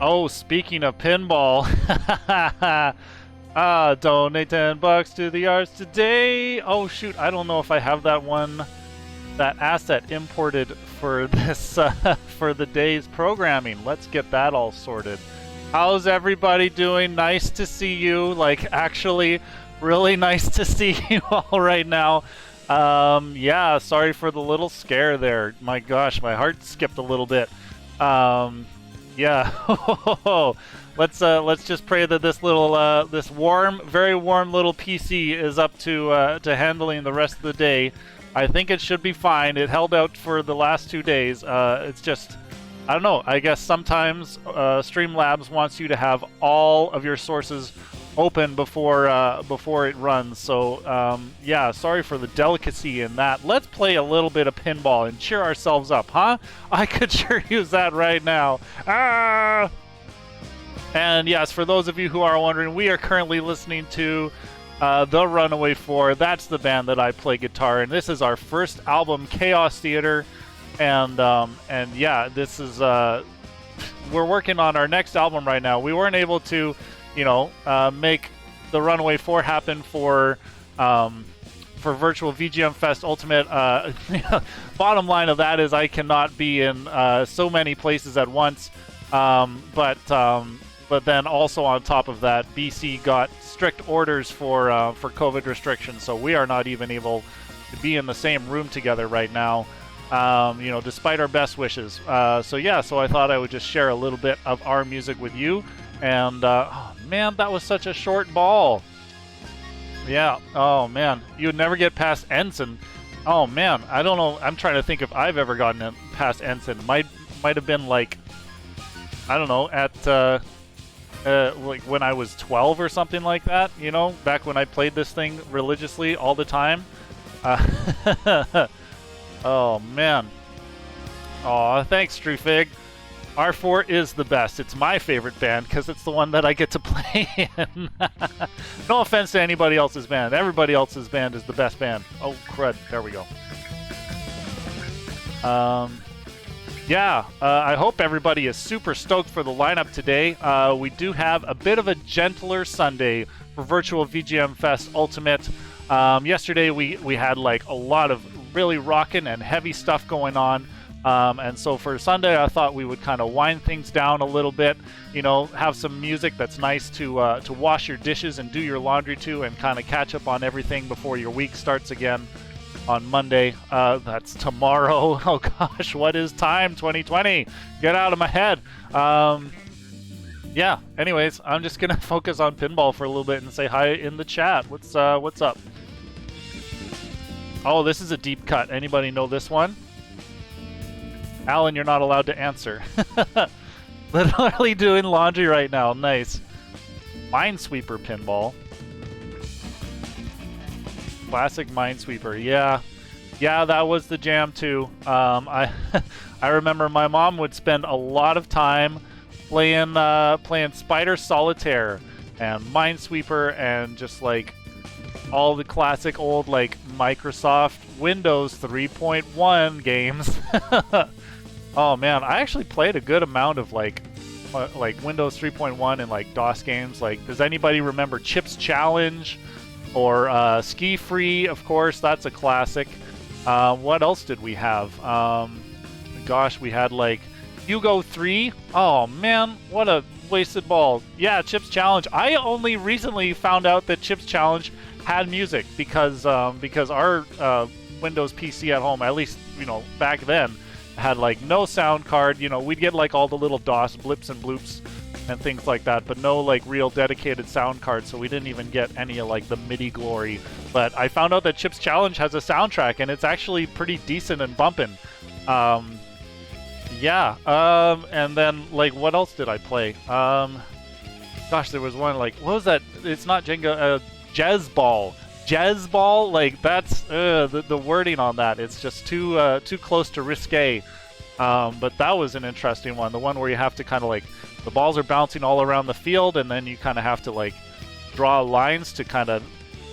Oh, speaking of pinball, donate $10 to the arts today. Oh shoot, I don't know if I have that asset imported for this for the day's programming. Let's get that all sorted. How's everybody doing? Nice to see you. Like, actually, really nice to see you all right now. Yeah, sorry for the little scare there. My gosh, my heart skipped a little bit. Yeah. Let's just pray that this little this warm, very warm little PC is up to handling the rest of the day. I think it should be fine. It held out for the last 2 days. It's just, I don't know. I guess sometimes Streamlabs wants you to have all of your sources open before it runs. So yeah, sorry for the delicacy in that. Let's play a little bit of pinball and cheer ourselves up, huh? I could sure use that right now. Ah! And yes, for those of you who are wondering, we are currently listening to The Runaway 4. That's the band that I play guitar in. This is our first album, Chaos Theater, and yeah, this is we're working on our next album right now. We weren't able to, make The Runaway 4 happen for Virtual VGM Fest Ultimate. Bottom line of that is I cannot be in so many places at once, but then also on top of that, BC got strict orders for COVID restrictions, so we are not even able to be in the same room together right now, despite our best wishes. So yeah, so I thought I would just share a little bit of our music with you. And oh man, that was such a short ball. Yeah. Oh man, you would never get past Ensign. Oh man, I don't know. I'm trying to think if I've ever gotten past Ensign. Might have been like, I don't know, at like when I was 12 or something like that. Back when I played this thing religiously all the time. Oh man. Oh, thanks, Strufig. R4 is the best. It's my favorite band because it's the one that I get to play in. No offense to anybody else's band. Everybody else's band is the best band. Oh, crud. There we go. Yeah, I hope everybody is super stoked for the lineup today. We do have a bit of a gentler Sunday for Virtual VGM Fest Ultimate. Yesterday we had like a lot of really rockin' and heavy stuff going on. And so for Sunday, I thought we would kind of wind things down a little bit, have some music that's nice to wash your dishes and do your laundry to, and kind of catch up on everything before your week starts again on Monday. That's tomorrow. Oh gosh, what is time? 2020. Get out of my head. Yeah, anyways, I'm just going to focus on pinball for a little bit and say hi in the chat. What's up? Oh, this is a deep cut. Anybody know this one? Alan, you're not allowed to answer. Literally doing laundry right now. Nice. Minesweeper pinball. Classic Minesweeper. Yeah, that was the jam too. I remember my mom would spend a lot of time playing Spider Solitaire and Minesweeper and just like all the classic old like Microsoft Windows 3.1 games. Oh man, I actually played a good amount of like Windows 3.1 and like DOS games. Like, does anybody remember Chips Challenge or Ski Free? Of course, that's a classic. What else did we have? Gosh, we had like Hugo 3. Oh man, what a wasted ball. Yeah, Chips Challenge. I only recently found out that Chips Challenge had music because our Windows PC at home, at least back then, had like no sound card. We'd get like all the little DOS blips and bloops and things like that, but no like real dedicated sound card, so we didn't even get any of like the MIDI glory. But I found out that Chips Challenge has a soundtrack and it's actually pretty decent and bumping. Yeah, and then like what else did I play? Gosh, there was one like, what was that? It's not Jenga, Jazzball, like that's the wording on that. It's just too close to risque. But that was an interesting one. The one where you have to kind of like, the balls are bouncing all around the field, and then you kind of have to like draw lines to kind of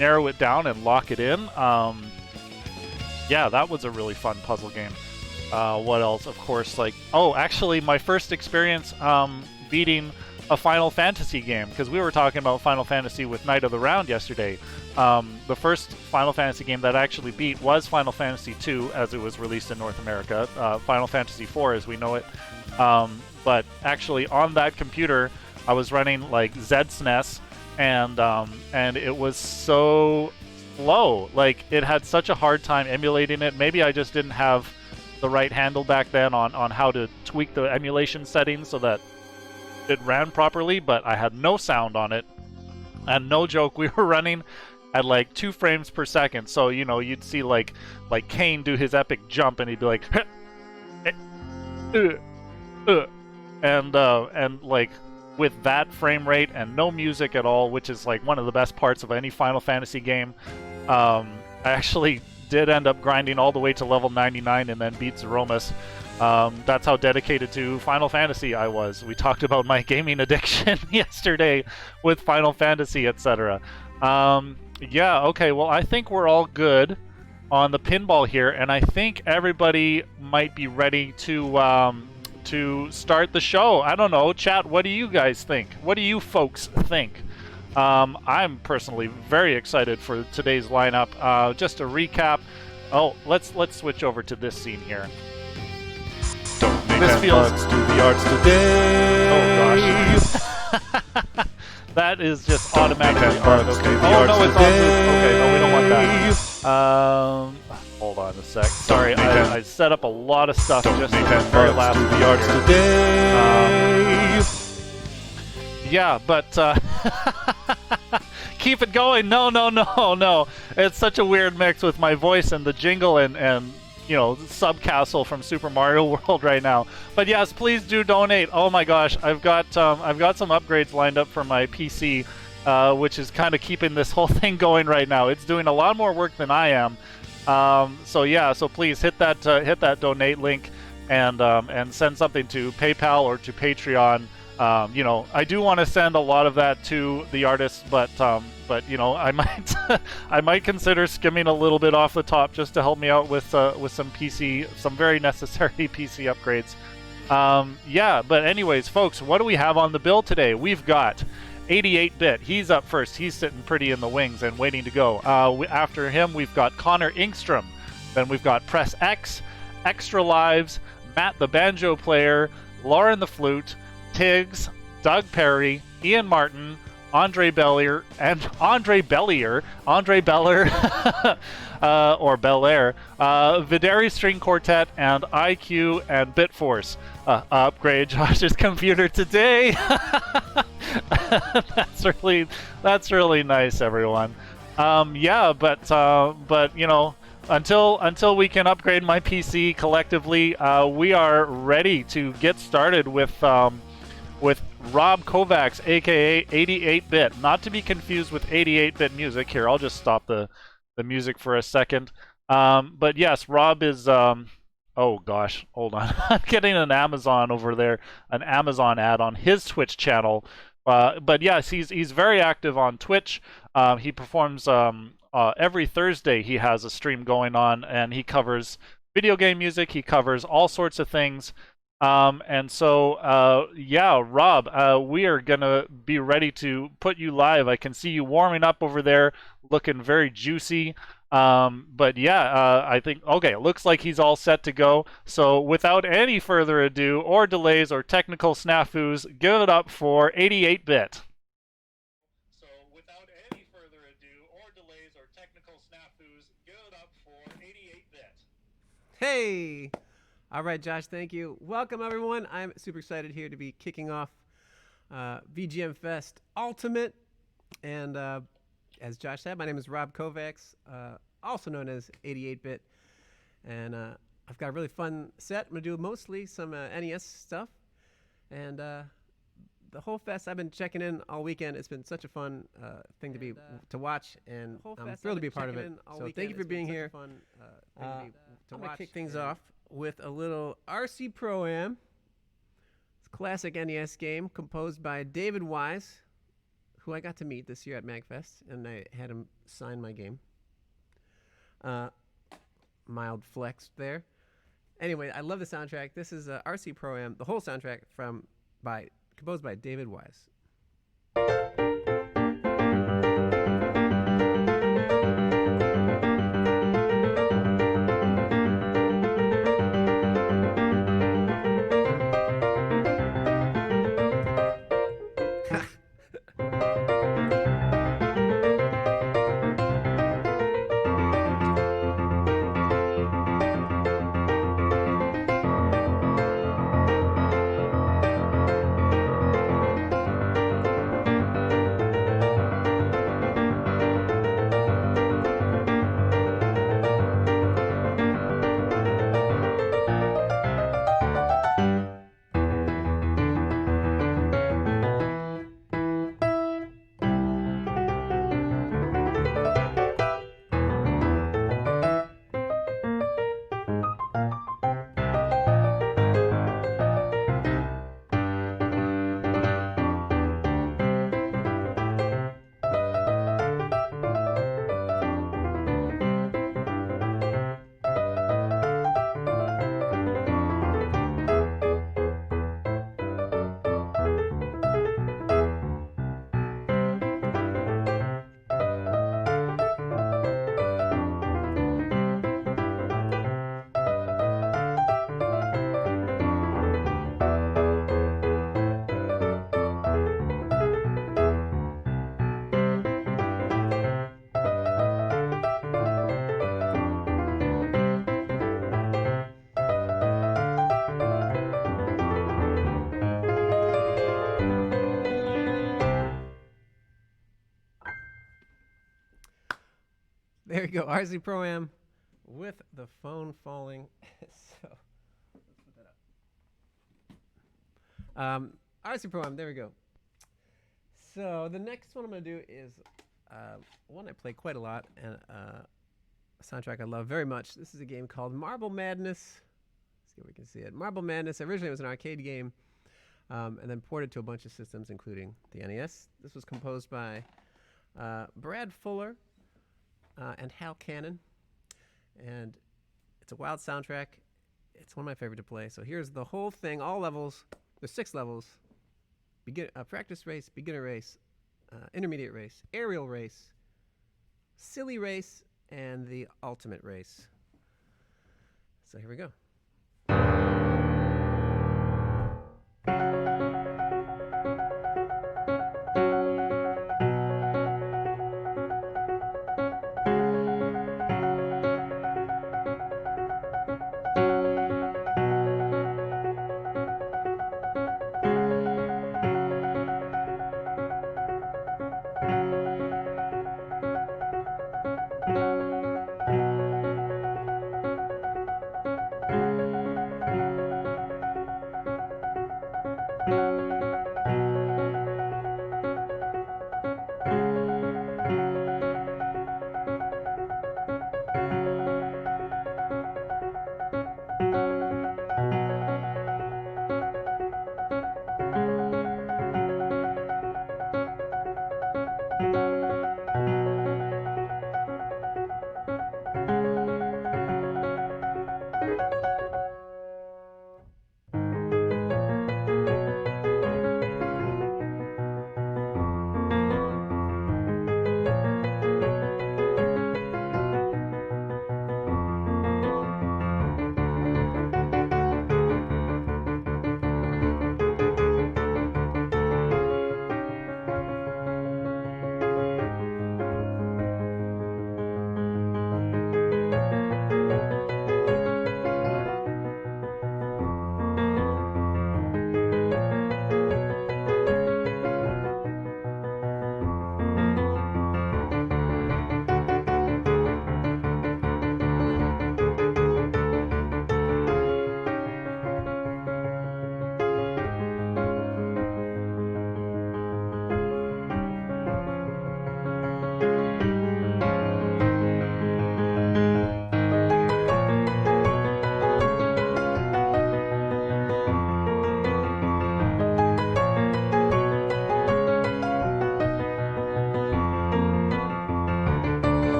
narrow it down and lock it in. Yeah, that was a really fun puzzle game. What else? Of course, like, oh, actually, my first experience beating a Final Fantasy game, because we were talking about Final Fantasy with Night of the Round yesterday. The first Final Fantasy game that I actually beat was Final Fantasy II as it was released in North America, Final Fantasy IV as we know it. But actually on that computer, I was running like ZSNES, and it was so slow. Like, it had such a hard time emulating it. Maybe I just didn't have the right handle back then on how to tweak the emulation settings so that it ran properly, but I had no sound on it. And no joke, we were running at like 2 frames per second. So, you know, you'd see like Kane do his epic jump and he'd be like and like with that frame rate and no music at all, which is like one of the best parts of any Final Fantasy game. I actually did end up grinding all the way to level 99 and then beat Zeromus. That's how dedicated to Final Fantasy I was. We talked about my gaming addiction yesterday with Final Fantasy, etc. Yeah, okay, well, I think we're all good on the pinball here, and I think everybody might be ready to start the show. I don't know, chat, what do you guys think? What do you folks think? I'm personally very excited for today's lineup. Just to recap, let's switch over to this scene here. This feels to the arts today. Oh gosh. That is just automatically art. Okay. Oh no, it's on. Okay, no, we don't want that. Hold on a sec. Sorry, I set up a lot of stuff just for the very last the arts today. Yeah, but keep it going. No. It's such a weird mix with my voice and the jingle and you know, Subcastle from Super Mario World right now. But yes, please do donate. Oh my gosh, I've got some upgrades lined up for my PC, which is kind of keeping this whole thing going right now. It's doing a lot more work than I am. So yeah, so please hit that donate link and send something to PayPal or to Patreon. You know, I do want to send a lot of that to the artists, but you know, I might consider skimming a little bit off the top just to help me out with some very necessary PC upgrades. Yeah, but anyways, folks, what do we have on the bill today? We've got 88-bit. He's up first. He's sitting pretty in the wings and waiting to go. After him, we've got Connor Engstrom. Then we've got Press X, Extra Lives, Matt the Banjo Player, LaurentheFlute, Tiggs, Doug Perry, Ian Martin, Andre Beller, or Belair, VideriStringQuartet, and EyeQ and Bitforce. Upgrade Josh's computer today. That's really nice, everyone. Yeah, but you know, until we can upgrade my PC collectively, we are ready to get started with Rob Kovacs, aka 88-bit, not to be confused with 88-bit music. Here, I'll just stop the music for a second. But yes, Rob is oh gosh, hold on. I'm getting an Amazon over there, an Amazon ad on his Twitch channel. But yes, he's very active on Twitch. He performs every Thursday. He has a stream going on, and he covers video game music. He covers all sorts of things. And so, yeah, Rob, we are gonna be ready to put you live. I can see you warming up over there, looking very juicy. But yeah, I think, okay, it looks like he's all set to go. So without any further ado or delays or technical snafus, give it up for 88-bit. So without any further ado or delays or technical snafus, give it up for 88-bit. Hey! All right, Josh, thank you. Welcome, everyone. I'm super excited here to be kicking off VGM Fest Ultimate. And as Josh said, my name is Rob Kovacs, also known as 88-bit. And I've got a really fun set. I'm going to do mostly some NES stuff. And the whole fest, I've been checking in all weekend. It's been such a fun thing to watch, and I'm thrilled to be a part of it. So thank you for being here. I'm going to kick things off with a little RC Pro-Am. It's a classic NES game composed by David Wise, who I got to meet this year at MagFest, and I had him sign my game. Mild flex there. Anyway, I love the soundtrack. This is RC Pro-Am, the whole soundtrack by composed by David Wise. There you go, RC Pro-Am with the phone falling. So let's put that up. RC Pro-Am, there we go. So the next one I'm going to do is one I play quite a lot, and a soundtrack I love very much. This is a game called Marble Madness. Let's see if we can see it. Marble Madness, originally it was an arcade game, and then ported to a bunch of systems, including the NES. This was composed by Brad Fuller and Hal Cannon, and it's a wild soundtrack. It's one of my favorite to play. So here's the whole thing, all levels. There's 6 levels. Practice race, beginner race, intermediate race, aerial race, silly race, and the ultimate race. So here we go.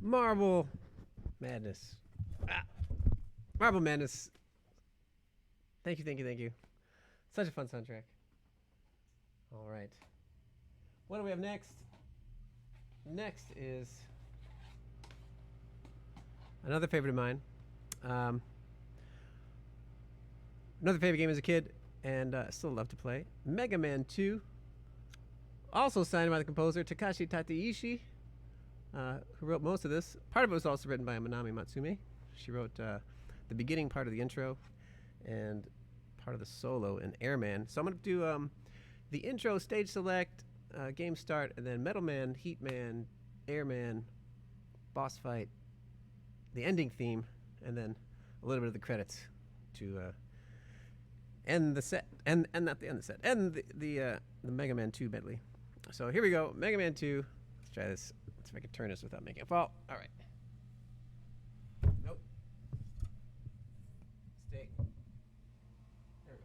Marble Madness. Marble Madness. Thank you, thank you, thank you. Such a fun soundtrack. All right. What do we have next? Next is another favorite of mine. Another favorite game as a kid, and still love to play. Mega Man 2. Also signed by the composer Takashi Tateishi, who wrote most of this. Part of it was also written by Manami Matsume. She wrote the beginning part of the intro and part of the solo in Airman. So I'm going to do the intro, stage select, game start, and then Metal Man, Heat Man, Airman, boss fight, the ending theme, and then a little bit of the credits to end the set, and not the end of the set, and the Mega Man 2 medley. So here we go, Mega Man 2. Let's try this. Let's see if I can turn this without making a fall. All right. Nope. Stay. There we go.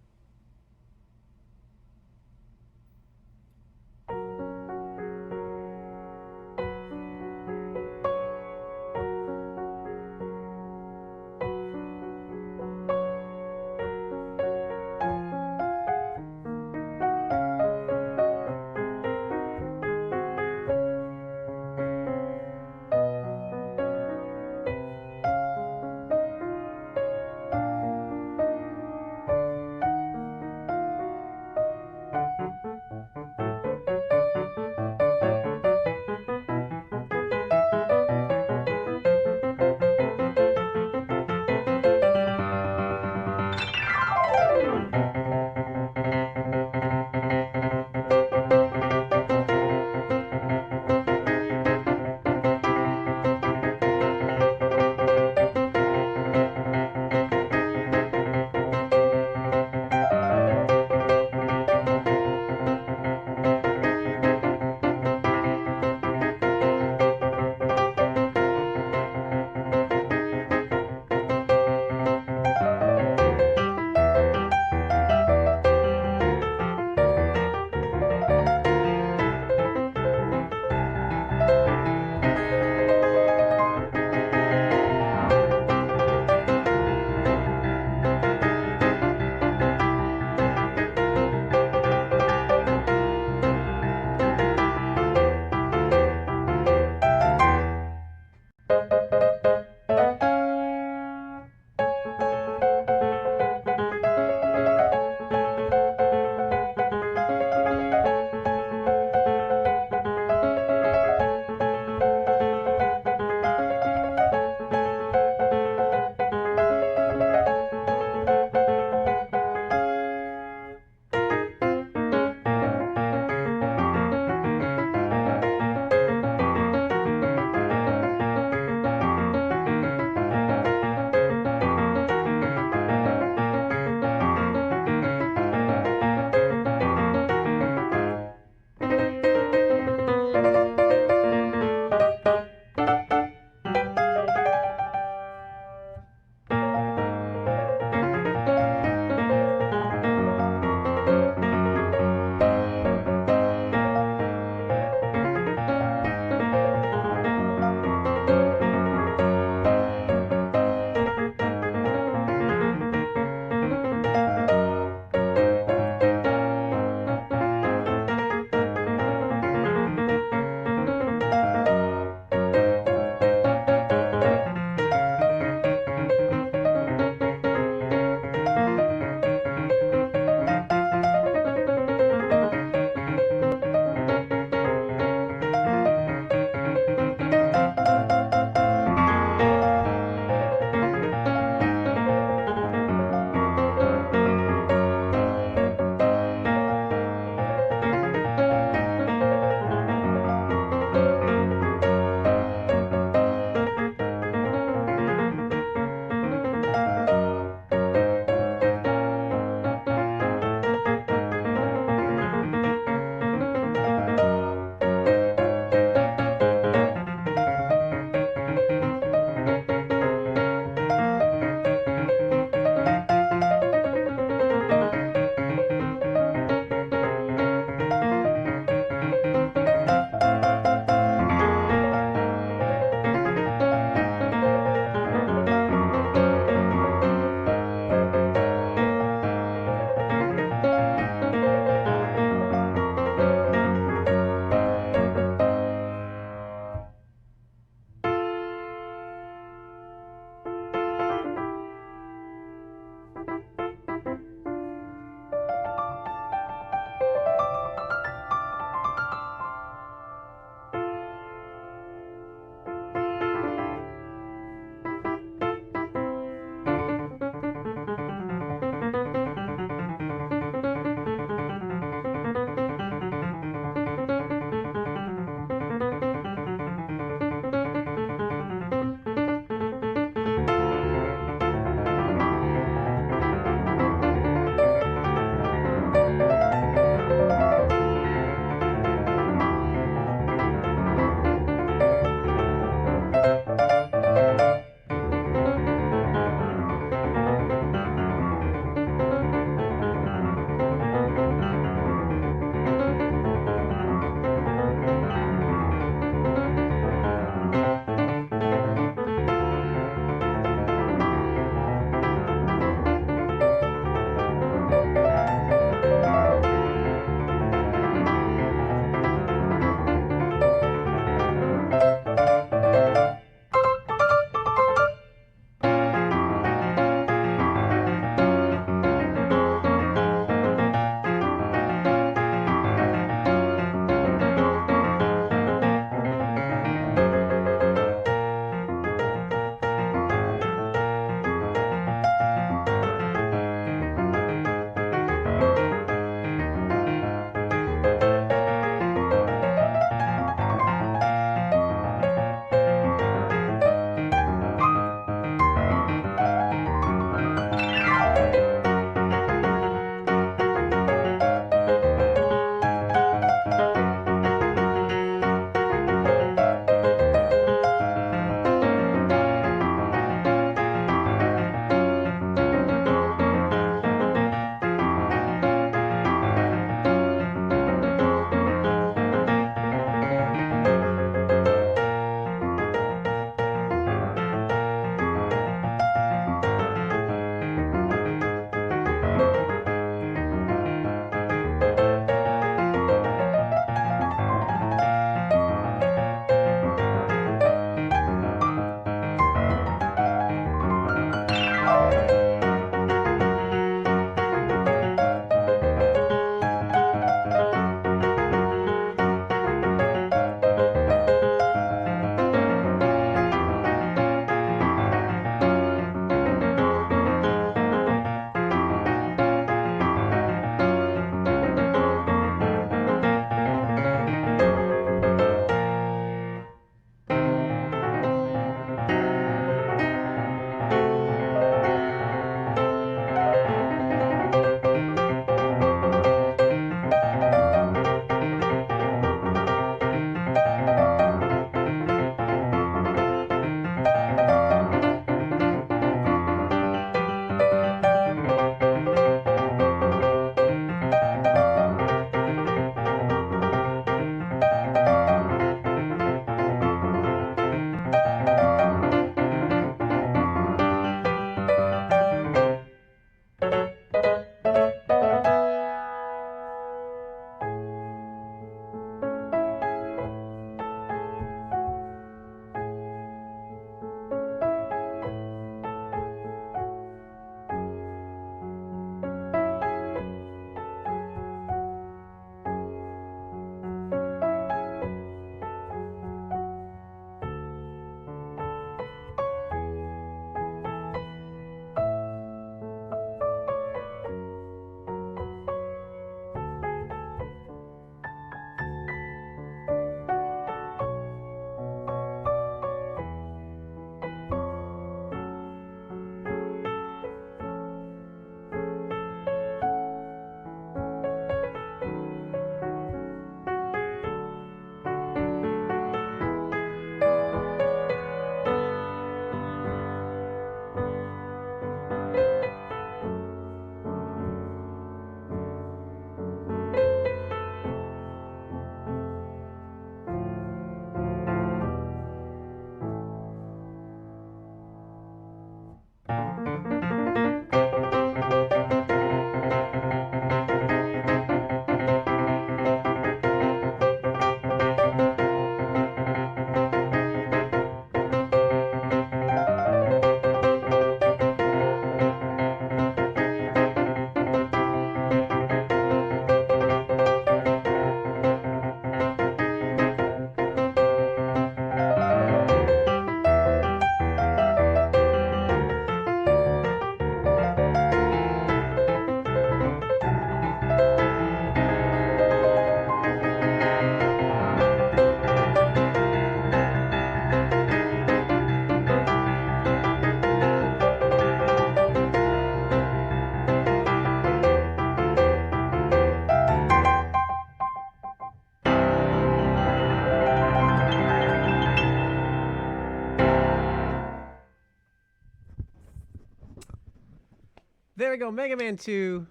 there we go. Mega Man 2.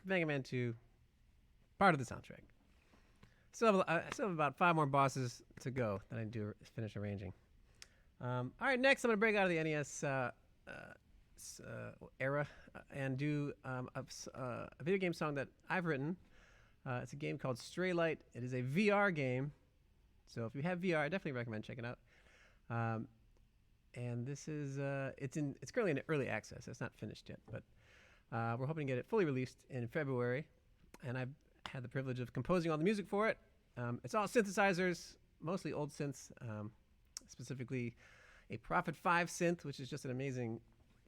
Mega Man 2. Part of the soundtrack. Still have about 5 more bosses to go that I do finish arranging. All right, next I'm going to break out of the NES era and do a video game song that I've written. It's a game called Stray Light. It is a VR game. So if you have VR, I definitely recommend checking it out. And this is it's currently in early access. It's not finished yet, but we're hoping to get it fully released in February. And I've had the privilege of composing all the music for it. It's all synthesizers, mostly old synths, specifically a Prophet 5 synth, which is just an amazing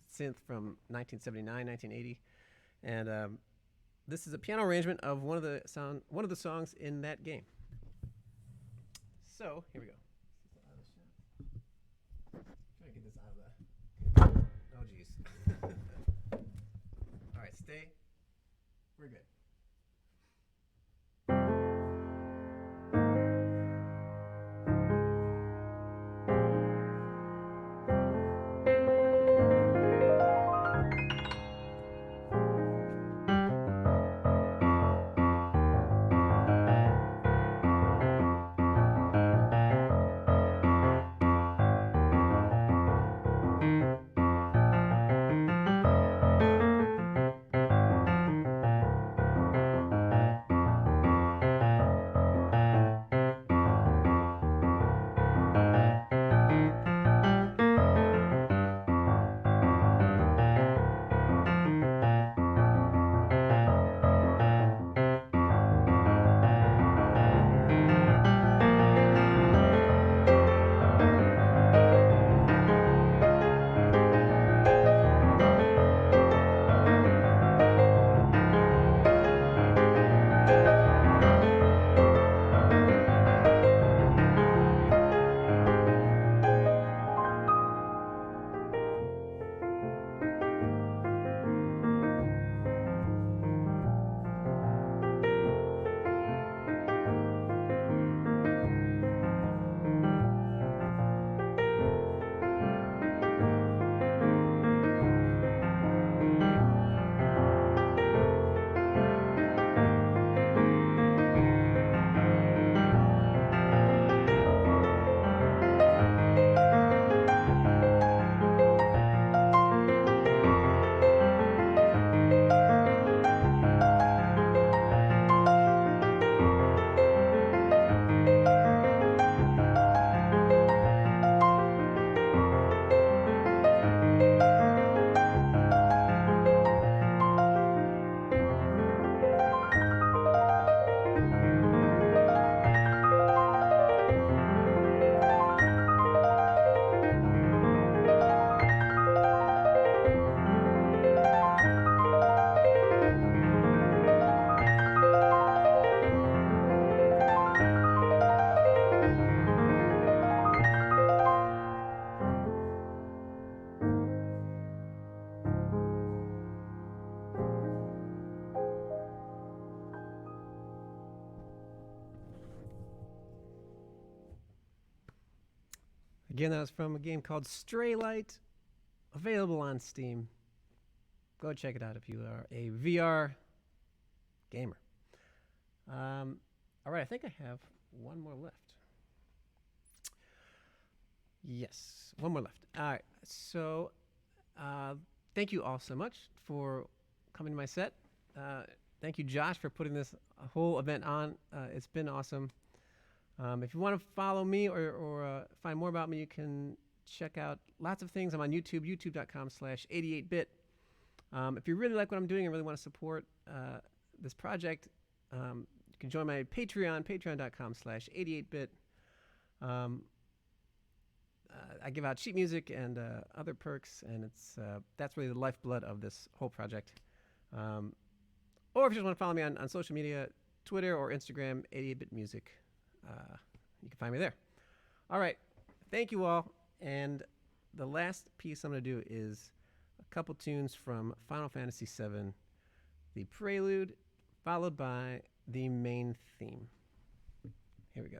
synth from 1979, 1980. And this is a piano arrangement of one of the songs in that game. So here we go. Trying to get this out of the. Oh geez. All right, stay. We're good. Again, that was from a game called Stray Light, available on Steam. Go check it out if you are a VR gamer. All right, I think I have one more left. Yes, one more left. All right, so thank you all so much for coming to my set. Thank you, Josh, for putting this whole event on. It's been awesome. If you want to follow me or find more about me, you can check out lots of things. I'm on YouTube, youtube.com/88bit. If you really like what I'm doing and really want to support this project, you can join my Patreon, patreon.com/88bit. I give out sheet music and other perks, and that's really the lifeblood of this whole project. Or if you just want to follow me on social media, Twitter or Instagram, 88bitmusic. You can find me there. All right. Thank you all. And the last piece I'm going to do is a couple tunes from Final Fantasy VII, the prelude, followed by the main theme. Here we go.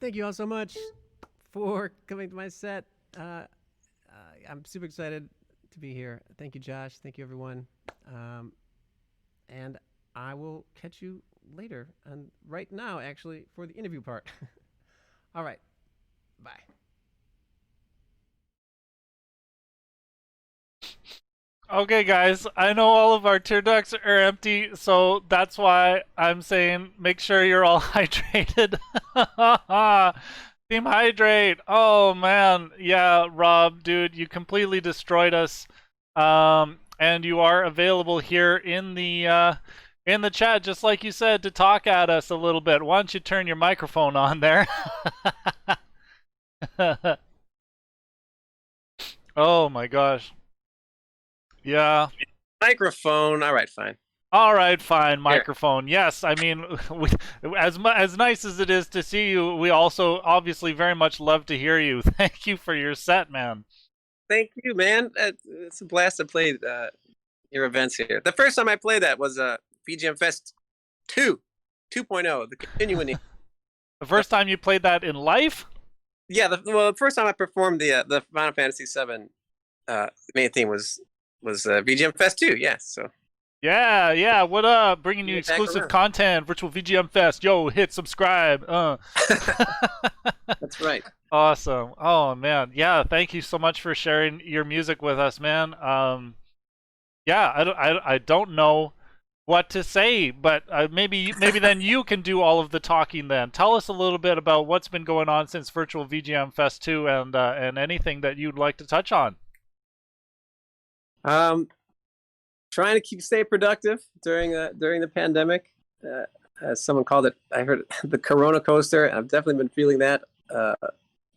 thank you all so much for coming to my set. I'm super excited to be here. Thank you, Josh. Thank you, everyone. And I will catch you later, and right now, actually, for the interview part. All right. Bye. Okay, guys, I know all of our tear ducts are empty, so that's why I'm saying make sure you're all hydrated. Team Hydrate. Oh, man. Yeah, Rob, dude, you completely destroyed us. And you are available here in the chat, just like you said, to talk at us a little bit. Why don't you turn your microphone on there? Oh, my gosh. Yeah. Microphone. All right, fine. All right, fine. Microphone. Here. Yes, I mean, as nice as it is to see you, we also obviously very much love to hear you. Thank you for your set, man. Thank you, man. It's a blast to play your events here. The first time I played that was VGM Fest 2.0, the continuing. The first time you played that in life? Yeah, the first time I performed the Final Fantasy VII main theme was VGM Fest 2. Yes, so. Yeah. What up? Bringing you exclusive content, virtual VGM Fest. Yo, hit subscribe. That's right. Awesome. Oh man, yeah. Thank you so much for sharing your music with us, man. Yeah, I don't know what to say, but maybe then you can do all of the talking. Then tell us a little bit about what's been going on since virtual VGM Fest 2, and anything that you'd like to touch on. Trying to stay productive during the pandemic. As someone called it, I heard the Corona coaster. I've definitely been feeling that.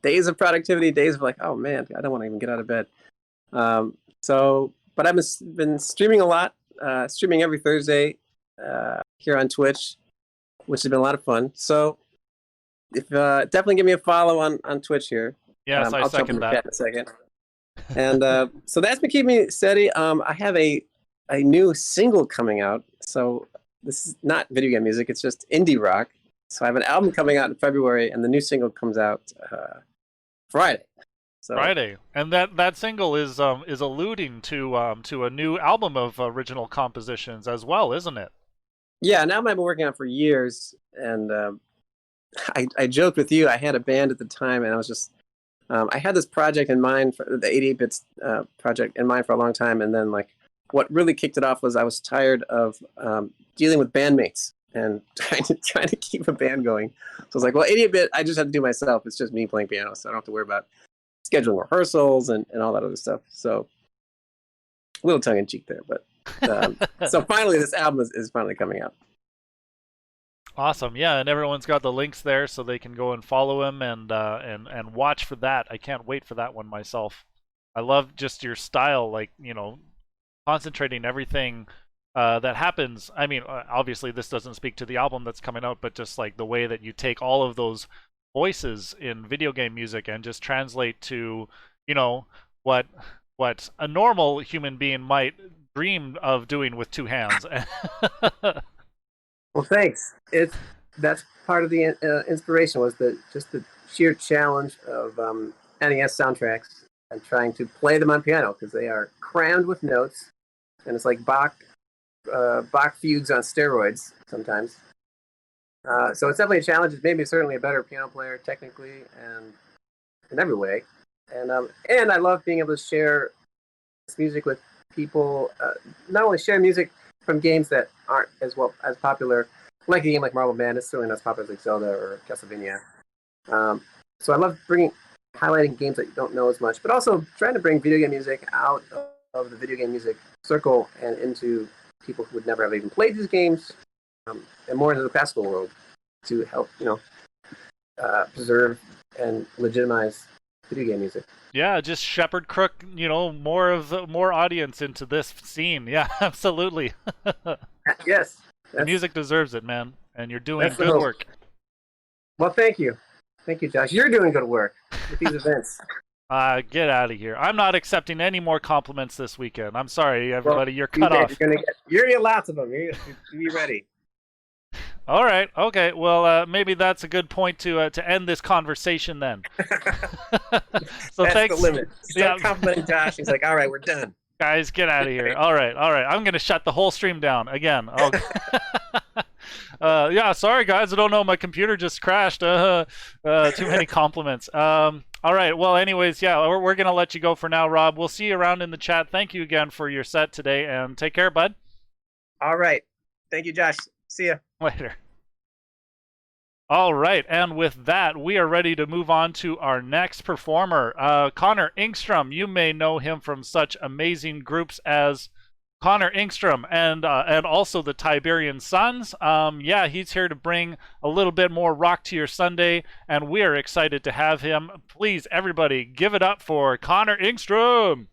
Days of productivity, days of like, oh man, I don't want to even get out of bed. But I've been streaming a lot, streaming every Thursday here on Twitch, which has been a lot of fun. So if definitely give me a follow on Twitch here. Yes, I second that. In a second. And so that's been keeping me steady. I have a new single coming out. So this is not video game music. It's just indie rock. So I have an album coming out in February, and the new single comes out Friday. So, Friday, and that single is alluding to a new album of original compositions as well, isn't it? Yeah, an album I've been working on for years, and I joked with you. I had a band at the time, and I was just I had this project in mind for the 88-bits project in mind for a long time, and then like what really kicked it off was I was tired of dealing with bandmates and trying to keep a band going. So I was like, well, 88-bit, I just have to do myself. It's just me playing piano, so I don't have to worry about scheduling rehearsals and all that other stuff. So a little tongue-in-cheek there, but so finally this album is finally coming out. Awesome, yeah, and everyone's got the links there so they can go and follow him and watch for that. I can't wait for that one myself. I love just your style, like, you know, concentrating everything that happens. I mean, obviously this doesn't speak to the album that's coming out, but just like the way that you take all of those voices in video game music and just translate to, you know, what a normal human being might dream of doing with two hands. Well, thanks. That's part of the inspiration was the sheer challenge of NES soundtracks and trying to play them on piano because they are crammed with notes, and it's like Bach fugues on steroids sometimes. So it's definitely a challenge. It's made me certainly a better piano player technically and in every way. And I love being able to share this music with people. Not only share music from games that aren't as popular, like a game like Marble Madness, certainly not as popular as like Zelda or Castlevania. So I love highlighting games that you don't know as much, but also trying to bring video game music out of the video game music circle and into people who would never have even played these games, and more into the classical world to help, you know, preserve and legitimize video game music. Yeah, just shepherd crook, you know, more audience into this scene. Yeah, absolutely. Yes. The music deserves it, man, and you're doing good work. Well, thank you. Thank you, Josh. You're doing good work with these events. Get out of here. I'm not accepting any more compliments this weekend. I'm sorry, everybody. You're cut off. You're gonna get lots of them. You be ready. All right. Okay. Well, maybe that's a good point to end this conversation then. So That's thanks. the limit. Yeah. Start complimenting Josh. He's like, all right, we're done. Guys, get out of here. All right. All right. I'm gonna shut the whole stream down again. Oh. Yeah. Sorry, guys. I don't know. My computer just crashed. Too many compliments. All right. Well, anyways, yeah, we're gonna let you go for now, Rob. We'll see you around in the chat. Thank you again for your set today, and take care, bud. All right. Thank you, Josh. See ya. Later. All right, and with that, we are ready to move on to our next performer, Connor Engstrom. You may know him from such amazing groups as Connor Engstrom and also the Tiberian Suns. Yeah, he's here to bring a little bit more rock to your Sunday, and we are excited to have him. Please, everybody, give it up for Connor Engstrom.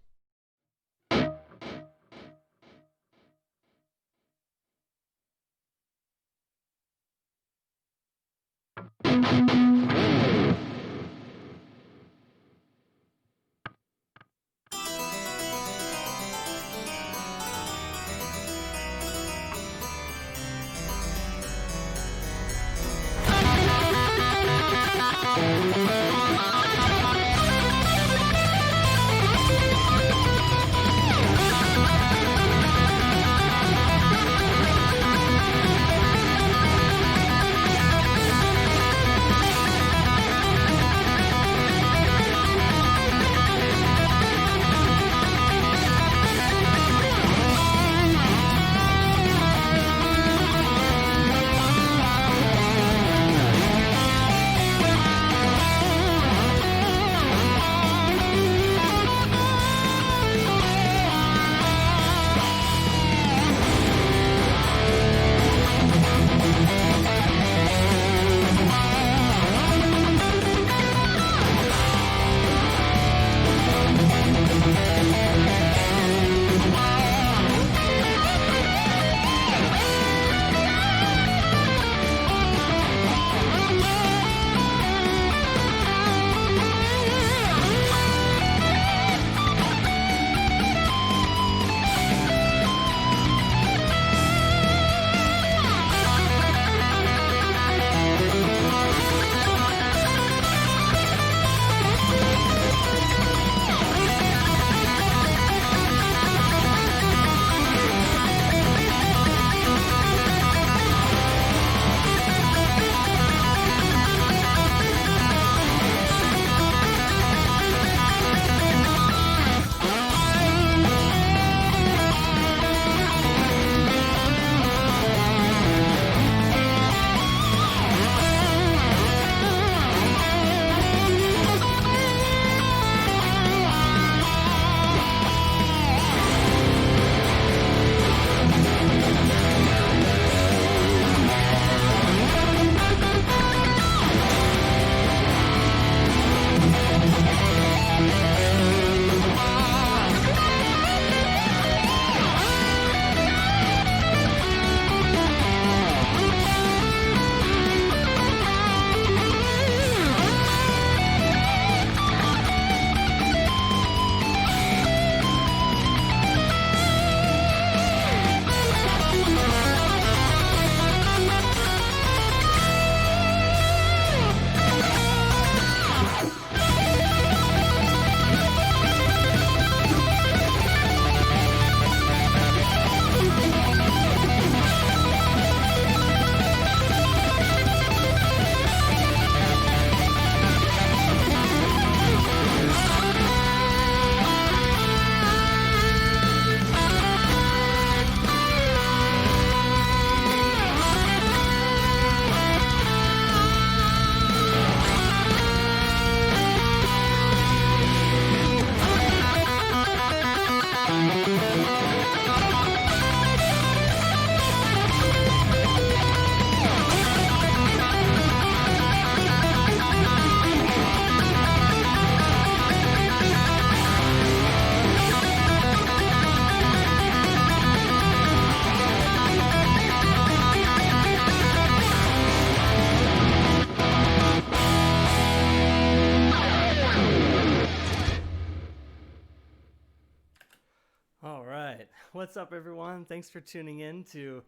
What's up, everyone? Thanks for tuning in to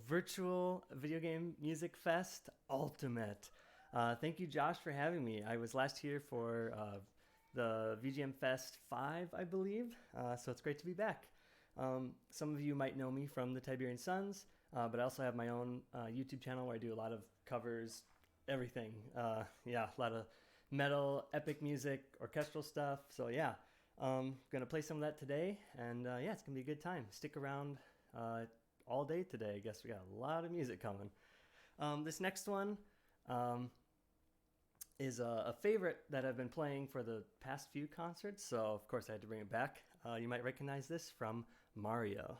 Virtual Video Game Music Fest Ultimate. Thank you, Josh, for having me. I was last here for the VGM Fest 5, I believe, so it's great to be back. Some of you might know me from the Tiberian Suns, but I also have my own YouTube channel where I do a lot of covers, everything. A lot of metal, epic music, orchestral stuff. So yeah, gonna play some of that today, and it's gonna be a good time. Stick around all day today. I guess we got a lot of music coming. This next one is a favorite that I've been playing for the past few concerts, so of course I had to bring it back. You might recognize this from Mario.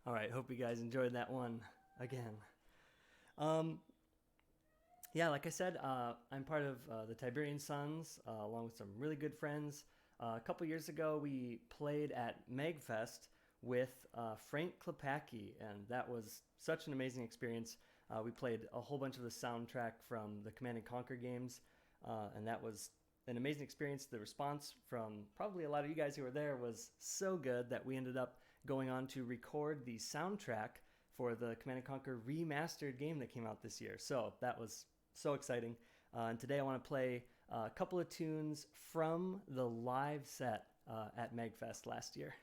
All right, hope you guys enjoyed that one again. Like I said, I'm part of the Tiberian Suns, along with some really good friends. A couple years ago, we played at MagFest, with Frank Klepacki, and that was such an amazing experience. We played a whole bunch of the soundtrack from the Command & Conquer games, and that was an amazing experience. The response from probably a lot of you guys who were there was so good that we ended up going on to record the soundtrack for the Command & Conquer remastered game that came out this year. So that was so exciting. And today I want to play a couple of tunes from the live set at MAGFest last year.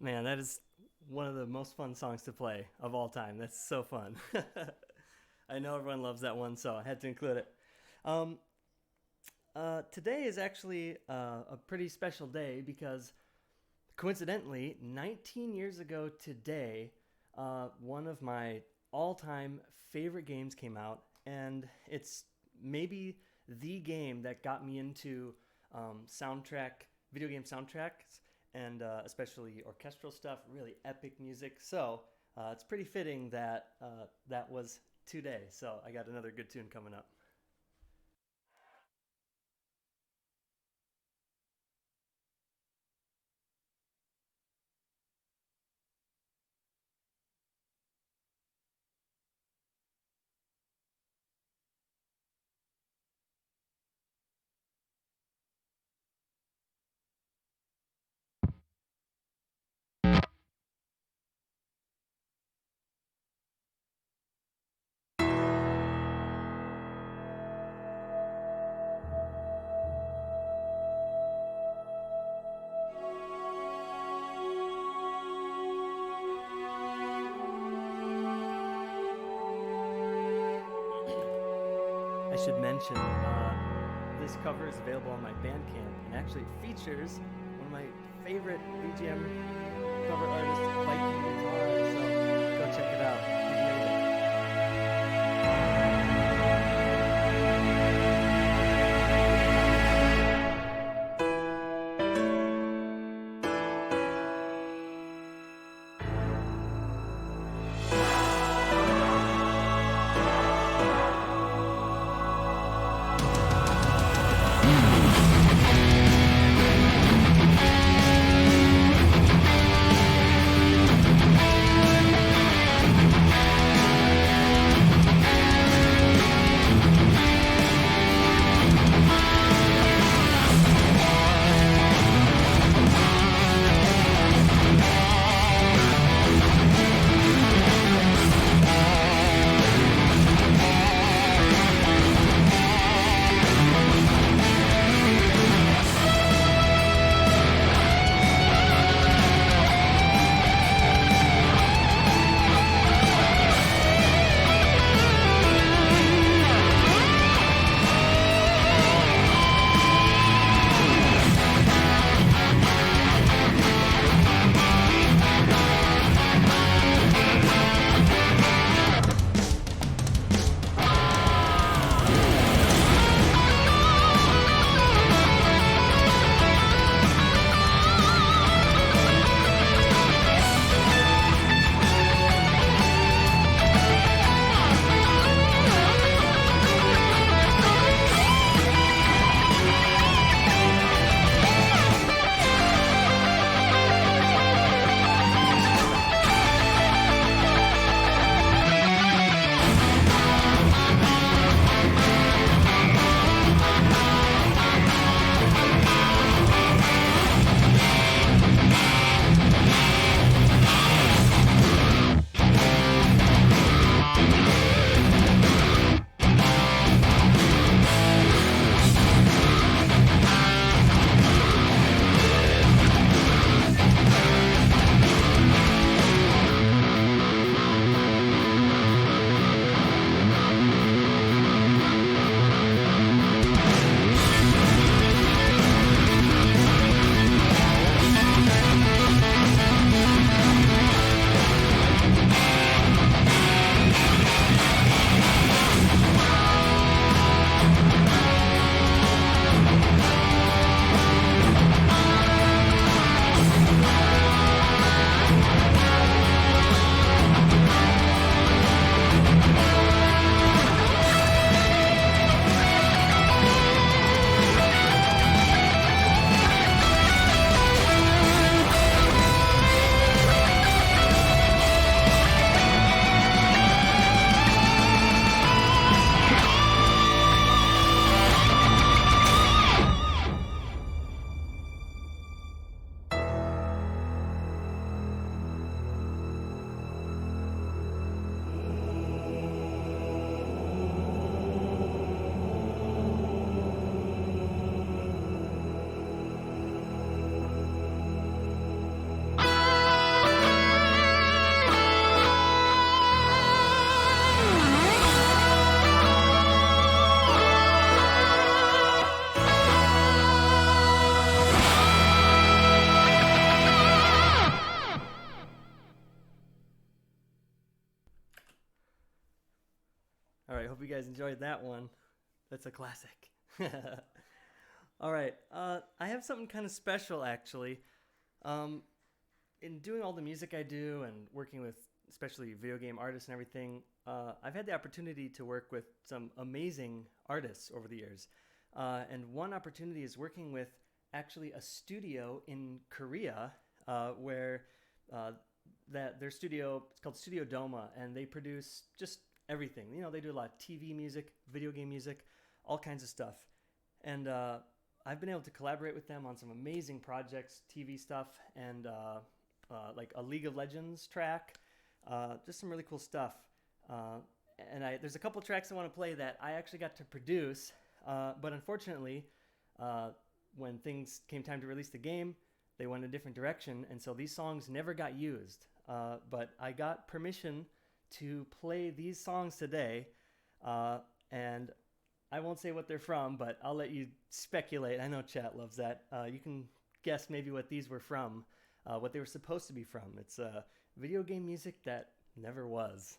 Man, that is one of the most fun songs to play of all time. That's so fun. I know everyone loves that one, so I had to include it. Today is actually a pretty special day because, coincidentally, 19 years ago today, one of my all-time favorite games came out, and it's maybe the game that got me into video game soundtracks, and especially orchestral stuff, really epic music. So it's pretty fitting that that was today. So I got another good tune coming up. I should mention, this cover is available on my Bandcamp, and actually it features one of my favorite VGM cover artists, EyeQ guitar, so go check it out. He's amazing. All right, hope you guys enjoyed that one. That's a classic. All right, I have something kind of special actually. In doing all the music I do and working with especially video game artists and everything, I've had the opportunity to work with some amazing artists over the years. And one opportunity is working with actually a studio in Korea where their studio, it's called Studio Doma, and they produce just everything. You know, they do a lot of TV music, video game music, all kinds of stuff. And I've been able to collaborate with them on some amazing projects, TV stuff, and like a League of Legends track, just some really cool stuff. And there's a couple tracks I want to play that I actually got to produce, but unfortunately, when things came time to release the game, they went a different direction, and so these songs never got used. But I got permission to play these songs today, and I won't say what they're from, but I'll let you speculate. I know chat loves that. You can guess maybe what these were from, what they were supposed to be from. It's video game music that never was.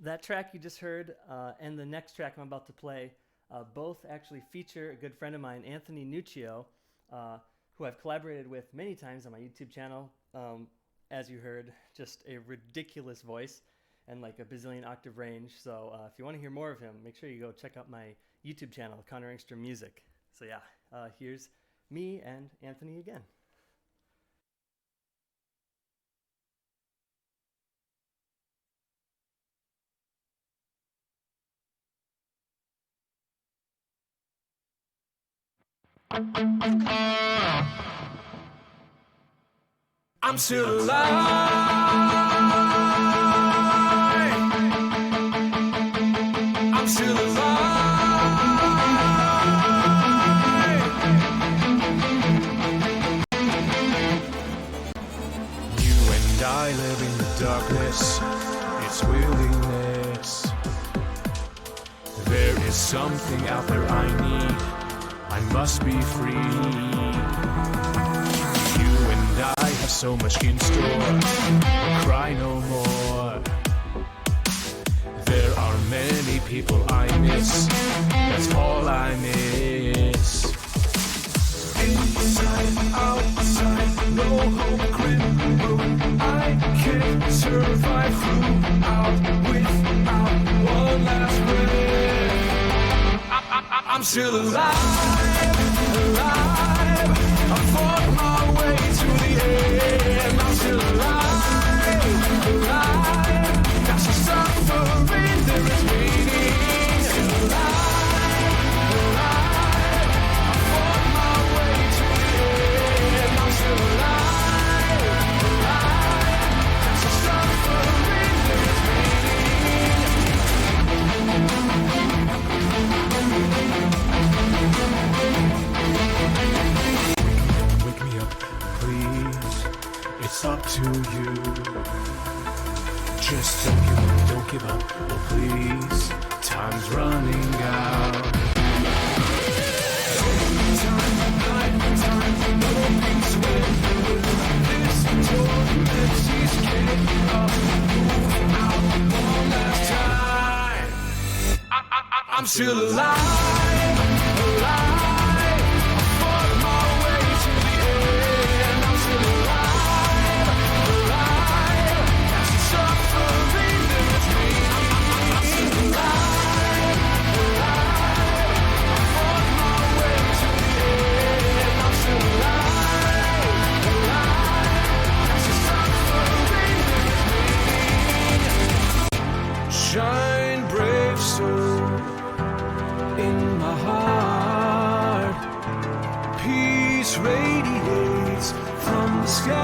That track you just heard and the next track I'm about to play both actually feature a good friend of mine, Anthony Nuccio, who I've collaborated with many times on my YouTube channel. As you heard, just a ridiculous voice and like a bazillion octave range. So if you want to hear more of him, make sure you go check out my YouTube channel, ConnorEngstromMusic. So yeah, here's me and Anthony again. I'm still alive. I'm still alive. You and I live in the darkness. It's willingness. There is something out there I need. I must be free. I have so much in store. Cry no more. There are many people I miss. That's all I miss. Inside, outside, no hope, grim room. I can't survive throughout without one last breath. I'm still alive, alive. I fought my way to the end. I'm still alive, alive. That's the suffering, there is meaning. Still alive, alive. I fought my way to the end. I'm still alive, alive. That's the suffering, there is Wake me up, please. It's up to you. Just don't give up, oh please. Time's running out. Time, night, time, no peace when this torment sees getting up. Move out one last time. I'm still alive, alive. Shine, brave soul, in my heart. Peace radiates from the sky.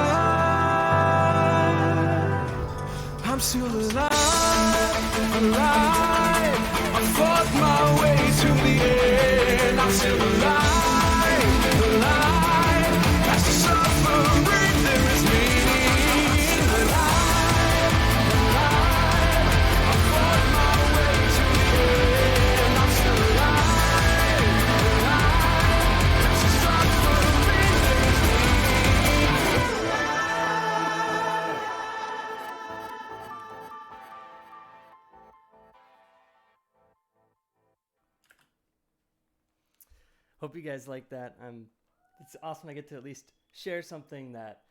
I'm still alive, alive. I fought my way to the end. I'm still alive, alive. That's the suffering, there is meaning. Alive, alive. I fought my way to the end. I'm still alive, alive. That's the suffering, there is Hope you guys like that. It's awesome I get to at least share something that,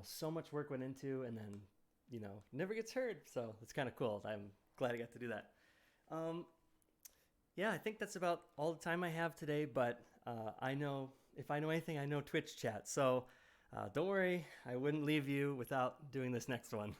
so much work went into and then, never gets heard. So it's kind of cool. I'm glad I got to do that. Yeah, I think that's about all the time I have today, but I know, if I know anything, I know Twitch chat. So don't worry, I wouldn't leave you without doing this next one.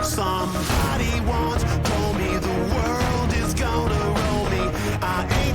Somebody once told me the world is gonna roll me. I ain't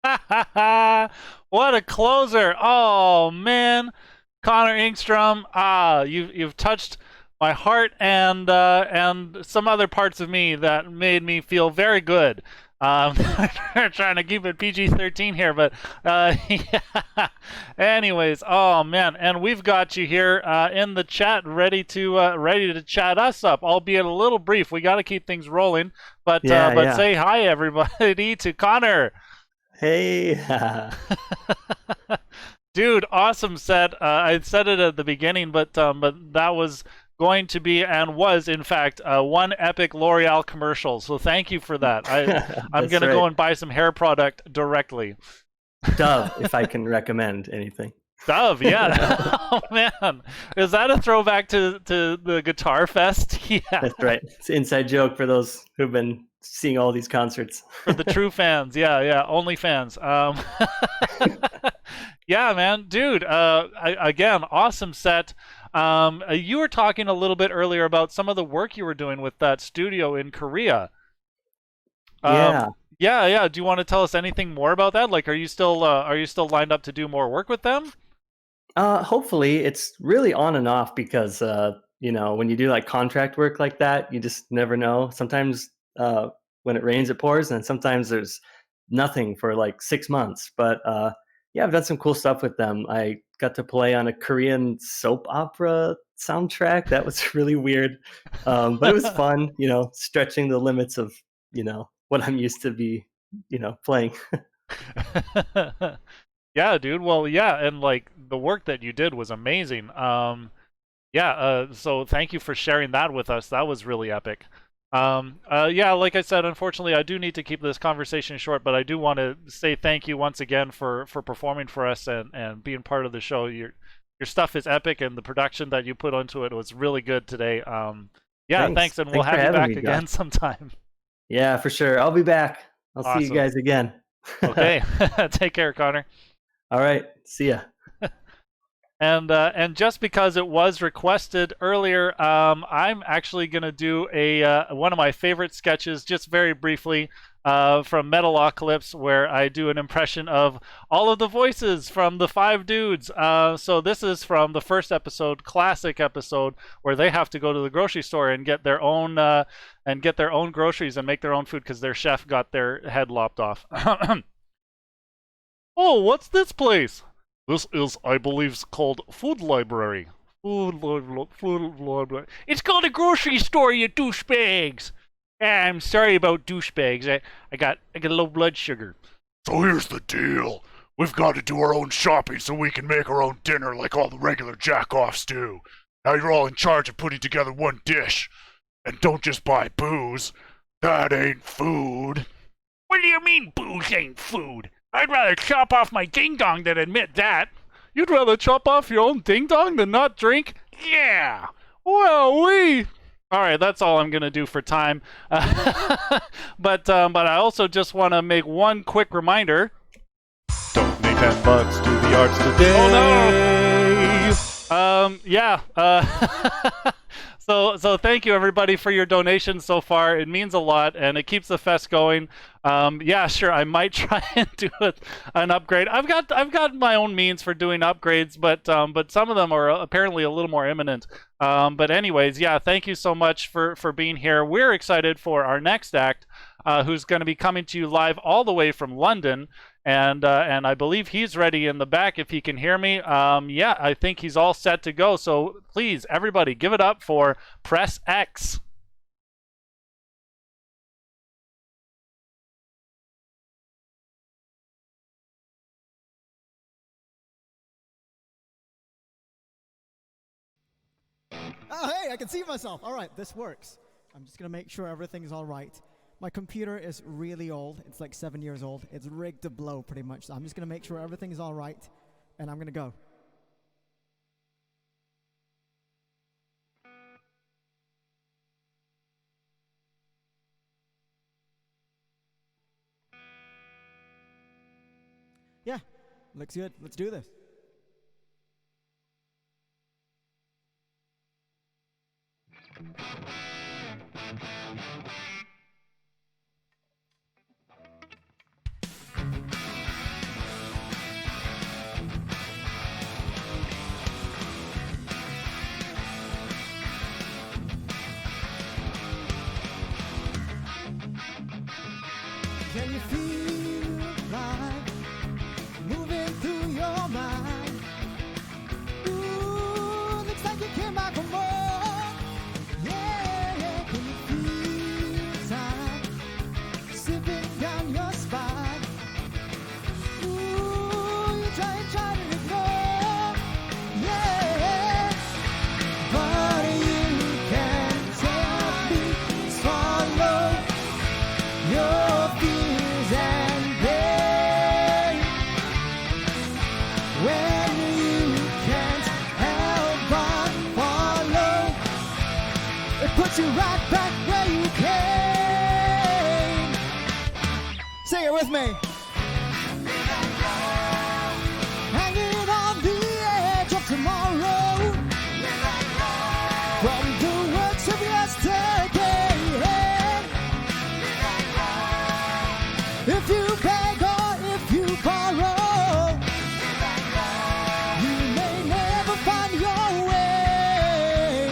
What a closer! Oh man, Connor Engstrom, you've touched my heart and some other parts of me that made me feel very good. Trying to keep it PG-13 here, but yeah. Anyways, oh man, and we've got you here in the chat, ready to chat us up, albeit a little brief. We got to keep things rolling, but Yeah. say hi everybody to Connor. Hey. Dude, awesome set. I said it at the beginning, but that was going to be and was in fact one epic L'Oreal commercial. So thank you for that. I'm gonna go and buy some hair product directly. Dove, if I can recommend anything. Dove, yeah. Oh man, is that a throwback to the Guitar Fest? Yeah, That's right. It's an inside joke for those who've been seeing all these concerts. For the true fans, yeah, only fans. Yeah, man, dude. Again, awesome set. You were talking a little bit earlier about some of the work you were doing with that studio in Korea. Yeah. Yeah. Do you want to tell us anything more about that? Like, are you still lined up to do more work with them? Hopefully, it's really on and off because when you do like contract work like that, you just never know. Sometimes when it rains, it pours, and sometimes there's nothing for like 6 months. But yeah, I've done some cool stuff with them. I got to play on a Korean soap opera soundtrack. That was really weird, but it was fun. Stretching the limits of what I'm used to be playing. Yeah, dude. Well, yeah, and like the work that you did was amazing. So thank you for sharing that with us. That was really epic. Yeah, like I said, unfortunately, I do need to keep this conversation short, but I do want to say thank you once again for performing for us and being part of the show. Your stuff is epic, and the production that you put onto it was really good today. Yeah, thanks, and we'll have you back again sometime. Yeah, for sure. I'll be back. I'll see you guys again. Okay. Take care, Connor. All right. See ya. And just because it was requested earlier, I'm actually going to do one of my favorite sketches, just very briefly, from Metalocalypse, where I do an impression of all of the voices from the 5 dudes. So this is from the first episode, classic episode, where they have to go to the grocery store and get their own groceries and make their own food because their chef got their head lopped off. Oh, what's this place? This is, I believe, called Food Library. Food Library. It's called a grocery store, you douchebags. I'm sorry about douchebags. I got low blood sugar. So here's the deal. We've got to do our own shopping so we can make our own dinner like all the regular jack-offs do. Now you're all in charge of putting together one dish. And don't just buy booze. That ain't food. What do you mean booze ain't food? I'd rather chop off my ding-dong than admit that. You'd rather chop off your own ding-dong than not drink? Yeah. Well, all right, that's all I'm gonna do for time. But I also just want to make one quick reminder. Donate $10 to the arts today. Oh no! Yeah. So thank you everybody for your donations so far. It means a lot and it keeps the fest going. Yeah, sure. I might try and do an upgrade. I've got my own means for doing upgrades, but some of them are apparently a little more imminent. But anyways, yeah, thank you so much for being here. We're excited for our next act, who's going to be coming to you live all the way from London. And I believe he's ready in the back if he can hear me. Yeah, I think he's all set to go. So please, everybody, give it up for Press X. Oh, hey, I can see myself. All right, this works. I'm just going to make sure everything's all right. My computer is really old. It's like 7 years old. It's rigged to blow pretty much. So I'm just going to make sure everything is all right, and I'm going to go. Yeah, looks good. Let's do this. puts you right back where you came. Sing it with me. Hanging on the edge of tomorrow, from the works of yesterday. If you beg or if you borrow, you may never find your way.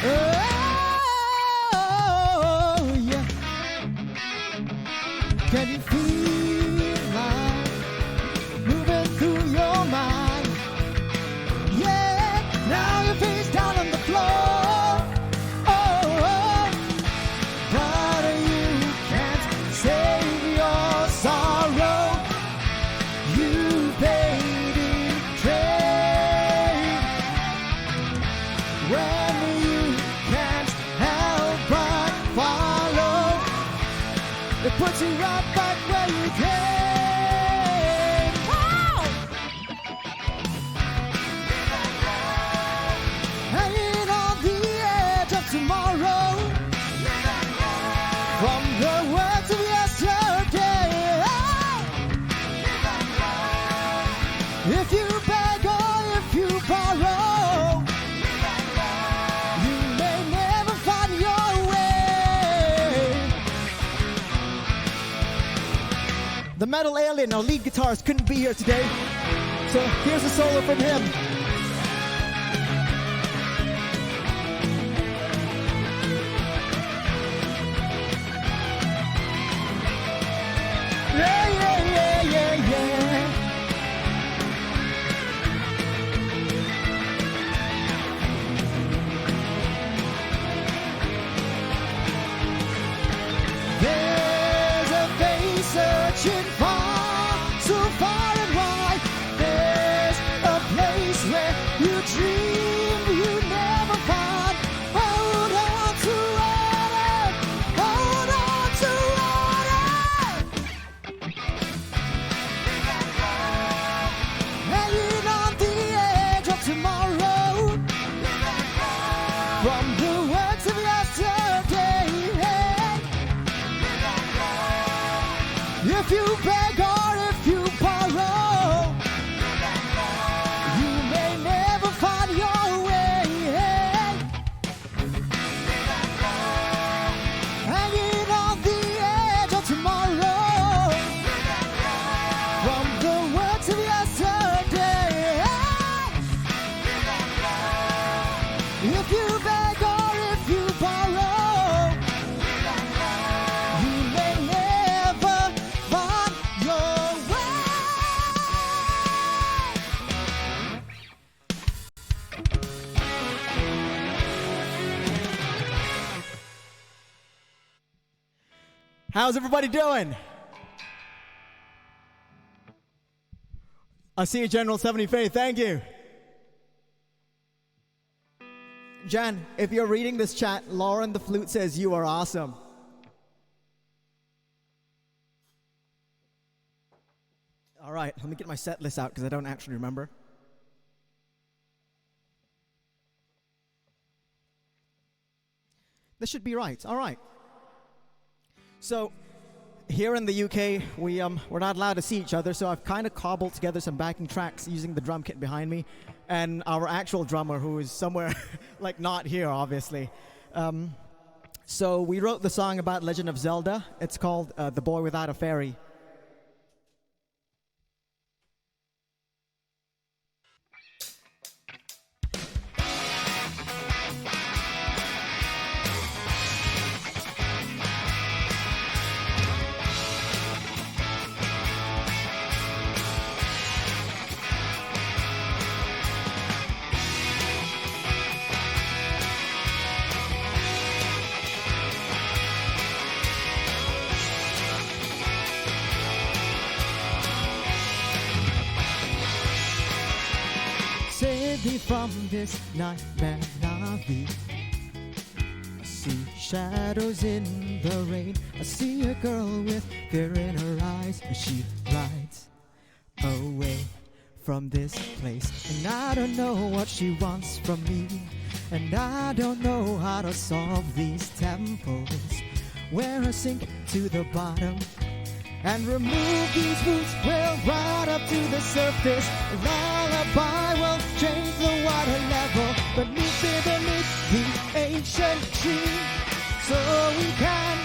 Oh, yeah. Can you feel life moving through your mind? Yeah, now your face down on the floor. Oh, but you can't save your sorrow. You paid in trade when you can't help but follow. It puts you right back where you came. Wow! Hanging on the edge of tomorrow, from the words of yesterday. If you beg or if you borrow, you may never find your way. The metal alien, our lead guitarist, couldn't be here today, so here's a solo from him. Yeah, yeah, yeah, yeah, yeah. There's a face searching far, so far and wide. There's a place where you dream you never find. Hold on to it, hold on to it. Hanging on the edge of tomorrow, from the works of yesterday. If you beg or if you borrow, you may never find your way. Hanging on the edge of tomorrow, from the works of yesterday. If you beg or if you borrow, you may never find your way. How's everybody doing? I see you, General 70 Faith. Thank you. Jan, if you're reading this chat, LaurentheFlute says you are awesome. All right, let me get my set list out because I don't actually remember. This should be right. All right. So, here in the UK, we're not allowed to see each other, so I've kind of cobbled together some backing tracks using the drum kit behind me, and our actual drummer, who is somewhere, like, not here, obviously. So we wrote the song about Legend of Zelda. It's called The Boy Without a Fairy. Save me from this nightmare Navi. I see shadows in the rain. I see a girl with fear in her eyes, and she rides away from this place. And I don't know what she wants from me. And I don't know how to solve these tempos, where I sink to the bottom and remove these roots. We'll ride up to the surface. A lullaby will change the water level beneath the ancient tree, so we can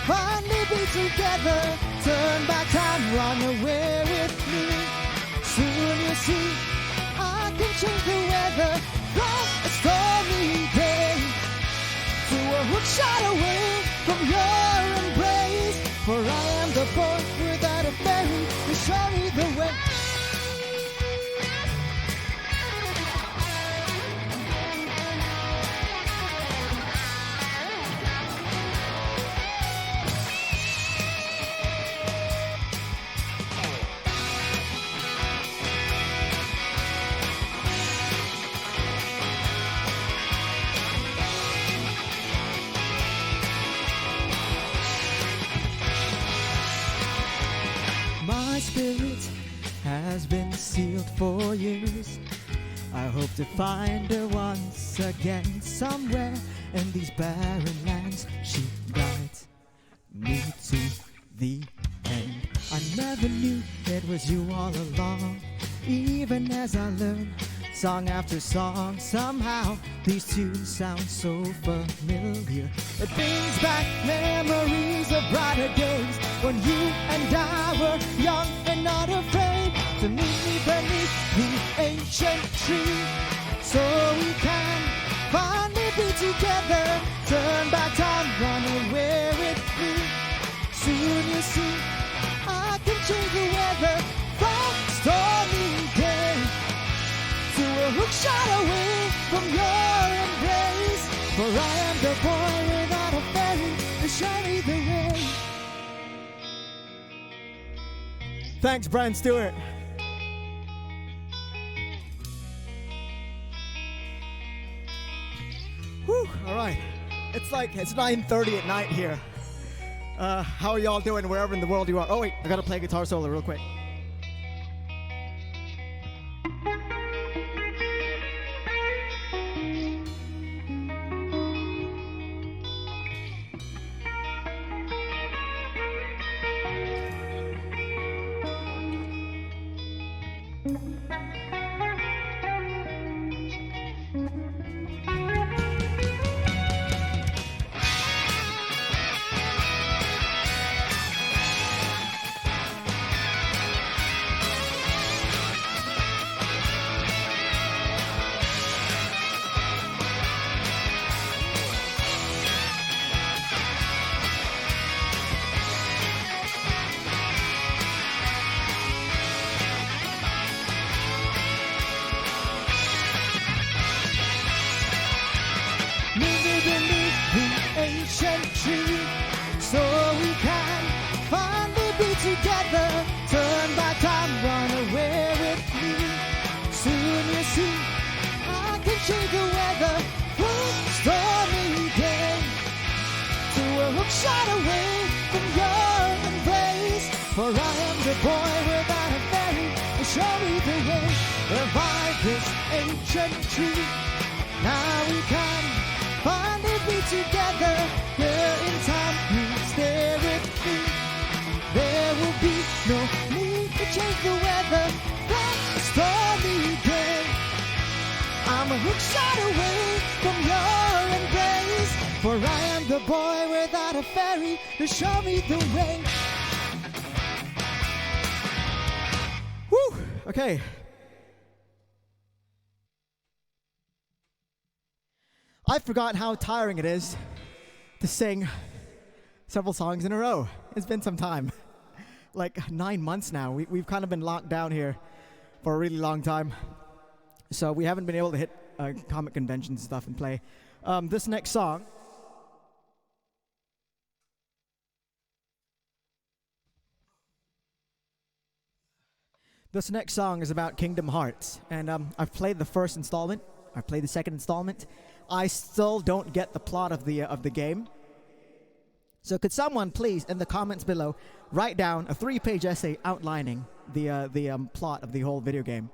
finally be together. Turn back time, run away with me. Soon you'll see I can change the weather from a stormy day to a hook shot away from your embrace. For I am the boy without a ferry to show me the way. My spirit has been sealed for years. I hope to find her once again somewhere in these barren lands. She guides me to the end. I never knew it was you all along, even as I learn song after song. Somehow these tunes sound so familiar. It brings back memories of brighter days when you and I were young and not afraid to meet me beneath the ancient tree, so we can finally be together. Turn back time, run away with me. Soon you see I can change the weather from stormy day to a hook shot away from your embrace. For I am the boy without a ferry to show me the way. Thanks, Brian Stewart. Whew, all right. It's 9:30 at night here. How are y'all doing wherever in the world you are? Oh wait, I gotta play a guitar solo real quick. So we can finally be together. Turn back time, run away with me. Soon you see I can change the weather from stormy day to a hook shot away from your embrace. For I am the boy without a ferry to show me the way. Revive this ancient tree. Now we can finally be together. Here in time, you stay with me. There will be no need to change the weather from a stormy day. I'm a hook shot away from your embrace. For I am the boy without a ferry to show me the way. Woo! Okay. I forgot how tiring it is to sing several songs in a row. It's been some time. Like 9 months now. We've kind of been locked down here for a really long time. So we haven't been able to hit comic conventions and stuff and play. This next song is about Kingdom Hearts. And I've played the first installment. I've played the second installment. I still don't get the plot of the game. So could someone please, in the comments below, write down a 3-page essay outlining the plot of the whole video game?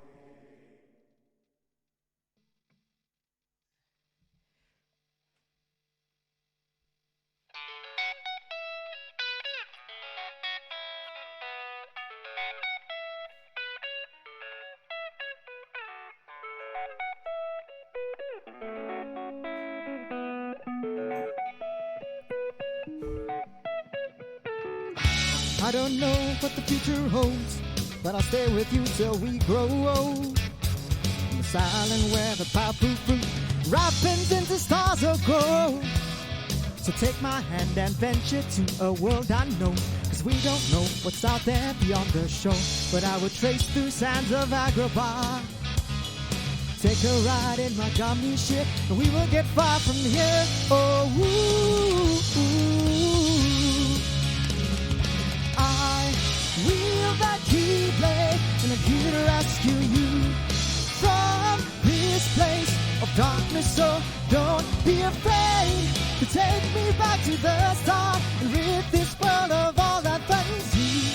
I don't know what the future holds, but I'll stay with you till we grow old. In the silent where the powerful fruit ripens into stars of gold. So take my hand and venture to a world unknown, 'cause we don't know what's out there beyond the shore. But I will trace through sands of Agrabah, take a ride in my gummy ship, and we will get far from here. Oh, ooh, ooh. I wield that keyblade, and I'm here to rescue you from this place of darkness. So don't be afraid to take me back to the start and rid this world of all that fantasy,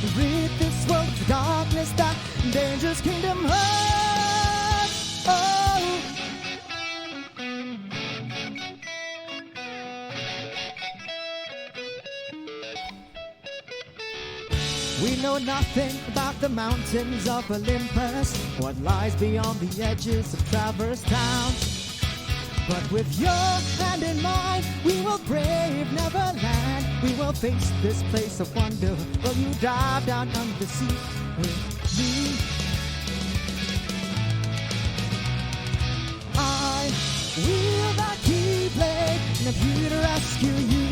and rid this world of the darkness that dangerous kingdom holds. Oh. We know nothing about the mountains of Olympus, what lies beyond the edges of Traverse Town. But with your hand in mine, we will brave Neverland. We will face this place of wonder. Will you dive down under the sea with me? I wield that keyblade, and I'm here to rescue you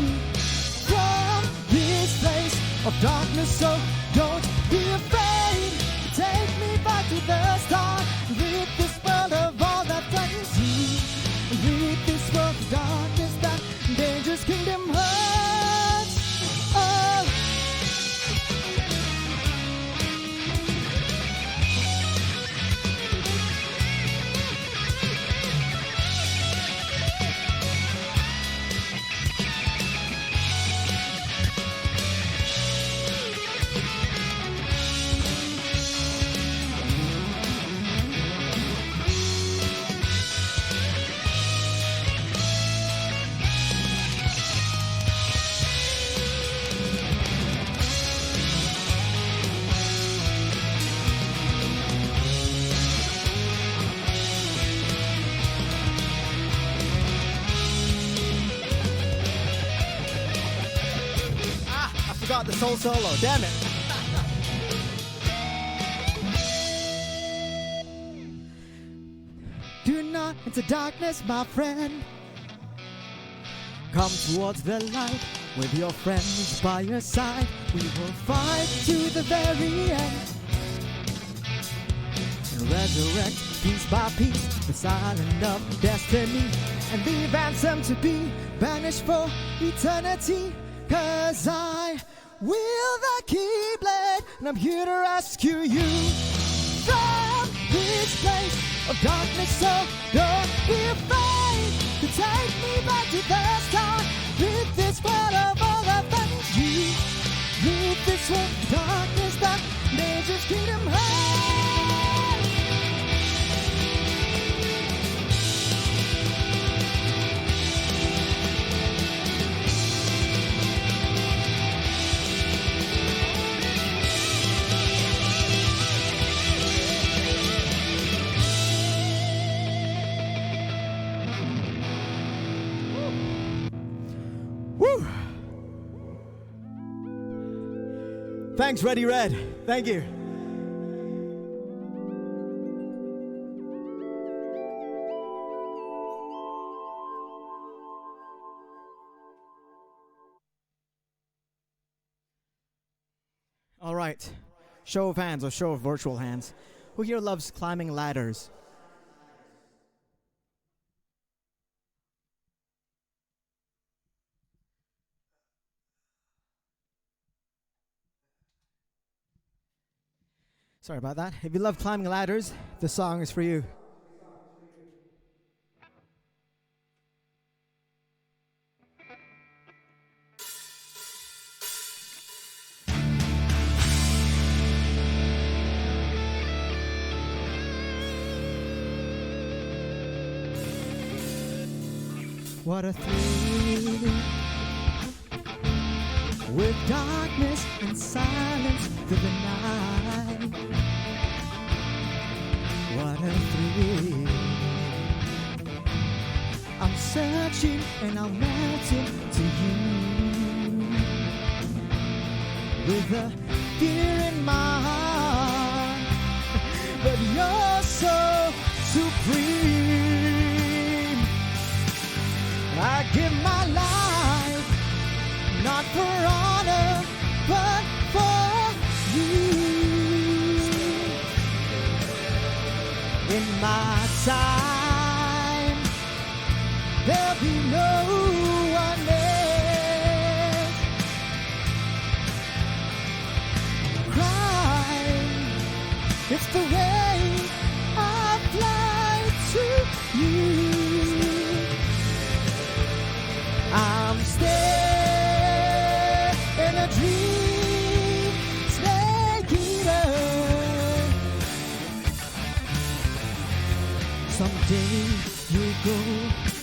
from this place of darkness. So don't be afraid to take me back to the start, rid this world of all that fantasy, rid this world of darkness that dangerous kingdom hurts. Oh. Got the soul solo, damn it. Do not into darkness, my friend. Come towards the light with your friends by your side. We will fight to the very end and resurrect piece by piece the silent of destiny, and be ransomed to be banished for eternity. 'Cause I wield the keyblade, and I'm here to rescue you from this place of darkness. So don't be afraid to take me back to the start, rid this world of all that fantasy, rid this world of darkness that dangerous kingdom holds. Thanks, Ready Red. Thank you. All right. Show of hands or show of virtual hands. Who here loves climbing ladders? Sorry about that. If you love climbing ladders, this song is for you. What a thrill, with darkness and silence through the night. What a thrill, and I'll melt into you. With a fear in my heart, but you're so supreme. I give my life, not for honor, but for you. In my time, there'll be no one else. Crying, it's the way I fly to you. I'm still in a dream, snake eater. Someday you'll go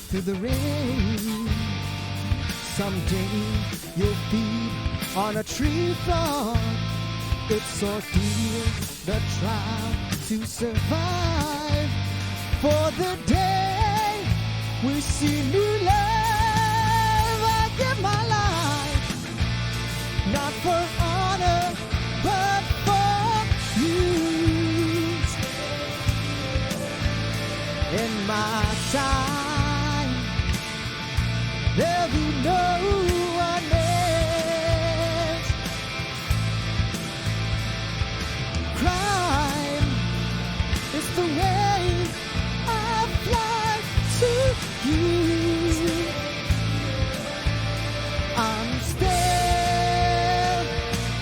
through the rain. Someday you'll feed on a tree frog. It's ordeal, the trial to survive. For the day we see new love, I give my life, not for honor, but for you. In my time, there'll be no one else. Crime is the way I fly to you. I'm still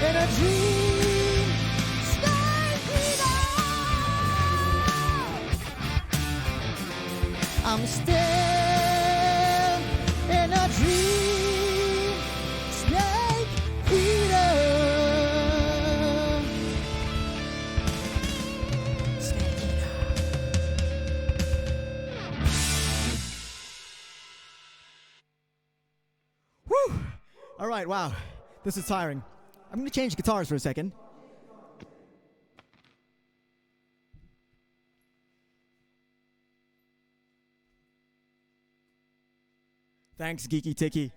in a dream, snake eater. I'm still in a dream, snake eater. Snake eater. Whew! All right, wow. This is tiring. I'm going to change guitars for a second. Thanks, Geeky Ticky.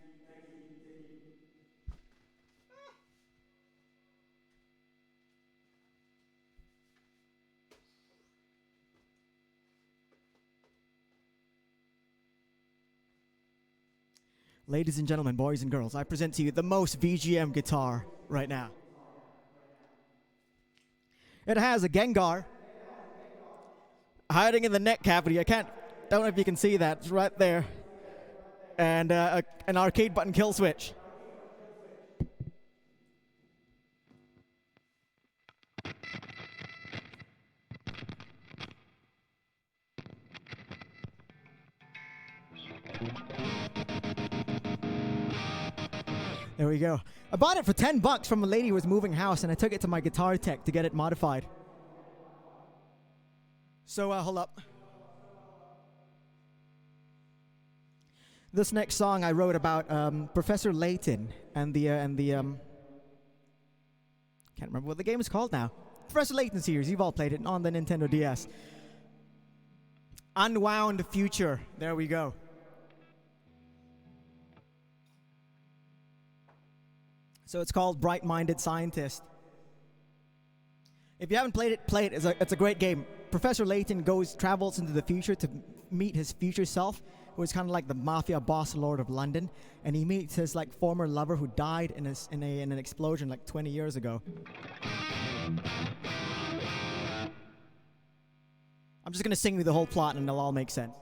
Ladies and gentlemen, boys and girls, I present to you the most VGM guitar right now. It has a Gengar hiding in the neck cavity. Don't know if you can see that. It's right there. And an arcade button kill switch. There we go. I bought it for $10 from a lady who was moving house, and I took it to my guitar tech to get it modified. So, hold up. This next song I wrote about Professor Layton and the can't remember what the game is called now. Professor Layton series. You've all played it on the Nintendo DS. Unwound Future. There we go. So it's called Bright-Minded Scientist. If you haven't played it, play it. It's a great game. Professor Layton travels into the future to meet his future self, who is kind of like the mafia boss lord of London, and he meets his like former lover who died in an explosion like 20 years ago. I'm just gonna sing you the whole plot, and it'll all make sense.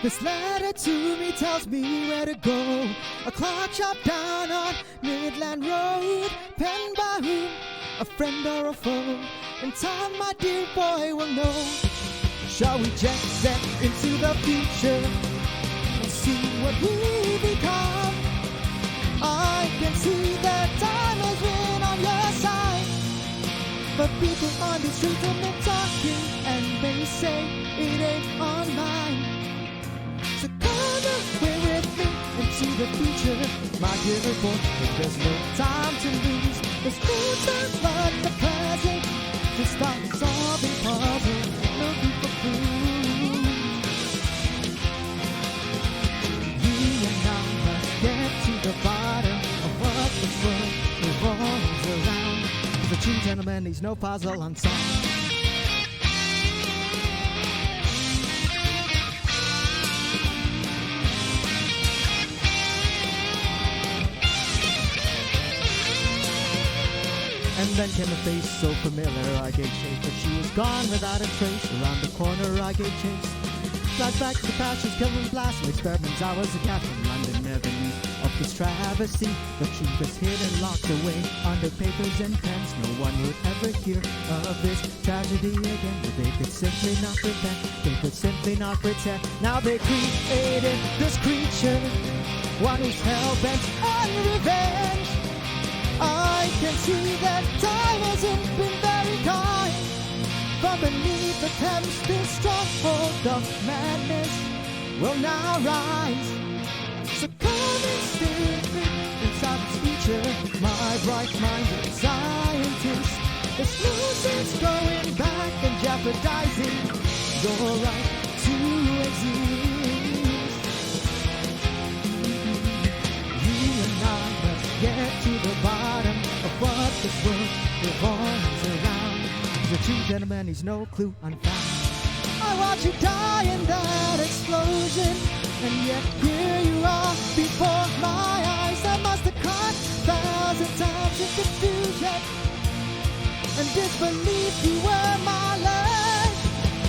This letter to me tells me where to go. A clock shop down on Midland Road. Penned by whom? A friend or a foe? In time, my dear boy will know. Shall we jet set into the future and see what we become? I can see that time has been on your side, but people on the street have been talking and they Please say it ain't online. So come away with me into the future, my dear boy. There's no time to lose. There's no time but the present to start solving puzzles, looking for clues. You and I must get to the bottom of what this world revolves around. 'Cause a true gentleman needs no puzzle unsolved. And then came a face so familiar, I gave chase, but she was gone without a trace. Around the corner I gave chase. Flashback to the past, she's killing blasting experiments. I was a cat from London, never knew of this travesty. The truth was hidden, locked away under papers and pens. No one would ever hear of this tragedy again. But they could simply not pretend, they could simply not pretend. Now they created this creature, one who's hell-bent on revenge. I can see that time hasn't been very kind. From beneath the Thames, this stronghold of madness will now rise. So come and stay with me inside this future, my bright-minded scientist. There's no sense going back and jeopardizing your right to exist. You and I must get to the bottom of what this world revolves around. The true gentleman needs no clue unfound. I watch you die in that explosion, and yet here you are before my eyes. I must have cried 1,000 times in confusion and disbelief you were my life.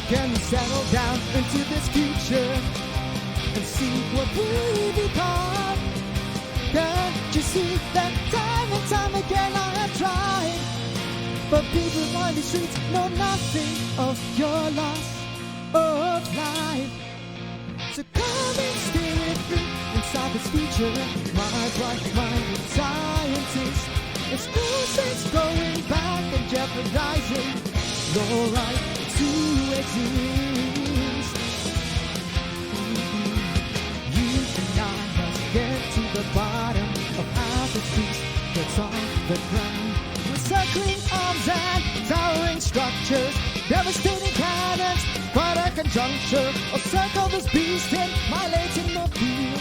Can we settle down into this future and see what we become? Can't you see that time and time again I have tried? But people on the streets know nothing of your loss of life. So come and stay with me inside this future, my bright-minded scientist. There's no sense going back and jeopardizing your right to exist. You and I must get to the bottom of how this beast gets off the ground. Circling arms and towering structures, devastating cannons, quite a conjuncture. I'll circle this beast in my latent mobile.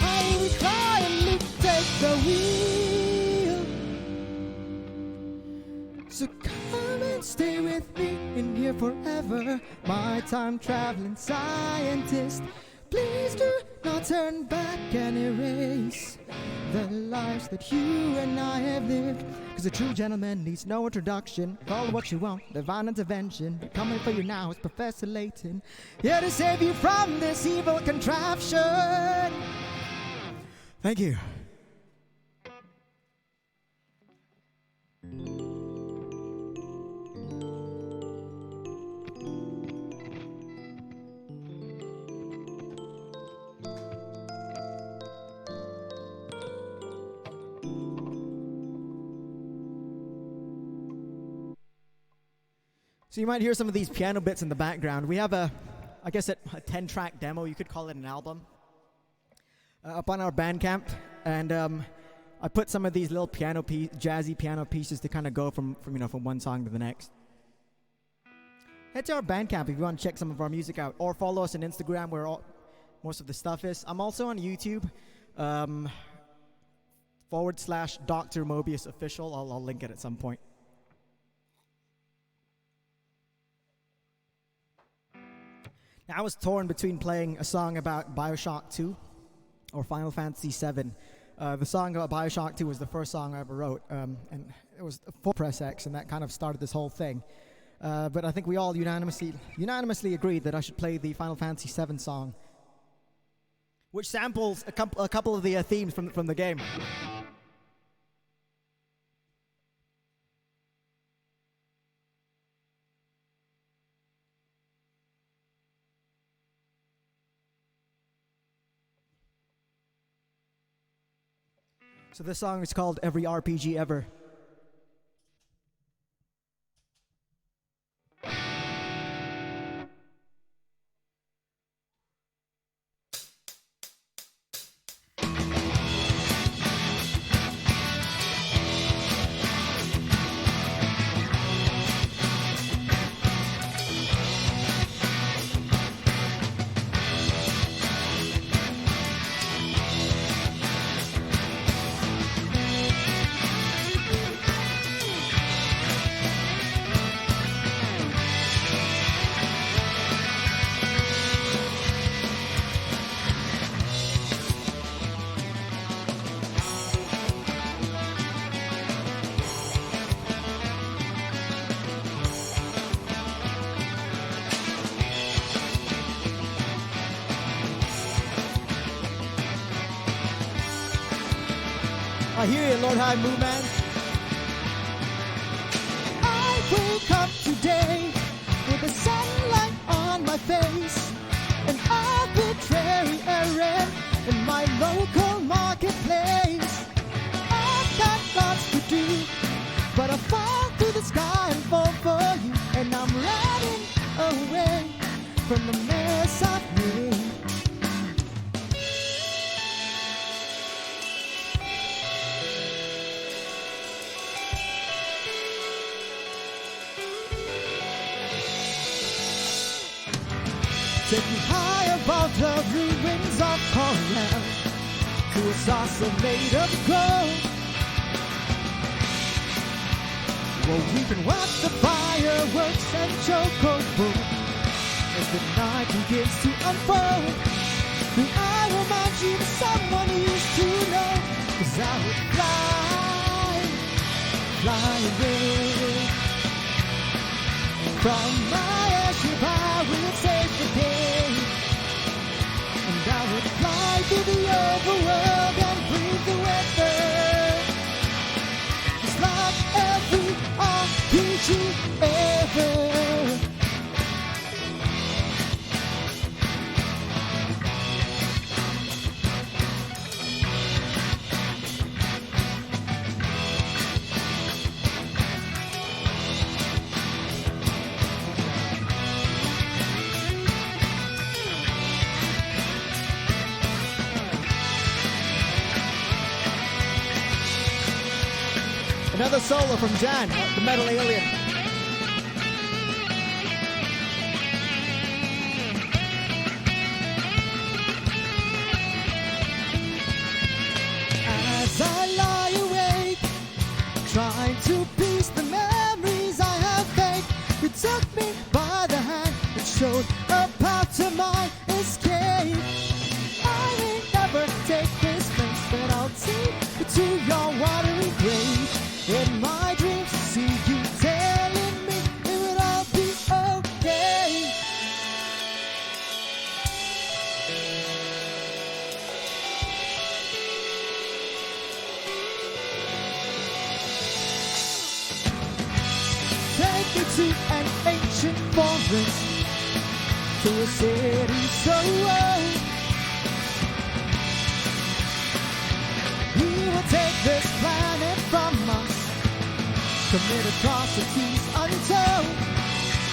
I will cry and Luke take the wheel. So come and stay with me in here forever, my time-traveling scientist. Please do not turn back and erase the lives that you and I have lived. 'Cause a true gentleman needs no introduction. Call it what you want, divine intervention. Coming for you now is Professor Layton, here to save you from this evil contraption. Thank you. So you might hear some of these piano bits in the background. We have a 10-track demo, you could call it an album, up on our Bandcamp. And I put some of these little jazzy piano pieces to kind of go from one song to the next. Head to our Bandcamp if you want to check some of our music out, or follow us on Instagram where most of the stuff is. I'm also on YouTube, /Dr. Mobius Official. I'll link it at some point. Now, I was torn between playing a song about Bioshock 2 or Final Fantasy 7. The song about Bioshock 2 was the first song I ever wrote, and it was for Press X, and that kind of started this whole thing. But I think we all unanimously agreed that I should play the Final Fantasy 7 song, which samples a couple of the themes from the game. So this song is called Every RPG Ever. I hear you, Lord High Moon Man. I wake up today with the sunlight on my face, an arbitrary errand in my local marketplace. I've got lots to do, but I fall through the sky and fall for you, and I'm running away from the mess I've made. Take me high above the ruins of Coral to a saucer made of gold, where we can watch the fireworks and chocobo as the night begins to unfold. May I remind you of someone you used to know, 'cause I would fly away from my airship. I will save the day, and I would fly through the overworld and breathe the weather, just like every RPG ever. Another solo from Jan, the Metal Alien. As I lie awake, trying to piece the memories I have made, you took me by the hand and showed a path to my escape. I may never take this place, but I'll take you to your watery grave. In my dreams, I see you telling me it would all be okay. Take me to an ancient forest, to a city so old. We will take this planet from us, commit atrocities untold.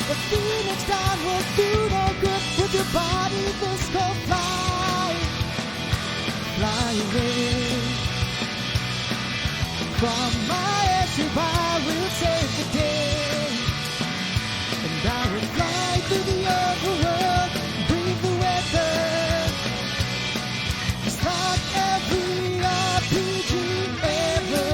The phoenix down will do no good with your body. This go fly away from my airship. I will save the day, and I will fly through the overworld, breathe the weather, just like every RPG ever.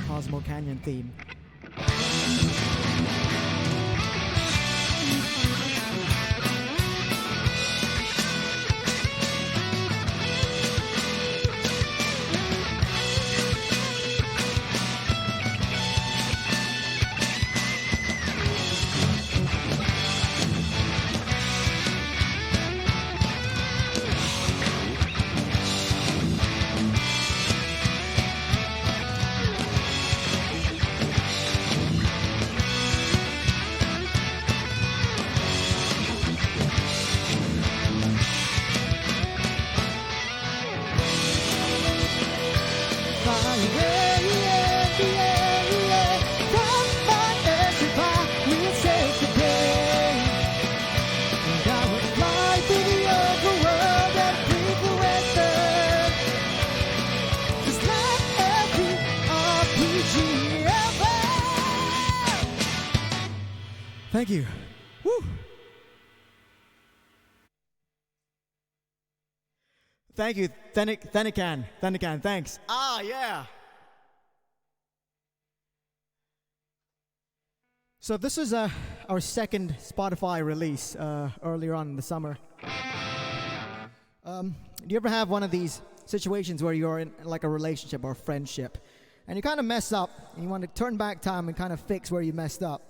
Cosmo Canyon theme. Thank you. Woo. Thank you. Thenican, thanks. Ah, yeah. So this is our second Spotify release earlier on in the summer. Do you ever have one of these situations where you're in like a relationship or a friendship and you kind of mess up and you want to turn back time and kind of fix where you messed up?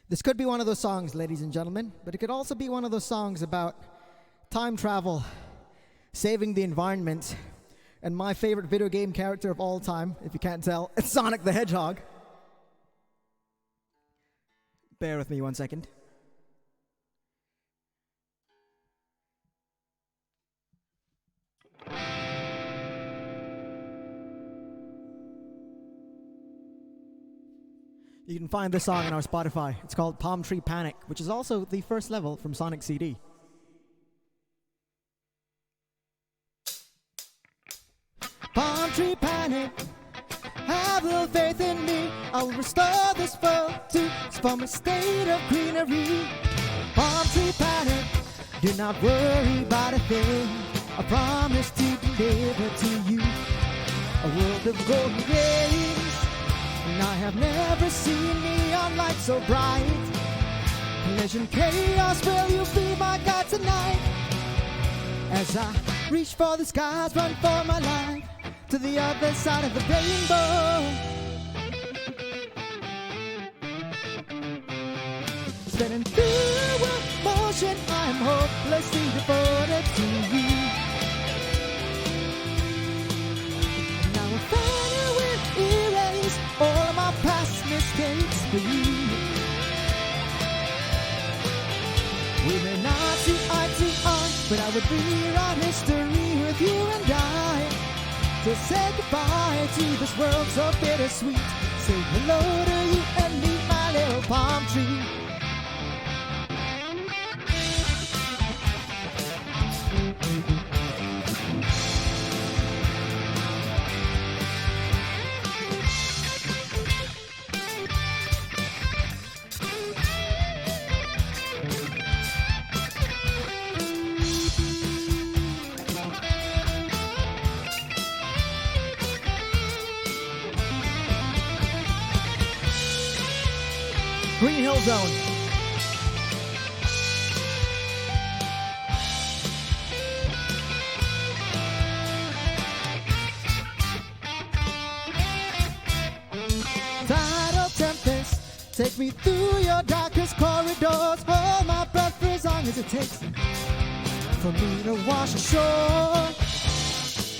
This could be one of those songs, ladies and gentlemen, but it could also be one of those songs about time travel, saving the environment, and my favorite video game character of all time, if you can't tell, it's Sonic the Hedgehog. Bear with me 1 second. You can find this song on our Spotify. It's called Palm Tree Panic, which is also the first level from Sonic CD. Palm tree panic, have a little faith in me. I will restore this world to its former state of greenery. Palm tree panic, do not worry about a thing. I promise to deliver to you a world of golden rays. And I have never seen neon light so bright. Collision chaos, will you be my God tonight? As I reach for the skies, run for my life to the other side of the rainbow. Spinning through motion, I'm hopelessly devoted to you. Now a fire will erase all of my past mistakes for you. We may not see eye to eye, but I would rewrite history with you and I. To say goodbye to this world so bittersweet. Say hello to you and me, my little palm tree. Green Hill Zone. Tidal tempest, take me through your darkest corridors. Hold my breath for as long as it takes for me to wash ashore.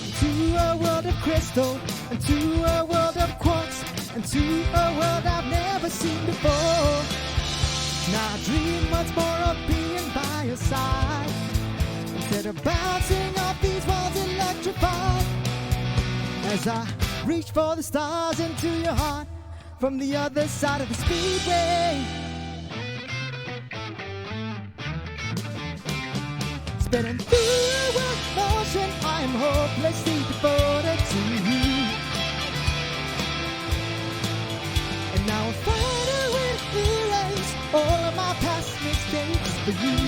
Into a world of crystal, into a world of quartz, into a world I've never seen before. Now I dream once more of being by your side, instead of bouncing off these walls electrified. As I reach for the stars into your heart, from the other side of the speedway. Spinning through a motion, I am hopelessly devoted to you. And now a fighter will erase all of my past mistakes for you.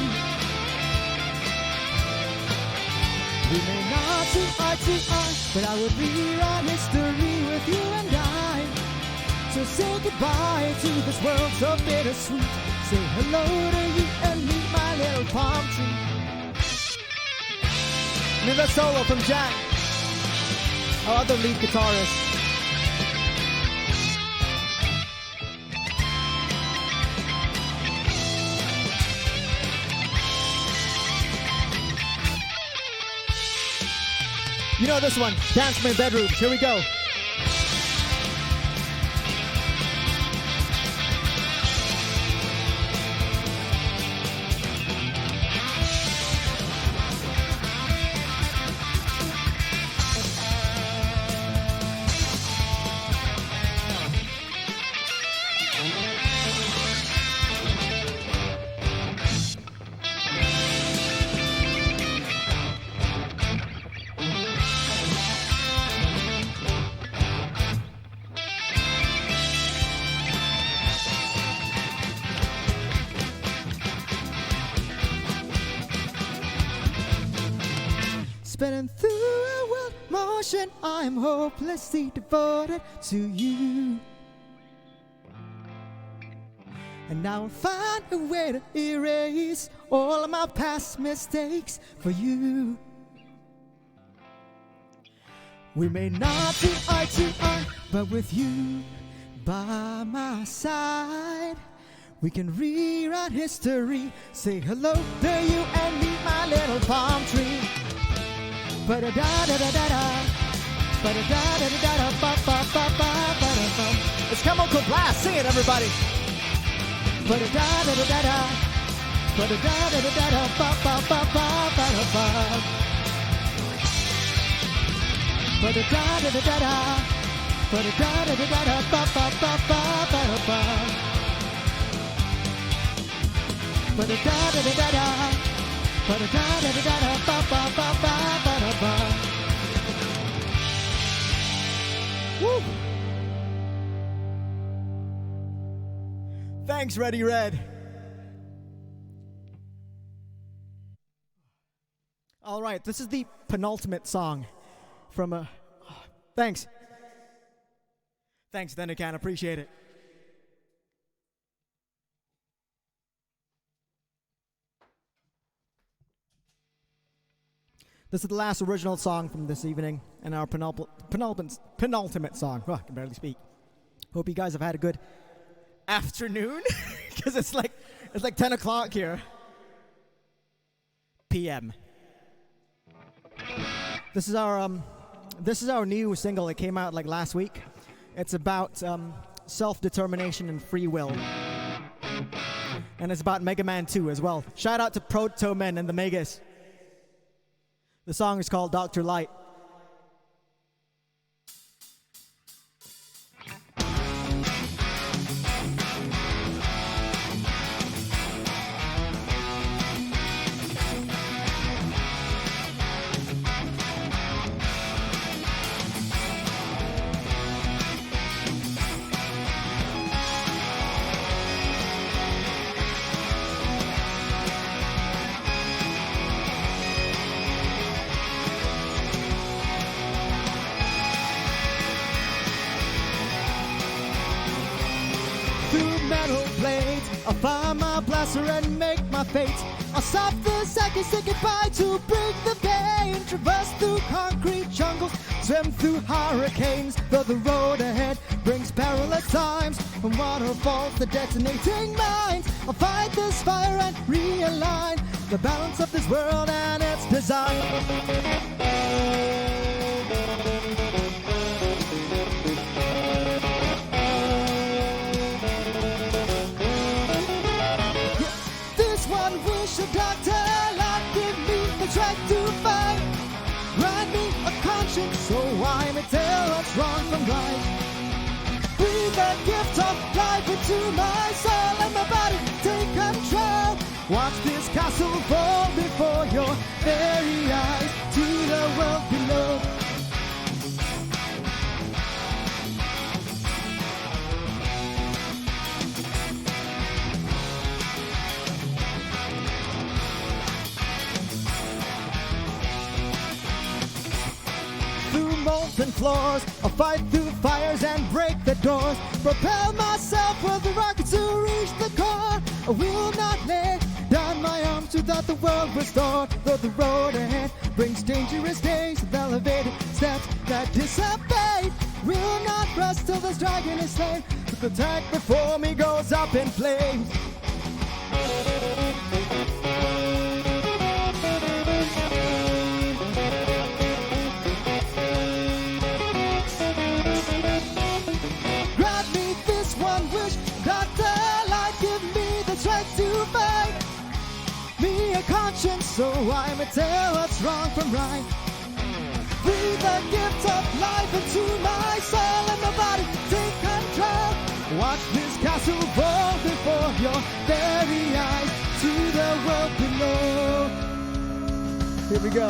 We may not see eye to eye, but I would rewrite history with you and I. So say goodbye to this world so bittersweet. Say hello to you and me, my little palm tree. And then that solo from Jack, our other lead guitarist. You know this one, Dance in My Bedroom. Here we go. spinning through a world motion. I'm hopelessly devoted to you. And now I'll find a way to erase all of my past mistakes for you. We may not be eye to eye, but with you by my side, we can rewrite history. Say hello to you and me, my little palm tree. Ba-da-da-da-da-da-da, ba-da-da-da-da-da, ba-ba-ba-ba-ba-da-ba. It's Chemical Blast. Sing it, everybody. Ba-da-da-da-da-da-da, ba-da-da-da-da-da, ba-ba-ba-ba-ba-da-ba. Ba-da-da-da-da-da, ba-da-da-da-da-da, ba-ba-ba-ba-ba-da-ba. Ba-da-da-da-da-da, ba-da-da-da-da-da, ba-ba-ba-ba-ba-da-ba. Woo! Thanks, Ready Red. All right, this is the penultimate song from a... Thanks. Thanks, Thundercan. Appreciate it. This is the last original song from this evening and our penultimate song. Oh, I can barely speak. Hope you guys have had a good afternoon, because it's like 10 o'clock here. PM. This is our new single. It came out like last week. It's about self-determination and free will. And it's about Mega Man 2 as well. Shout out to Proto Men and the Megas. The song is called Dr. Light. I'll find my blaster and make my fate. I'll stop the seconds, say goodbye to break the pain. Traverse through concrete jungles, swim through hurricanes. Though the road ahead brings perilous times, from waterfalls to detonating mines, I'll fight this fire and realign the balance of this world and its design. Dr. Light, give me the strength to fight. Write me a conscience so I may tell what's wrong from right. Breathe the gift of life into my soul and my body take control. Watch this castle fall before your very eyes to the world below. Molten floors, I'll fight through fires and break the doors. Propel myself with the rockets to reach the core. I will not lay down my arms without the world restored. Though the road ahead brings dangerous days with elevated steps that dissipate. Will not rest till this dragon is slain, but the tank before me goes up in flames. To fight me a conscience so I may tell what's wrong from right. Breathe the gift of life into my soul and my body take control. Watch this castle fall before your very eyes to the world below. Here we go.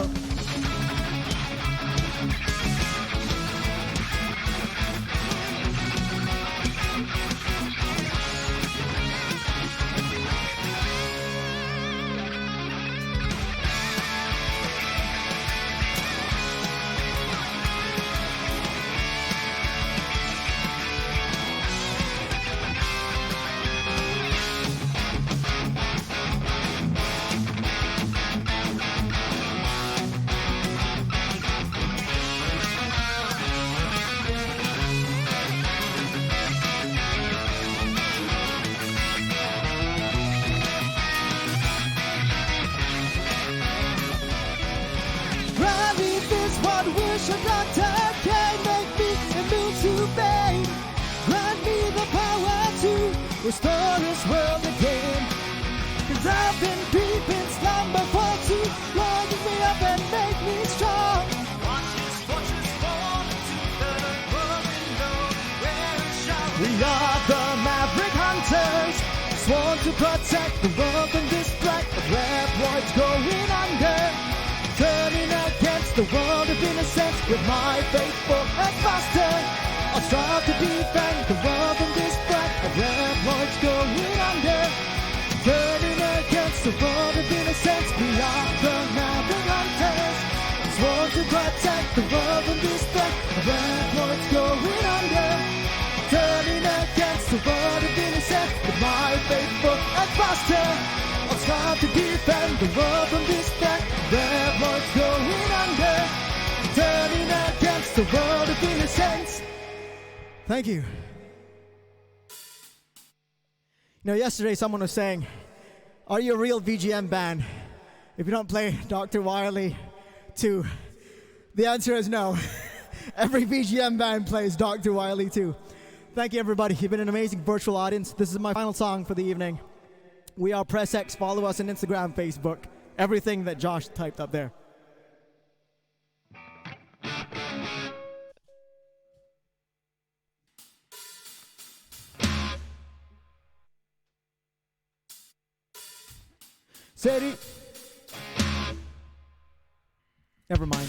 restore this world again. Cause I've been deep in slumber for too long. Get me up and make me strong. We are the maverick hunters, sworn to protect the world from this threat of reploids going under. Turning against the world of innocence with my faithful advisor. I'll strive to defend the world from this threat of reploids going under. Turning against the world of innocence, we are the maverick hunters, sworn to protect the world from this threat of reploids going under. Turning against the world of innocence with my faithful advisor. I'll strive to defend the world from this threat. Reploids going under. Turning against the world of innocence. Thank you. You know, yesterday someone was saying, are you a real VGM band if you don't play Dr. Wily 2? The answer is no. Every VGM band plays Dr. Wily 2. Thank you, everybody. You've been an amazing virtual audience. This is my final song for the evening. We are Press X. Follow us on Instagram, Facebook. Everything that Josh typed up there. Sadie. Never mind.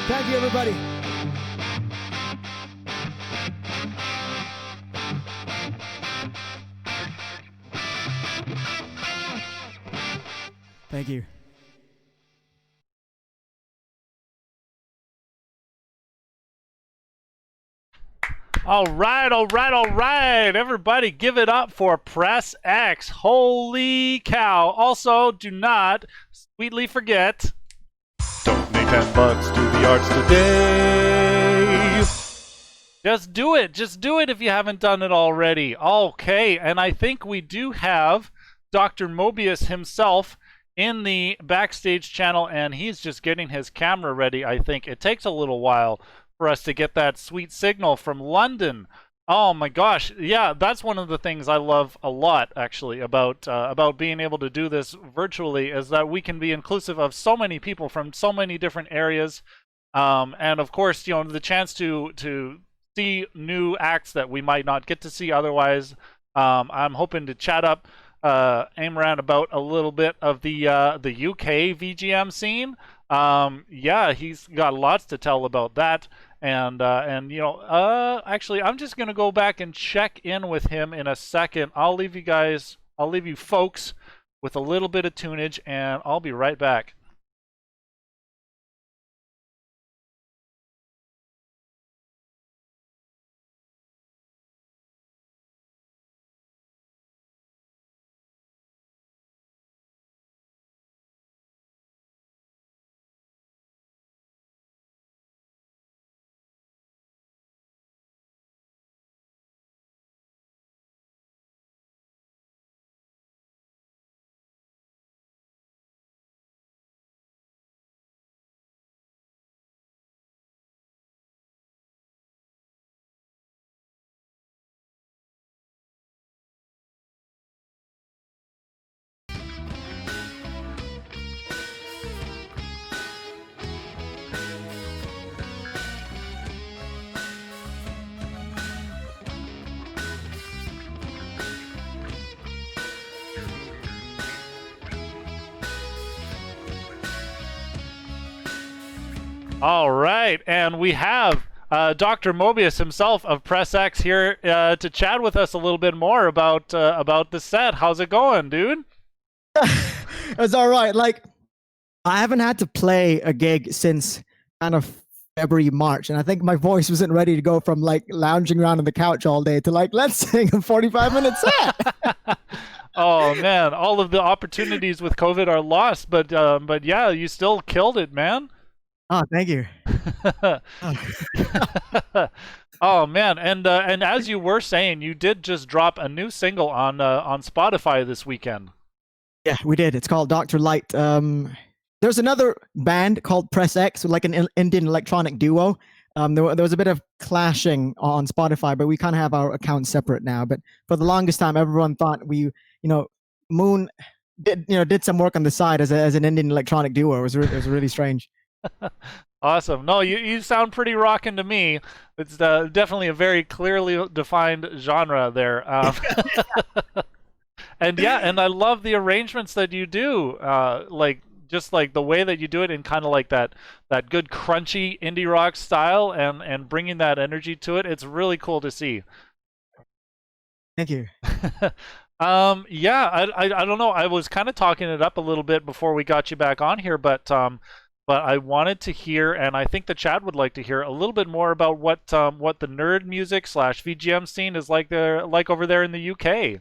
Thank you, everybody. Thank you. All right, all right, all right. Everybody give it up for Press X. Holy cow. Also, do not sweetly forget, donate $10 to the arts today. Just do it. Just do it if you haven't done it already. Okay, and I think we do have Dr. Mobius himself in the backstage channel, and he's just getting his camera ready, I think. It takes a little while for us to get that sweet signal from London. Oh my gosh, yeah, that's one of the things I love a lot, actually, about being able to do this virtually, is that we can be inclusive of so many people from so many different areas, and of course, you know, the chance to see new acts that we might not get to see otherwise. I'm hoping to chat up Amran about a little bit of the UK VGM scene. Yeah, he's got lots to tell about that. And you know, actually, I'm just gonna go back and check in with him in a second. I'll leave you folks with a little bit of tunage, and I'll be right back. All right, and we have Dr. Mobius himself of Press X here to chat with us a little bit more about the set. How's it going, dude? It's all right. Like, I haven't had to play a gig since kind of February, March, and I think my voice wasn't ready to go from like lounging around on the couch all day to like, let's sing a 45-minute set. Oh man, all of the opportunities with COVID are lost, but yeah, you still killed it, man. Oh, thank you. Oh man, and as you were saying, you did just drop a new single on Spotify this weekend. Yeah, we did. It's called Dr. Light. There's another band called Press X, like an Indian electronic duo. There was a bit of clashing on Spotify, but we kind of have our accounts separate now. But for the longest time, everyone thought we, Moon did some work on the side as an Indian electronic duo. It was really strange. Awesome. No, you sound pretty rockin' to me. It's definitely a very clearly defined genre there. And yeah, and I love the arrangements that you do. Just like the way that you do it in kind of like that good crunchy indie rock style and bringing that energy to it. It's really cool to see. Thank you. Yeah, I don't know. I was kind of talking it up a little bit before we got you back on here, but I wanted to hear, and I think the chat would like to hear a little bit more about what the nerd music / VGM scene is like over there in the UK.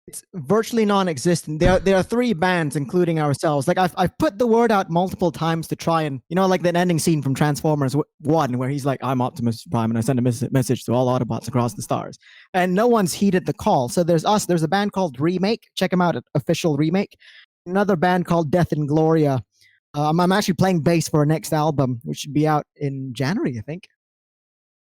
It's virtually non-existent. There are 3 bands, including ourselves. Like I've put the word out multiple times to try and, like that ending scene from Transformers 1, where he's like, "I'm Optimus Prime, and I send a message to all Autobots across the stars," and no one's heeded the call. So there's us. There's a band called Remake. Check them out at Official Remake. Another band called Death and Gloria. I'm actually playing bass for our next album, which should be out in January, I think.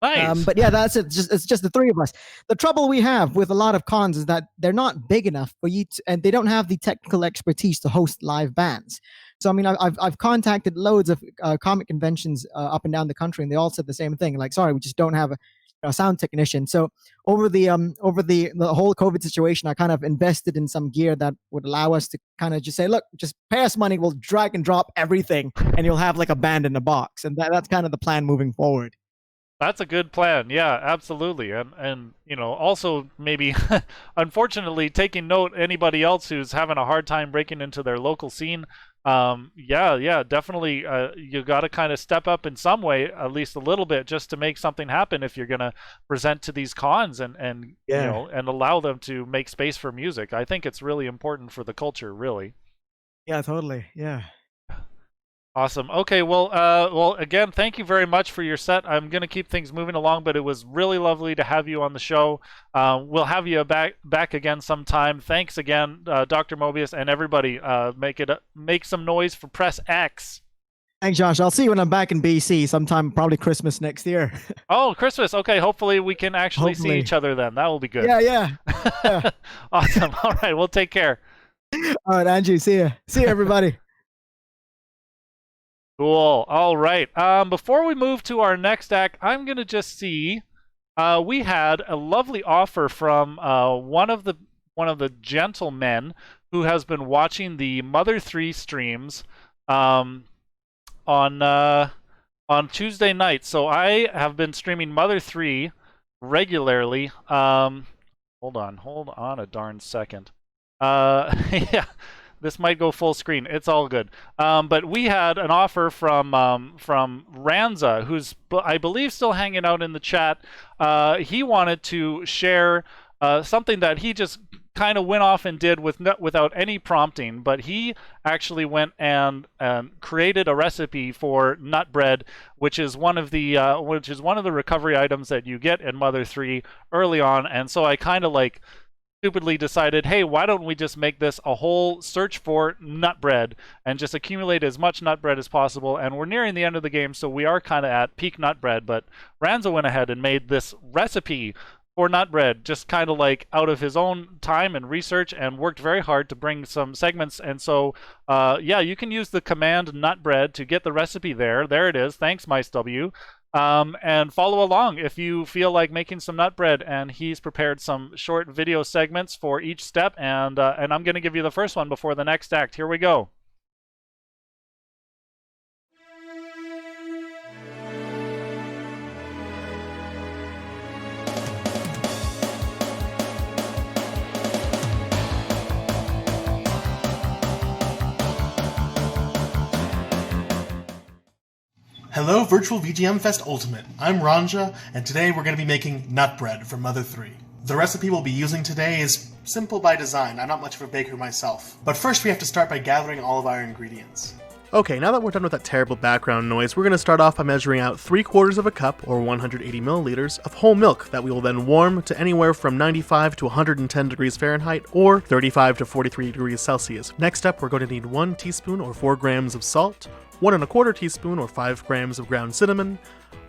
Nice. But yeah, that's it. It's just the 3 of us. The trouble we have with a lot of cons is that they're not big enough for you and they don't have the technical expertise to host live bands. So I mean, I've contacted loads of comic conventions up and down the country, and they all said the same thing. Like, sorry, we just don't have a sound technician. So over the whole COVID situation, I kind of invested in some gear that would allow us to kind of just say, look, just pay us money, we'll drag and drop everything, and you'll have like a band in a box. And that's kind of the plan moving forward. That's a good plan. Yeah, absolutely. And also maybe, unfortunately, taking note anybody else who's having a hard time breaking into their local scene. Yeah, definitely. You got to kind of step up in some way, at least a little bit, just to make something happen if you're going to present to these cons and and allow them to make space for music. I think it's really important for the culture, really. Yeah, totally. Yeah. Awesome. Okay, well, again, thank you very much for your set. I'm going to keep things moving along, but it was really lovely to have you on the show. We'll have you back again sometime. Thanks again, Dr. Mobius, and everybody. Make some noise for Press X. Thanks, Josh. I'll see you when I'm back in BC sometime, probably Christmas next year. Oh, Christmas. Okay, hopefully we can actually see each other then. That will be good. Yeah. Awesome. All right, well, take care. All right, Andrew. See you. See you, everybody. Cool. All right. Before we move to our next act, I'm gonna just see. We had a lovely offer from one of the gentlemen who has been watching the Mother 3 streams on Tuesday night. So I have been streaming Mother 3 regularly. Hold on a darn second. Yeah. This might go full screen. It's all good. But we had an offer from Ranza, who's, I believe, still hanging out in the chat. He wanted to share something that he just kind of went off and did without any prompting. But he actually went and created a recipe for nut bread, which is one of the recovery items that you get in Mother 3 early on. And so I kind of stupidly decided, hey, why don't we just make this a whole search for nut bread and just accumulate as much nut bread as possible. And we're nearing the end of the game, so we are kind of at peak nut bread. But Ranza went ahead and made this recipe for nut bread, just kind of out of his own time and research, and worked very hard to bring some segments. And so, yeah, you can use the command nut bread to get the recipe there. There it is. Thanks, MiceW. And follow along if you feel like making some nut bread, and he's prepared some short video segments for each step, and I'm going to give you the first one before the next act. Here we go. Hello, Virtual VGM Fest Ultimate. I'm Ranja, and today we're going to be making nut bread from Mother 3. The recipe we'll be using today is simple by design. I'm not much of a baker myself. But first we have to start by gathering all of our ingredients. Okay, now that we're done with that terrible background noise, we're going to start off by measuring out 3/4 of a cup, or 180 milliliters, of whole milk that we will then warm to anywhere from 95 to 110 degrees Fahrenheit, or 35 to 43 degrees Celsius. Next up, we're going to need 1 teaspoon, or 4 grams of salt, 1 1/4 teaspoon, or 5 grams of ground cinnamon,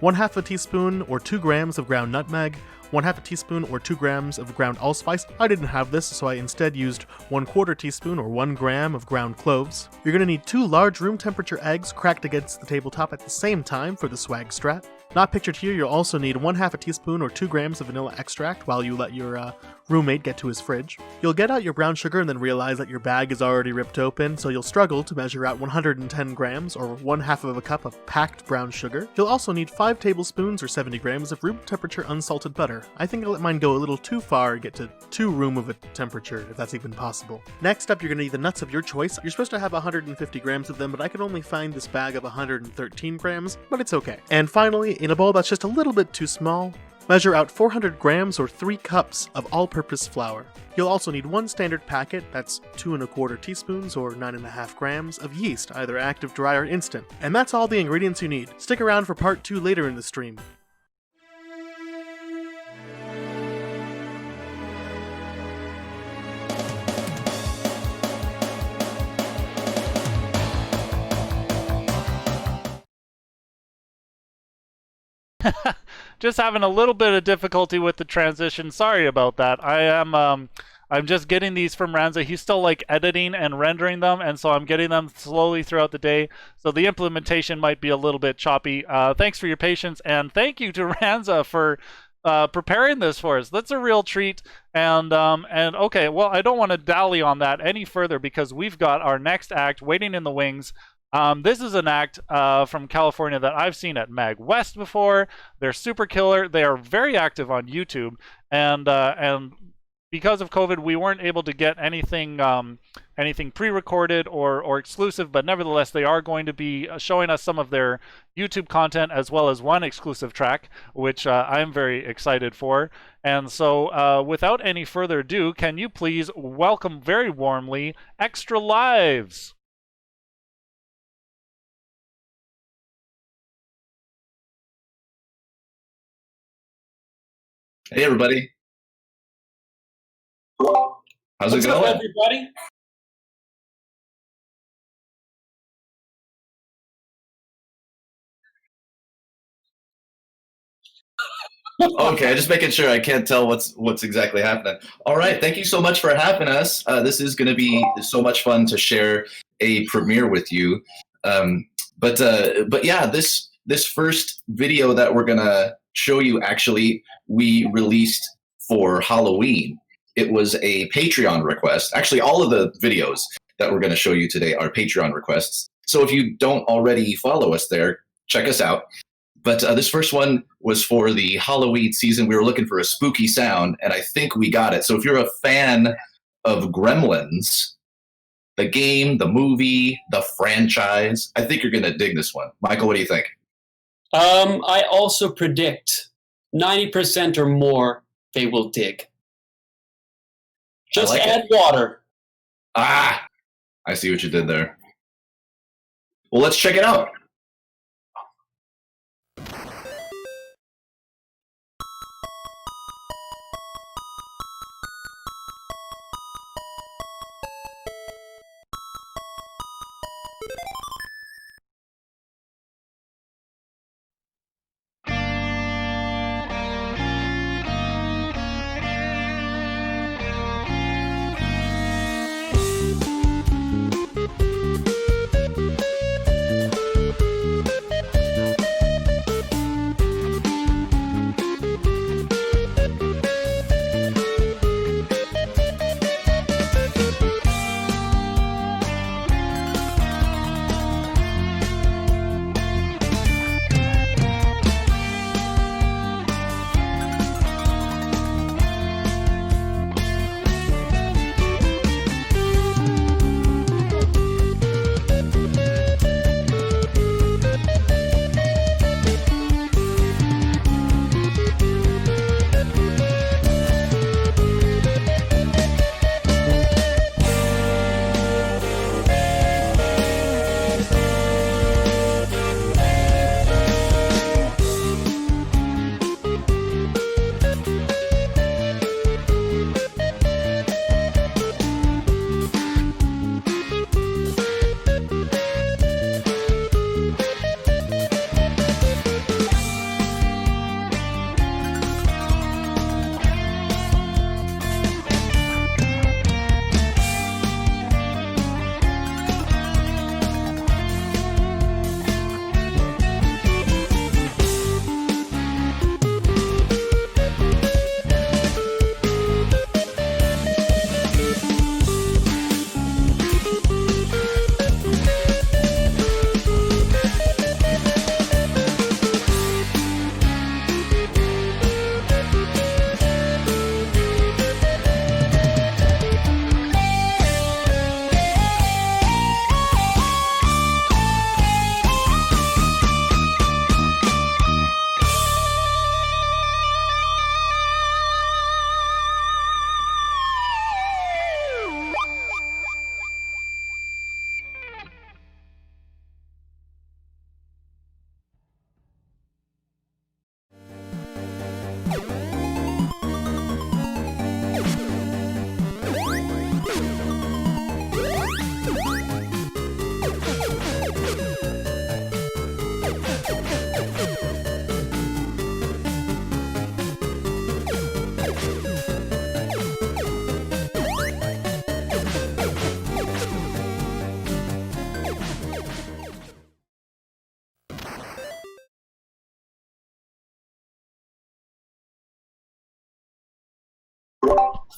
1/2 a teaspoon, or 2 grams of ground nutmeg, 1/2 teaspoon or 2 grams of ground allspice. I didn't have this, so I instead used 1/4 teaspoon or 1 gram of ground cloves. You're going to need 2 large room temperature eggs cracked against the tabletop at the same time for the swag strat. Not pictured here, you'll also need 1/2 a teaspoon or 2 grams of vanilla extract while you let your roommate get to his fridge. You'll get out your brown sugar and then realize that your bag is already ripped open, so you'll struggle to measure out 110 grams or 1/2 of a cup of packed brown sugar. You'll also need 5 tablespoons or 70 grams of room temperature unsalted butter. I think I let mine go a little too far and get to 2 room of a temperature, if that's even possible. Next up, you're going to need the nuts of your choice. You're supposed to have 150 grams of them, but I could only find this bag of 113 grams, but it's okay. And finally, in a bowl that's just a little bit too small, measure out 400 grams or 3 cups of all-purpose flour. You'll also need 1 standard packet, that's 2 1/4 teaspoons or 9.5 grams of yeast, either active, dry, or instant. And that's all the ingredients you need. Stick around for part 2 later in the stream. Just having a little bit of difficulty with the transition. Sorry about that. I'm just getting these from Ranza. He's still like editing and rendering them, and so I'm getting them slowly throughout the day. So the implementation might be a little bit choppy. Thanks for your patience, and thank you to Ranza for preparing this for us. That's a real treat. And okay, well, I don't want to dally on that any further because we've got our next act waiting in the wings. This is an act from California that I've seen at Mag West before. They're super killer. They are very active on YouTube, and because of COVID, we weren't able to get anything pre-recorded or exclusive. But nevertheless, they are going to be showing us some of their YouTube content as well as one exclusive track, which I'm very excited for. And so, without any further ado, can you please welcome very warmly Extra Lives? Hey, everybody. How's it going? What's up, everybody? Okay, just making sure. I can't tell what's exactly happening. All right, thank you so much for having us. This is going to be so much fun to share a premiere with you. But yeah, this first video that we're gonna show you, actually, we released for Halloween. It was a Patreon request. Actually, all of the videos that we're going to show you today are Patreon requests. So if you don't already follow us there, check us out. But this first one was for the Halloween season. We were looking for a spooky sound, and I think we got it. So if you're a fan of Gremlins, the game, the movie, the franchise, I think you're going to dig this one. Michael, what do you think? I also predict 90% or more they will dig. Just add water. Ah, I see what you did there. Well, let's check it out.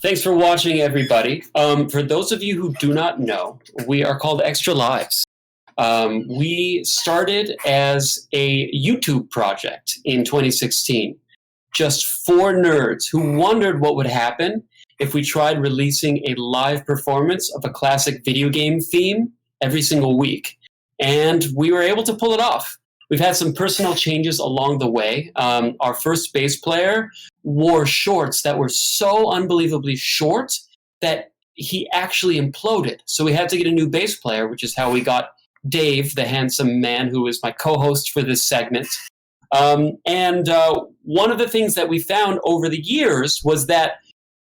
Thanks for watching, everybody. For those of you who do not know, we are called Extra Lives. We started as a YouTube project in 2016. Just 4 nerds who wondered what would happen if we tried releasing a live performance of a classic video game theme every single week. And we were able to pull it off. We've had some personal changes along the way. Our first bass player wore shorts that were so unbelievably short that he actually imploded. So we had to get a new bass player, which is how we got Dave, the handsome man who is my co-host for this segment. And one of the things that we found over the years was that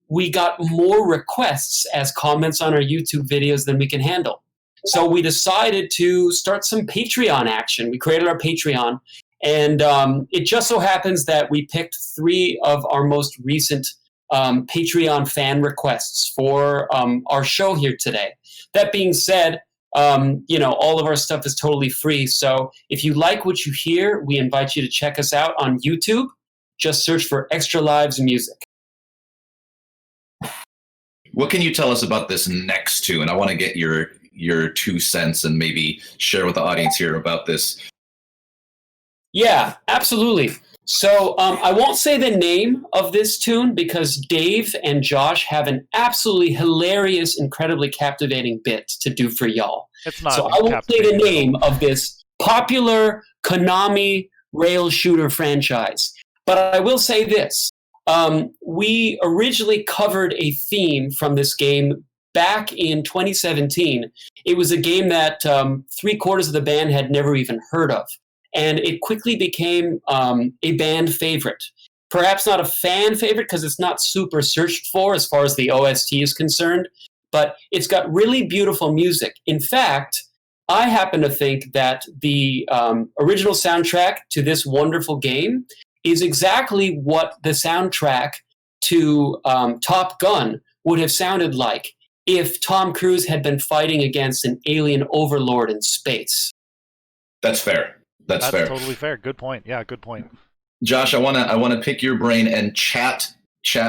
we got more requests as comments on our YouTube videos than we can handle. So we decided to start some Patreon action. We created our Patreon, and it just so happens that we picked 3 of our most recent Patreon fan requests for our show here today. That being said, all of our stuff is totally free. So if you like what you hear, we invite you to check us out on YouTube. Just search for ExtraLivesMusic. What can you tell us about this next tune? I want to get your 2 cents and maybe share with the audience here about this. Yeah, absolutely. So I won't say the name of this tune because Dave and Josh have an absolutely hilarious, incredibly captivating bit to do for y'all. It's not. So I won't say the name of this popular Konami rail shooter franchise. But I will say this. We originally covered a theme from this game back in 2017. It was a game that 3/4 of the band had never even heard of. And it quickly became a band favorite. Perhaps not a fan favorite because it's not super searched for as far as the OST is concerned, but it's got really beautiful music. In fact, I happen to think that the original soundtrack to this wonderful game is exactly what the soundtrack to Top Gun would have sounded like if Tom Cruise had been fighting against an alien overlord in space. That's fair. That's fair. Totally fair. Good point. Yeah, good point. Josh, I wanna pick your brain, and chat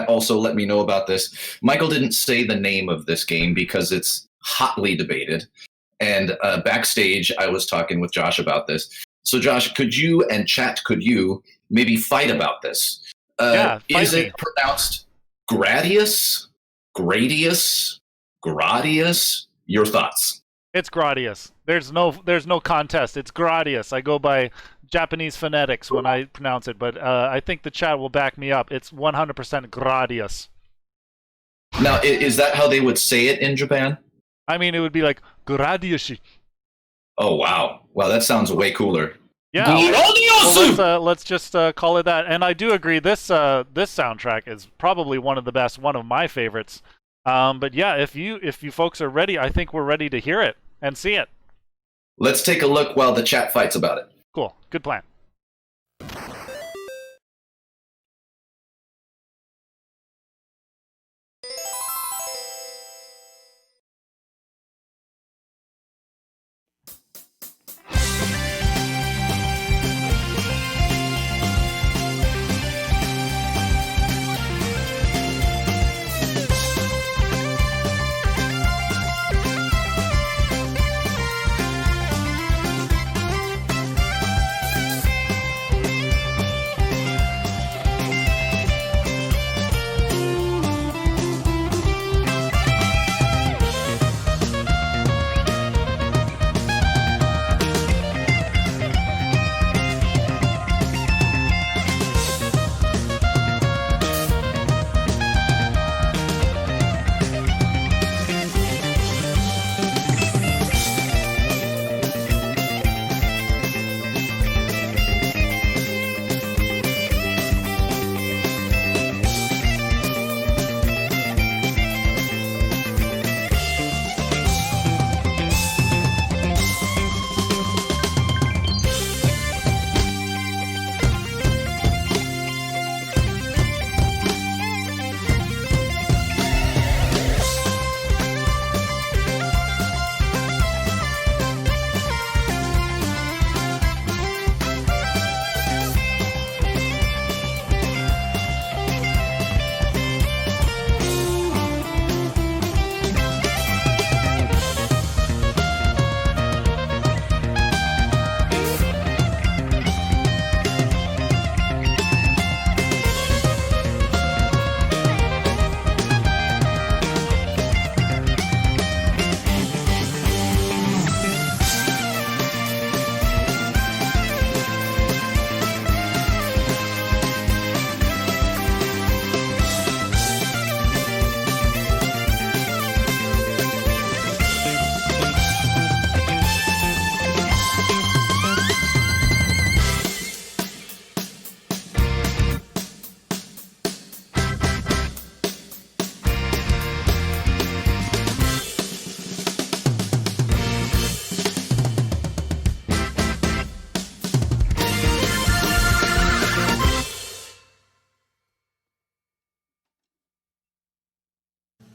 also let me know about this. Michael didn't say the name of this game because it's hotly debated. And backstage, I was talking with Josh about this. So Josh, could you maybe fight about this? Is it pronounced Gradius? Gradius? Gradius? Your thoughts? It's Gradius. There's no contest. It's Gradius. I go by Japanese phonetics when I pronounce it, but I think the chat will back me up. It's 100% Gradius. Now, is that how they would say it in Japan? I mean, it would be like Gradiushi. Oh, wow. Wow, that sounds way cooler. Yeah. Well, let's just call it that. And I do agree. This soundtrack is probably one of the best, one of my favorites. But yeah, if you folks are ready, I think we're ready to hear it and see it. Let's take a look while the chat fights about it. Cool. Good plan.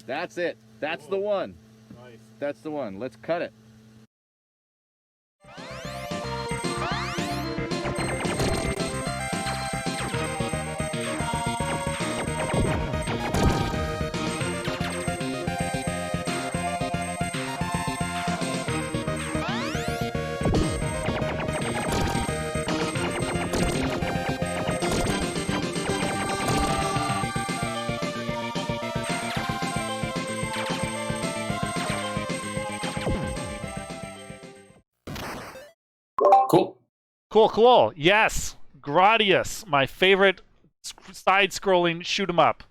That's it. That's the one. Nice. That's the one. Let's cut it. Cool. Cool. Yes. Gradius, my favorite side-scrolling shoot 'em up.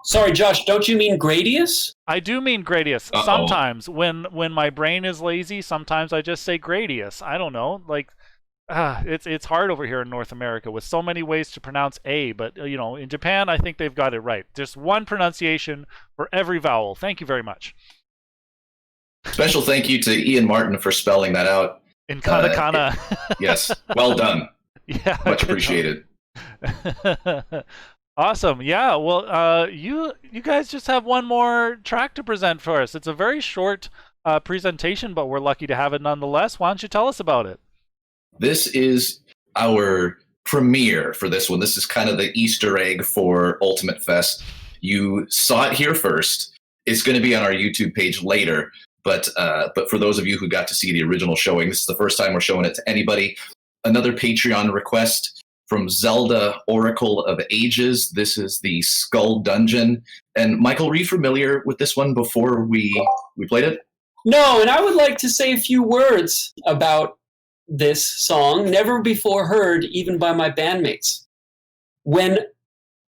Sorry, Josh, don't you mean Gradius? I do mean Gradius. Uh-oh. Sometimes when my brain is lazy, sometimes I just say Gradius. I don't know. Like it's hard over here in North America with so many ways to pronounce A, but in Japan I think they've got it right. Just one pronunciation for every vowel. Thank you very much. Special thank you to Ian Martin for spelling that out. In katakana. Yes, well done. Yeah, much appreciated. Awesome. Yeah. Well, you guys just have one more track to present for us. It's a very short presentation, but we're lucky to have it nonetheless. Why don't you tell us about it? This is our premiere for this one. This is kind of the Easter egg for Ultimate Fest. You saw it here first. It's going to be on our YouTube page later. But for those of you who got to see the original showing, this is the first time we're showing it to anybody. Another Patreon request from Zelda Oracle of Ages. This is the Skull Dungeon. And Michael, were you familiar with this one before we played it? No, and I would like to say a few words about this song, never before heard even by my bandmates.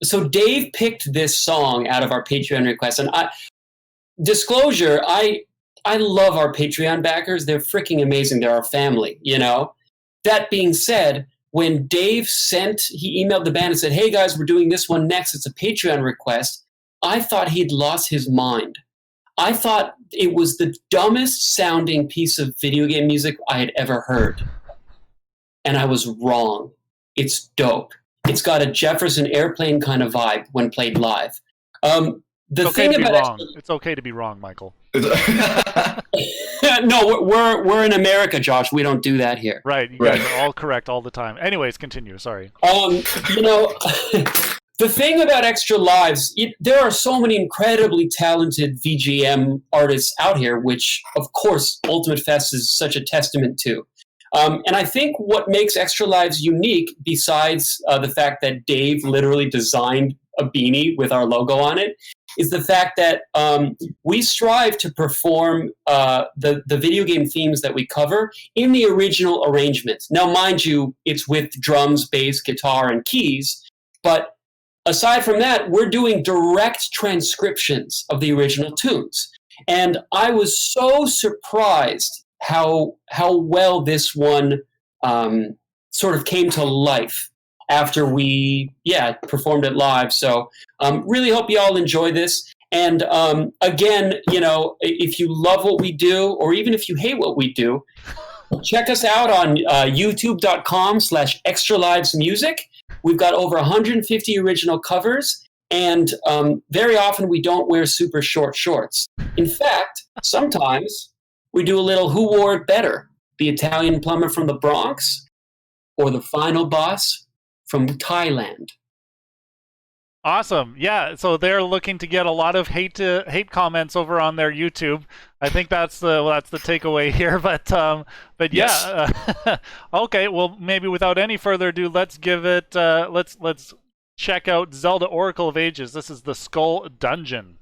So Dave picked this song out of our Patreon request, and disclosure, I love our Patreon backers. They're freaking amazing. They're our family, That being said, when Dave he emailed the band and said, hey guys, we're doing this one next. It's a Patreon request. I thought he'd lost his mind. I thought it was the dumbest sounding piece of video game music I had ever heard. And I was wrong. It's dope. It's got a Jefferson Airplane kind of vibe when played live. It's okay to be wrong, Michael. No, we're in America, Josh. We don't do that here. Right. You guys are all correct all the time. Anyways, continue. Sorry. The thing about Extra Lives, there are so many incredibly talented VGM artists out here, which, of course, Ultimate Fest is such a testament to. And I think what makes Extra Lives unique, besides the fact that Dave literally designed a beanie with our logo on it, is the fact that we strive to perform the video game themes that we cover in the original arrangement. Now, mind you, it's with drums, bass, guitar, and keys, but aside from that, we're doing direct transcriptions of the original tunes. And I was so surprised how well this one sort of came to life after we performed it live. So really hope you all enjoy this. And again, if you love what we do, or even if you hate what we do, check us out on youtube.com/ExtraLivesMusic. We've got over 150 original covers, and very often we don't wear super short shorts. In fact, sometimes we do a little Who Wore It Better? The Italian plumber from the Bronx, or the final boss from Thailand. Awesome. Yeah, so they're looking to get a lot of hate yes over on their YouTube. I think that's the takeaway here. But yeah. Okay, well, maybe without any further ado, let's give it let's check out Zelda Oracle of Ages. This is the Skull Dungeon.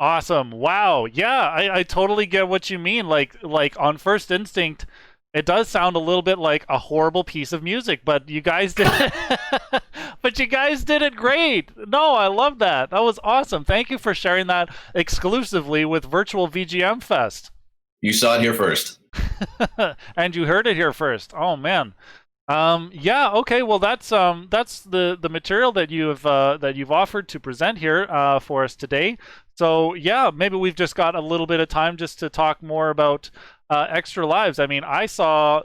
Awesome. Wow. Yeah, I totally get what you mean. Like on first instinct, it does sound a little bit like a horrible piece of music, but you guys did but you guys did it great. No, I love that. That was awesome. Thank you for sharing that exclusively with Virtual VGM Fest. You saw it here first. And you heard it here first. Oh man. Yeah, okay. Well, that's the material that you've offered to present here for us today. So yeah, maybe we've just got a little bit of time just to talk more about Extra Lives. I mean, I saw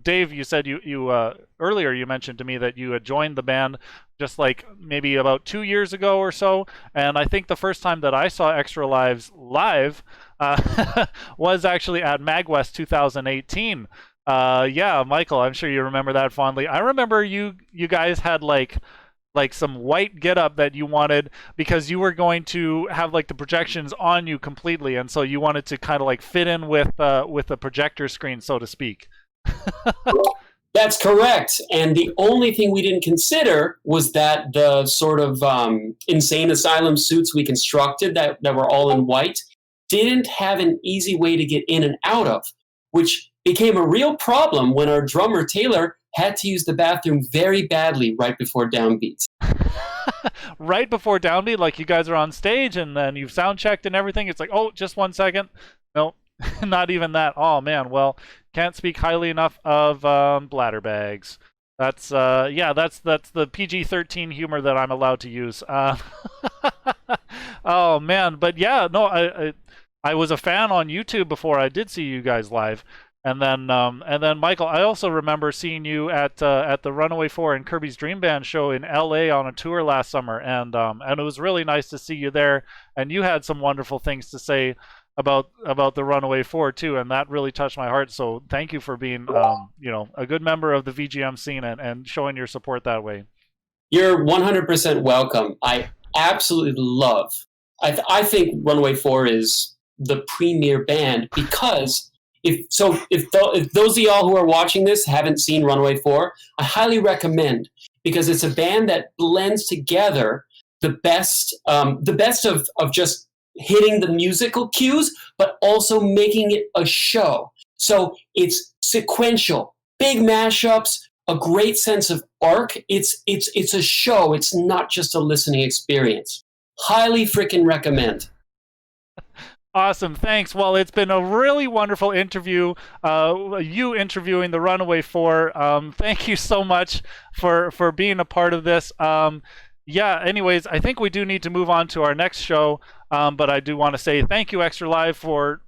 Dave. You said you earlier you mentioned to me that you had joined the band just like maybe about 2 years ago or so, and I think the first time that I saw Extra Lives live was actually at MagWest 2018. Yeah, Michael, I'm sure you remember that fondly. I remember you guys had like some white getup that you wanted because you were going to have like the projections on you completely, and so you wanted to kind of like fit in with the projector screen, so to speak. That's correct. And the only thing we didn't consider was that the sort of insane asylum suits we constructed that were all in white didn't have an easy way to get in and out of, which became a real problem when our drummer Taylor had to use the bathroom very badly right before downbeats. Right before downbeat, like you guys are on stage and then you've sound checked and everything. It's like, oh, just 1 second. No, not even that. Oh man, well, can't speak highly enough of bladder bags. That's yeah, that's the PG-13 humor that I'm allowed to use. Oh man, but yeah, no, I was a fan on YouTube before I did see you guys live. And then Michael, I also remember seeing you at the Runaway 4 and Kirby's Dream Band show in LA on a tour last summer, and it was really nice to see you there. And you had some wonderful things to say about the Runaway 4 too, and that really touched my heart. So thank you for being a good member of the VGM scene and showing your support that way. You're 100% welcome. I absolutely love. I think Runaway 4 is the premier band because. If those of y'all who are watching this haven't seen Runaway 4, I highly recommend, because it's a band that blends together the best of just hitting the musical cues, but also making it a show. So it's sequential, big mashups, a great sense of arc. It's a show. It's not just a listening experience. Highly freaking recommend. Awesome, thanks. Well, it's been a really wonderful interview. You interviewing the Runaway 4. Thank you so much for being a part of this. Yeah, anyways, I think we do need to move on to our next show. But I do want to say thank you, Extra Live, for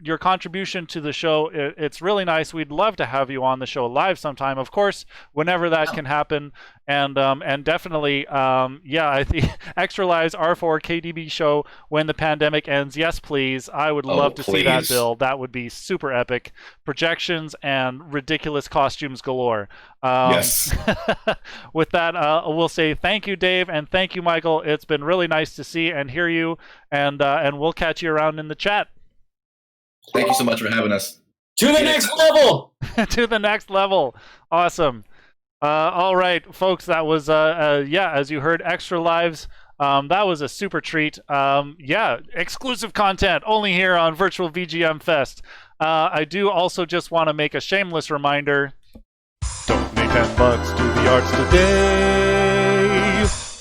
your contribution to the show. It's really nice. We'd love to have you on the show live sometime, of course, whenever that can happen. And definitely, yeah, I think Extra Live's R4 KDB show when the pandemic ends. Yes, please. I would love to see that, Bill. That would be super epic. Projections and ridiculous costumes galore. Yes. With that, we'll say thank you, Dave, and thank you, Michael. It's been really nice to see and hear you, and we'll catch you around in the chat. Thank you so much for having us. To the next level! To the next level. Awesome. All right, folks, that was, yeah, as you heard, Extra Lives. That was a super treat. Yeah, exclusive content only here on Virtual VGM Fest. I do also just want to make a shameless reminder. Donate $10 to the arts today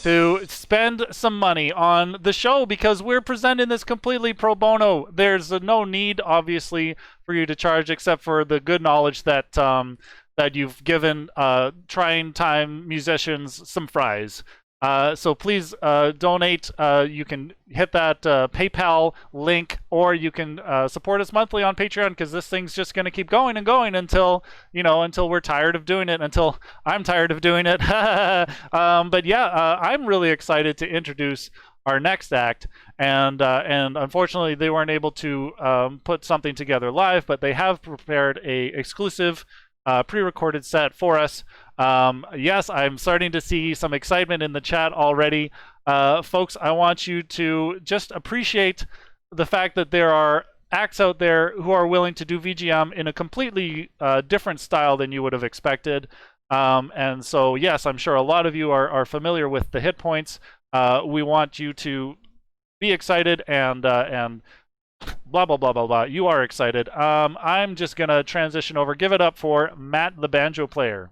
to spend some money on the show, because we're presenting this completely pro bono. There's no need, obviously, for you to charge, except for the good knowledge that that you've given trying time musicians some fries. So please donate. You can hit that PayPal link, or you can support us monthly on Patreon, because this thing's just going to keep going and going until we're tired of doing it, until I'm tired of doing it. But yeah, I'm really excited to introduce our next act, and unfortunately they weren't able to put something together live, but they have prepared a exclusive pre-recorded set for us. Yes, I'm starting to see some excitement in the chat already. Folks, I want you to just appreciate the fact that there are acts out there who are willing to do VGM in a completely different style than you would have expected. And so, yes, I'm sure a lot of you are familiar with the hit points. We want you to be excited and blah blah blah blah blah. You are excited. I'm just gonna transition over. Give it up for Matt, the banjo player.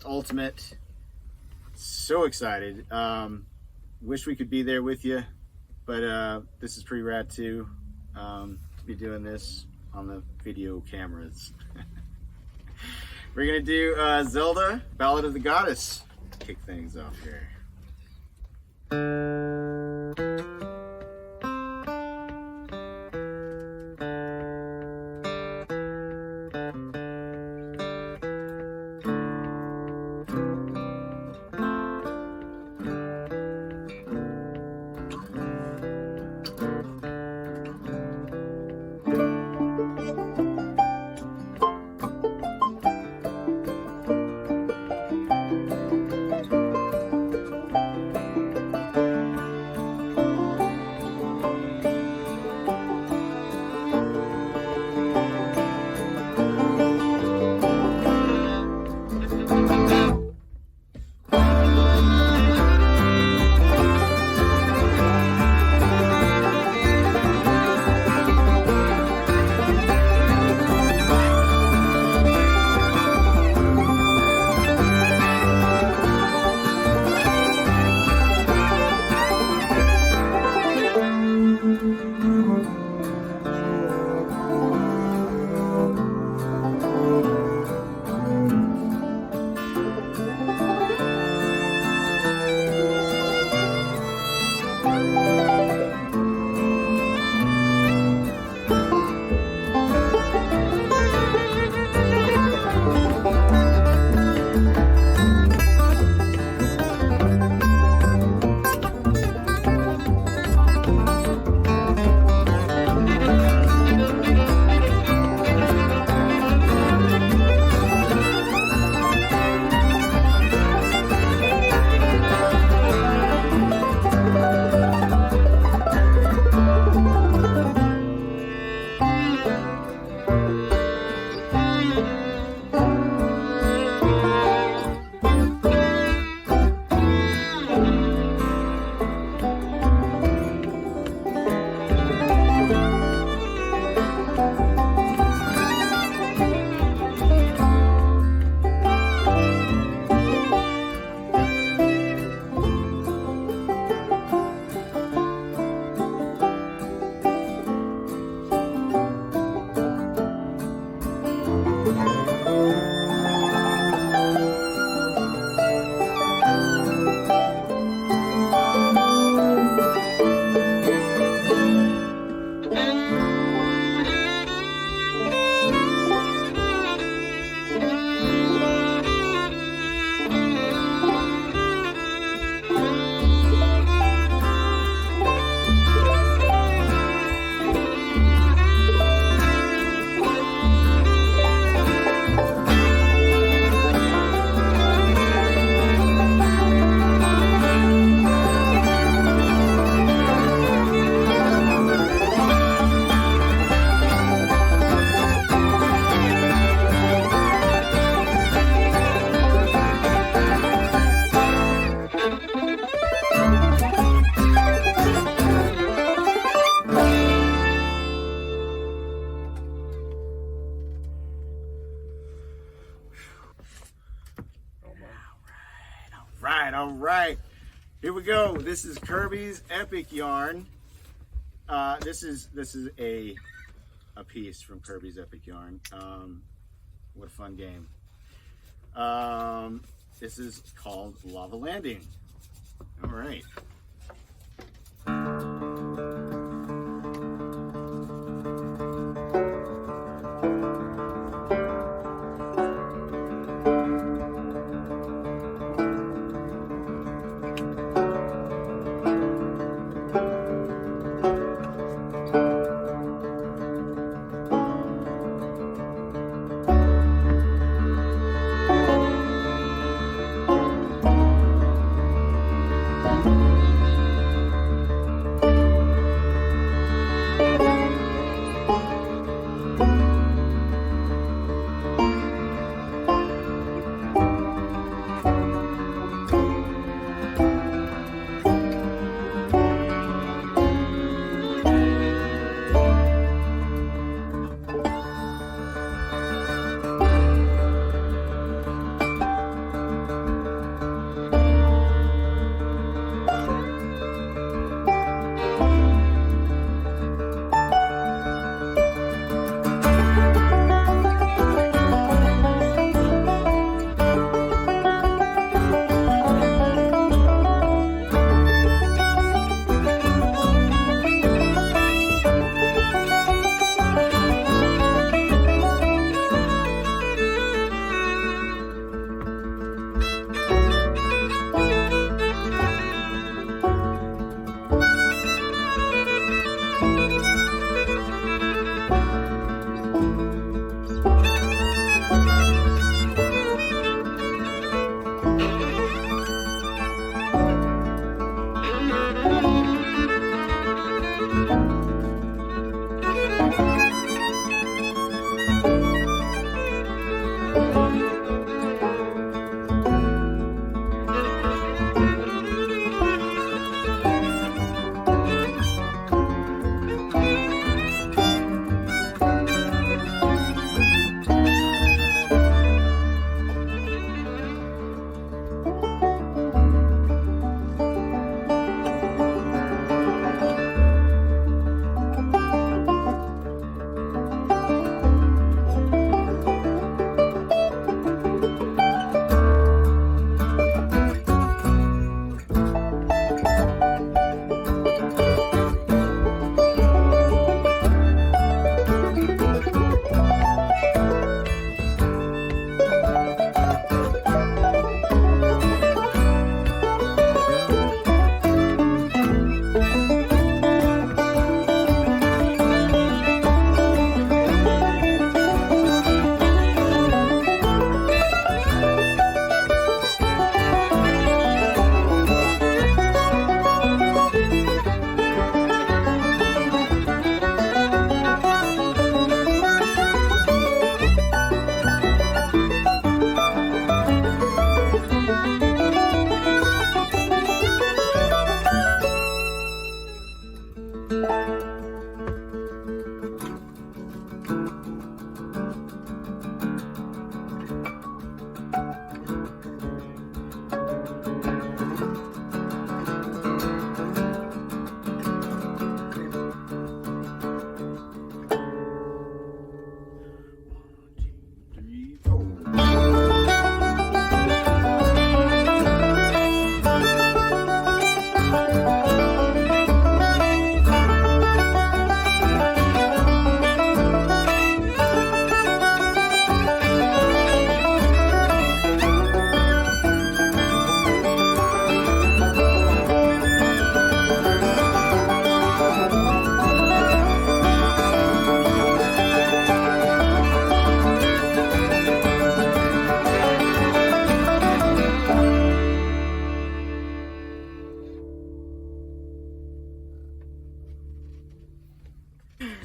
Ultimate, so excited. Wish we could be there with you, but this is pretty rad too, to be doing this on the video cameras. We're gonna do Zelda Ballad of the Goddess to kick things off here. All right. Here we go. This is Kirby's Epic Yarn. This is a piece from Kirby's Epic Yarn. What a fun game. This is called Lava Landing. All right.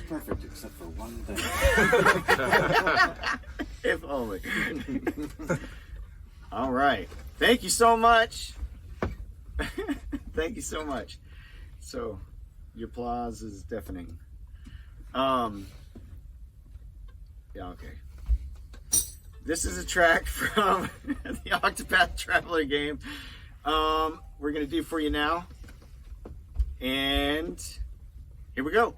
Perfect, except for one thing. If only. All right. Thank you so much. Thank you so much. So, your applause is deafening. Yeah, okay. This is a track from the Octopath Traveler game. We're gonna do for you now. And here we go.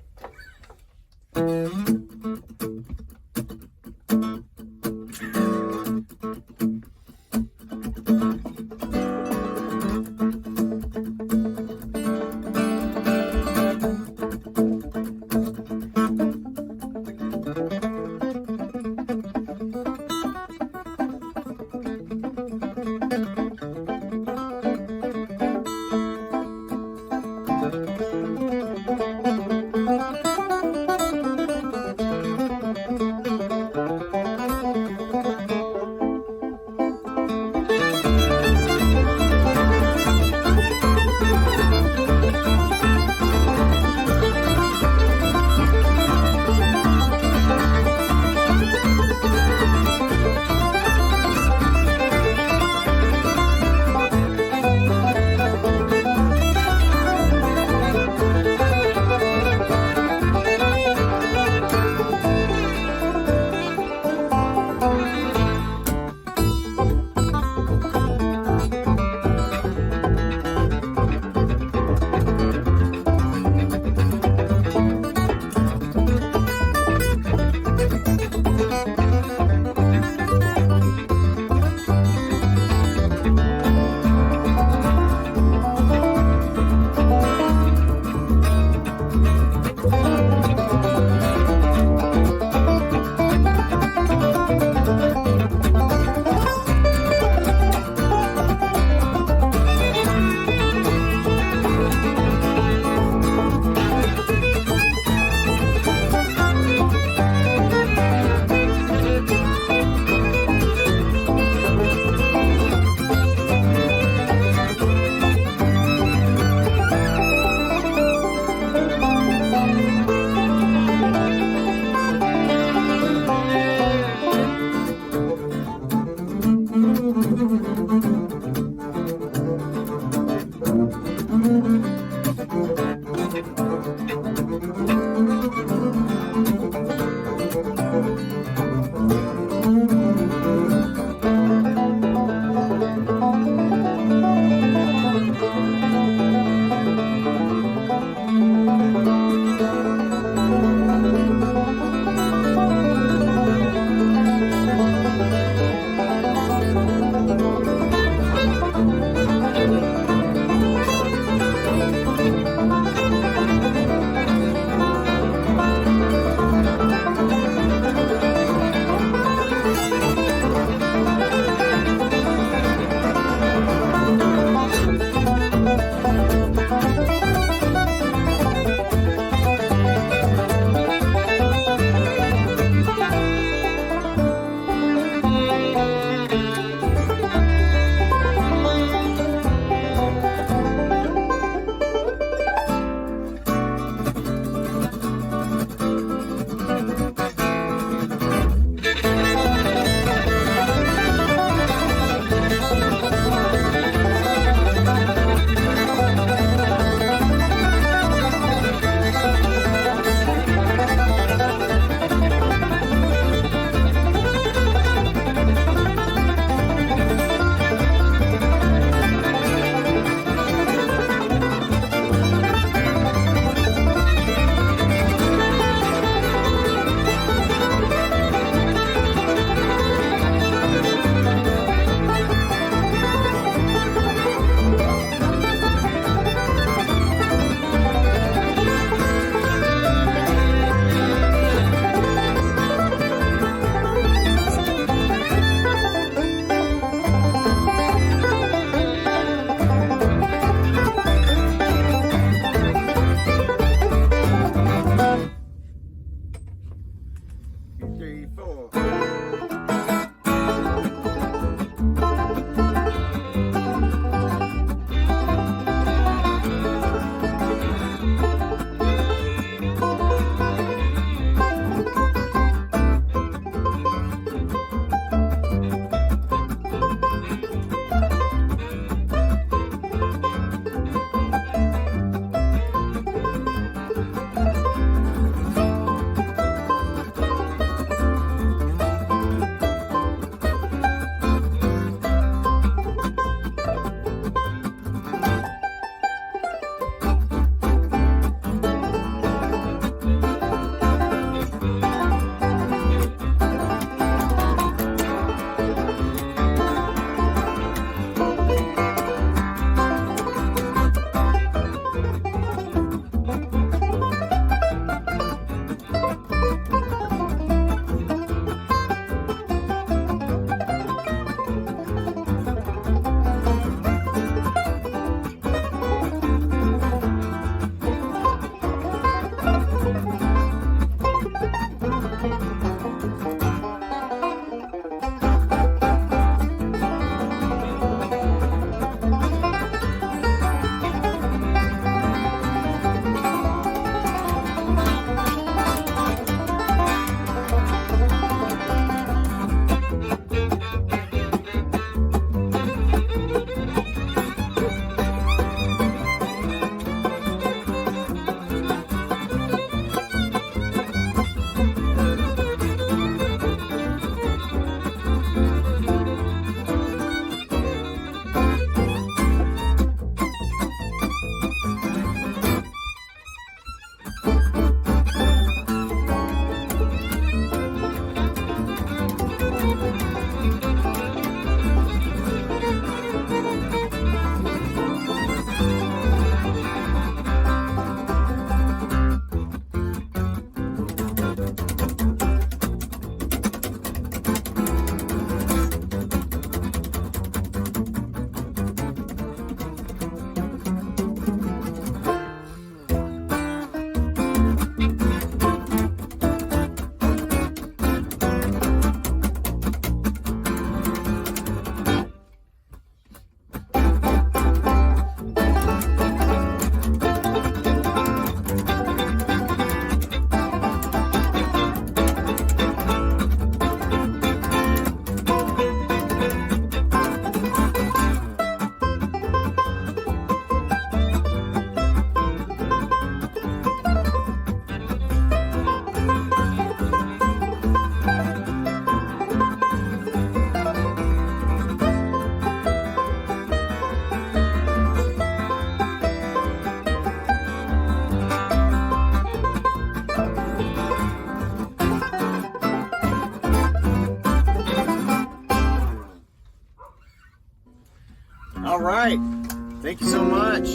Thank you so much.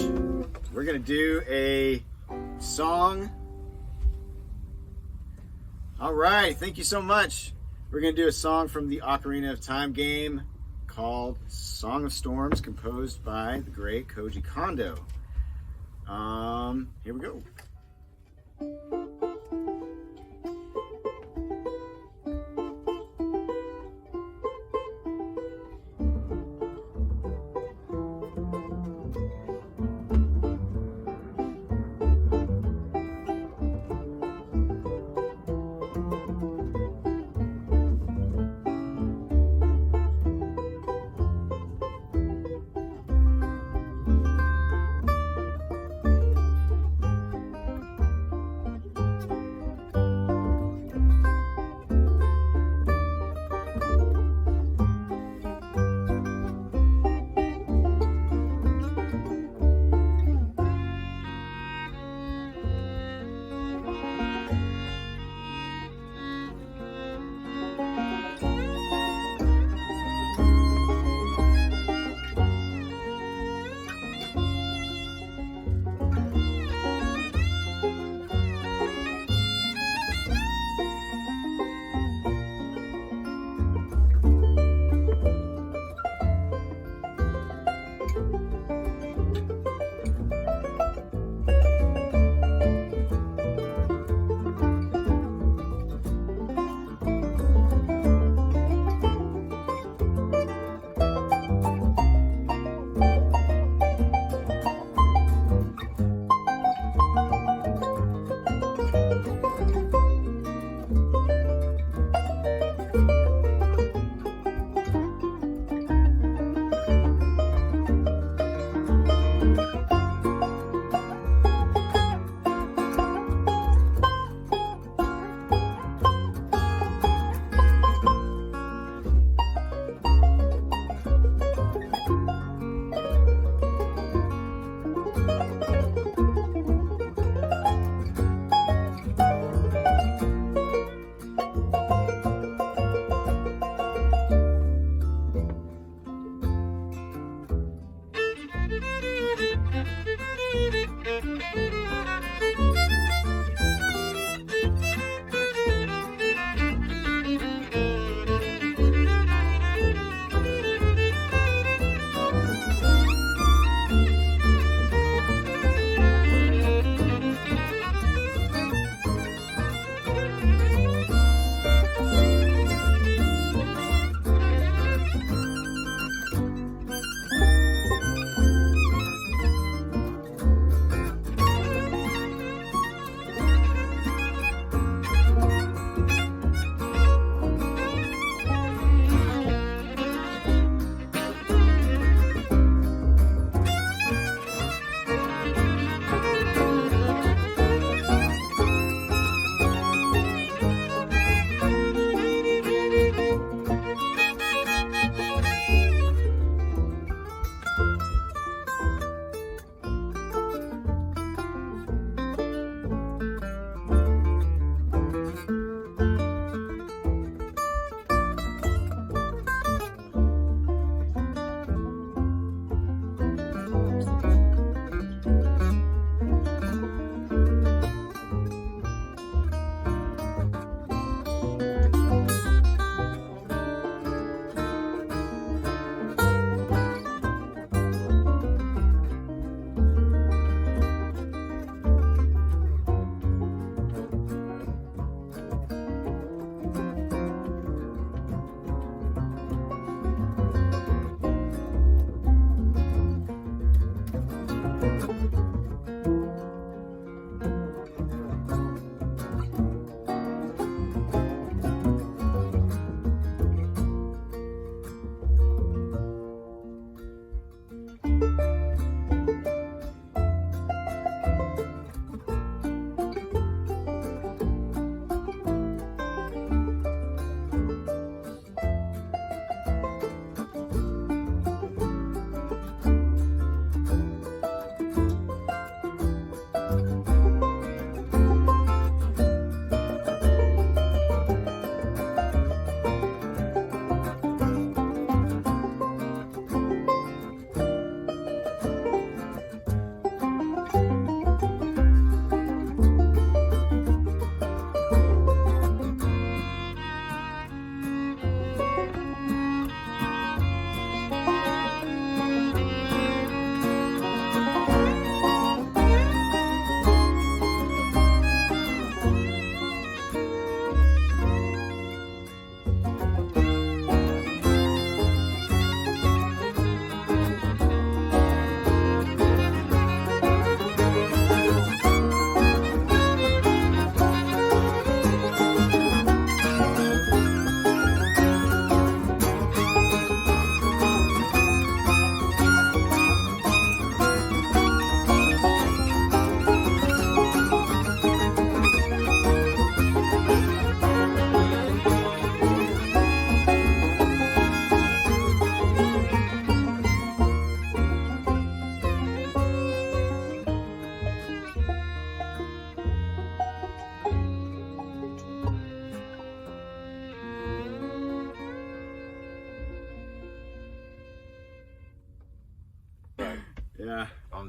We're going to do a song. All right. Thank you so much. We're going to do a song from the Ocarina of Time game called Song of Storms, composed by the great Koji Kondo. Here we go.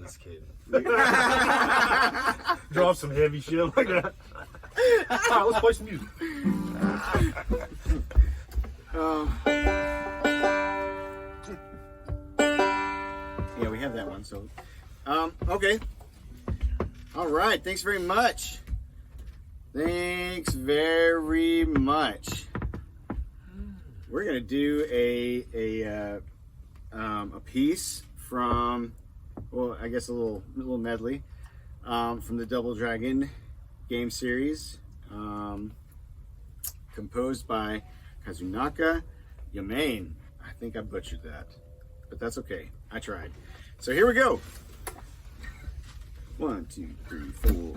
just kidding. Drop some heavy shit like that. All right, let's play some music. Yeah, we have that one. So, okay. All right. Thanks very much. Thanks very much. We're gonna do a piece from, well, I guess a little medley from the Double Dragon game series, composed by Kazunaka Yamane. I think I butchered that, but that's okay. I tried. So here we go. 1, 2, 3, 4.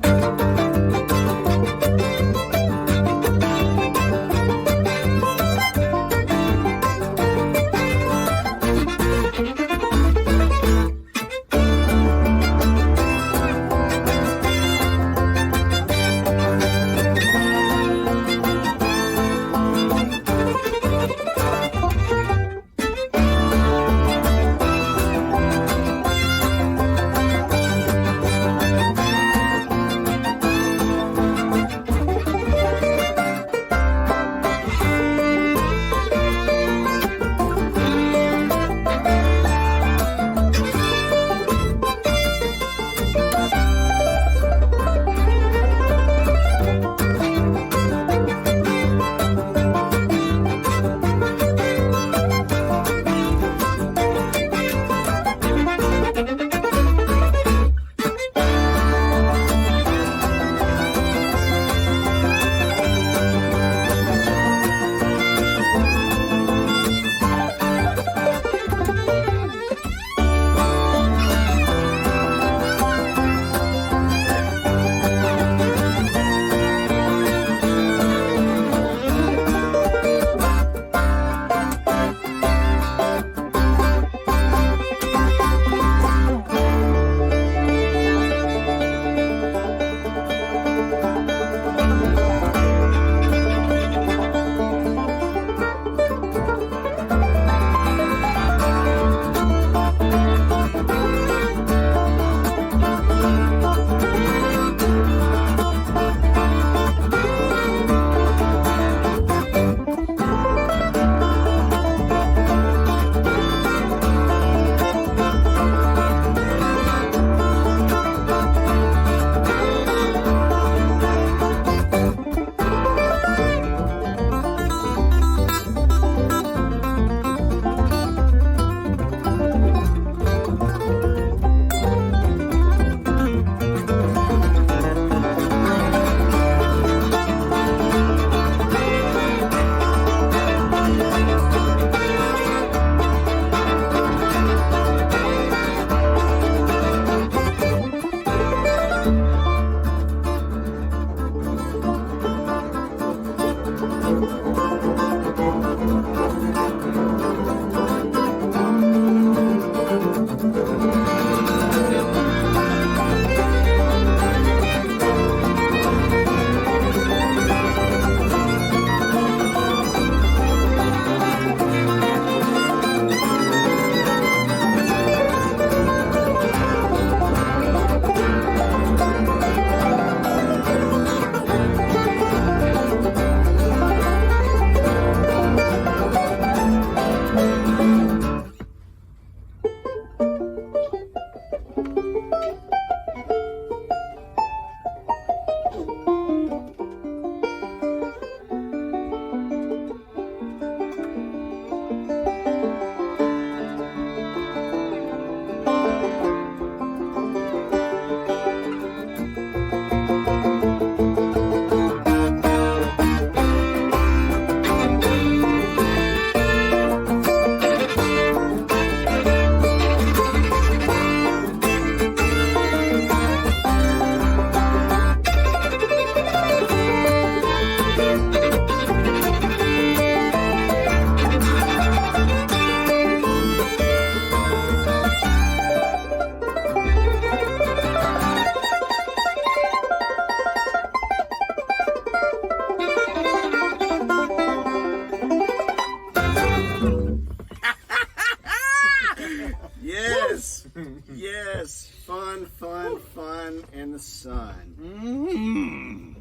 son.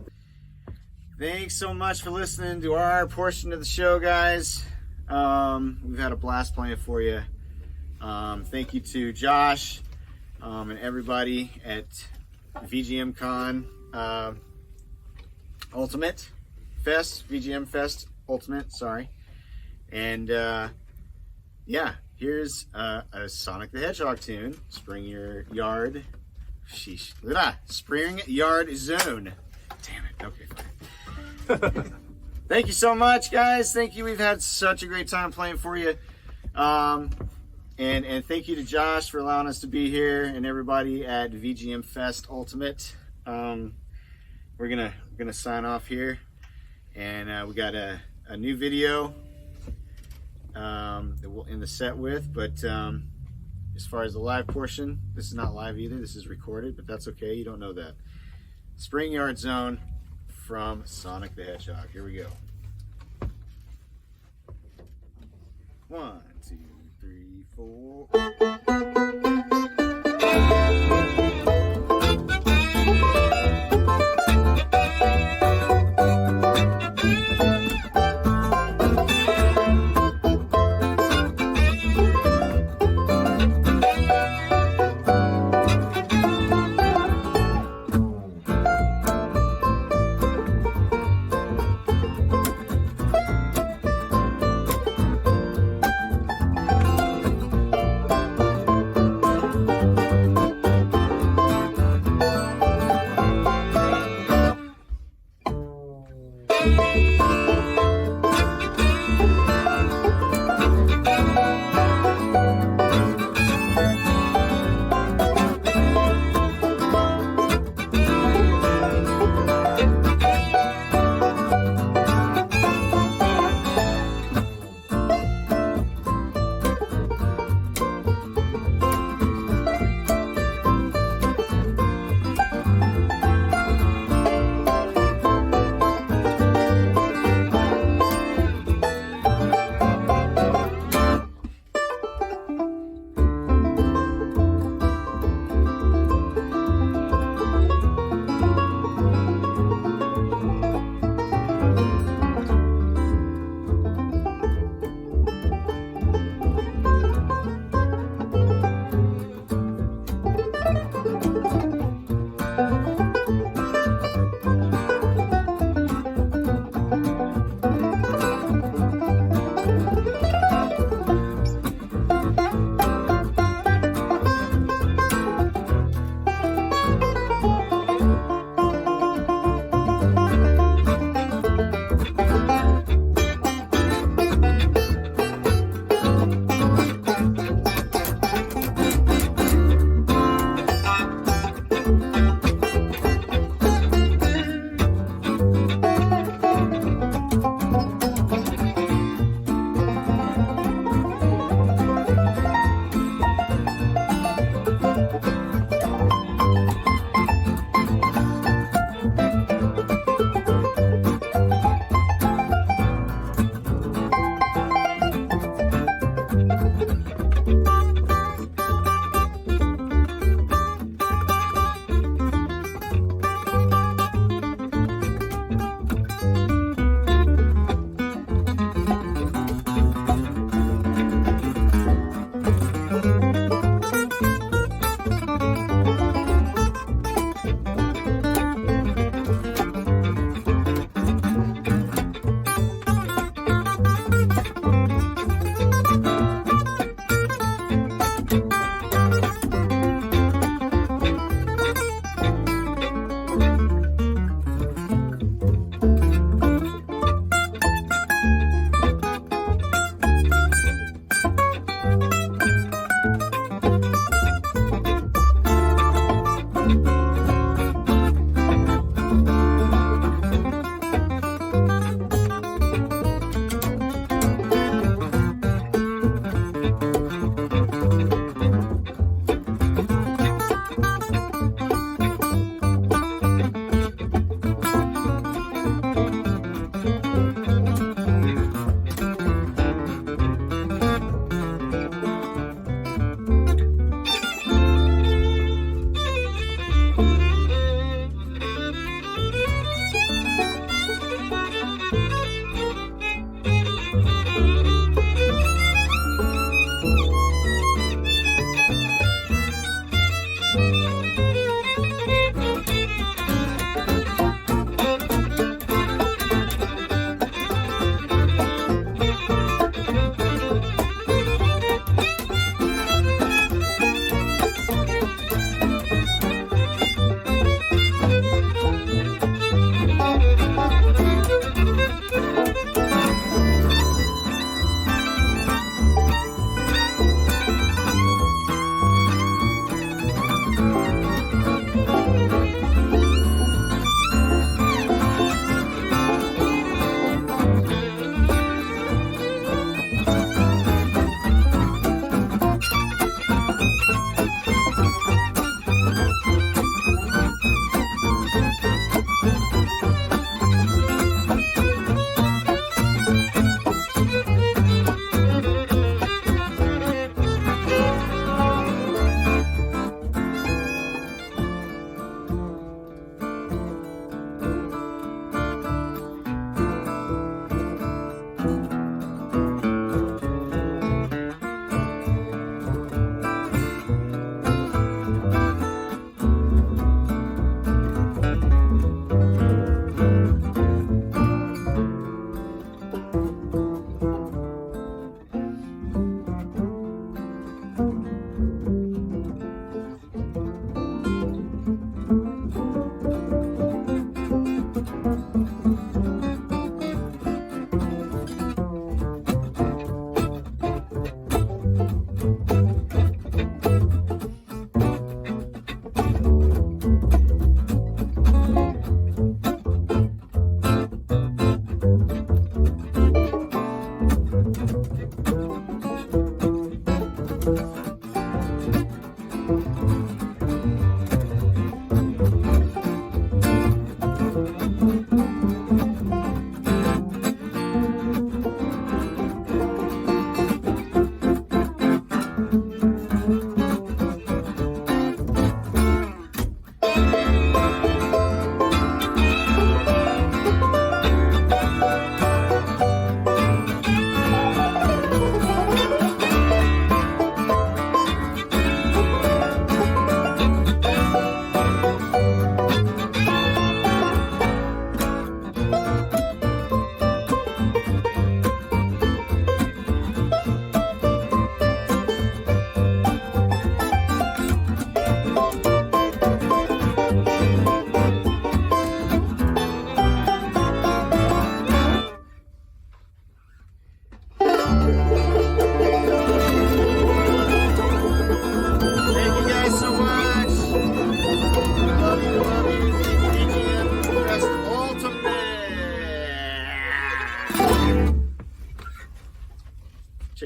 Thanks so much for listening to our portion of the show, guys. We've had a blast playing for you. Thank you to Josh and everybody at VGM Con Ultimate Fest, VGM Fest Ultimate, sorry. And yeah, here's a Sonic the Hedgehog tune, Spring Your Yard. Sheesh. Spring Yard Zone. Damn it. Okay, fine. Thank you so much, guys. Thank you. We've had such a great time playing for you. And thank you to Josh for allowing us to be here, and everybody at VGM Fest Ultimate. We're gonna sign off here, and we got a new video that we'll end the set with. But as far as the live portion, this is not live either. This is recorded, but that's okay. You don't know that. Spring Yard Zone from Sonic the Hedgehog. Here we go. 1, 2, 3, 4.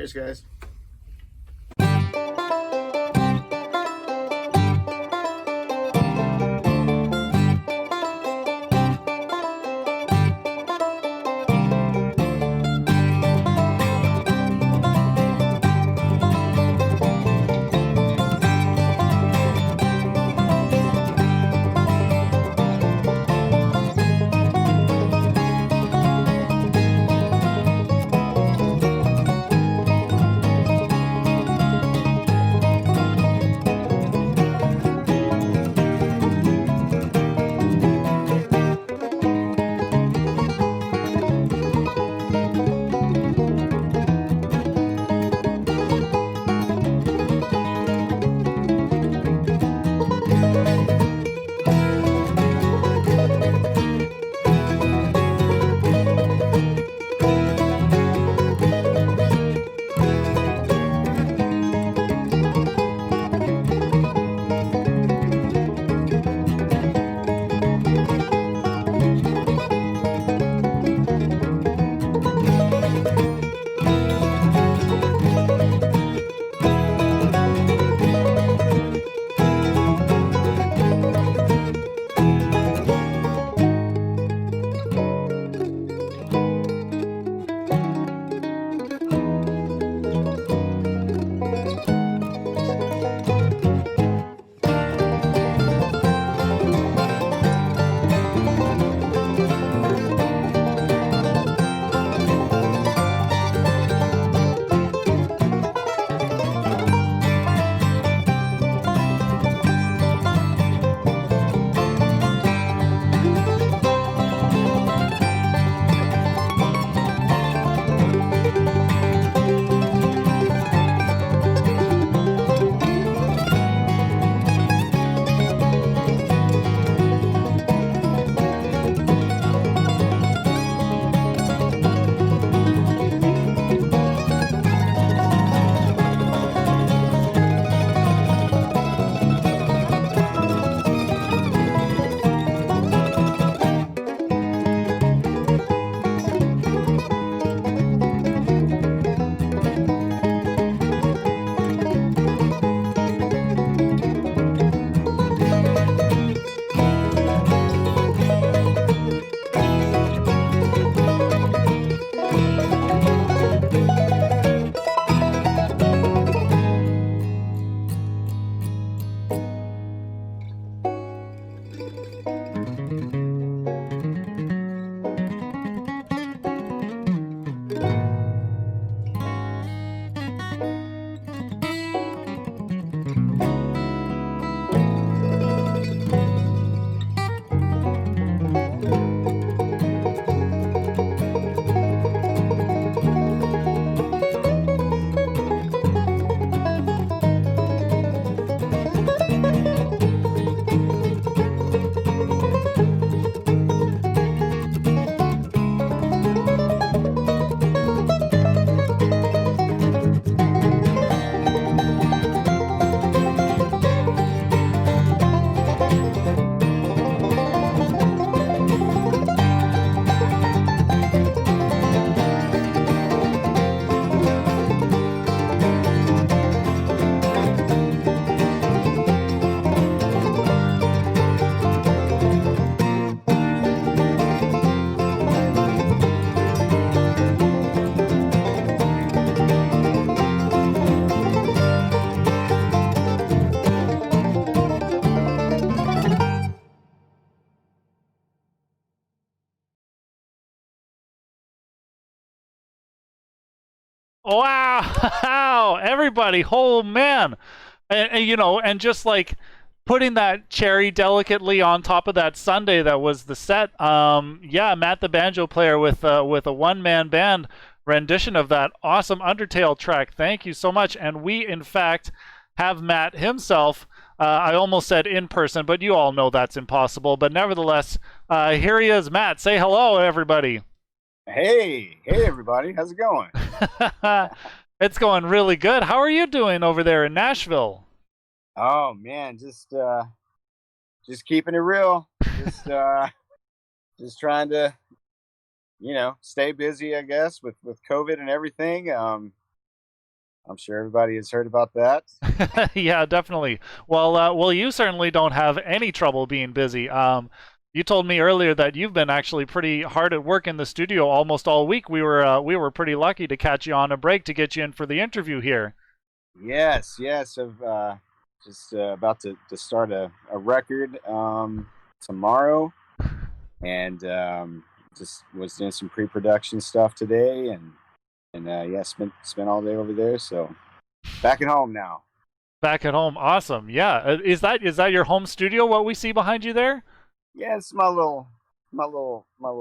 Cheers, guys. Wow, everybody, oh man, and you know, and just like putting that cherry delicately on top of that sundae that was the set. Yeah, Matt the banjo player with a one-man band rendition of that awesome Undertale track. Thank you so much. And we in fact have Matt himself. I almost said in person, but you all know that's impossible. But nevertheless, here he is. Matt, say hello, everybody. Hey everybody, how's it going? It's going really good. How are you doing over there in Nashville? Oh man, just keeping it real. Just trying to, stay busy, I guess, with COVID and everything. I'm sure everybody has heard about that. Yeah, definitely. Well, you certainly don't have any trouble being busy. You told me earlier that you've been actually pretty hard at work in the studio almost all week. We were pretty lucky to catch you on a break to get you in for the interview here. Yes. I've just about to start a record tomorrow, and just was doing some pre-production stuff today, and yeah, spent all day over there. So back at home now. Back at home, awesome. Yeah, is that your home studio? What we see behind you there? Yeah, it's my little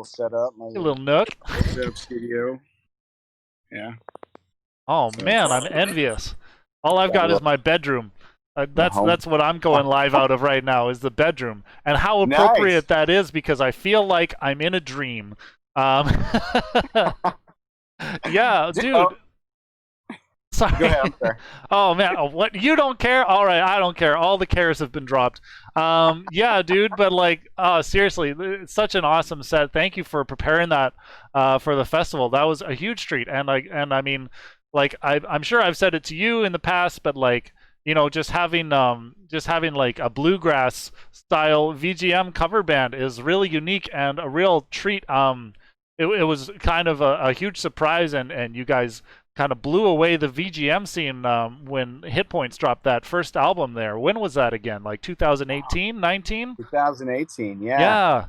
setup, my Your little nook. setup studio. Yeah. Oh man, I'm envious. All I've got is my bedroom. That's what I'm going live out of right now is the bedroom, and how appropriate that is because I feel like I'm in a dream. Yeah, dude. Oh. Sorry. Go ahead, I'm sorry. Oh man, what? You don't care? All right, I don't care. All the cares have been dropped. Yeah, dude. But like, seriously, it's such an awesome set. Thank you for preparing that for the festival. That was a huge treat. And I mean, like, I'm sure I've said it to you in the past, but like, you know, just having like a bluegrass style VGM cover band is really unique and a real treat. It was kind of a huge surprise, and you guys kind of blew away the VGM scene when Hit Points dropped that first album there. When was that again? Like 2018, 19? 2018, yeah. Yeah.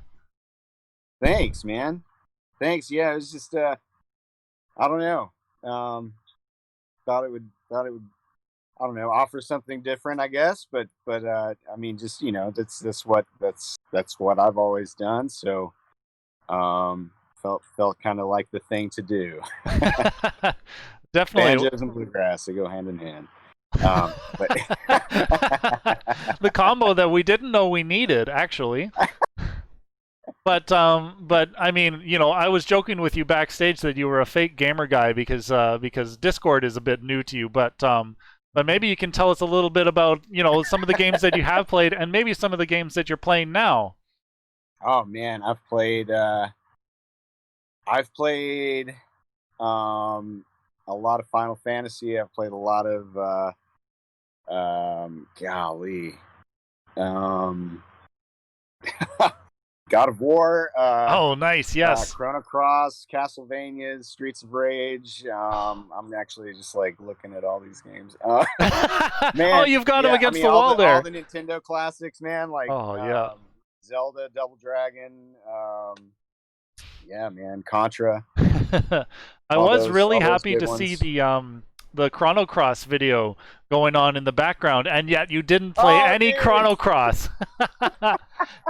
Thanks, man. Thanks. Yeah, it was just I don't know. Thought it would I don't know, offer something different, I guess, but I mean, just, you know, that's what I've always done, so felt kind of like the thing to do. Definitely. Banjos and bluegrass, they go hand in hand. But the combo that we didn't know we needed, actually. But I mean, you know, I was joking with you backstage that you were a fake gamer guy because Discord is a bit new to you, but maybe you can tell us a little bit about, you know, some of the games that you have played and maybe some of the games that you're playing now. Oh man, I've played a lot of Final Fantasy. I've played a lot of God of War. Oh, nice, yes. Chrono Cross, Castlevania, Streets of Rage. I'm actually just like looking at all these games. Man, oh, you've got them against the wall there. All the Nintendo classics, man. Like, yeah. Zelda, Double Dragon. Yeah, man, Contra. I was really happy to see the Chrono Cross video going on in the background, and yet you didn't play any Chrono Cross.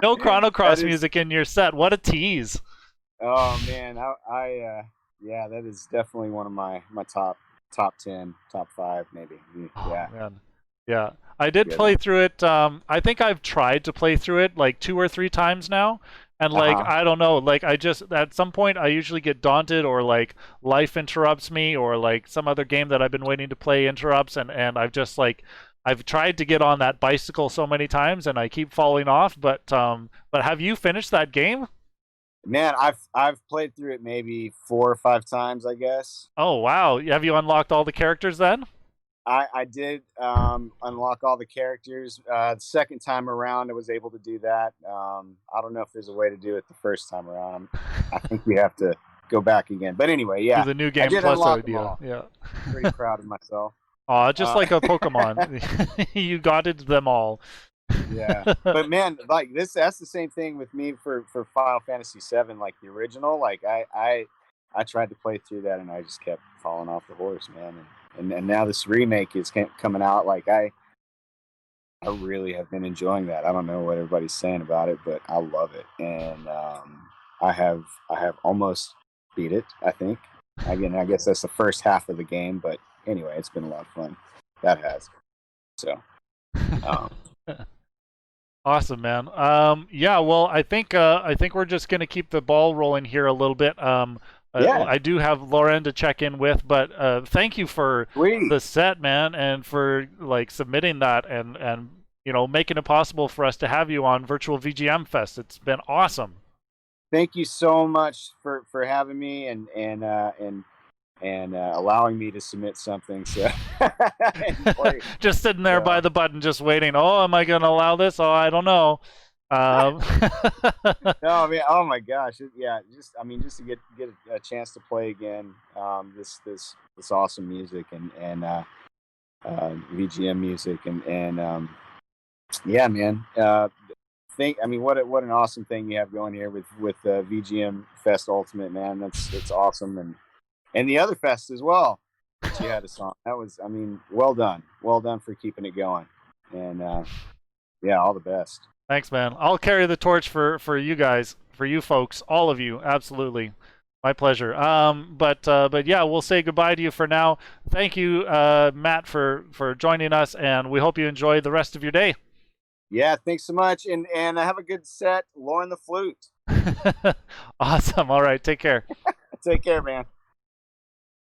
No Chrono Cross music in your set. What a tease! Oh man, yeah, that is definitely one of my top 10, top 5 maybe. Yeah. Oh, man. Yeah, I did play through it. I think I've tried to play through it like 2 or 3 times now. And like, I don't know, like I just, at some point I usually get daunted or like life interrupts me or like some other game that I've been waiting to play interrupts and I've just like, I've tried to get on that bicycle so many times and I keep falling off, but have you finished that game? Man, I've played through it maybe 4 or 5 times, I guess. Oh, wow. Have you unlocked all the characters then? I did unlock all the characters. The second time around, I was able to do that. I don't know if there's a way to do it the first time around. I think we have to go back again. But anyway, yeah. The new game plus idea. Yeah. Pretty proud of myself. Oh, just like a Pokemon. You got it them all. Yeah. But man, like that's the same thing with me for Final Fantasy VII, like the original. Like I tried to play through that and I just kept falling off the horse, man. And now this remake is coming out. Like I really have been enjoying that. I don't know what everybody's saying about it, but I love it. And I have almost beat it, I think. Again, I guess that's the first half of the game, but anyway, it's been a lot of fun. That has. So awesome, man. Yeah, well, I think we're just gonna keep the ball rolling here a little bit. Yeah. I do have Lauren to check in with, but thank you for the set, man, and for like submitting that and you know making it possible for us to have you on Virtual VGM Fest. It's been awesome. Thank you so much for having me and and allowing me to submit something. So just sitting there by the button, just waiting. Oh, am I going to allow this? Oh, I don't know. No, I mean, oh my gosh, just to get a chance to play again, this awesome music and VGM music and yeah, man. What an awesome thing you have going here with VGM Fest Ultimate, man. It's awesome, and the other fest as well that you had a song. That was, well done for keeping it going, and yeah, all the best. Thanks, man. I'll carry the torch for you guys, for you folks, all of you. Absolutely. My pleasure. But yeah, we'll say goodbye to you for now. Thank you, Matt, for joining us, and we hope you enjoy the rest of your day. Yeah, thanks so much, and have a good set, LaurentheFlute. Awesome. All right, take care. Take care, man.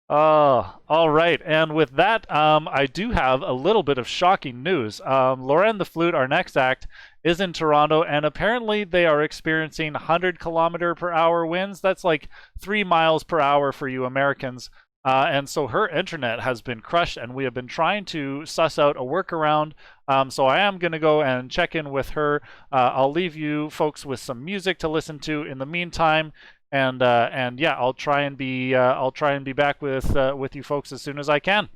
All right. And with that, I do have a little bit of shocking news. LaurentheFlute, our next act, is in Toronto, and apparently they are experiencing 100-kilometer-per-hour winds. That's like 3 miles per hour for you Americans. And so her internet has been crushed, and we have been trying to suss out a workaround. So I am going to go and check in with her. I'll leave you folks with some music to listen to in the meantime. And yeah, I'll try and be back with you folks as soon as I can.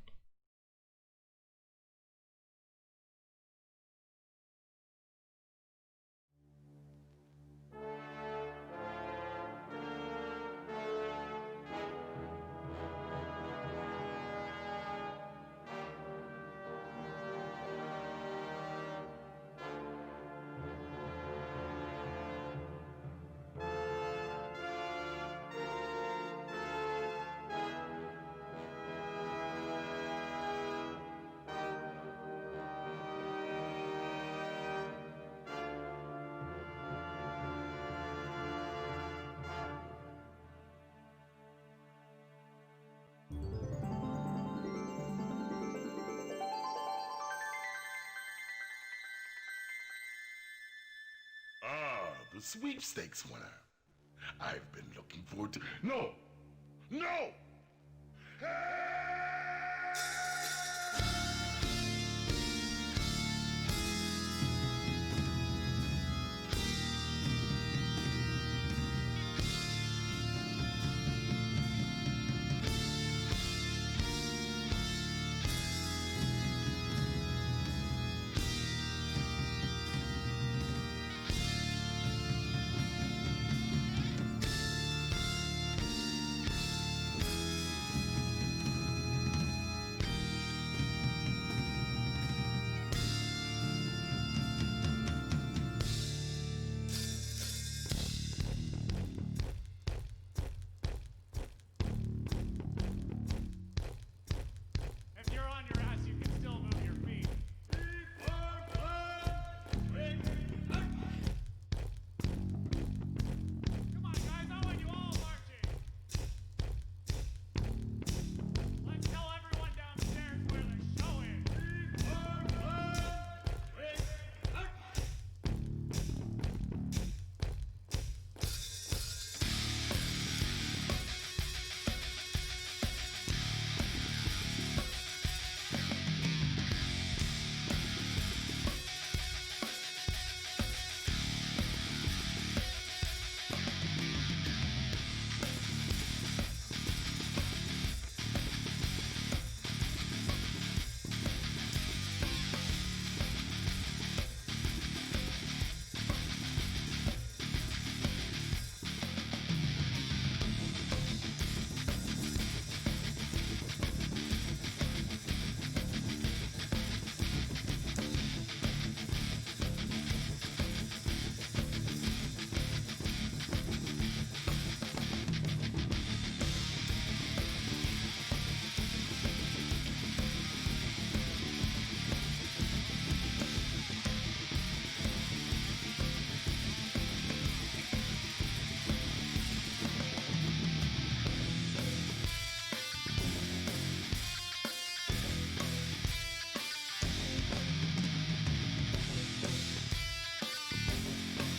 The sweepstakes winner. I've been looking forward to... No! No!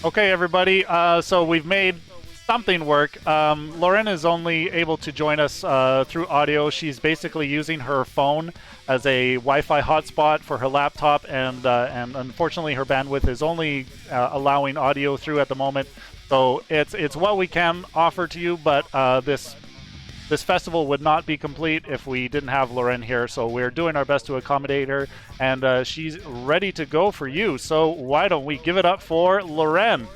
Okay, everybody. So we've made something work. Lauren is only able to join us through audio. She's basically using her phone as a Wi-Fi hotspot for her laptop, and unfortunately her bandwidth is only allowing audio through at the moment. So it's what we can offer to you, but this festival would not be complete if we didn't have Lauren here. So we're doing our best to accommodate her, and she's ready to go for you. So why don't we give it up for Lauren?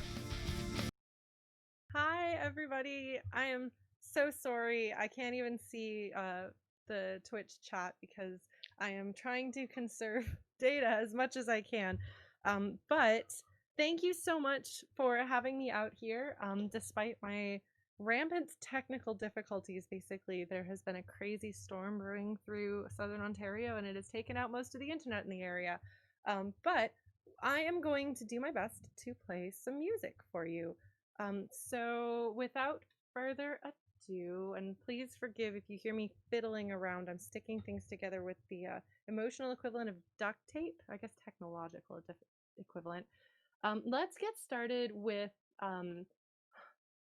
Hi, everybody. I am so sorry. I can't even see the Twitch chat because I am trying to conserve data as much as I can. But thank you so much for having me out here. Despite my rampant technical difficulties, basically, there has been a crazy storm brewing through southern Ontario, and it has taken out most of the internet in the area. But I am going to do my best to play some music for you. So without further ado, and please forgive if you hear me fiddling around, I'm sticking things together with the emotional equivalent of duct tape, I guess technological equivalent. Let's get started with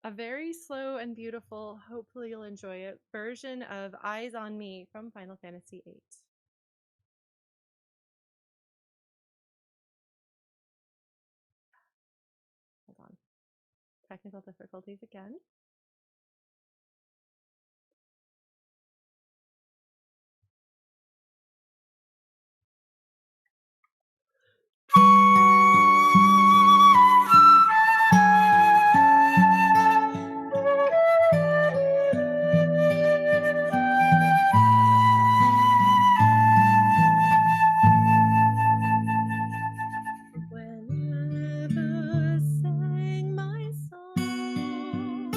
a very slow and beautiful, hopefully you'll enjoy it, version of Eyes on Me from Final Fantasy VIII. Hold on. Technical difficulties again. Whenever I sang my song,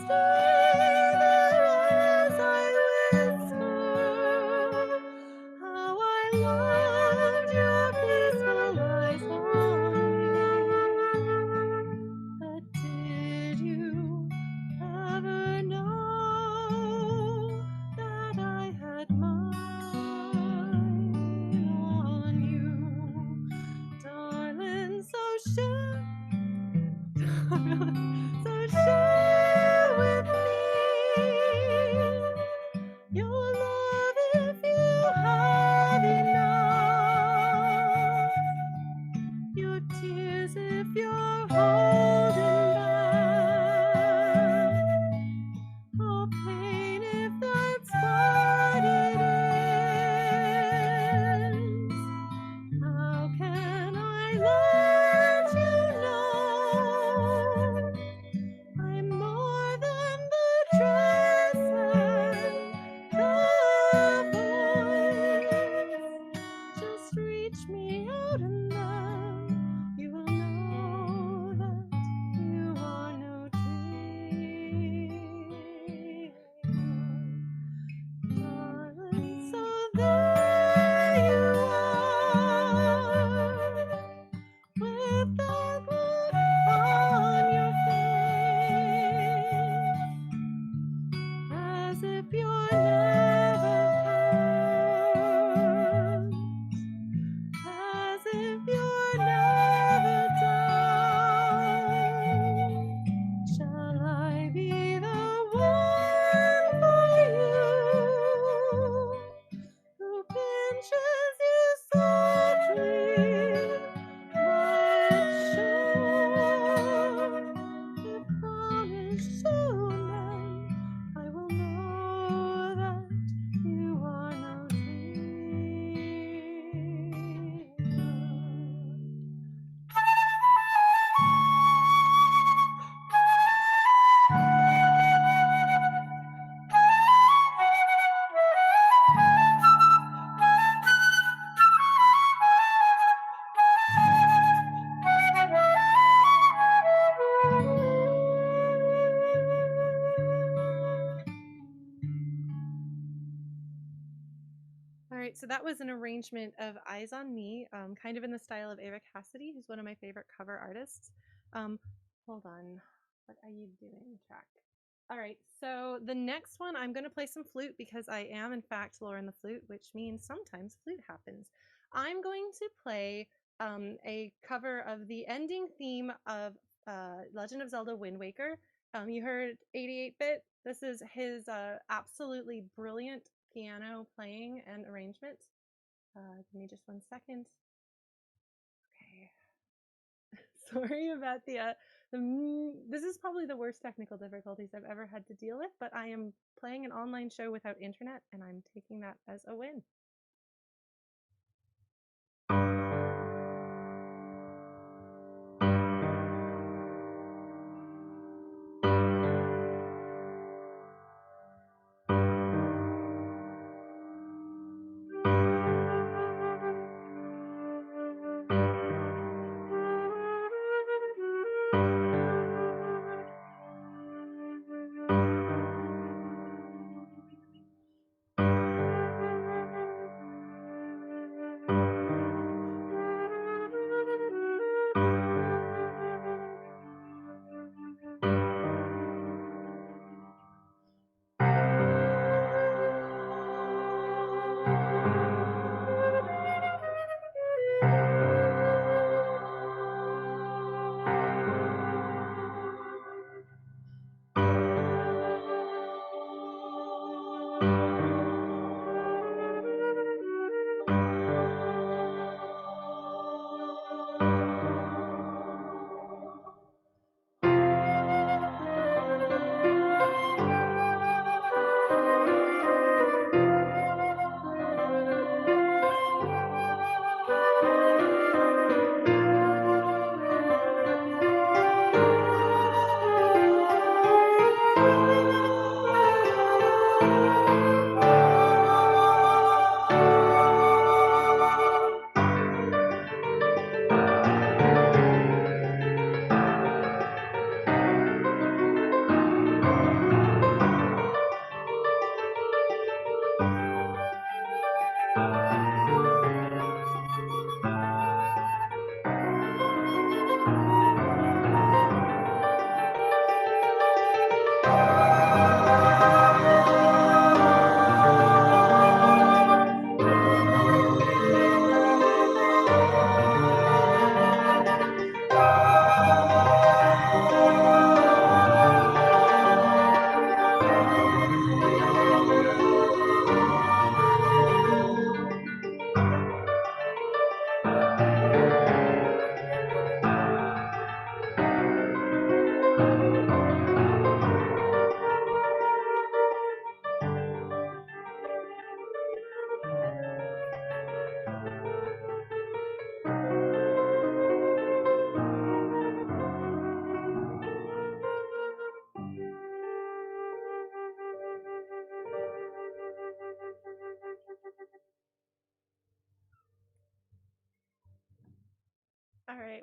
stay there as I whisper how I loved your peaceful eyes on me. But did you ever know that I had mine on you, darling? So share with me your love if you have enough, your tears if you're holding back, or pain if that's what it is. How can I let you know I'm more than the dress and the voice? Just reach me out and then you will know that you are no dream. Darling, so there you are, with that look on your face, as if you're never hurt, as if you're never down. Shall I be the one for you, who pinches you softly but sure? If promise soon, then I will know that you are no All right, so that was an arrangement of Eyes on Me, kind of in the style of Ava Cassidy, who's one of my favorite cover artists. Hold on, what are you doing, track? All right, so the next one, I'm going to play some flute because I am, in fact, LaurentheFlute, which means sometimes flute happens. I'm going to play a cover of the ending theme of Legend of Zelda Wind Waker. You heard 88-bit. This is his absolutely brilliant piano playing and arrangement. Give me just 1 second. Okay. Sorry about this is probably the worst technical difficulties I've ever had to deal with, but I am playing an online show without internet, and I'm taking that as a win.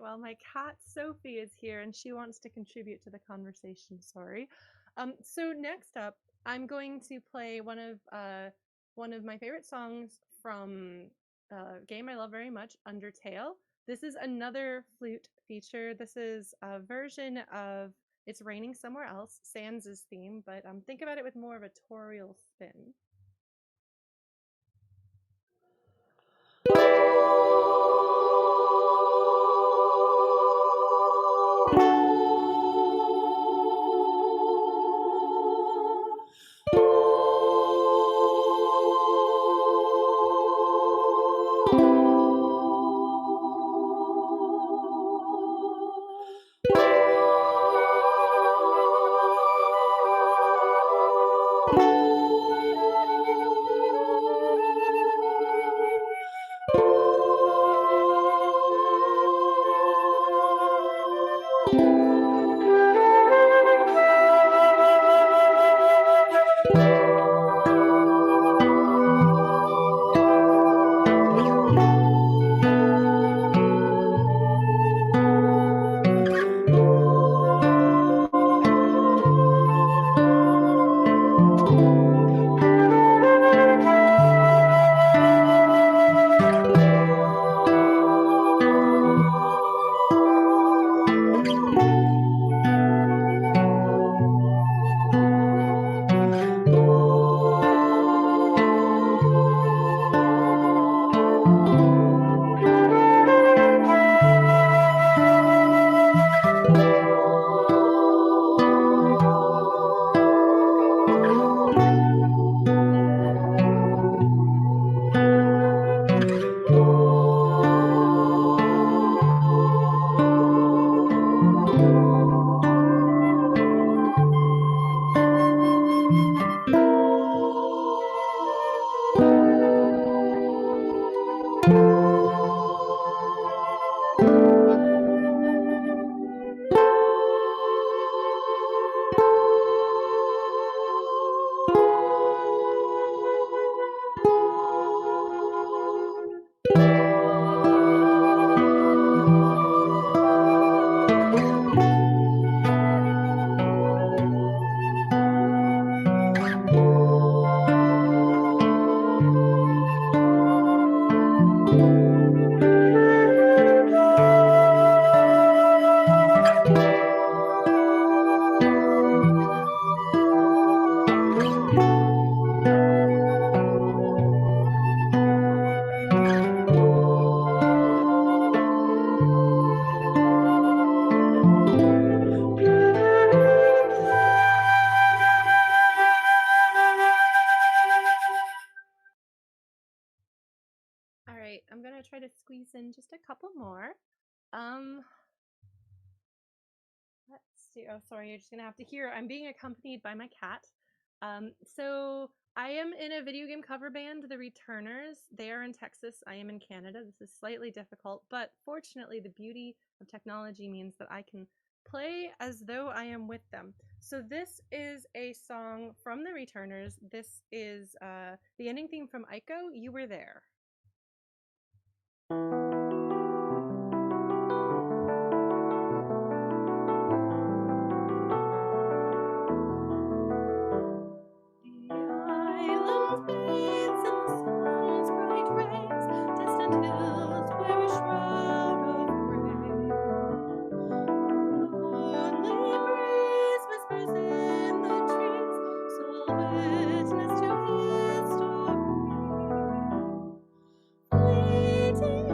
right, well, my cat Sophie is here and she wants to contribute to the conversation. Sorry. So next up, I'm going to play one of my favorite songs from a game I love very much, Undertale. This is another flute feature. This is a version of It's Raining Somewhere Else, Sans' theme, but think about it with more of a torial spin. All right, I'm gonna try to squeeze in just a couple more. Let's see. Oh, sorry, you're just gonna have to hear. I'm being accompanied by my cat. So I am in a video game cover band, The Returners. They are in Texas. I am in Canada. This is slightly difficult, but fortunately, the beauty of technology means that I can play as though I am with them. So this is a song from The Returners. This is the ending theme from EyeQ, You Were There. Fleeting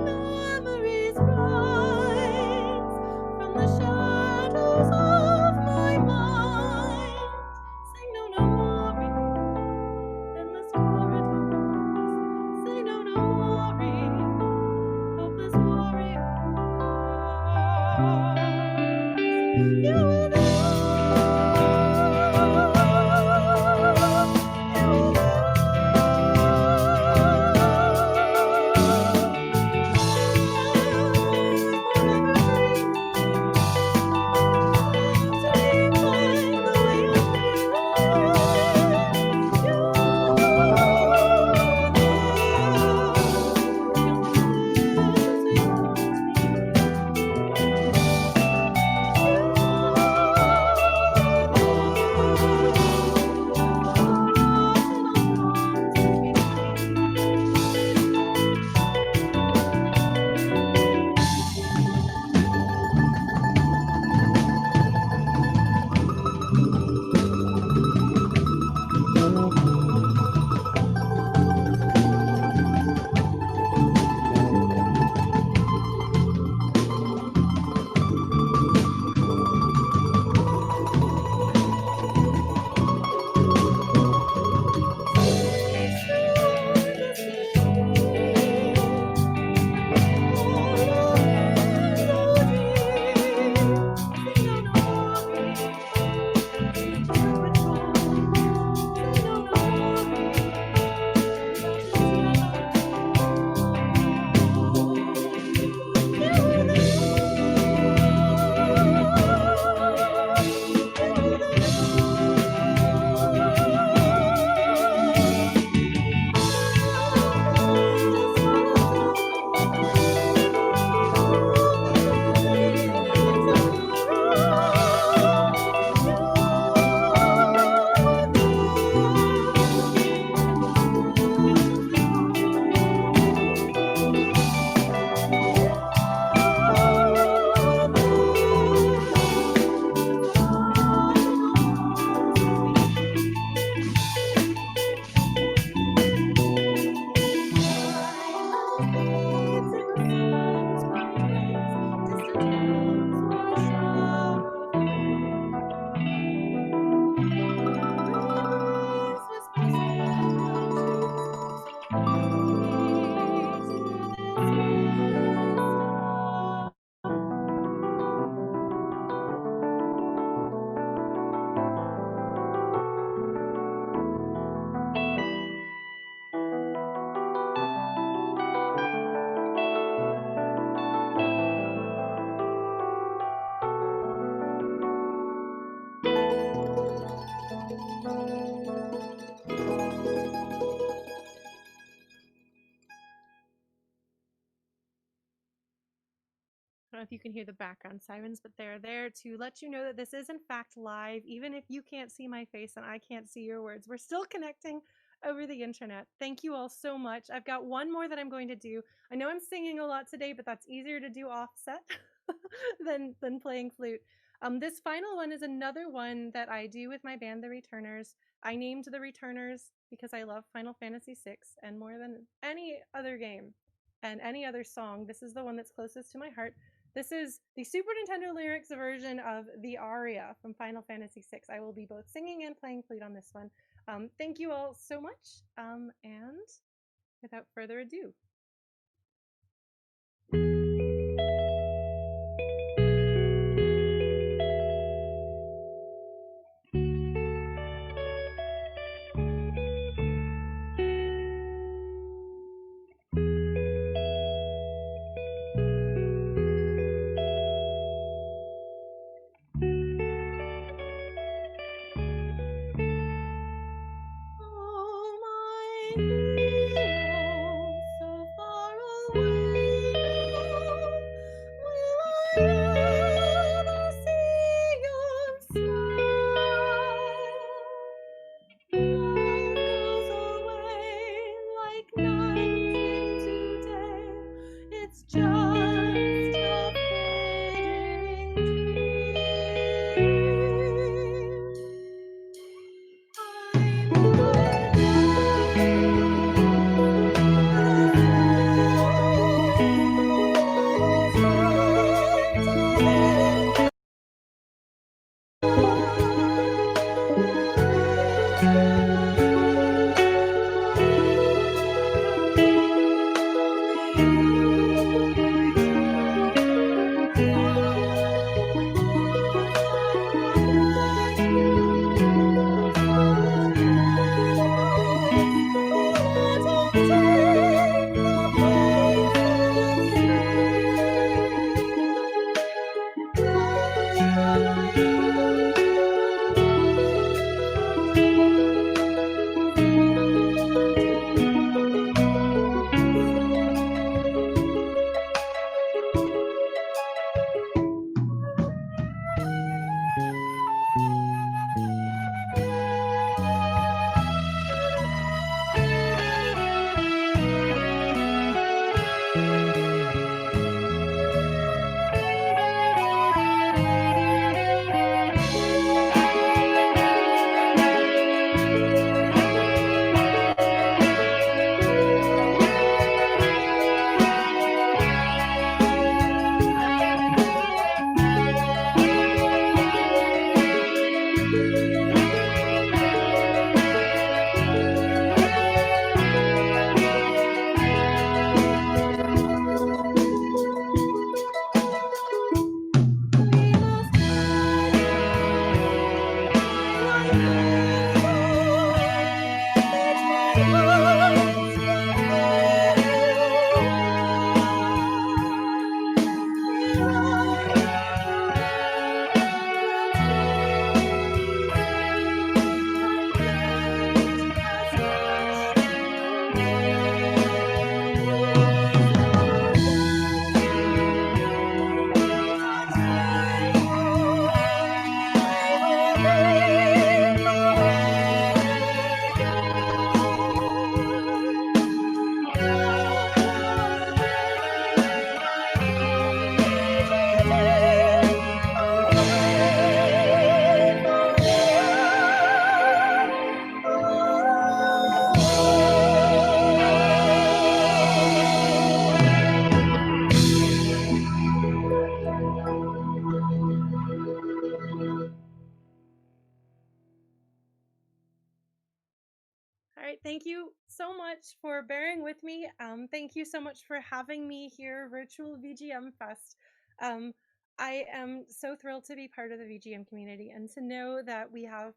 if you can hear the background sirens, but they're there to let you know that this is in fact live. Even if you can't see my face and I can't see your words, we're still connecting over the internet. Thank you all so much. I've got one more that I'm going to do. I know I'm singing a lot today, but that's easier to do offset than playing flute. This final one is another one that I do with my band, The Returners. I named The Returners because I love Final Fantasy VI, and more than any other game and any other song, this is the one that's closest to my heart. This is the Super Nintendo lyrics version of the aria from Final Fantasy VI. I will be both singing and playing flute on this one. Thank you all so much, and without further ado. Thank you so much for bearing with me. Thank you so much for having me here, Virtual VGM Fest. I am so thrilled to be part of the VGM community and to know that we have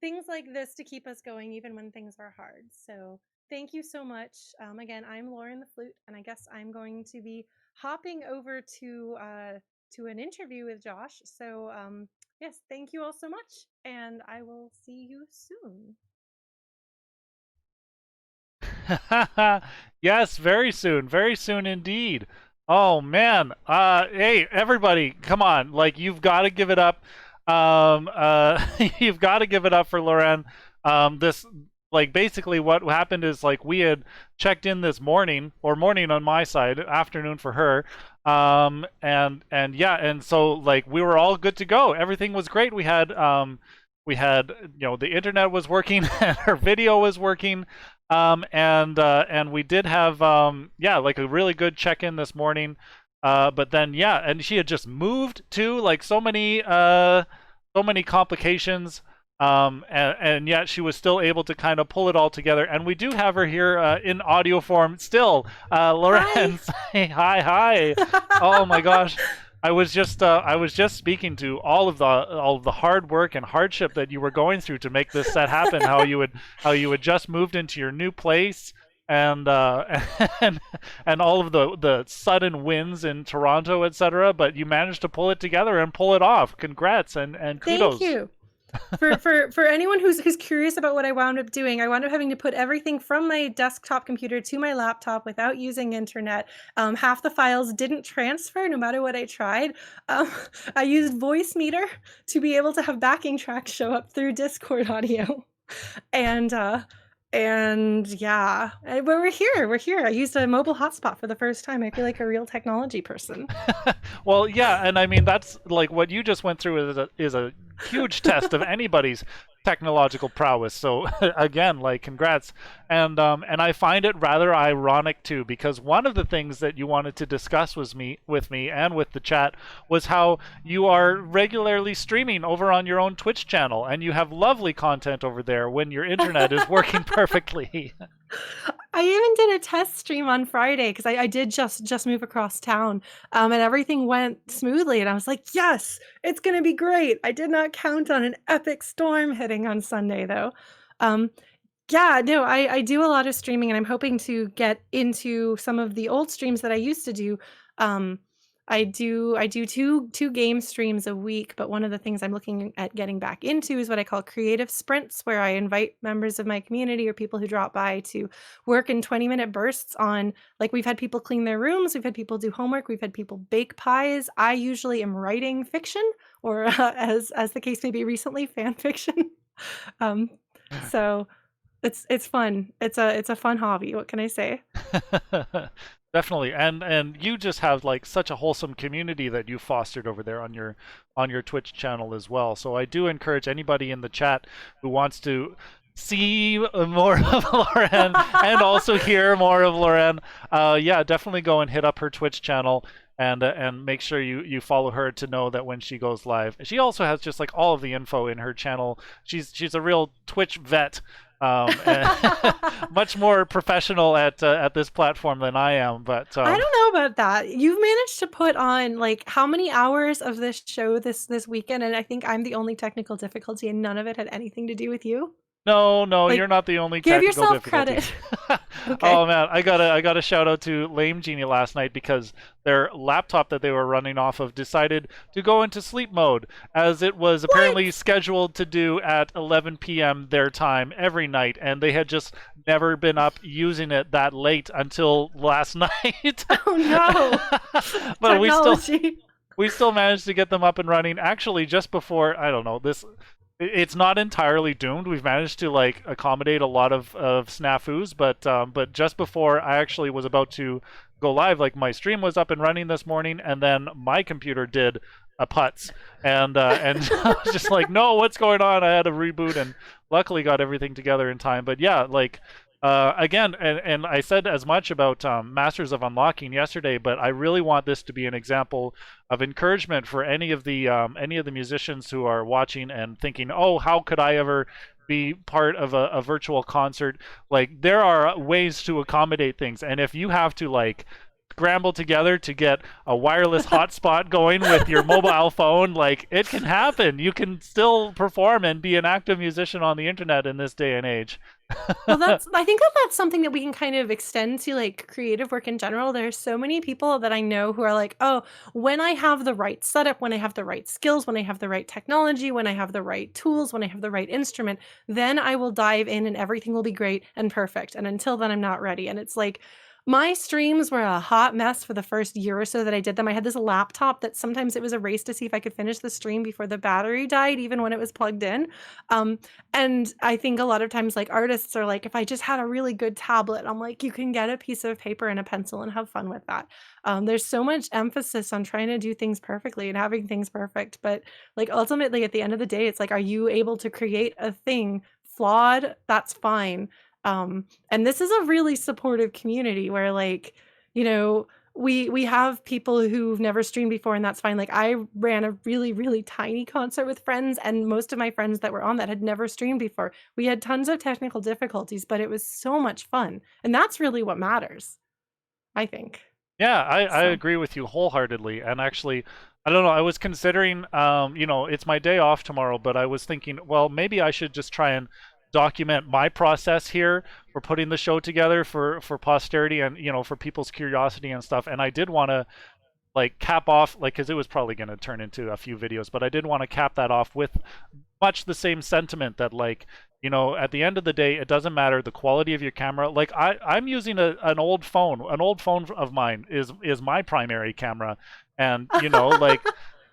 things like this to keep us going even when things are hard. So thank you so much. Again, I'm LaurentheFlute, and I guess I'm going to be hopping over to an interview with Josh. So yes, thank you all so much, and I will see you soon. Yes, very soon indeed. Oh man. Hey, everybody, come on. Like, you've got to give it up. You've got to give it up for Lauren. This, like, basically what happened is, like, we had checked in this morning, or morning on my side, afternoon for her. And yeah, and so, like, we were all good to go. Everything was great. We had, the internet was working and her video was working. And we did have, like, a really good check-in this morning. But then, yeah, and she had just moved too, like, so many complications. And yet she was still able to kind of pull it all together. And we do have her here in audio form still. Lauren, say hi. Oh my gosh. I was just speaking to all of the hard work and hardship that you were going through to make this set happen. how you had just moved into your new place, and and all of the sudden wins in Toronto, etc. But you managed to pull it together and pull it off. Congrats and kudos. Thank you. For anyone who's curious about what I wound up doing, I wound up having to put everything from my desktop computer to my laptop without using internet. Half the files didn't transfer no matter what I tried. I used Voicemeeter to be able to have backing tracks show up through Discord audio. And yeah, we're here. I used a mobile hotspot for the first time. I feel like a real technology person. Well, yeah, and I mean, that's like what you just went through is a huge test of anybody's technological prowess. So again, like, congrats. And I find it rather ironic too, because one of the things that you wanted to discuss with me and with the chat was how you are regularly streaming over on your own Twitch channel, and you have lovely content over there when your internet is working perfectly. I even did a test stream on Friday because I did just move across town, and everything went smoothly, and I was like, yes, it's gonna be great. I did not count on an epic storm hitting on Sunday though. Yeah, no, I do a lot of streaming, and I'm hoping to get into some of the old streams that I used to do. I do two game streams a week, but one of the things I'm looking at getting back into is what I call creative sprints, where I invite members of my community or people who drop by to work in 20-minute bursts on, like, we've had people clean their rooms, we've had people do homework, we've had people bake pies. I usually am writing fiction, or as the case may be recently, fan fiction. So it's fun. It's a fun hobby. What can I say? Definitely, and you just have, like, such a wholesome community that you fostered over there on your Twitch channel as well. So I do encourage anybody in the chat who wants to see more of Lauren and also hear more of Lauren, yeah, definitely go and hit up her Twitch channel and make sure you follow her to know that when she goes live. She also has just, like, all of the info in her channel. She's a real Twitch vet. And much more professional at this platform than I am, but I don't know about that. You've managed to put on, like, how many hours of this show this weekend, and I think I'm the only technical difficulty, and none of it had anything to do with you. No, Like, you're not the only give technical yourself difficulty. credit. Okay. Oh man, I got a shout out to Lame Genie last night because their laptop that they were running off of decided to go into sleep mode, as it was apparently scheduled to do at 11 p.m. their time every night, and they had just never been up using it that late until last night. Oh no. But Technology. we still managed to get them up and running, actually just before, I don't know, this. It's not entirely doomed. We've managed to, like, accommodate a lot of snafus, but just before I actually was about to go live, like, my stream was up and running this morning, and then my computer did a putz, and I was just like, no, what's going on? I had to reboot, and luckily got everything together in time. But yeah, like, again, and I said as much about Masters of Unlocking yesterday, but I really want this to be an example of encouragement for any of the musicians who are watching and thinking, oh, how could I ever be part of a virtual concert? Like, there are ways to accommodate things, and if you have to, like, scramble together to get a wireless hotspot going with your mobile phone, like, it can happen. You can still perform and be an active musician on the internet in this day and age. Well, I think that's something that we can kind of extend to, like, creative work in general. There's so many people that I know who are like, oh, when I have the right setup, when I have the right skills, when I have the right technology, when I have the right tools, when I have the right instrument, then I will dive in and everything will be great and perfect. And until then, I'm not ready. And it's like, My streams were a hot mess for the first year or so that I did them. I had this laptop that sometimes it was a race to see if I could finish the stream before the battery died, even when it was plugged in. And I think a lot of times, like, artists are like, if I just had a really good tablet, I'm like, you can get a piece of paper and a pencil and have fun with that. There's so much emphasis on trying to do things perfectly and having things perfect. But like, ultimately, at the end of the day, it's like, are you able to create a thing flawed? That's fine. And this is a really supportive community where, like, you know, we have people who've never streamed before, and that's fine. Like, I ran a really, really tiny concert with friends, and most of my friends that were on that had never streamed before. We had tons of technical difficulties, but it was so much fun. And that's really what matters, I think. Yeah, I agree with you wholeheartedly. And actually, I don't know, I was considering, you know, it's my day off tomorrow, but I was thinking, well, maybe I should just try and document my process here for putting the show together for posterity and, you know, for people's curiosity and stuff. And I did want to, like, cap off, like, because it was probably going to turn into a few videos, but I did want to cap that off with much the same sentiment that, like, you know, at the end of the day, it doesn't matter the quality of your camera. Like, I'm using an old phone. An old phone of mine is my primary camera. And, you know, like,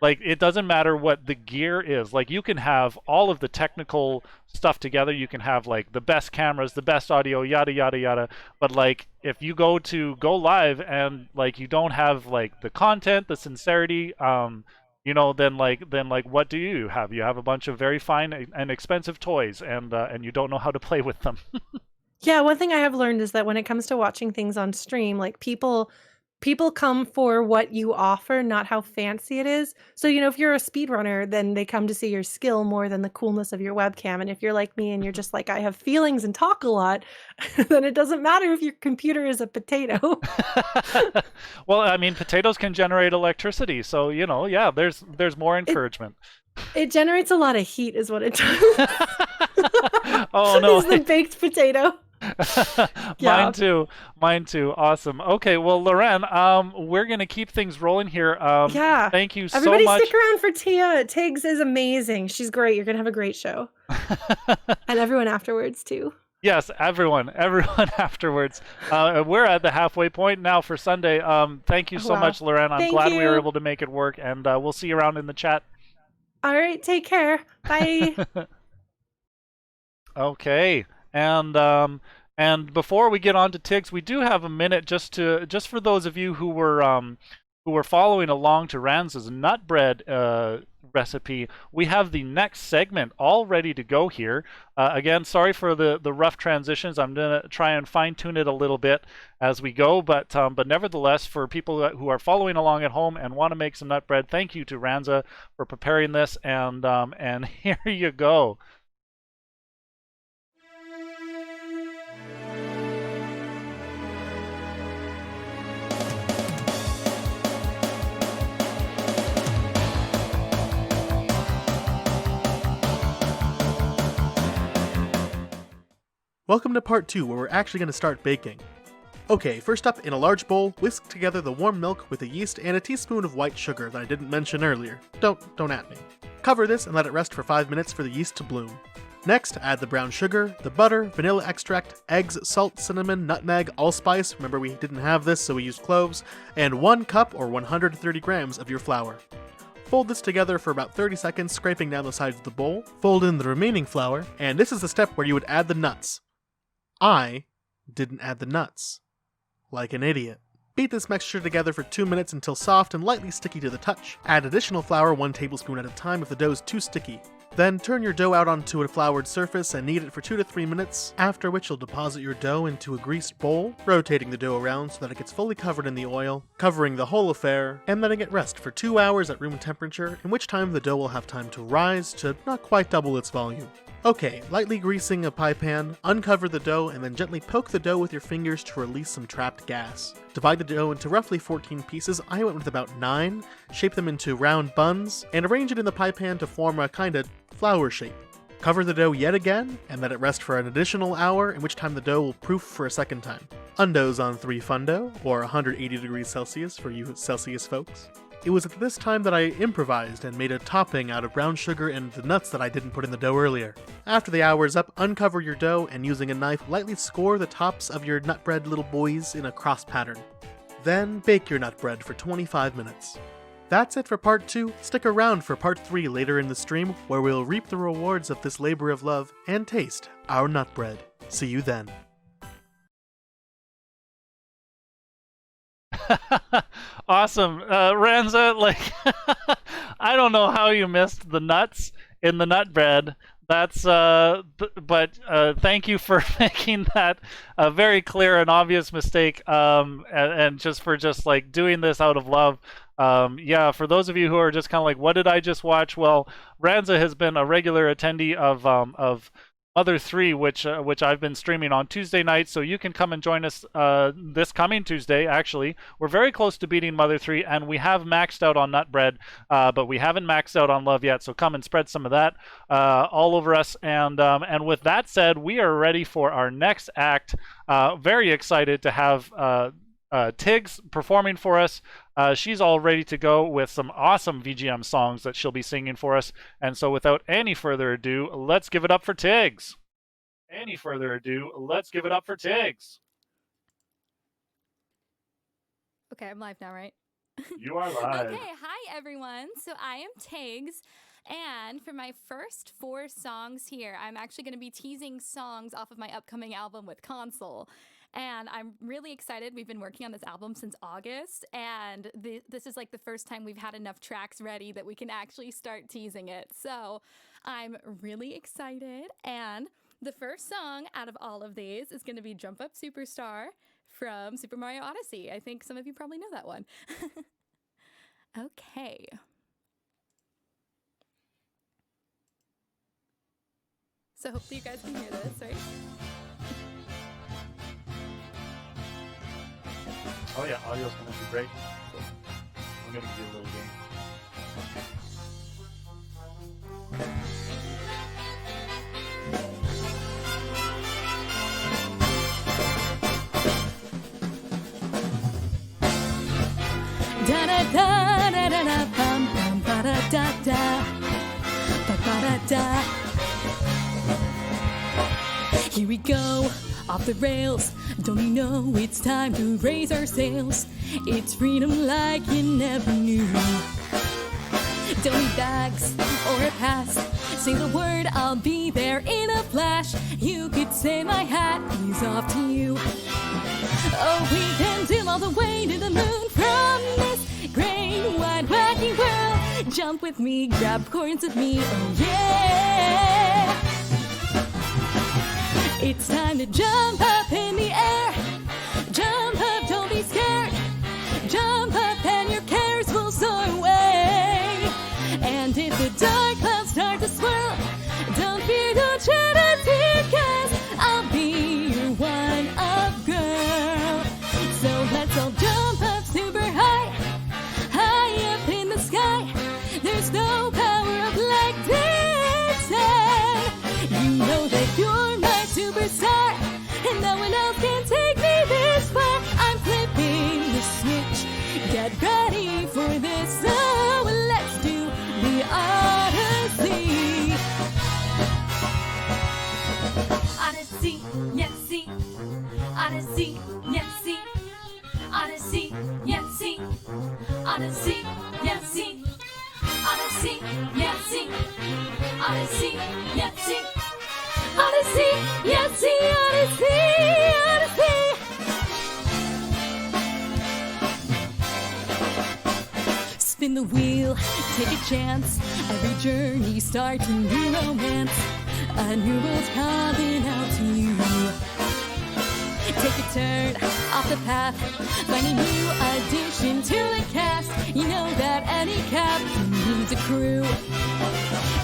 like, it doesn't matter what the gear is. Like, you can have all of the technical stuff together. You can have, like, the best cameras, the best audio, yada, yada, yada. But, like, if you go live and, like, you don't have, like, the content, the sincerity, you know, then what do you have? You have a bunch of very fine and expensive toys, and you don't know how to play with them. Yeah, one thing I have learned is that when it comes to watching things on stream, like, people come for what you offer, not how fancy it is. So, you know, if you're a speedrunner, then they come to see your skill more than the coolness of your webcam. And if you're like me and you're just like, I have feelings and talk a lot, then it doesn't matter if your computer is a potato. Well, I mean, potatoes can generate electricity. So, you know, yeah, there's more encouragement. It generates a lot of heat is what it does. Oh, no. It's the baked potato. Yeah. Mine too. Awesome. Okay, well, Lauren, we're gonna keep things rolling here. Yeah. Thank you so Everybody much. stick around for Tia. Tiggs is amazing. She's great. You're gonna have a great show. And everyone afterwards too. Yes, everyone afterwards. We're at the halfway point now for Sunday. Thank you so Wow. much, Lauren. I'm Thank glad we were you. able to make it work, and we'll see you around in the chat. All right, take care. Bye. Okay. And before we get on to Tiggs, we do have a minute just for those of you who were following along to Ranz's nut bread recipe. We have the next segment all ready to go here. Again, sorry for the rough transitions. I'm gonna try and fine tune it a little bit as we go, but nevertheless, for people who are following along at home and want to make some nut bread, thank you to Ranza for preparing this, and here you go. Welcome to part 2, where we're actually going to start baking. Okay, first up, in a large bowl, whisk together the warm milk with the yeast and a teaspoon of white sugar that I didn't mention earlier. Don't at me. Cover this and let it rest for 5 minutes for the yeast to bloom. Next, add the brown sugar, the butter, vanilla extract, eggs, salt, cinnamon, nutmeg, allspice, remember we didn't have this so we used cloves, and 1 cup or 130 grams of your flour. Fold this together for about 30 seconds, scraping down the sides of the bowl. Fold in the remaining flour, and this is the step where you would add the nuts. I didn't add the nuts. Like an idiot. Beat this mixture together for 2 minutes until soft and lightly sticky to the touch. Add additional flour 1 tablespoon at a time if the dough is too sticky. Then turn your dough out onto a floured surface and knead it for 2 to 3 minutes, after which you'll deposit your dough into a greased bowl, rotating the dough around so that it gets fully covered in the oil, covering the whole affair, and letting it rest for 2 hours at room temperature, in which time the dough will have time to rise to not quite double its volume. Okay, lightly greasing a pie pan, uncover the dough and then gently poke the dough with your fingers to release some trapped gas. Divide the dough into roughly 14 pieces, I went with about 9, shape them into round buns, and arrange it in the pie pan to form a kind of flower shape. Cover the dough yet again, and let it rest for an additional hour, in which time the dough will proof for a second time. Undose on 3 fundo, or 180 degrees Celsius for you Celsius folks. It was at this time that I improvised and made a topping out of brown sugar and the nuts that I didn't put in the dough earlier. After the hour is up, uncover your dough and using a knife lightly score the tops of your nut bread little boys in a cross pattern. Then bake your nut bread for 25 minutes. That's it for part 2. Stick around for part 3 later in the stream, where we'll reap the rewards of this labor of love and taste our nut bread. See you then. Awesome. Ranza, like, I don't know how you missed the nuts in the nut bread. That's, but thank you for making that a very clear and obvious mistake, and just for like doing this out of love. Yeah, for those of you who are just kind of like, what did I just watch? Well, Ranza has been a regular attendee of Mother 3, which I've been streaming on Tuesday nights, so you can come and join us this coming Tuesday, actually. We're very close to beating Mother 3, and we have maxed out on nut bread, but we haven't maxed out on love yet, so come and spread some of that all over us. And with that said, we are ready for our next act. Very excited to have Tiggs performing for us. She's all ready to go with some awesome VGM songs that she'll be singing for us. And so without any further ado, let's give it up for Tiggs. Okay, I'm live now, right? You are live. Okay, hi everyone. So I am Tiggs, and for my first 4 songs here, I'm actually going to be teasing songs off of my upcoming album with Console. And I'm really excited. We've been working on this album since August, and this is like the first time we've had enough tracks ready that we can actually start teasing it. So I'm really excited. And the first song out of all of these is going to be Jump Up Superstar from Super Mario Odyssey. I think some of you probably know that one. Okay. So hopefully you guys can hear this, right? Oh yeah, audio's gonna be great. So I'm gonna give you a little game. Da da da da da da bum bum ba da da da ba ba da da. Here we go, off the rails. Don't you know it's time to raise our sails? It's freedom like you never knew. Don't need bags or a pass. Say the word, I'll be there in a flash. You could say my hat is off to you. Oh, we can sail all the way to the moon from this great wide wacky world. Jump with me, grab cords with me, oh yeah. It's time to jump up in the air. Jump up, don't be scared. Jump up and your cares will soar away. And if the dark clouds start to swirl, don't fear, don't shed a tear, 'cause I'll be your one-up girl. So let's all jump up super high, high up in the sky. There's no power up like dancing. You know that you're my superstar, and no one else can take me this far. I'm flipping the switch, get ready for this. So let's do the Odyssey. Odyssey, yes, see. Odyssey, yes, see. Odyssey, yes, see. Odyssey, yes, see. Odyssey, yes, see. Odyssey, yes, see. Odyssey, yes, see, Odyssey, Odyssey. Spin the wheel, take a chance. Every journey starts a new romance. A new world's calling out to you. Take a turn off the path, find a new addition to the cast. You know that any captain needs a crew.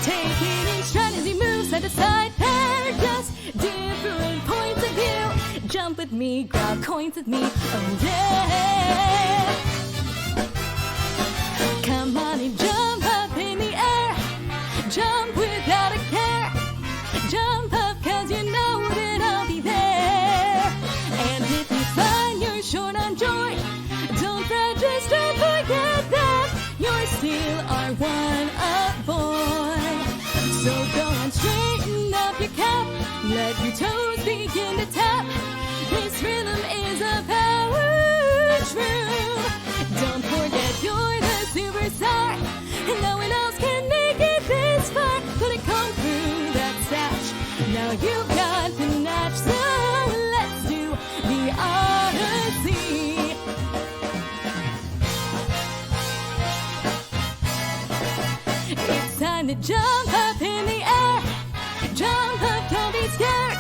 Taking each stride as he moves side to side, they're just different points of view. Jump with me, grab coins with me, oh yeah. Come on and jump up in the air. Jump without a care. Jump up 'cause you know that I'll be there. And if you find you're short on joy, don't fret, just don't forget that straighten up your cap. Let your toes begin to tap. This rhythm is a power true. Don't forget you're the superstar, and no one else can make it this far. Couldn't come through that satch. Now you've got the natch, so let's do the Odyssey. It's time to jump up in the air. Jump up, don't be scared.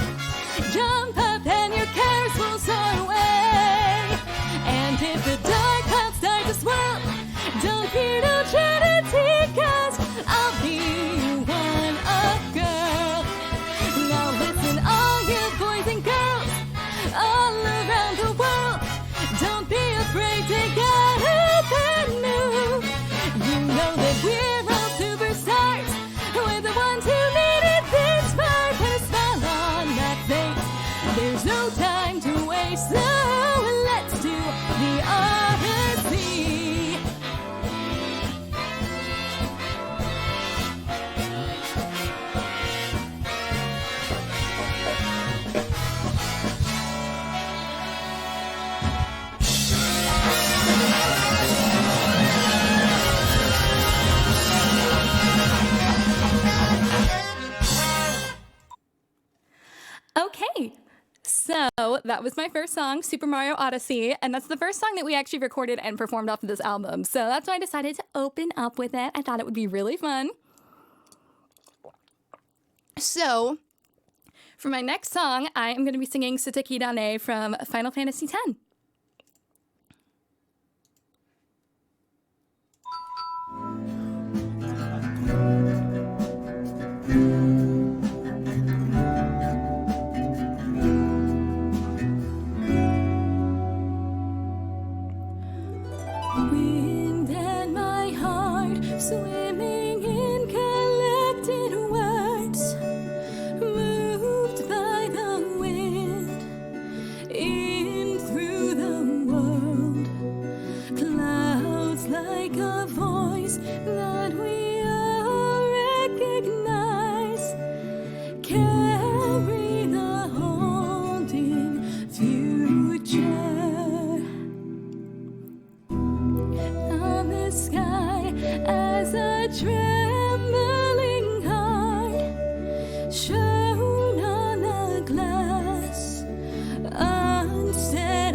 Jump up and your cares will soar away. And if the dark clouds start to swirl, don't fear, don't try to take us. I'll be one up, girl. Now listen, all you boys and girls all around the world, don't be afraid to get up and move. You know that we're all superstars. We're the ones who made it this far. Put a smile on that face. There's no time to waste, so let's do the Odyssey. Okay, so that was my first song, Super Mario Odyssey, and that's the first song that we actually recorded and performed off of this album. So that's why I decided to open up with it. I thought it would be really fun. So for my next song, I am going to be singing Sateki Dane from Final Fantasy X. Wind and my heart swimming in collected words, moved by the wind in through the world. Clouds like a voice that we all recognize, carry the haunting future. On the sky as a trembling heart shone on the glass unsteadily,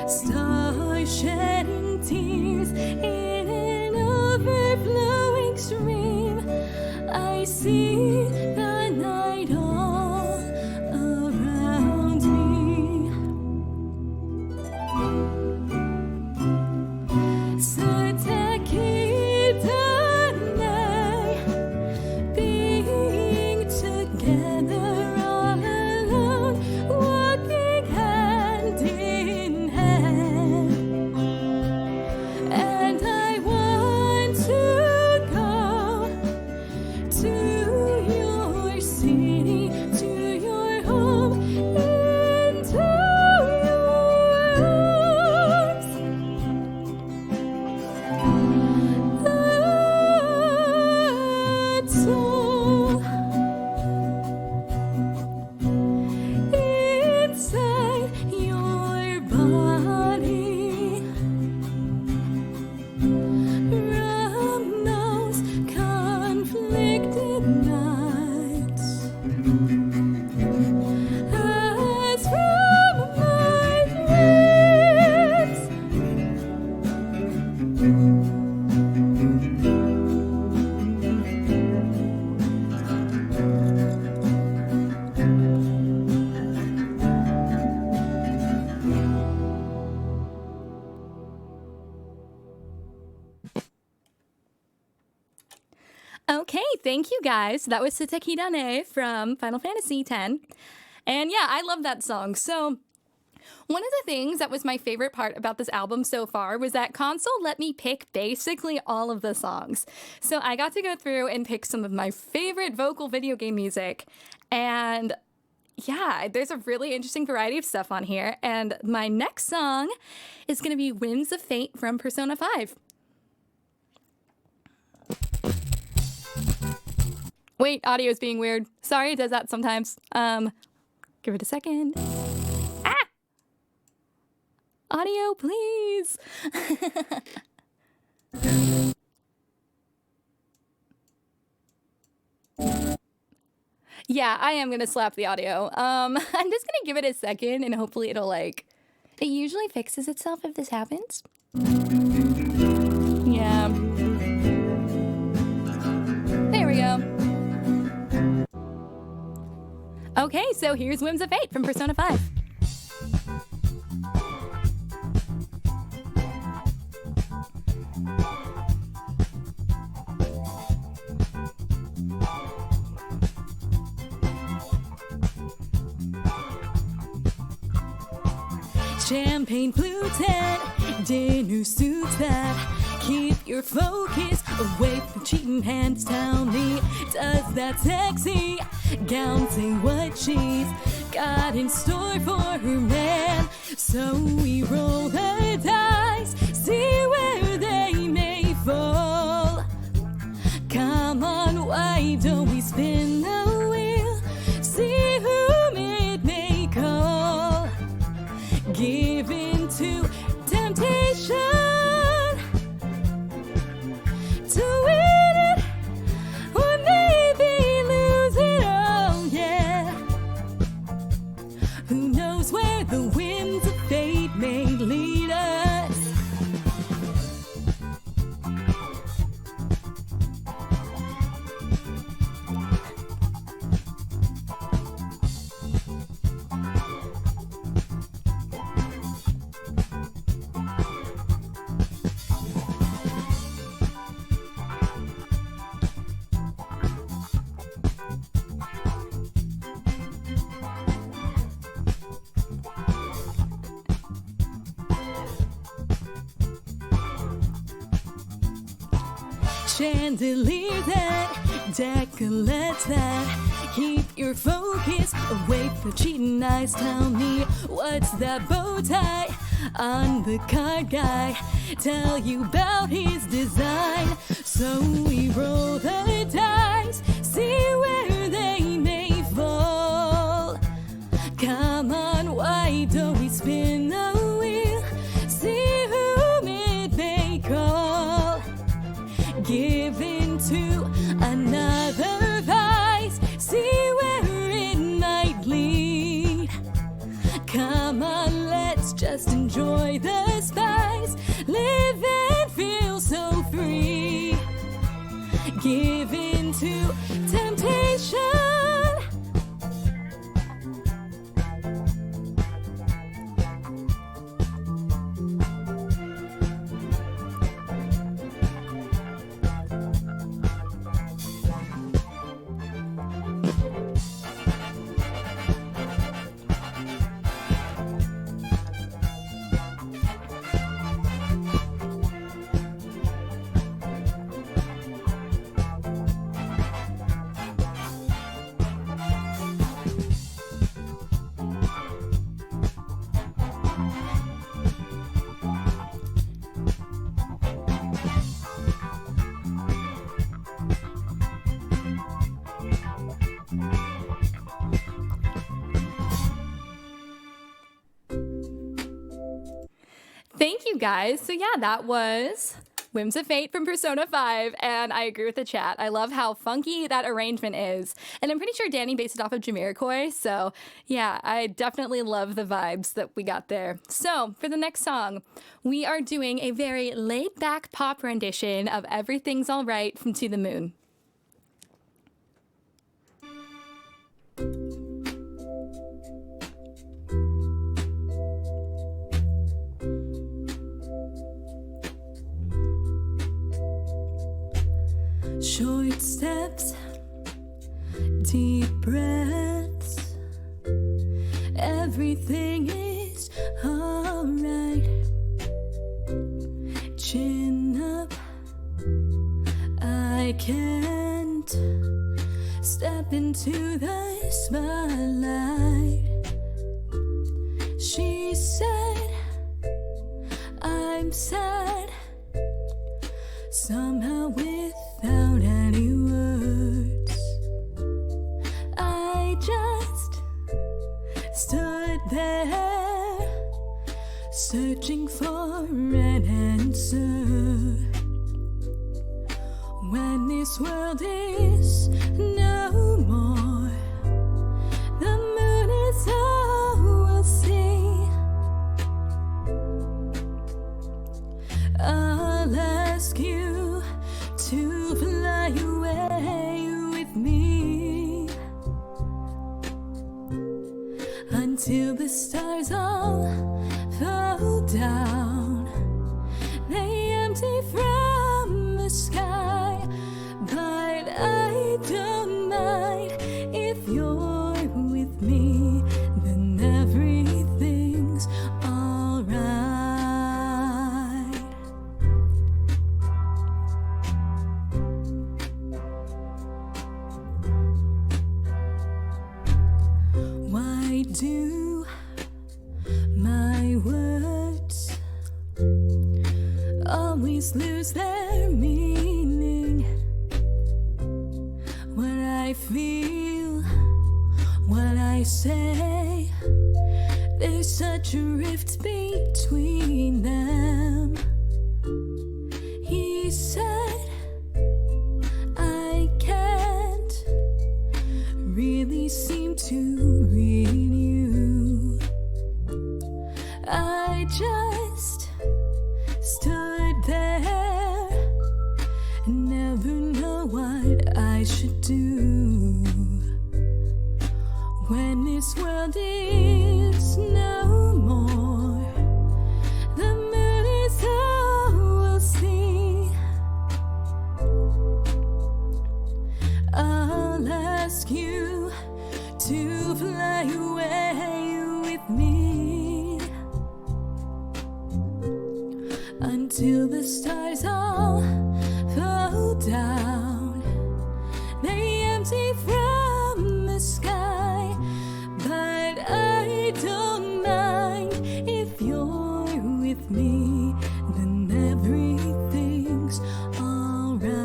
stars shedding tears in an overflowing stream. I see the night all around me. Sateki Dane, being together all alone, walking hand in hand. And I want to go to your city, to your home, into your arms. That's all inside your body. From those conflicted nights, as from my lips. Okay, thank you guys. That was Sateki Dane from Final Fantasy X. And yeah, I love that song. So one of the things that was my favorite part about this album so far was that Console let me pick basically all of the songs. So I got to go through and pick some of my favorite vocal video game music. And yeah, there's a really interesting variety of stuff on here. And my next song is going to be Winds of Fate from Persona 5. Wait, audio's being weird. Sorry, it does that sometimes. Give it a second. Ah! Audio, please. Yeah, I am gonna slap the audio. I'm just gonna give it a second and hopefully it'll like... It usually fixes itself if this happens. Yeah. There we go. Okay, so here's Whims of Fate from Persona 5. Champagne fluted, dinner suits that keep your focus away from cheating hands. Tell me, does that sexy gown say what she's got in store for her man? So we roll the dice, see where they may fall. Come on, why don't we spin the wheel, see whom it may call. Give in to temptation to win it or maybe lose it all, yeah. Who knows where the winds of fate may lead us? Chandelier that, decollettes that keep your focus away from cheating eyes. Tell me, what's that bow tie on the card guy? Tell you about his design. So we roll the dice, see where they may fall. Come on, why don't we spin the wheel, see whom it may call. Give in to another vice, see where it might lead. Come on, let's just enjoy the spice, live and feel so free. Give in to temptation. Thank you guys. So yeah, that was Whims of Fate from Persona 5, and I agree with the chat. I love how funky that arrangement is, and I'm pretty sure Danny based it off of Jamiroquai, so yeah, I definitely love the vibes that we got there. So for the next song, we are doing a very laid-back pop rendition of Everything's Alright from To the Moon. Short steps, deep breaths, everything is alright. Chin up, I can't step into the spotlight. She said, I'm sad, somehow without any words. just stood there, searching for an answer. When this world is no more, the moon is all we'll see. I'll ask you to fly away with me until the stars all fall down. They empty from the sky, but I don't mind. If you're with me, then everything's alright. Why do my words always lose their meaning? What I feel, what I say, there's such a rift between them. He said I can't really seem to read you. I just stood there and never know what I should do when this world is no more. The moon is all we'll see. I'll ask you to fly away with me until the stars all fall down. They empty from the sky, but I don't mind. If you're with me, then everything's alright.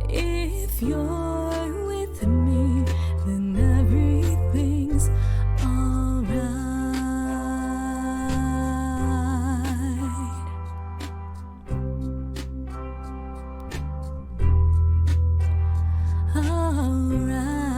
If you're with me, then everything's alright. Alright.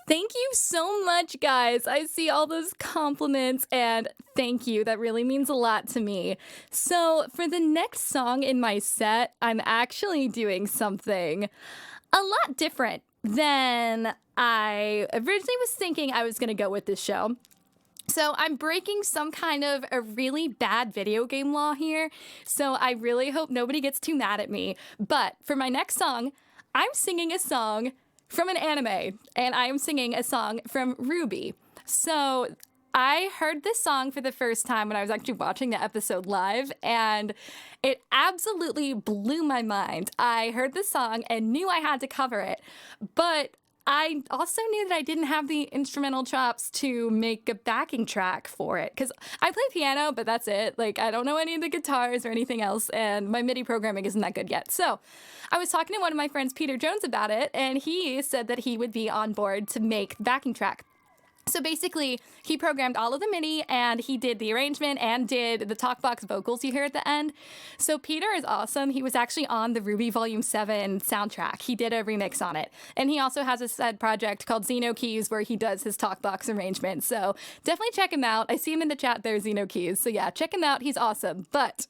Thank you so much, guys. I see all those compliments, and thank you. That really means a lot to me. So, for the next song in my set, I'm actually doing something a lot different than I originally was thinking I was going to go with this show. So I'm breaking some kind of a really bad video game law here, so I really hope nobody gets too mad at me. But for my next song, I'm singing a song from an anime, and I am singing a song from Ruby. So I heard this song for the first time when I was actually watching the episode live, and it absolutely blew my mind. I heard the song and knew I had to cover it, but I also knew that I didn't have the instrumental chops to make a backing track for it, because I play piano, but that's it. Like, I don't know any of the guitars or anything else, and my MIDI programming isn't that good yet. So I was talking to one of my friends, Peter Jones, about it, and he said that he would be on board to make the backing track. So basically, he programmed all of the MIDI, and he did the arrangement and did the talk box vocals you hear at the end. So Peter is awesome. He was actually on the Ruby Volume 7 soundtrack. He did a remix on it. And he also has a side project called Xeno Keys where he does his talk box arrangement. So definitely check him out. I see him in the chat there, Xeno Keys. So yeah, check him out. He's awesome. But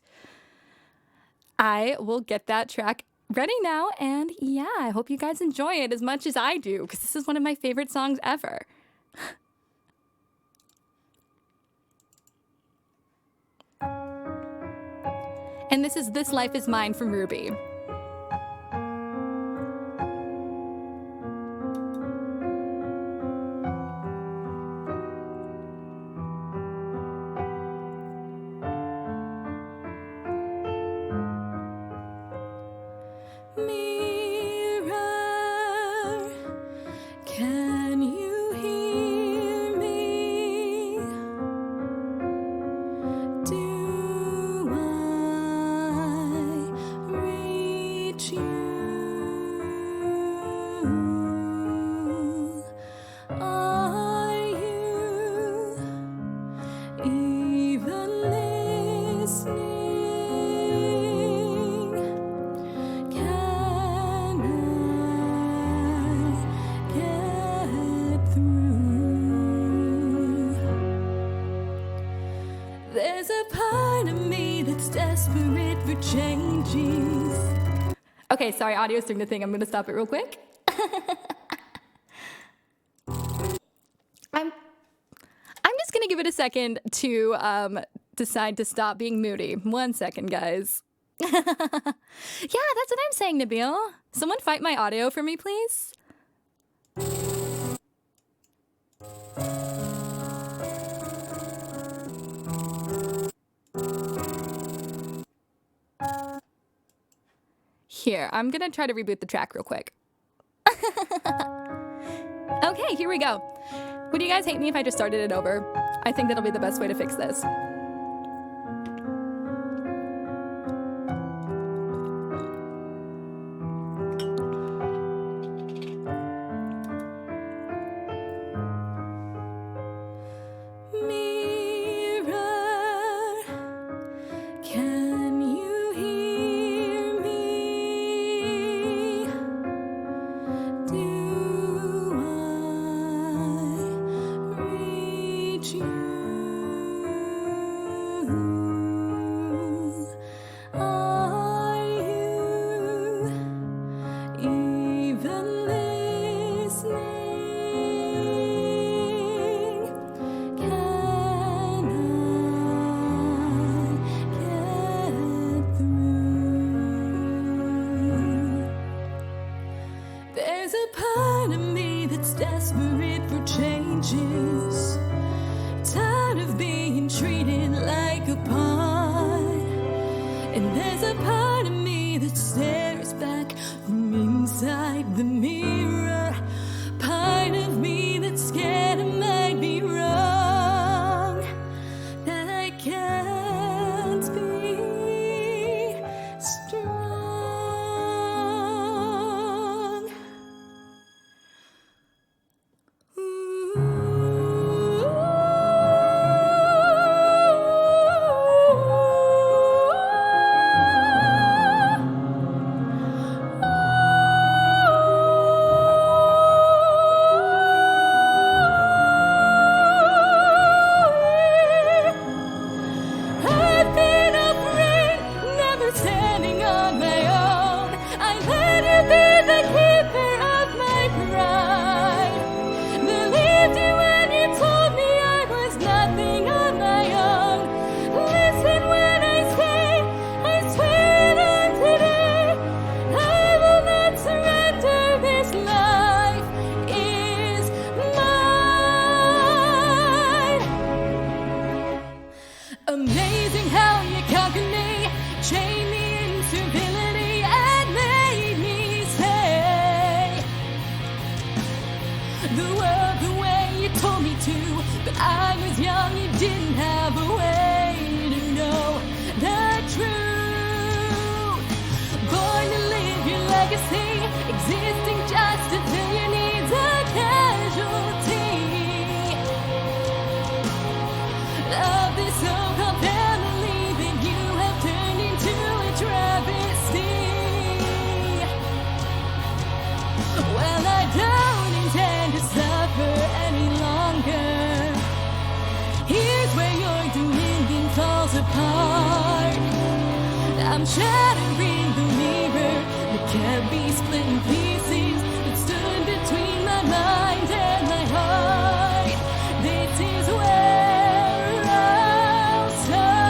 I will get that track ready now. And yeah, I hope you guys enjoy it as much as I do, because this is one of my favorite songs ever. And this is This Life Is Mine from Ruby. Mirror, can you hear me? even listening? Can I get through? There's a part of me that's desperate for changes. Okay, sorry, audio's doing the thing. I'm gonna stop it real quick. I'm just gonna give it a second to decide to stop being moody. 1 second, guys. Yeah, that's what I'm saying, Nabil. Someone fight my audio for me, please. Here, I'm gonna try to reboot the track real quick. Okay, here we go. Would you guys hate me if I just started it over? I think that'll be the best way to fix this. Can you hear me? Do I reach you? Are you even listening? Can I get through? There's a part of me that's desperate for changes, tired of being treated like a pawn. And there's a part of me that stares back from inside the mirror, part of me that's scared I might be wrong, that I can't be strong. I've been afraid, never standing on my own. I let you be the keeper of my pride. Believed you when you told me I was nothing on my own. Listen when I say, I swear it on today. I will not surrender, this life is mine. Amazing how you conquered me, chained me in servility, and made me stay. The world the way you told me to, but I was young, you didn't have a way to know the truth. Born to live your legacy, existing just to fill your needs, a casualty of this so-called family that you have turned into a travesty. Well, I don't intend to suffer any longer. Here's where your dominion falls apart. I'm shattering the mirror that kept me split in pieces, that stood between my mind and my heart. This is where I'll start.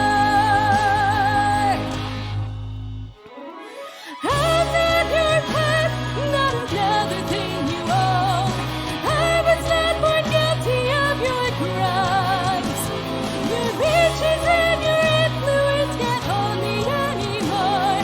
I'm not your pet, not another thing you own. I was not born guilty of your crimes. Your riches and your influence can't hold me anymore.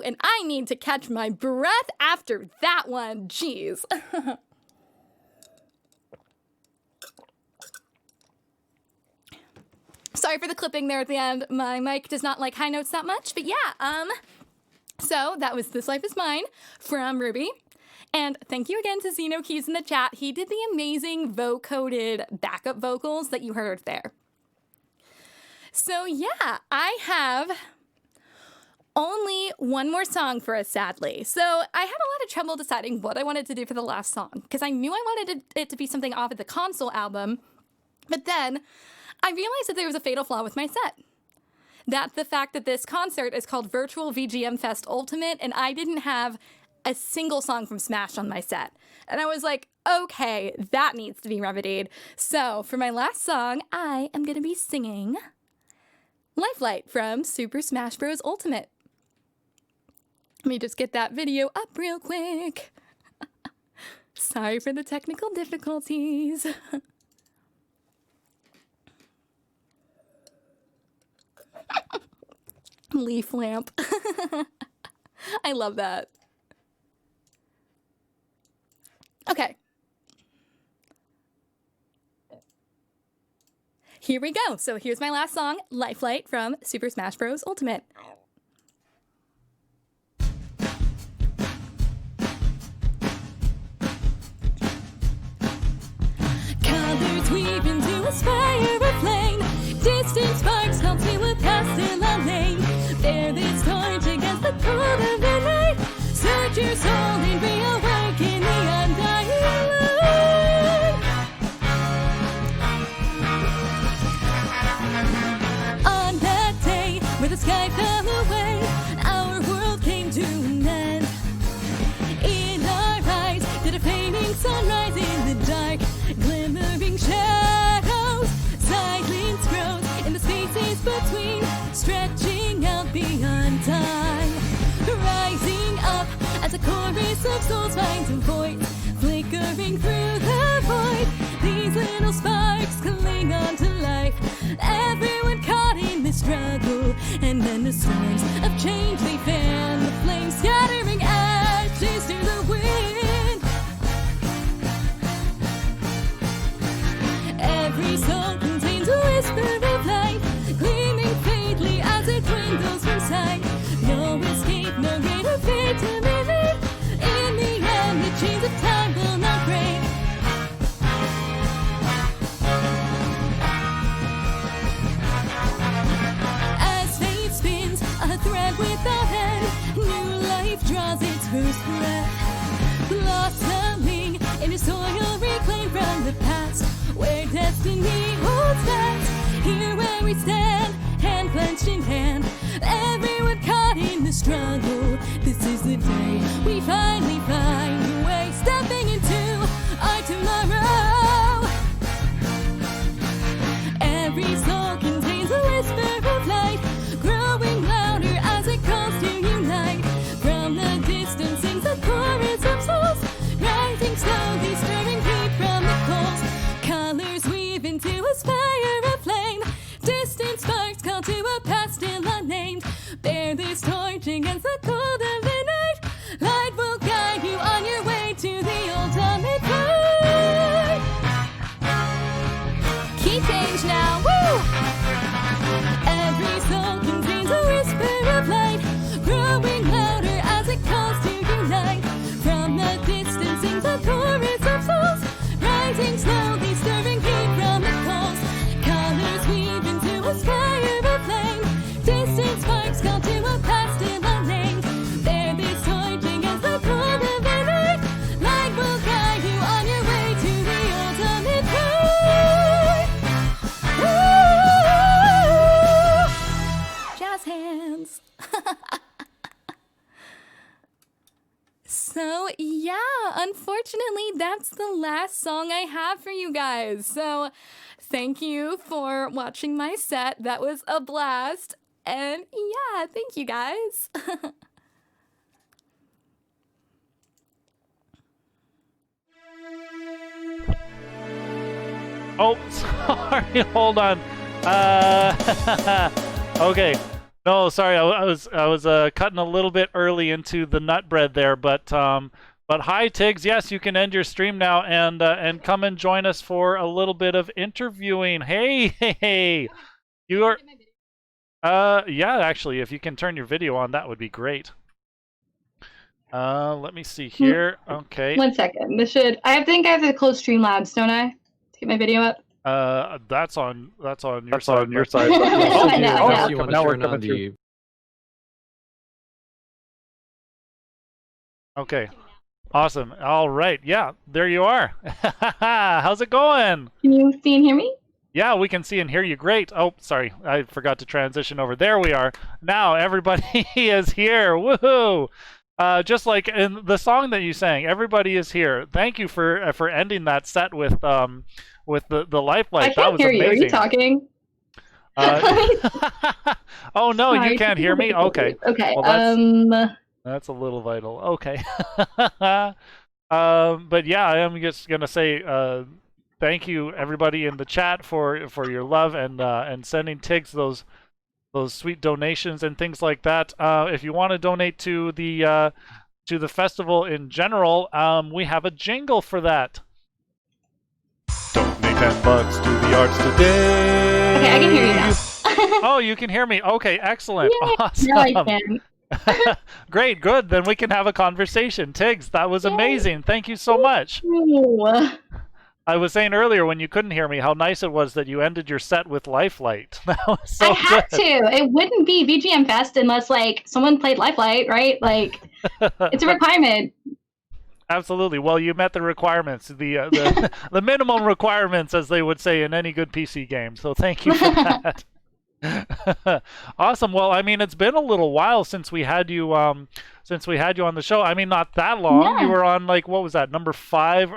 Woo! And I need to catch my breath after that one. Jeez. Sorry for the clipping there at the end. My mic does not like high notes that much, but yeah, so that was This Life Is Mine from Ruby. And thank you again to Zeno Keys in the chat. He did the amazing vocoded backup vocals that you heard there. So yeah, I have only one more song for us, sadly. So I had a lot of trouble deciding what I wanted to do for the last song, because I knew I wanted it to be something off of the console album, but then I realized that there was a fatal flaw with my set. That the fact that this concert is called Virtual VGM Fest Ultimate, and I didn't have a single song from Smash on my set. And I was like, okay, that needs to be remedied. So for my last song, I am going to be singing Lifelight from Super Smash Bros. Ultimate. Let me just get that video up real quick. Sorry for the technical difficulties. Leaf lamp. I love that. Okay. Here we go. So here's my last song, Lifelight from Super Smash Bros. Ultimate. Colors weave into a spire of flame. Distant sparks come to a pastel lane. Bear this torch against the cold of the night. Search your soul and reawaken the undying light. On that day, where the sky fell away, our world came to an end. In our eyes, did a fading sunrise in the dark, glimmering shadows. Silence grows in the spaces between, stretching out beyond time. Rising up as a chorus of souls finds a voice, flickering through the void. These little sparks cling on to life, everyone caught in the struggle. And then the storms of change, they fan the flames, scattering ashes to the wind. Every song contains a whisper of light, gleaming faintly as it dwindles from sight. No escape, no greater fate to mimic. In the end, the chains of time will not break. As fate spins a thread without end, new life draws its first breath. Blossoming in a soil reclaimed from the past, where destiny holds fast. Here where we stand, hand clenched in hand, everyone caught in the struggle. This is the day we finally find a way, stepping into our tomorrow. Every soul contains a whisper of light, growing louder as it calls to unite. From the distance sings a chorus of souls, rising slowly, stirring heat from the coals. Colors weave into a spire of flame. Distant sparks call to a past still unnamed. Bear this torch against the cold of the night. Light will guide you on your way to the ultimate fight. Key change now, woo! Every soul contains a whisper of light, growing louder as it calls to unite. From the distance sings a chorus of souls, rising slowly, stirring heat from the coals. Colors weave into a spire of flame. Distant sparks call to a past still unnamed. Bear this torch against the cold of the night. Light will guide you on your way to the ultimate fight. Woo! Jazz hands. So yeah, unfortunately, that's the last song I have for you guys. So thank you for watching my set. That was a blast. And yeah, thank you guys. Oh, sorry, hold on. Okay, No, sorry, I was cutting a little bit early into the nut bread there, but hi Tiggs, yes, you can end your stream now and come and join us for a little bit of interviewing. Hey, you are yeah, actually, if you can turn your video on, that would be great. Let me see here. Okay. 1 second. I think I have to close Streamlabs, don't I? To get my video up. That's on your side. On your side. I know, yeah. You want to Now we're turn on coming through. the Okay. Awesome. All right. Yeah, there you are. How's it going? Can you see and hear me? Yeah, we can see and hear you great. Oh, sorry. I forgot to transition over. There we are. Now everybody is here. Woohoo! Just like in the song that you sang, everybody is here. Thank you for ending that set with the lifelike. I That can't was hear amazing. you. Are you talking? Oh no, you Sorry. can't hear me? Okay. Okay. Well, that's a little vital. Okay. But yeah, I am just gonna say thank you everybody in the chat for your love and sending Tiggs those sweet donations and things like that. If you want to donate to the festival in general, we have a jingle for that. Donate $10 to the arts today. Okay, I can hear you now. Oh, you can hear me. Okay, excellent. Yay, Awesome. now I can. Great, good. Then we can have a conversation. Tiggs, that was amazing. Thank you so much. Ooh. I was saying earlier when you couldn't hear me how nice it was that you ended your set with Lifelight. That was so I had good. to. It wouldn't be VGM Fest unless like someone played Lifelight, right? Like it's a requirement. Absolutely. Well, you met the requirements, the the minimum requirements, as they would say in any good PC game. So thank you for that. Awesome. Well, I mean, it's been a little while since we had you on the show. I mean, not that long. Yeah. You were on like what was that, number 5,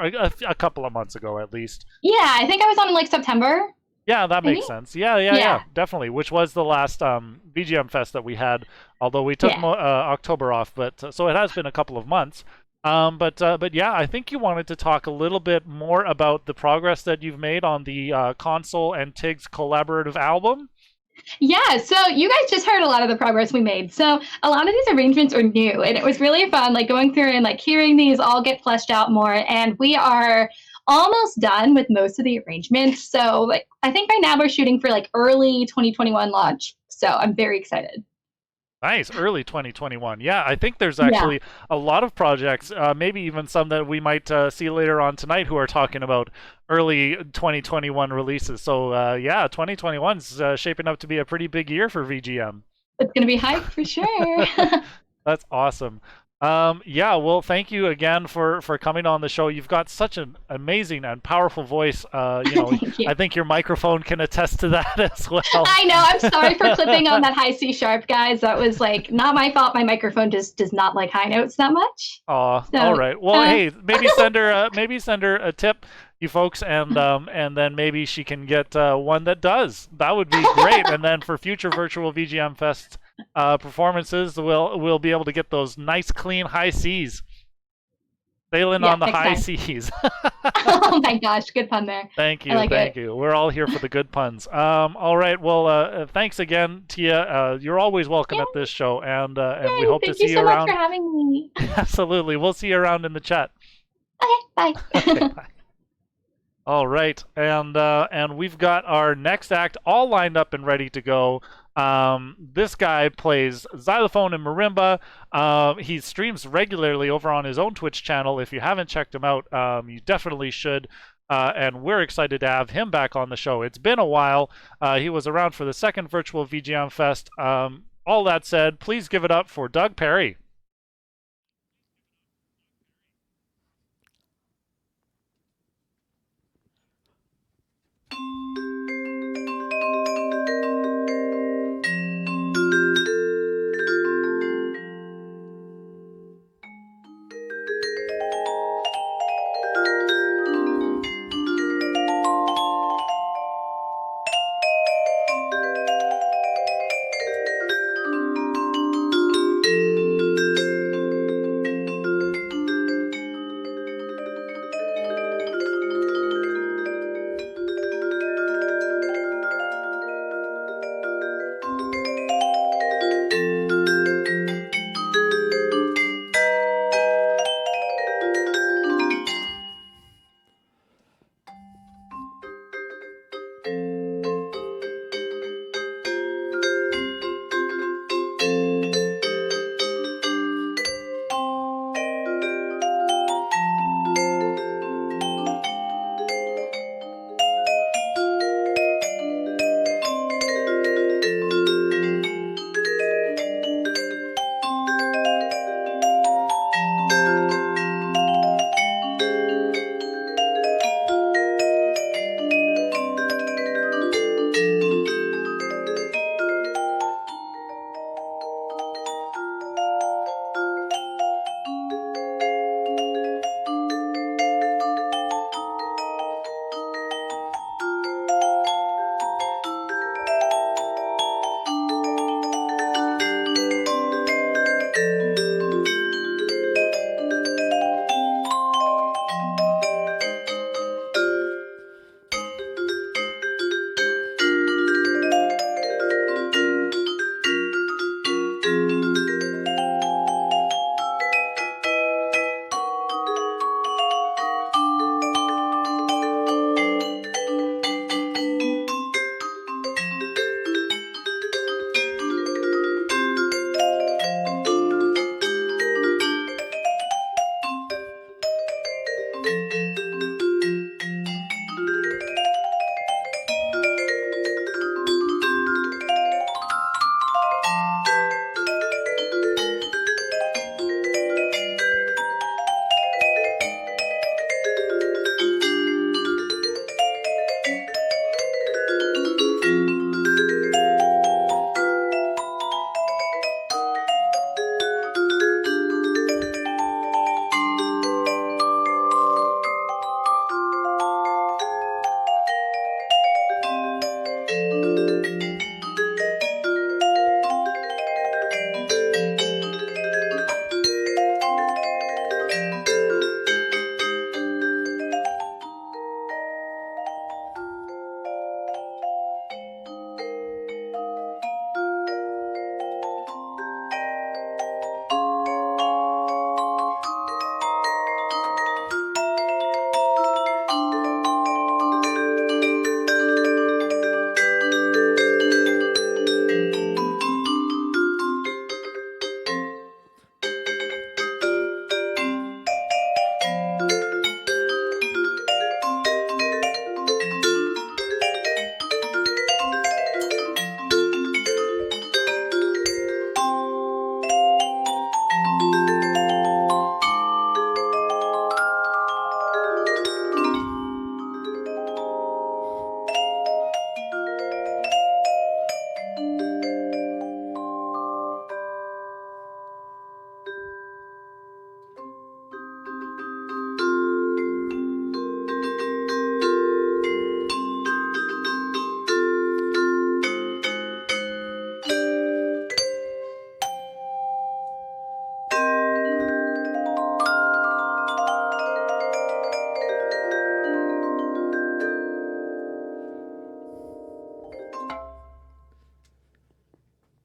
a couple of months ago at least. Yeah, I think I was on in like September. Yeah, that makes Maybe? sense. Yeah, definitely. Which was the last VGM Fest that we had, although we took October off. But so it has been a couple of months. But yeah, I think you wanted to talk a little bit more about the progress that you've made on the console and Tiggs collaborative album. Yeah, so you guys just heard a lot of the progress we made. So a lot of these arrangements are new, and it was really fun, like going through and like hearing these all get fleshed out more. And we are almost done with most of the arrangements. So like I think by now we're shooting for like early 2021 launch. So I'm very excited. Nice, early 2021. Yeah, I think there's actually a lot of projects, maybe even some that we might see later on tonight who are talking about early 2021 releases. So yeah, 2021 is shaping up to be a pretty big year for VGM. It's going to be hype for sure. That's awesome. Yeah, well, thank you again for coming on the show. You've got such an amazing and powerful voice. You know, you. I think your microphone can attest to that as well. I know. I'm sorry for clipping on that high C sharp, guys. That was like not my fault. My microphone just does not like high notes that much. Aw, So, all right. Well, hey, maybe send her a tip, you folks, and then maybe she can get one that does. That would be great. And then for future virtual VGM Fest performances, we'll be able to get those nice clean high C's. Sailing on the high C's. Oh my gosh, good pun there. Thank you, I like thank it. you. We're all here for the good puns. All right, well, thanks again, Tia. You're always welcome at this show, and we hope to Thank see you so around. much for having me. Absolutely, we'll see you around in the chat. Okay, bye. Bye. All right, and we've got our next act all lined up and ready to go. This guy plays xylophone and marimba. He streams regularly over on his own Twitch channel. If you haven't checked him out, you definitely should. And we're excited to have him back on the show. It's been a while. He was around for the second virtual VGM Fest. All that said, please give it up for Doug Perry.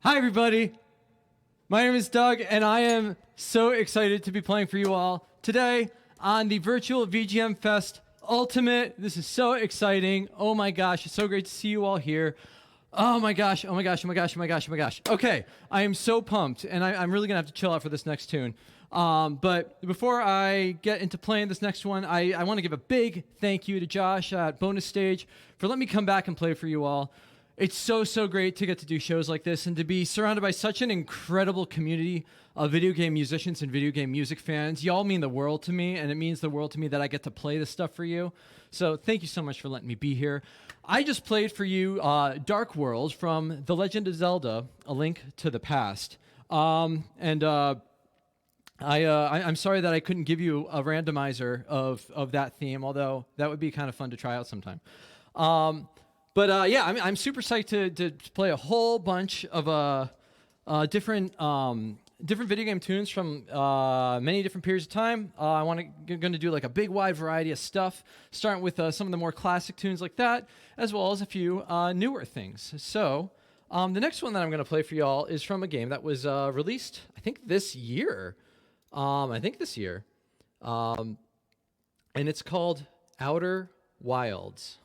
Hi, everybody. My name is Doug, and I am so excited to be playing for you all today on the virtual VGM Fest Ultimate. This is so exciting. Oh my gosh, it's so great to see you all here. Oh my gosh, oh my gosh, oh my gosh, oh my gosh, oh my gosh. Okay, I am so pumped, and I'm really going to have to chill out for this next tune. But before I get into playing this next one, I want to give a big thank you to Josh at Bonus Stage for letting me come back and play for you all. It's so great to get to do shows like this and to be surrounded by such an incredible community of video game musicians and video game music fans. Y'all mean the world to me, and it means the world to me that I get to play this stuff for you. So thank you so much for letting me be here. I just played for you Dark World from The Legend of Zelda, A Link to the Past. I'm sorry that I couldn't give you a randomizer of that theme, although that would be kind of fun to try out sometime. But yeah, I'm super psyched to play a whole bunch of different video game tunes from many different periods of time. Going to do like a big wide variety of stuff, starting with some of the more classic tunes like that, as well as a few newer things. So the next one that I'm going to play for y'all is from a game that was released, I think this year. And it's called Outer Wilds.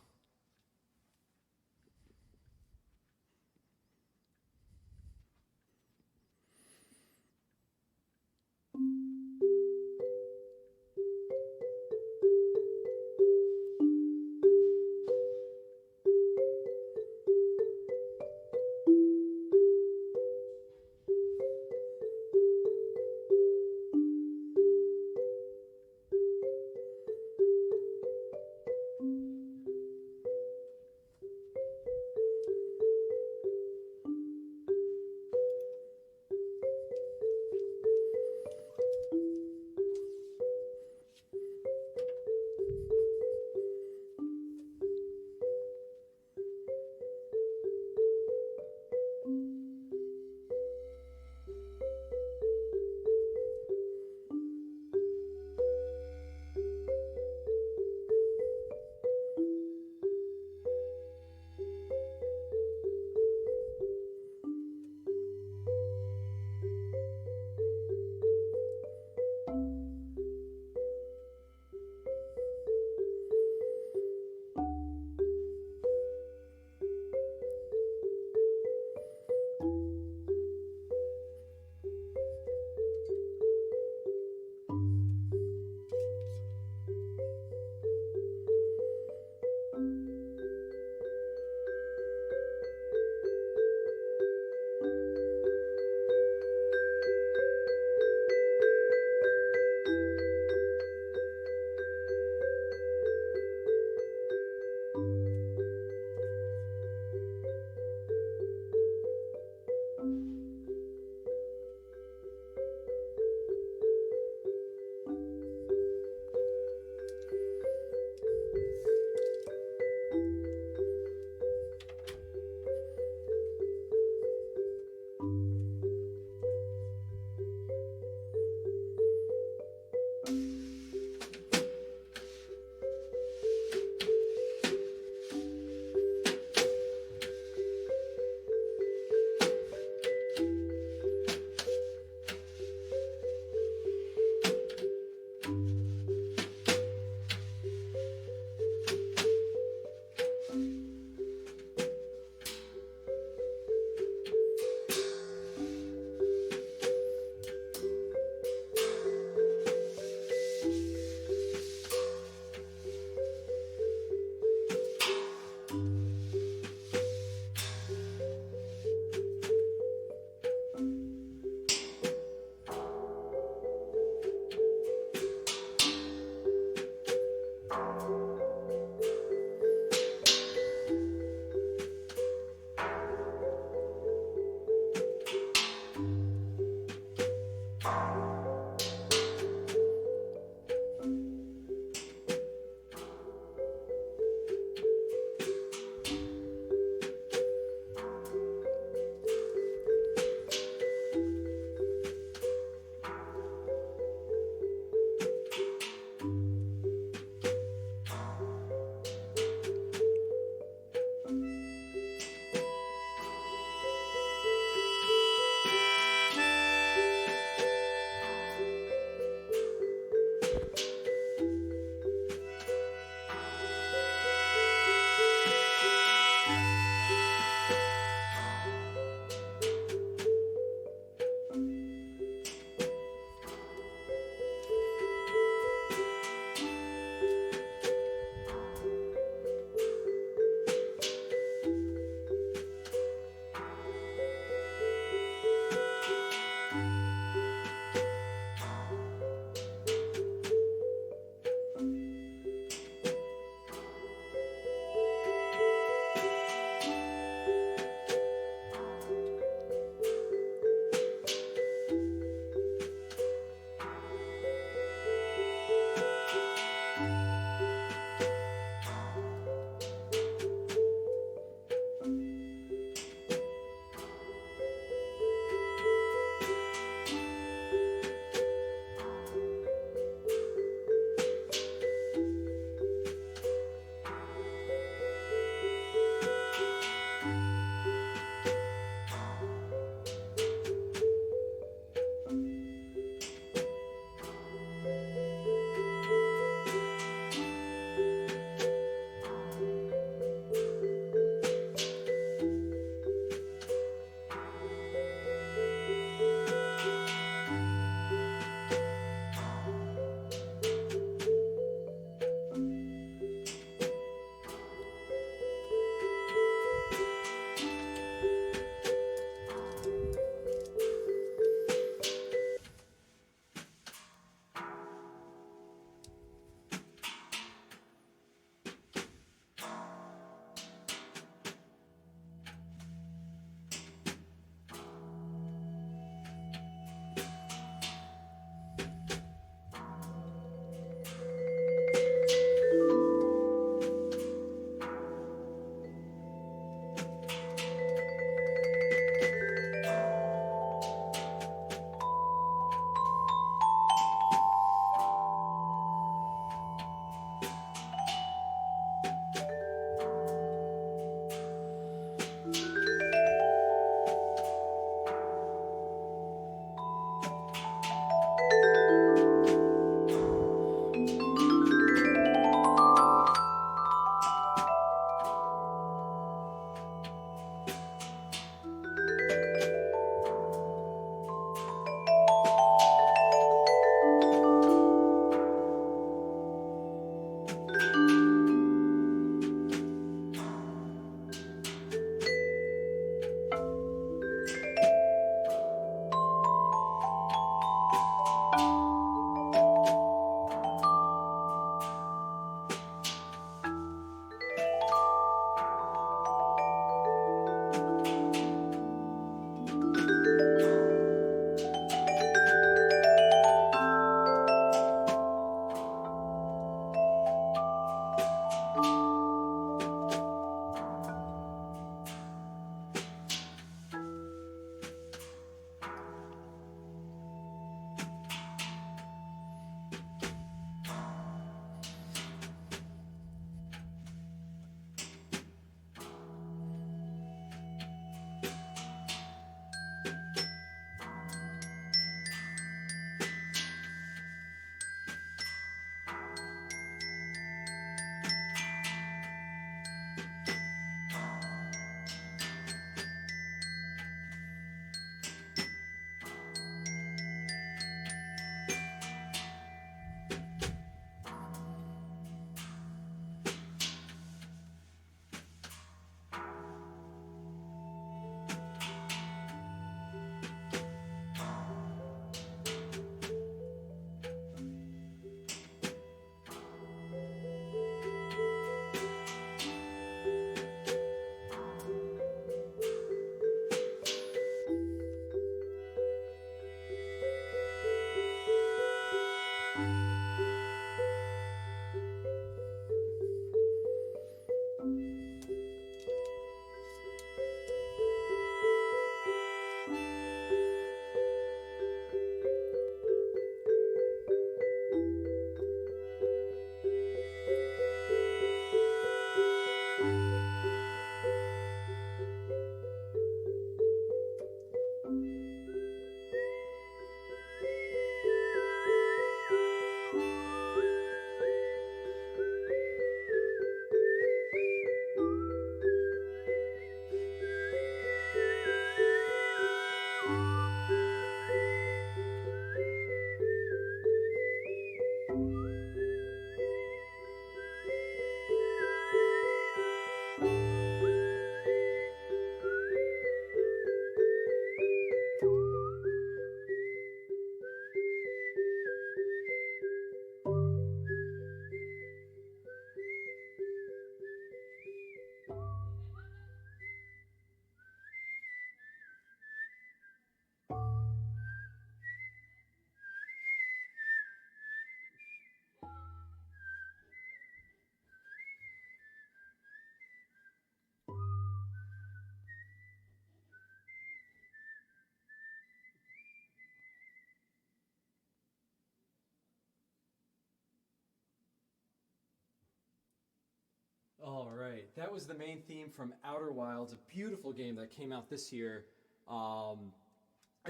All right, that was the main theme from Outer Wilds, a beautiful game that came out this year. A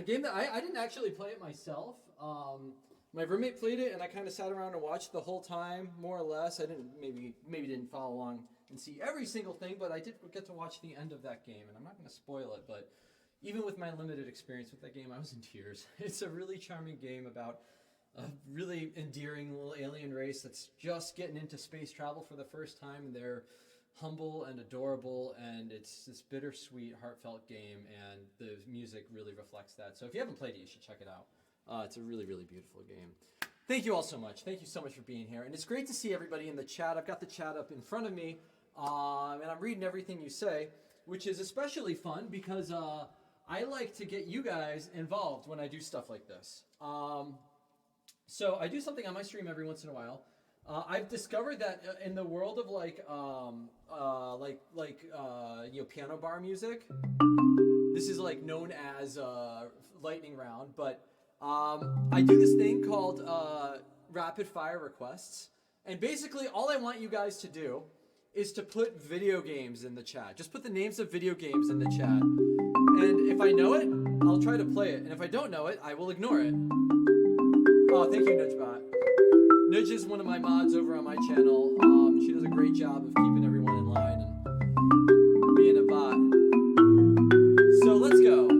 game that I didn't actually play it myself. My roommate played it, and I kind of sat around and watched the whole time, more or less. I didn't maybe didn't follow along and see every single thing, but I did get to watch the end of that game, and I'm not going to spoil it, but even with my limited experience with that game, I was in tears. It's a really charming game about a really endearing little alien race that's just getting into space travel for the first time, and they're humble and adorable, and it's this bittersweet, heartfelt game, and the music really reflects that. So if you haven't played it, you should check it out. It's a really, really beautiful game. Thank you all so much. Thank you so much for being here. And it's great to see everybody in the chat. I've got the chat up in front of me, and I'm reading everything you say, which is especially fun because I like to get you guys involved when I do stuff like this. So I do something on my stream every once in a while. I've discovered that in the world of piano bar music, this is like known as lightning round, but I do this thing called rapid fire requests, and basically all I want you guys to do is to put video games in the chat. Just put the names of video games in the chat, and if I know it, I'll try to play it, and if I don't know it, I will ignore it. Oh, thank you, Nudgebot. Nudge is one of my mods over on my channel. She does a great job of keeping everyone in line and being a bot. So let's go.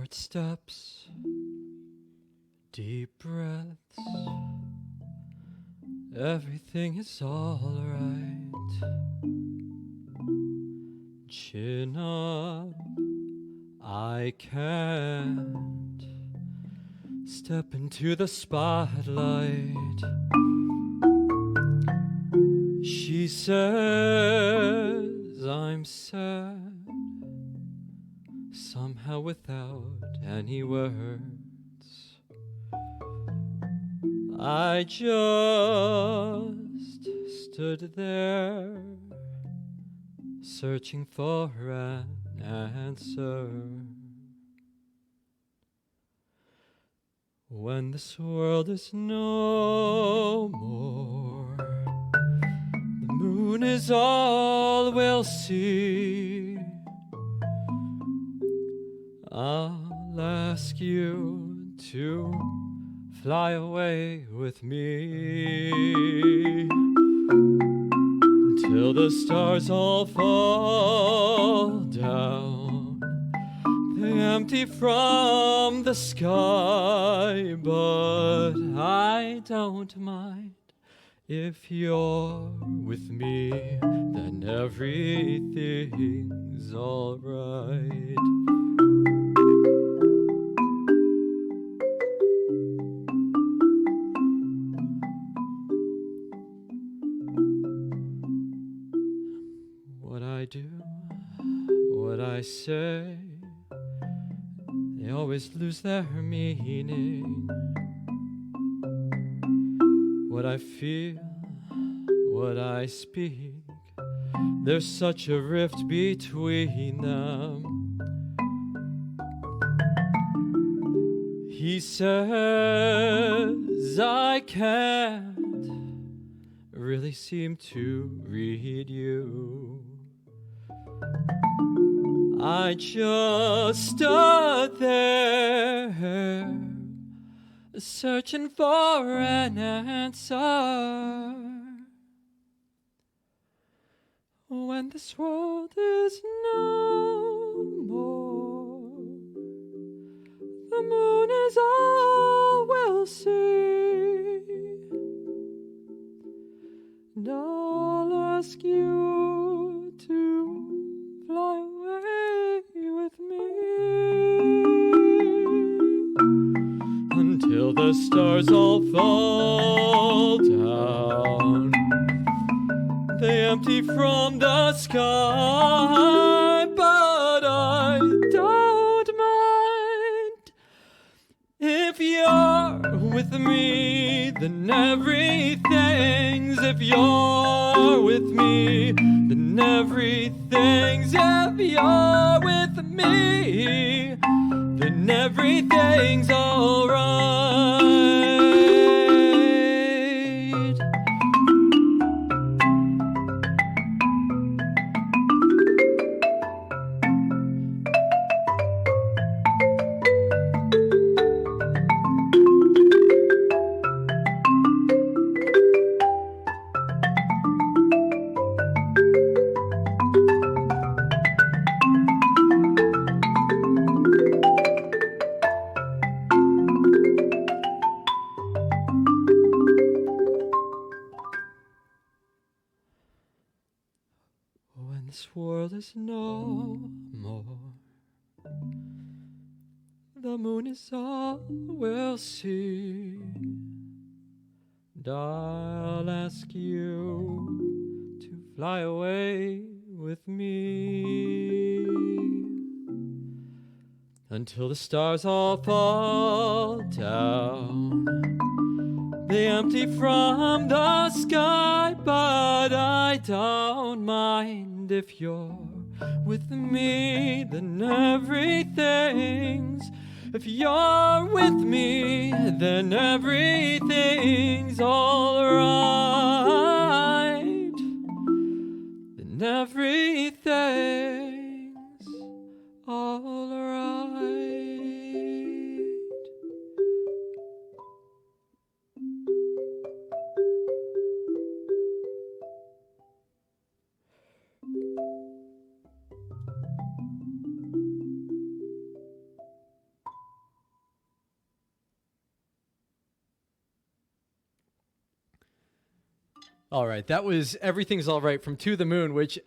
Short steps, deep breaths. Everything is alright. Chin up, I can't step into the spotlight. She says I'm sad, somehow without any words. I just stood there, searching for an answer. When this world is no more, the moon is all we'll see. I'll ask you to fly away with me until the stars all fall down. They empty from the sky, but I don't mind. If you're with me, then everything's alright. What I do, what I say, they always lose their meaning. What I feel, what I speak, there's such a rift between them. He says I can't really seem to read you. I just stood there, searching for an answer. When this world is no more, the moon is all we'll see. And I'll ask you to fly away with me until the stars all fall down. They empty from the sky, but I don't mind. If you're with me, then everything's. If you're with me, then everything's. If you're with me, then everything's alright. When this world is no more, the moon is all we'll see. And I'll ask you to fly away with me until the stars all fall down. They empty from the sky, but I don't mind. If you're with me, then everything's. If you're with me, then everything's alright. Then everything's alright. All right, that was Everything's All Right from To the Moon, which,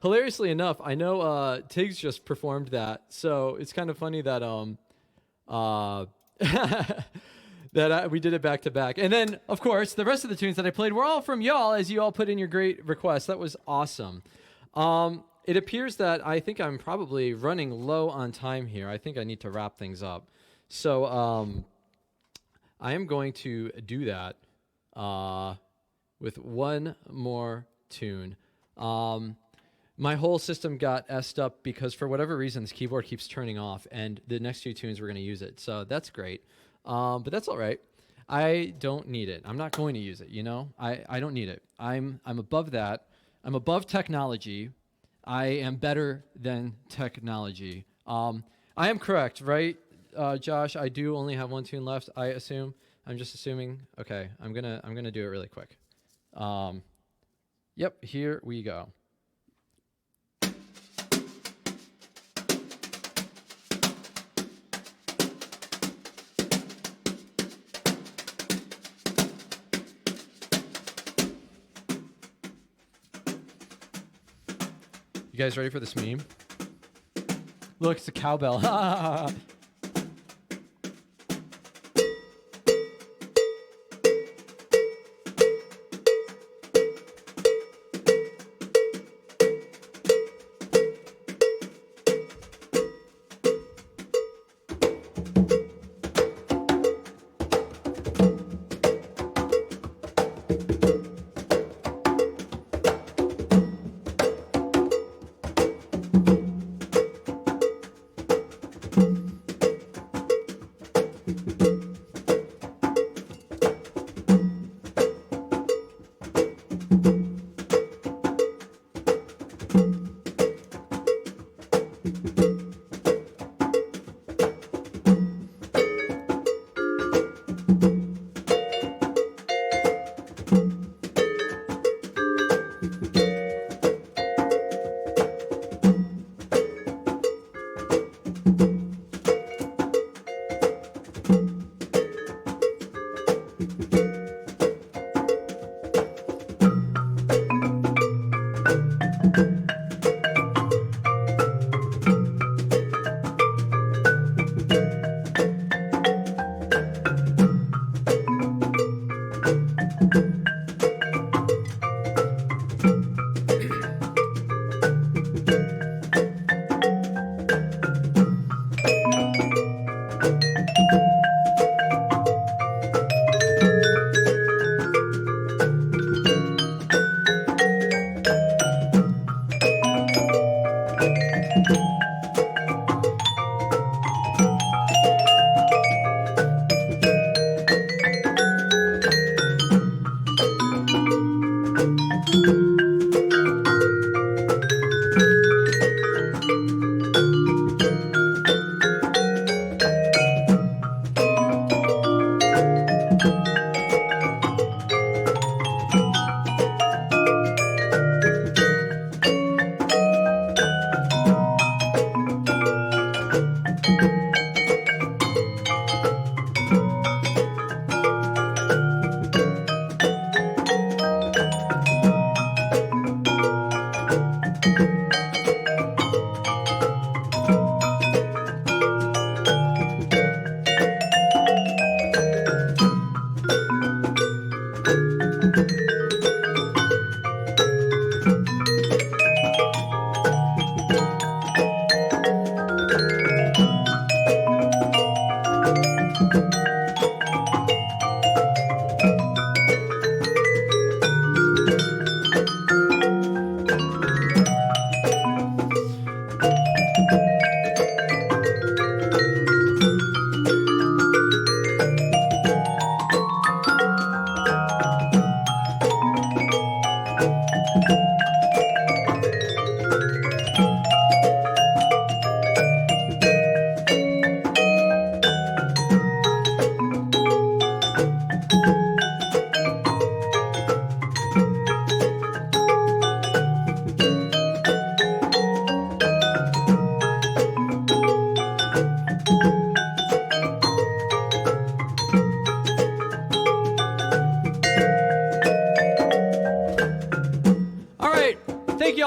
hilariously enough, I know Tiggs just performed that, so it's kind of funny that we did it back to back. And then, of course, the rest of the tunes that I played were all from y'all, as you all put in your great requests. That was awesome. It appears that I think I'm probably running low on time here. I think I need to wrap things up. So I am going to do that with one more tune. My whole system got effed up because for whatever reason, this keyboard keeps turning off, and the next few tunes we're going to use it. So that's great. But that's all right. I don't need it. I'm not going to use it, you know? I don't need it. I'm above that. I'm above technology. I am better than technology. I am correct, right, Josh? I do only have one tune left, I assume. I'm just assuming. Okay, I'm gonna do it really quick. Yep, here we go. You guys ready for this meme? Look, it's a cowbell.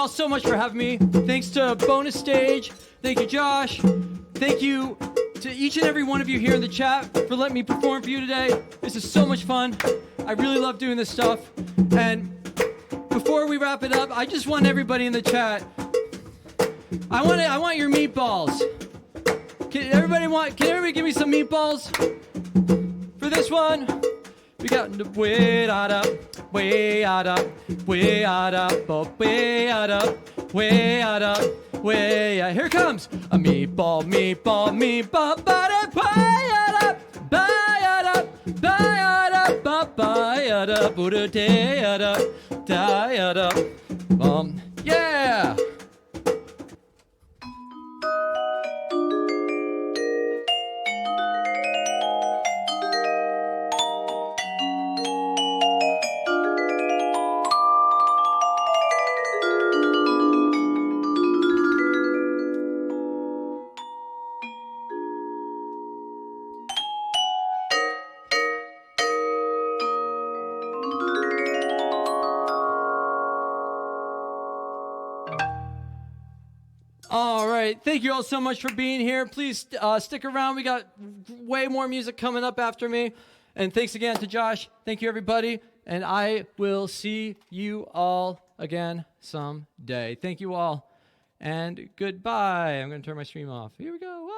all so much for having me. Thanks to Bonus Stage. Thank you, Josh. Thank you to each and every one of you here in the chat for letting me perform for you today. This is so much fun. I really love doing this stuff. And before we wrap it up, I just want everybody in the chat. I want your meatballs. Can everybody give me some meatballs for this one? We got way out up, way out up, way out up, way out up, way out up, way out. Here it comes. A meatball, meatball, meatball, butter, buy it up, buy it up, buy it up, buy it up, Buddha, day it up, die it up. Yeah. All right. Thank you all so much for being here. Please stick around. We got way more music coming up after me. And thanks again to Josh. Thank you, everybody. And I will see you all again someday. Thank you all. And goodbye. I'm going to turn my stream off. Here we go.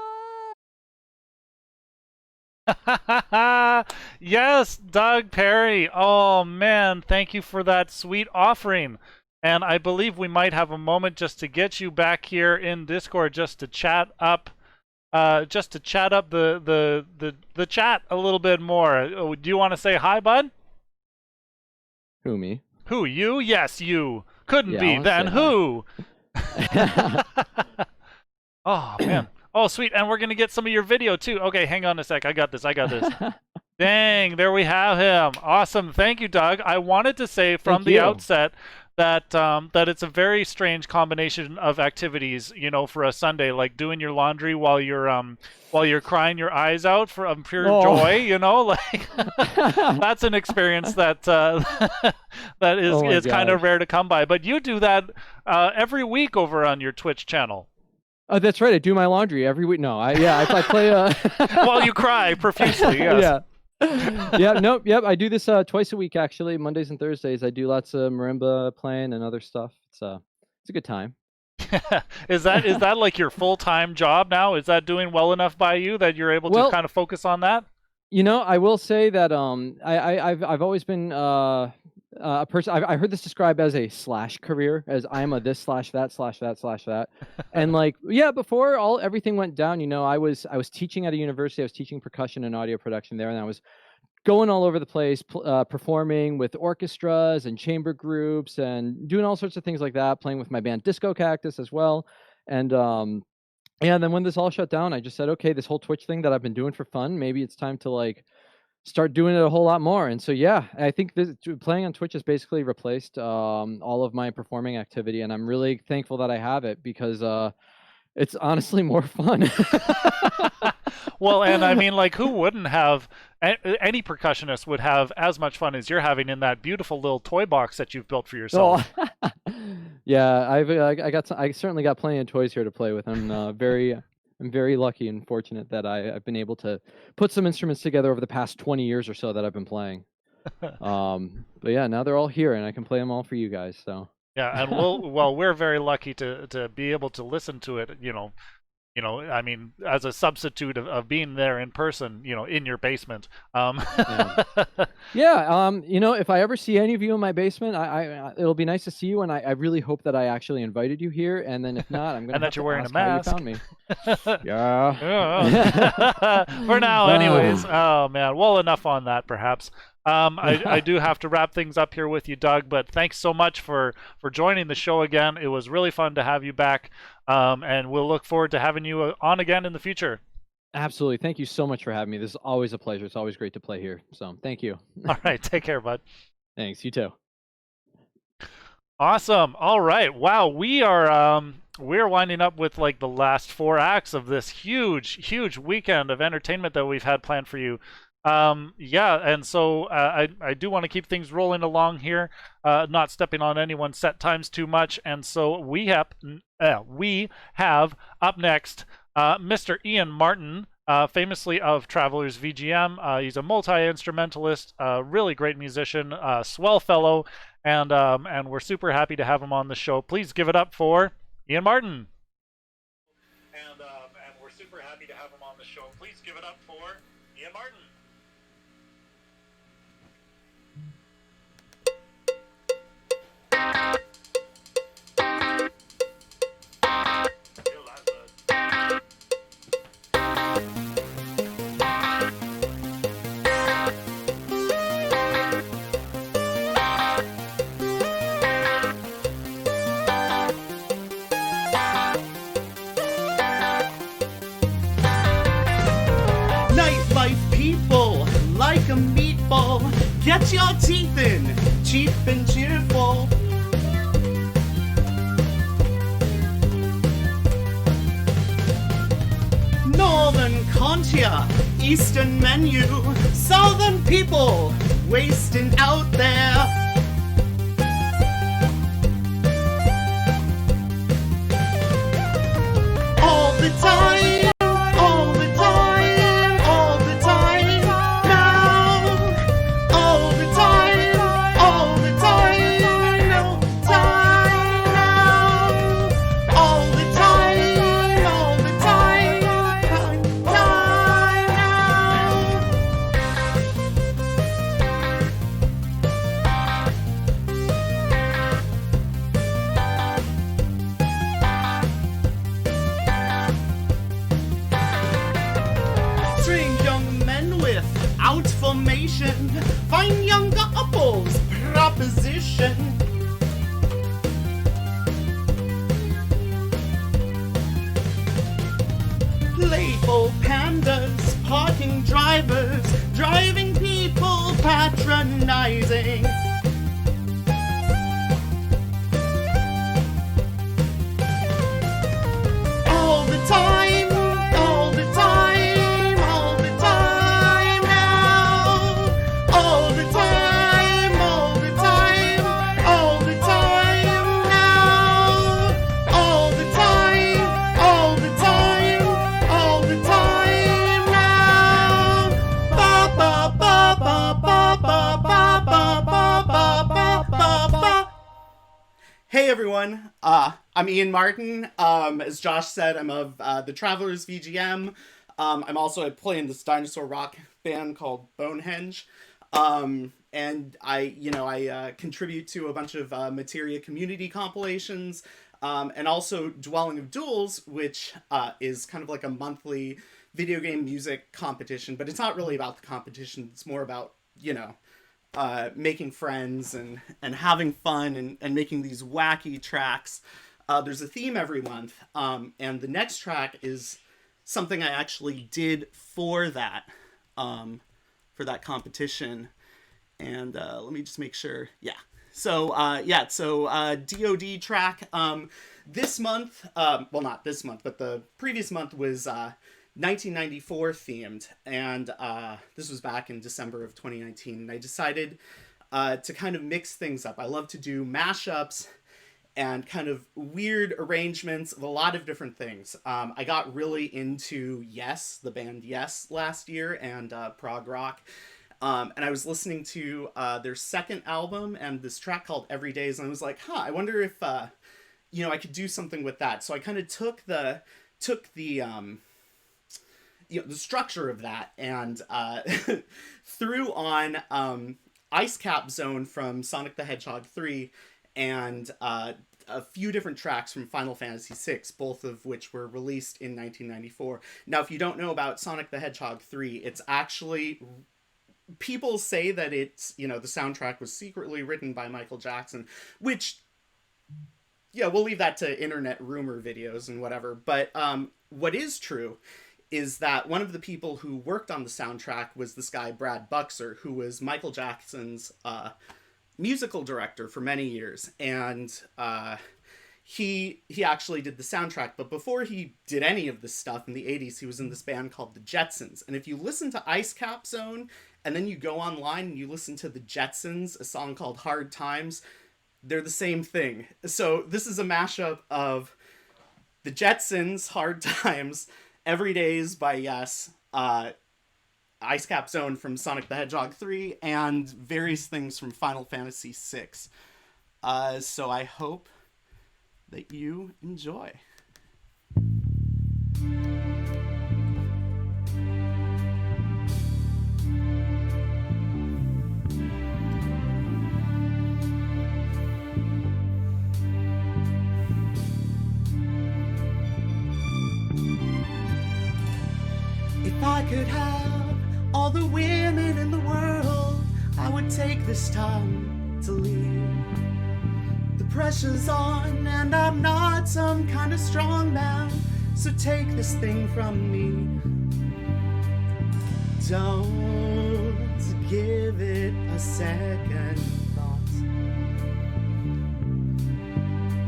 Yes, Doug Perry. Oh, man. Thank you for that sweet offering. And I believe we might have a moment just to get you back here in Discord, just to chat up, the chat a little bit more. Do you want to say hi, bud? Who, me? Who, you? Yes, you. Couldn't Yeah, be. Then who? Oh, man. Oh, sweet. And we're going to get some of your video, too. Okay, hang on a sec. I got this. Dang, there we have him. Awesome. Thank you, Doug. I wanted to say from the outset that that it's a very strange combination of activities, you know, for a Sunday, like doing your laundry while you're crying your eyes out from pure joy, you know, like that's an experience that that is kind of rare to come by. But you do that every week over on your Twitch channel. Oh, that's right. I do my laundry every week. No, I play. While you cry profusely. Yes. Yeah. Yep. I do this twice a week, actually, Mondays and Thursdays. I do lots of marimba playing and other stuff. It's a good time. Is that like your full-time job now? Is that doing well enough by you that you're able to kind of focus on that? You know, I will say that I've always been a person. I heard this described as a slash career, as I'm a this slash that, and like before everything went down. You know, I was teaching at a university. I was teaching percussion and audio production there, and I was going all over the place, performing with orchestras and chamber groups and doing all sorts of things like that. Playing with my band Disco Cactus as well, and then when this all shut down, I just said, okay, this whole Twitch thing that I've been doing for fun, maybe it's time to like start doing it a whole lot more. And so I think playing on Twitch has basically replaced all of my performing activity, and I'm really thankful that I have it because it's honestly more fun. Well, and I mean, like, who wouldn't have? Any percussionist would have as much fun as you're having in that beautiful little toy box that you've built for yourself. Oh. Yeah, I certainly got plenty of toys here to play with. I'm very lucky and fortunate that I've been able to put some instruments together over the past 20 years or so that I've been playing. But yeah, now they're all here and I can play them all for you guys. So yeah, and we're very lucky to be able to listen to it. You know, I mean, as a substitute of being there in person, you know, in your basement. You know, if I ever see any of you in my basement, it'll be nice to see you, and I really hope that I actually invited you here. And then if not, I'm gonna and that you're wearing a mask. How you found me. Yeah. For now, anyways. Oh man. Well, enough on that, perhaps. I do have to wrap things up here with you, Doug, but thanks so much for joining the show again. It was really fun to have you back, and we'll look forward to having you on again in the future. Absolutely. Thank you so much for having me. This is always a pleasure. It's always great to play here. So thank you. All right. Take care, bud. Thanks. You too. Awesome. All right. Wow. We're winding up with like the last 4 acts of this huge weekend of entertainment that we've had planned for you. Yeah, and so I do want to keep things rolling along here, not stepping on anyone's set times too much, and so we have up next Mr. Ian Martin, famously of Travelers VGM. He's a multi-instrumentalist, really great musician, swell fellow, and we're super happy to have him on the show. Please give it up for Ian Martin. And we're super happy to have him on the show. Please give it up for Ian Martin. Nightlife people, like a meatball, get your teeth in, cheap and cheerful. Northern Contia, Eastern menu, Southern people, wasting out there. All the time, all the time, all the time, now. All the time, all the time, all the time, now. All the time, all the time, time now. Train young men without formation, find younger apples, proposition. Playful pandas, parking drivers, driving people patronizing. All the time, all the time, all the time now. All the time, all the time, all the time now. All the time, all the time, all the time now. Ba ba ba ba ba ba ba ba ba ba ba ba. Hey everyone, I'm Ian Martin. As Josh said, I'm of the Travelers VGM. I'm also playing this dinosaur rock band called Bonehenge. And I contribute to a bunch of Materia community compilations, and also Dwelling of Duels, which is kind of like a monthly video game music competition, but it's not really about the competition. It's more about, making friends and having fun and making these wacky tracks. There's a theme every month, and the next track is something I actually did for that competition. And let me just make sure. Yeah. So DOD track. This month, well, not this month, but the previous month was 1994 themed, and this was back in December of 2019. And I decided to kind of mix things up. I love to do mashups and kind of weird arrangements of a lot of different things. I got really into Yes, the band Yes, last year, and prog rock. And I was listening to their second album and this track called Every Days, and I was like, I wonder if I could do something with that. So I kind of took the structure of that and threw on Ice Cap Zone from Sonic the Hedgehog 3 and a few different tracks from Final Fantasy VI, both of which were released in 1994. Now, if you don't know about Sonic the Hedgehog 3, it's actually... People say that it's, the soundtrack was secretly written by Michael Jackson, which, we'll leave that to internet rumor videos and whatever. But what is true is that one of the people who worked on the soundtrack was this guy, Brad Buxer, who was Michael Jackson's musical director for many years. And he actually did the soundtrack. But before he did any of this stuff in the 80s, he was in this band called the Jetsons. And if you listen to Ice Cap Zone and then you go online and you listen to the Jetsons, a song called Hard Times, they're the same thing. So this is a mashup of the Jetsons, Hard Times, Every Days by Yes, Ice Cap Zone from Sonic the Hedgehog 3, and various things from Final Fantasy 6. So I hope that you enjoy. If I could have all the women in the world, I would take this time to leave. The pressure's on and I'm not some kind of strong man, so take this thing from me. Don't give it a second thought,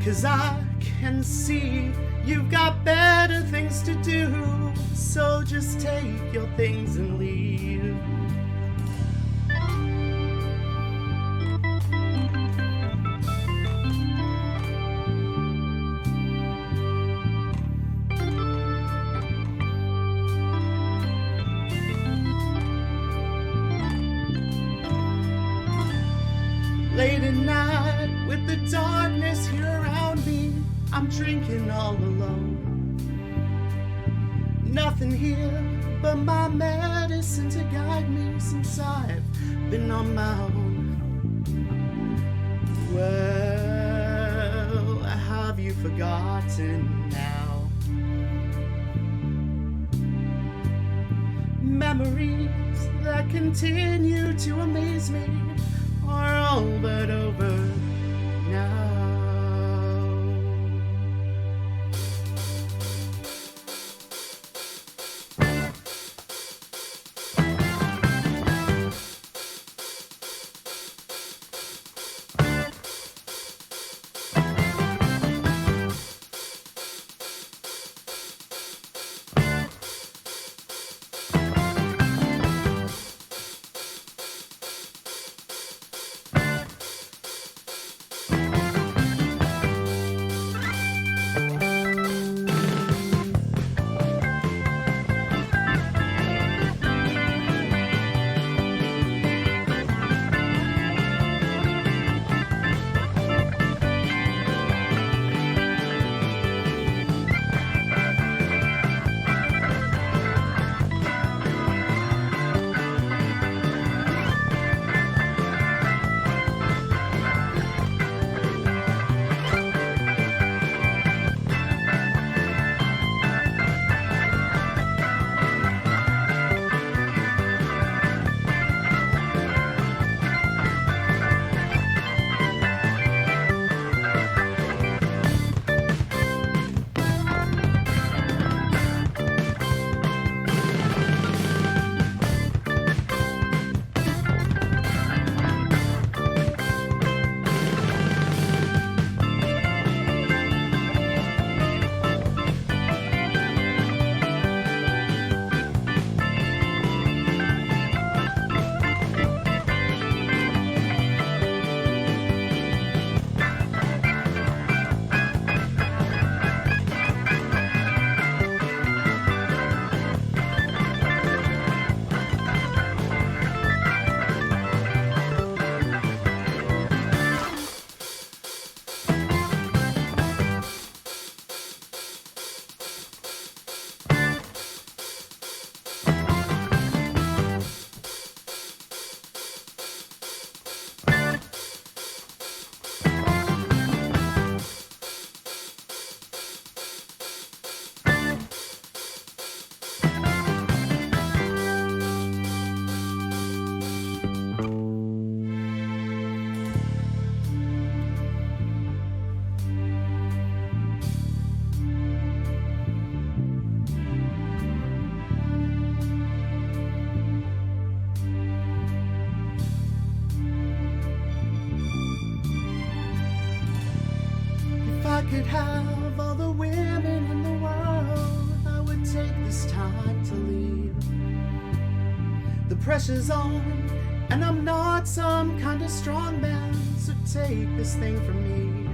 'cause I can see you've got better things to do, so just take your things and leave. Late at night, with the darkness here around me, I'm drinking all alone. Nothing here but my medicine to guide me since I've been on my own. Well, have you forgotten now? Memories that continue to amaze me are all but over now. could have all the women in the world, I would take this time to leave. The pressure's on, and I'm not some kind of strong man, so take this thing from me.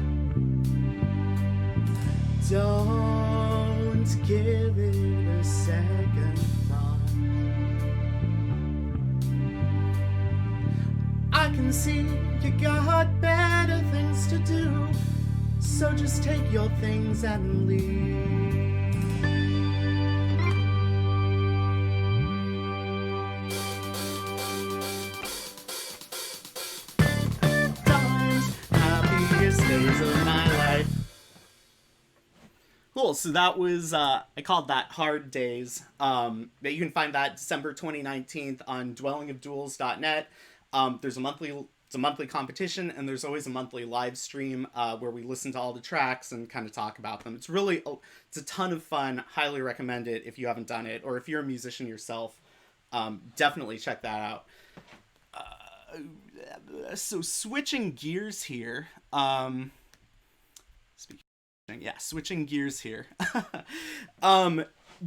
Don't give it a second thought. I can see you got better things to do, so just take your things and leave. Times, happiest days of my life. Cool. So that was I called that Hard Days. You can find that December 2019 on dwellingofduels.net. There's a monthly competition, and there's always a monthly live stream where we listen to all the tracks and kind of talk about them. It's really it's a ton of fun. Highly recommend it if you haven't done it, or if you're a musician yourself. Definitely check that out. So switching gears here. Switching gears here.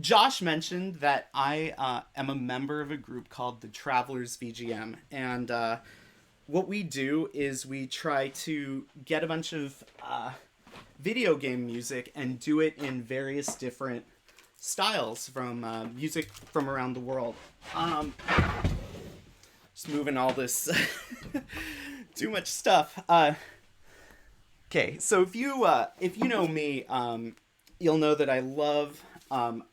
Josh mentioned that I am a member of a group called the Travelers VGM, and what we do is we try to get a bunch of video game music and do it in various different styles from music from around the world. Just moving all this too much stuff. Okay, so if you know me, you'll know that I love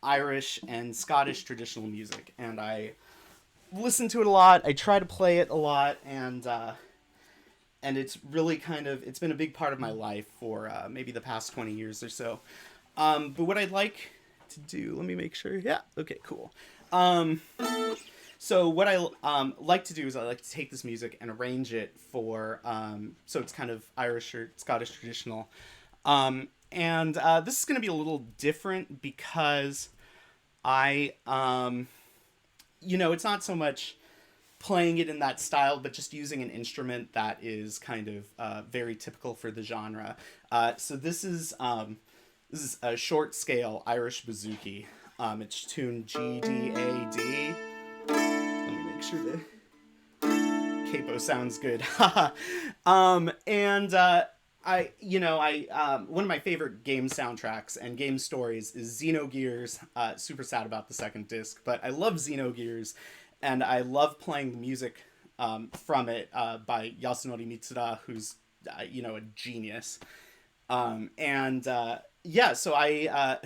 Irish and Scottish traditional music, and I listen to it a lot. I try to play it a lot, and it's really it's been a big part of my life for maybe the past 20 years or so. But what I'd like to do, let me make sure. Yeah, okay, cool. So what I like to do is I like to take this music and arrange it for, so it's kind of Irish or Scottish traditional. And this is going to be a little different because I, it's not so much playing it in that style, but just using an instrument that is kind of very typical for the genre. So this is a short scale Irish bouzouki. It's tuned G, D, A, D. Let me make sure the capo sounds good. One of my favorite game soundtracks and game stories is Xenogears. Super sad about the second disc, but I love Xenogears, and I love playing the music from it by Yasunori Mitsuda, who's a genius. So I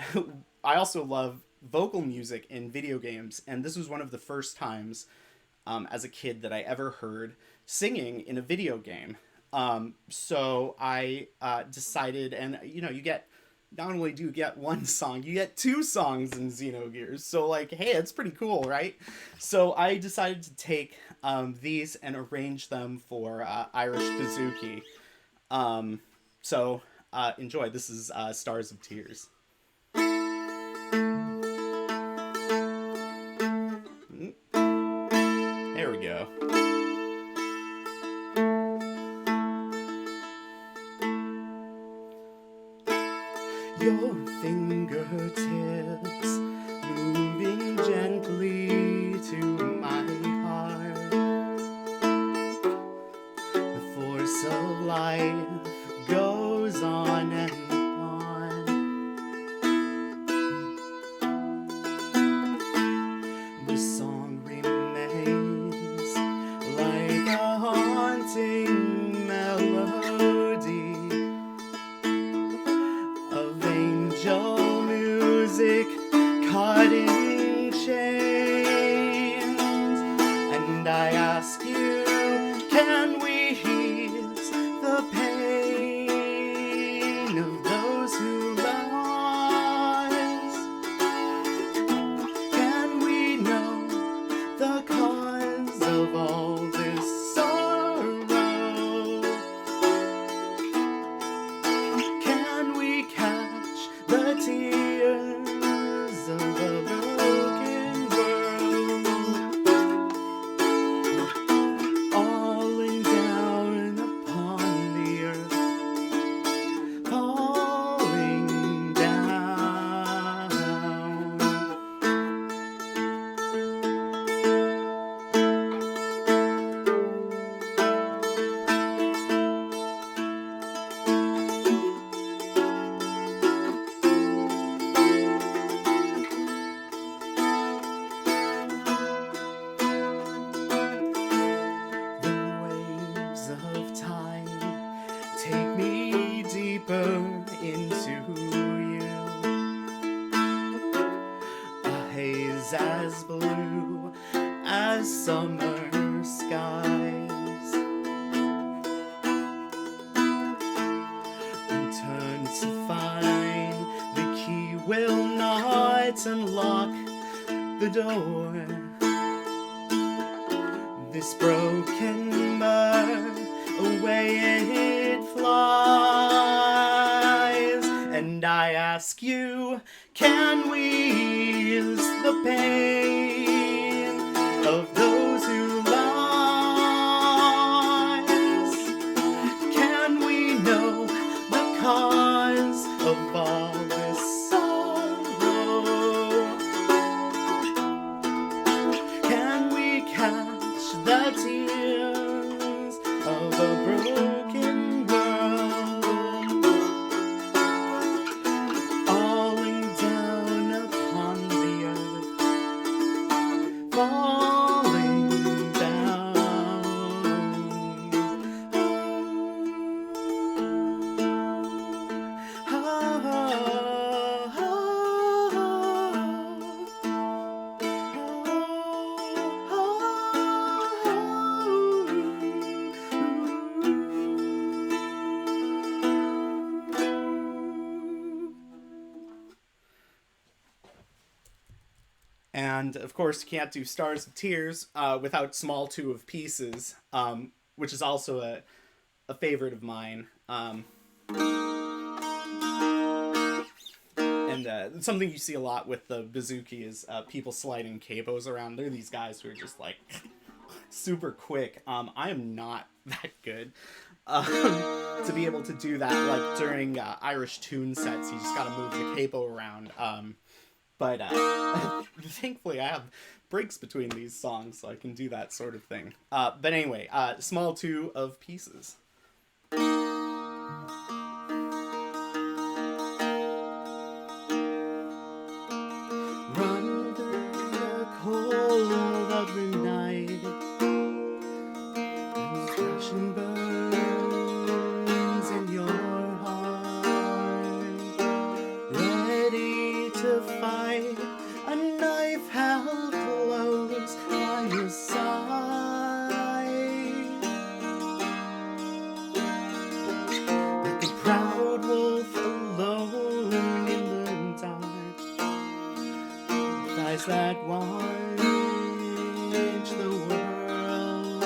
I also love vocal music in video games, and this was one of the first times as a kid that I ever heard singing in a video game. So I decided, and you get, not only do you get one song, you get two songs in Xenogears. So hey, it's pretty cool, right? So I decided to take these and arrange them for Irish bouzouki. So enjoy. This is Stars of Tears. There we go. Your fingertips moving gently to my heart. The force of life goes on and on. The song remains like a haunting melody of angel music caught in chains. And I ask you, can we ease the pain of those who lost? Can we know the cause of all this sorrow? of time, take me deeper into you. A haze as blue as summer skies, and turn to find the key will not unlock the door. This broken bird, away it flies, and I ask you, can we ease the pain of those who lies? Can we know the cause of all this sorrow? Can we catch the tears of a broken world, falling down upon the earth, falling down? And of course, you can't do Stars of Tears without Small Two of Pieces, which is also a favorite of mine. And something you see a lot with the bouzouki is people sliding capos around. They're these guys who are just like super quick. I am not that good. To be able to do that, like during Irish tune sets, you just gotta move the capo around. But thankfully I have breaks between these songs, so I can do that sort of thing. But anyway, Small Two of Pieces. Run through the cold of the night, and passion burns in your heart, ready to fight, a knife held close by your side, like a proud wolf alone in the dark, with eyes that watch the world,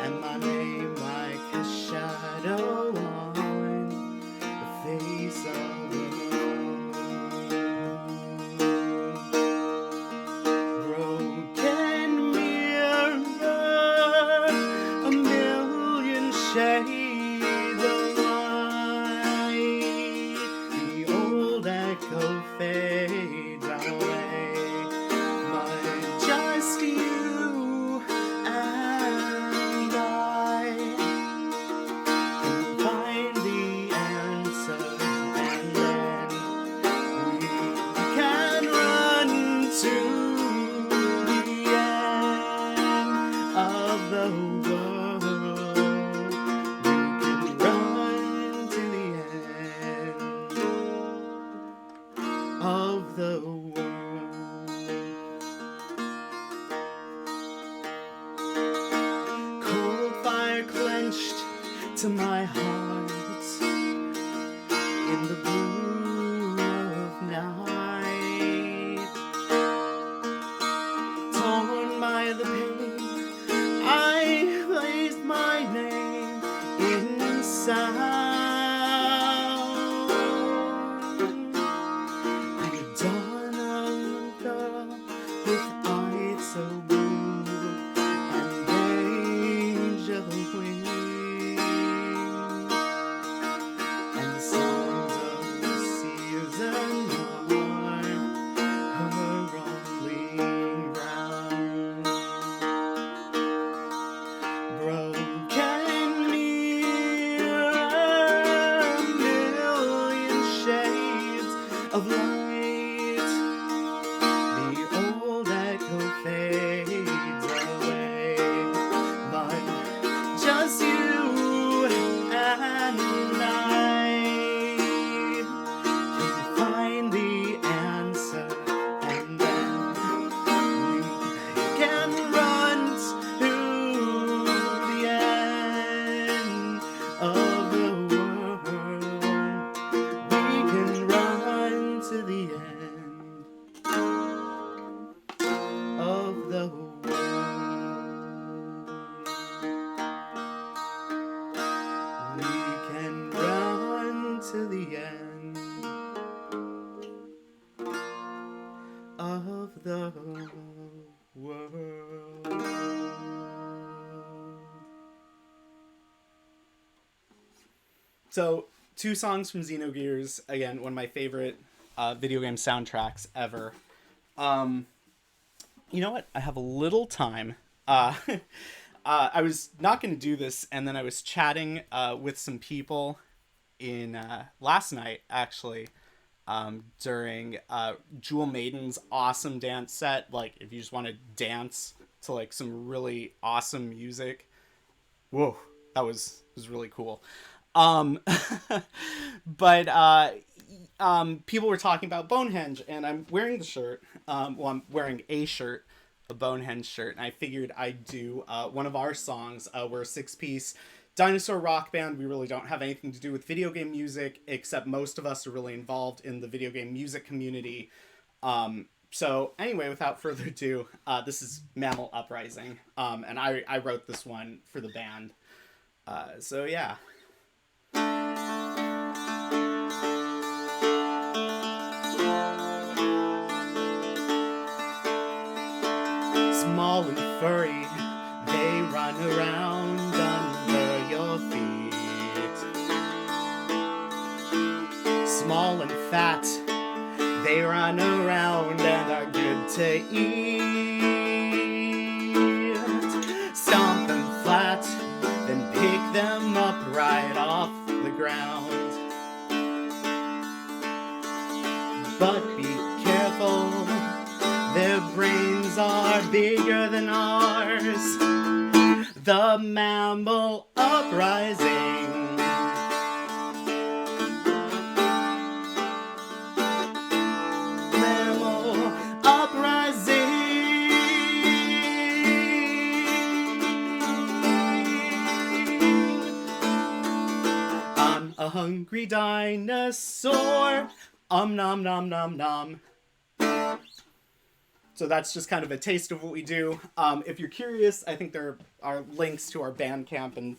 and my name like a shadow on the face of the broken mirror, a million shades of light, the old echo fades away, but just you and I can find the answer, and then we can run to the end of the world. We can run to the end of the world. Cold fire clenched to my heart in the blue of night, torn by the pain, I placed my name inside, like a dawn of girl with eyes so blue and angel wings, and the songs of the season are her rolling round. Broken mirror, So 2 songs from Xenogears, again, one of my favorite video game soundtracks ever. You know what? I have a little time. I was not going to do this, and then I was chatting with some people in last night, actually, during Jewel Maiden's awesome dance set. Like, if you just want to dance to like some really awesome music, whoa, that was really cool. But people were talking about Bonehenge, and I'm wearing the shirt. Well, I'm wearing a shirt, a Bonehenge shirt, and I figured I'd do one of our songs. We're a 6-piece dinosaur rock band. We really don't have anything to do with video game music, except most of us are really involved in the video game music community. So anyway, without further ado, this is Mammal Uprising, and I wrote this one for the band. So yeah. Small and furry, they run around under your feet. Small and fat, they run around and are good to eat. Stomp them flat, then pick them up right off the ground. But be careful, their brains are bigger than ours. The Mammal Uprising. Mammal Uprising. I'm a hungry dinosaur. Nom nom nom nom. So that's just kind of a taste of what we do. If you're curious, I think there are links to our Bandcamp and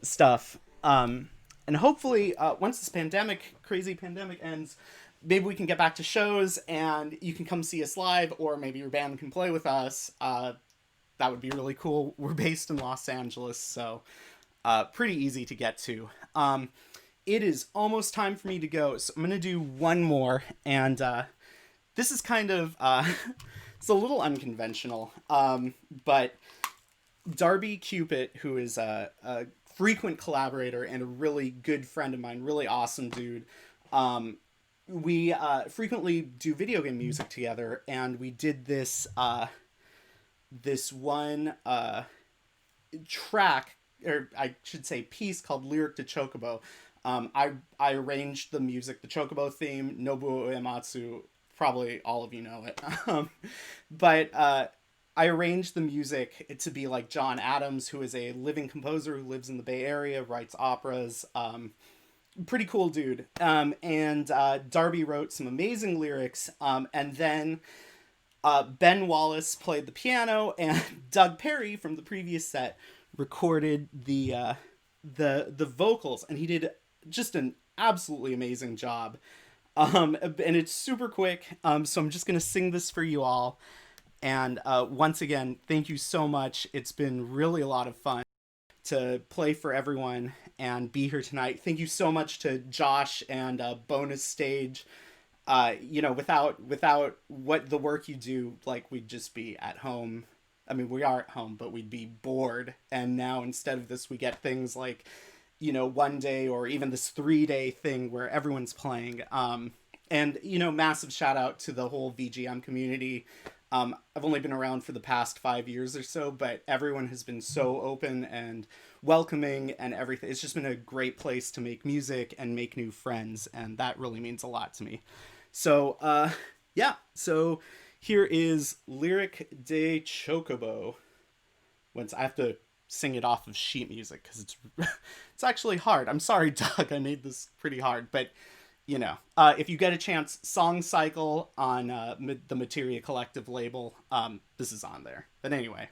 stuff. And hopefully, once this crazy pandemic ends, maybe we can get back to shows and you can come see us live, or maybe your band can play with us. That would be really cool. We're based in Los Angeles, so pretty easy to get to. It is almost time for me to go, so I'm going to do one more. And this is kind of... it's a little unconventional, but Darby Cupid, who is a frequent collaborator and a really good friend of mine, really awesome dude, we frequently do video game music together, and we did this this one track, or I should say piece, called Lyric to Chocobo. I arranged the music, the Chocobo theme, Nobuo Uematsu. Probably all of you know it. But I arranged the music to be like John Adams, who is a living composer who lives in the Bay Area, writes operas. Pretty cool dude. And Darby wrote some amazing lyrics. And then Ben Wallace played the piano, and Doug Perry from the previous set recorded the vocals, and he did just an absolutely amazing job. And it's super quick, so I'm just going to sing this for you all. And once again, thank you so much. It's been really a lot of fun to play for everyone and be here tonight. Thank you so much to Josh and Bonus Stage. You know, without what the work you do, like, we'd just be at home. I mean, we are at home, but we'd be bored. And now instead of this, we get things like, you know, 1 day or even this 3-day thing where everyone's playing. And, you know, massive shout out to the whole VGM community. I've only been around for the past 5 years or so, but everyone has been so open and welcoming and everything. It's just been a great place to make music and make new friends, and that really means a lot to me. So, yeah, so here is Lyric de Chocobo. Once I have to sing it off of sheet music because it's actually hard. I'm sorry, Doug, I made this pretty hard, but you know, if you get a chance, Song Cycle on the Materia Collective label, this is on there. But anyway.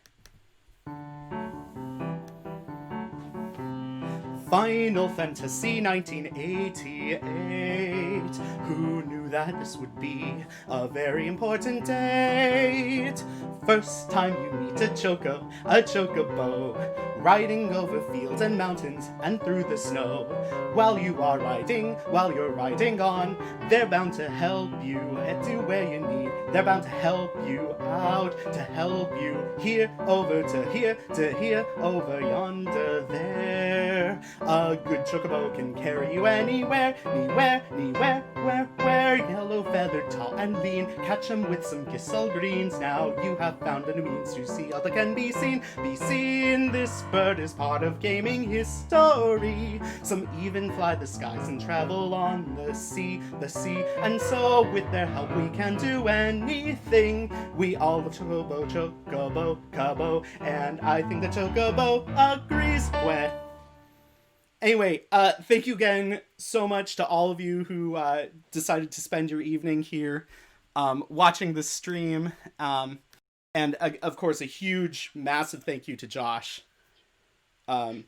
Final Fantasy 1988. Who knew that this would be a very important date? First time you meet a chocobo, riding over fields and mountains and through the snow. While you're riding on, they're bound to help you head to where you need. They're bound to help you out, to help you here, over to here, over yonder, there. A good chocobo can carry you anywhere, where. Yellow feathered, tall and lean, catch 'em with some kissel greens. Now you have found a means to see all that can be seen. This bird is part of gaming history. Some even fly the skies and travel on the sea. And so with their help we can do anything. We all love chocobo, and I think the chocobo agrees with. Anyway, thank you again so much to all of you who decided to spend your evening here watching the stream. And of course, a huge, massive thank you to Josh. And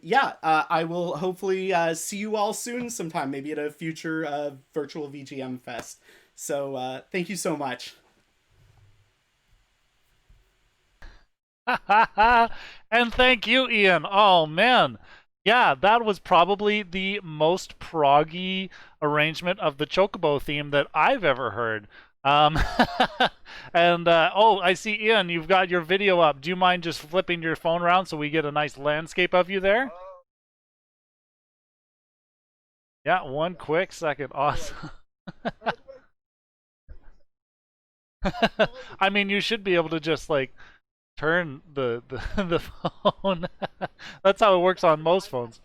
yeah, I will hopefully see you all soon sometime, maybe at a future virtual VGM Fest. So thank you so much. And thank you, Ian. Oh, man. Yeah, that was probably the most proggy arrangement of the Chocobo theme that I've ever heard. And oh, I see, Ian, you've got your video up. Do you mind just flipping your phone around so we get a nice landscape of you there? Yeah, one quick second. Awesome. I mean, you should be able to just like turn the phone. That's how it works on most phones.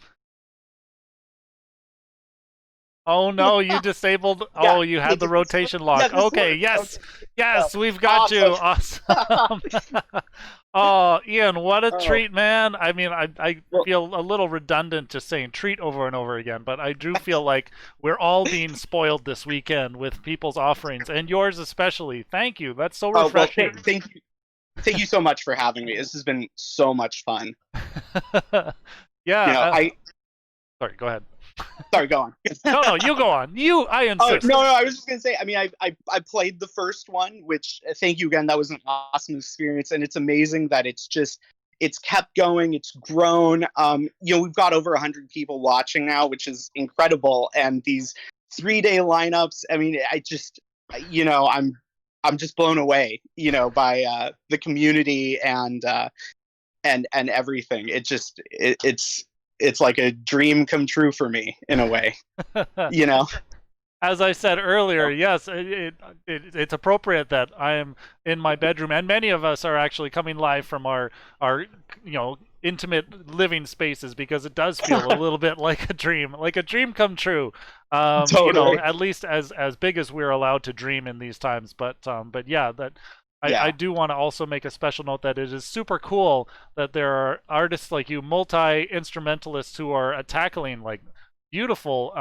Oh no, you disabled. Yeah, Oh, you had the rotation lock. Okay, yes, yes, we've got you. Awesome. Oh, Ian, what a treat, man. I mean, I feel a little redundant just saying treat over and over again, but I do feel like we're all being spoiled this weekend with people's offerings, and yours especially. Thank you. That's so refreshing. Well, thank you. Thank you so much for having me. This has been so much fun. Yeah. You know, Sorry, go ahead. Sorry, go on. No, you go on. I insist. No, I was just gonna say. I mean, I played the first one, which thank you again. That was an awesome experience, and it's amazing that it's kept going. It's grown. You know, we've got over 100 people watching now, which is incredible. And these 3-day lineups. I mean, you know, I'm just blown away, you know, by the community and everything. It's like a dream come true for me in a way, you know. As I said earlier, yes, it's appropriate that I am in my bedroom, and many of us are actually coming live from our you know, intimate living spaces, because it does feel a little bit like a dream come true. Totally. You know, at least as big as we're allowed to dream in these times. But yeah, I do want to also make a special note that it is super cool that there are artists like you, multi-instrumentalists, who are tackling like beautiful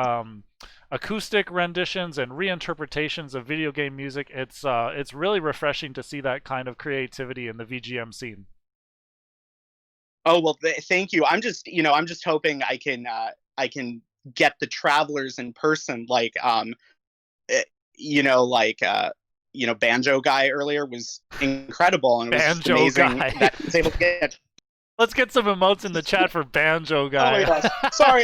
acoustic renditions and reinterpretations of video game music. It's really refreshing to see that kind of creativity in the VGM scene. Oh, well, thank you. I'm just hoping I can get the travelers in person, like you know, Banjo guy earlier was incredible, and it was Banjo amazing guy. that he was able to get. Let's get some emotes in the chat for Banjo guy. Oh my gosh. Sorry,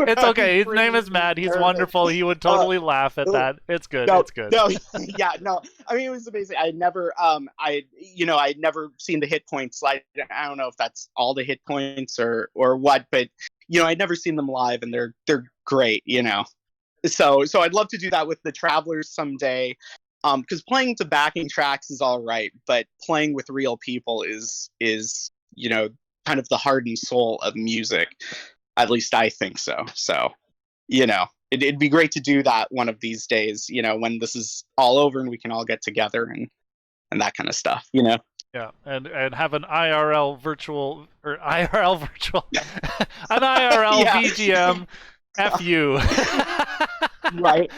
it's okay. His name is Matt. He's wonderful. He would totally laugh at that. It's good. No, it's good. No, yeah, no. I mean, it was amazing. I'd never seen the hit points. I don't know if that's all the hit points or what, but you know, I'd never seen them live, and they're great. You know, so I'd love to do that with the Travelers someday. Because playing to backing tracks is all right, but playing with real people is you know, kind of the heart and soul of music. At least I think so. So, you know, it'd be great to do that one of these days, you know, when this is all over and we can all get together and that kind of stuff, you know? Yeah, and have an IRL virtual, an IRL Yeah. VGM F you. Right.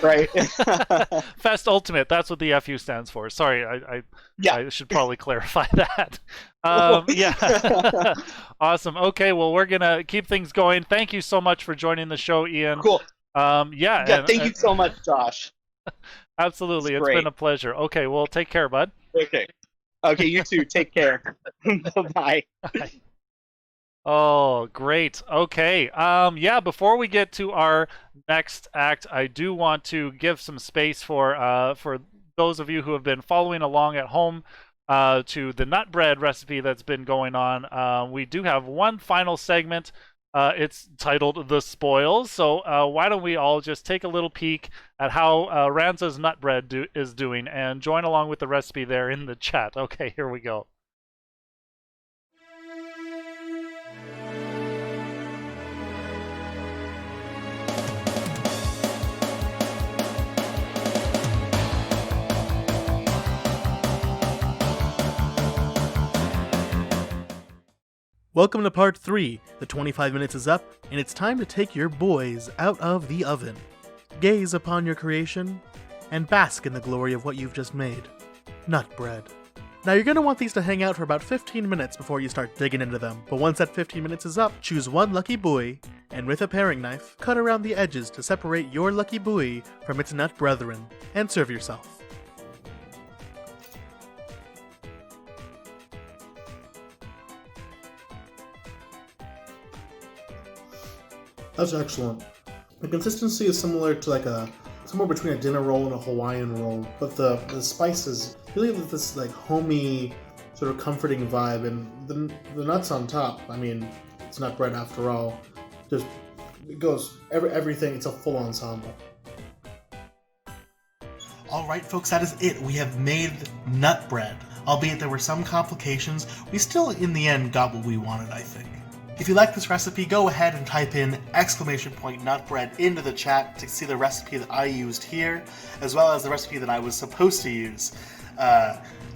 Fest Ultimate. That's what the FU stands for. Sorry, I should probably clarify that. Yeah. Awesome. Okay, well, we're going to keep things going. Thank you so much for joining the show, Ian. Cool. Yeah. Thank you so much, Josh. Absolutely. It's been a pleasure. Okay, well, take care, bud. Okay, you too. Take care. Bye. Oh, great. Okay. Yeah, before we get to our next act, I do want to give some space for those of you who have been following along at home to the nut bread recipe that's been going on. We do have one final segment. It's titled The Spoils. So why don't we all just take a little peek at how Ranza's nut bread is doing and join along with the recipe there in the chat. Okay, here we go. Welcome to part 3. The 25 minutes is up, and it's time to take your boys out of the oven. Gaze upon your creation, and bask in the glory of what you've just made. Nut bread. Now you're going to want these to hang out for about 15 minutes before you start digging into them, but once that 15 minutes is up, choose one lucky buoy, and with a paring knife, cut around the edges to separate your lucky buoy from its nut brethren, and serve yourself. That's excellent. The consistency is similar to somewhere between a dinner roll and a Hawaiian roll, but the spices really have this homey, sort of comforting vibe, and the nuts on top. I mean, it's nut bread after all. Just it goes everything. It's a full ensemble. All right, folks, that is it. We have made nut bread. Albeit there were some complications, we still in the end got what we wanted, I think. If you like this recipe, go ahead and type in !nutbread into the chat to see the recipe that I used here, as well as the recipe that I was supposed to use.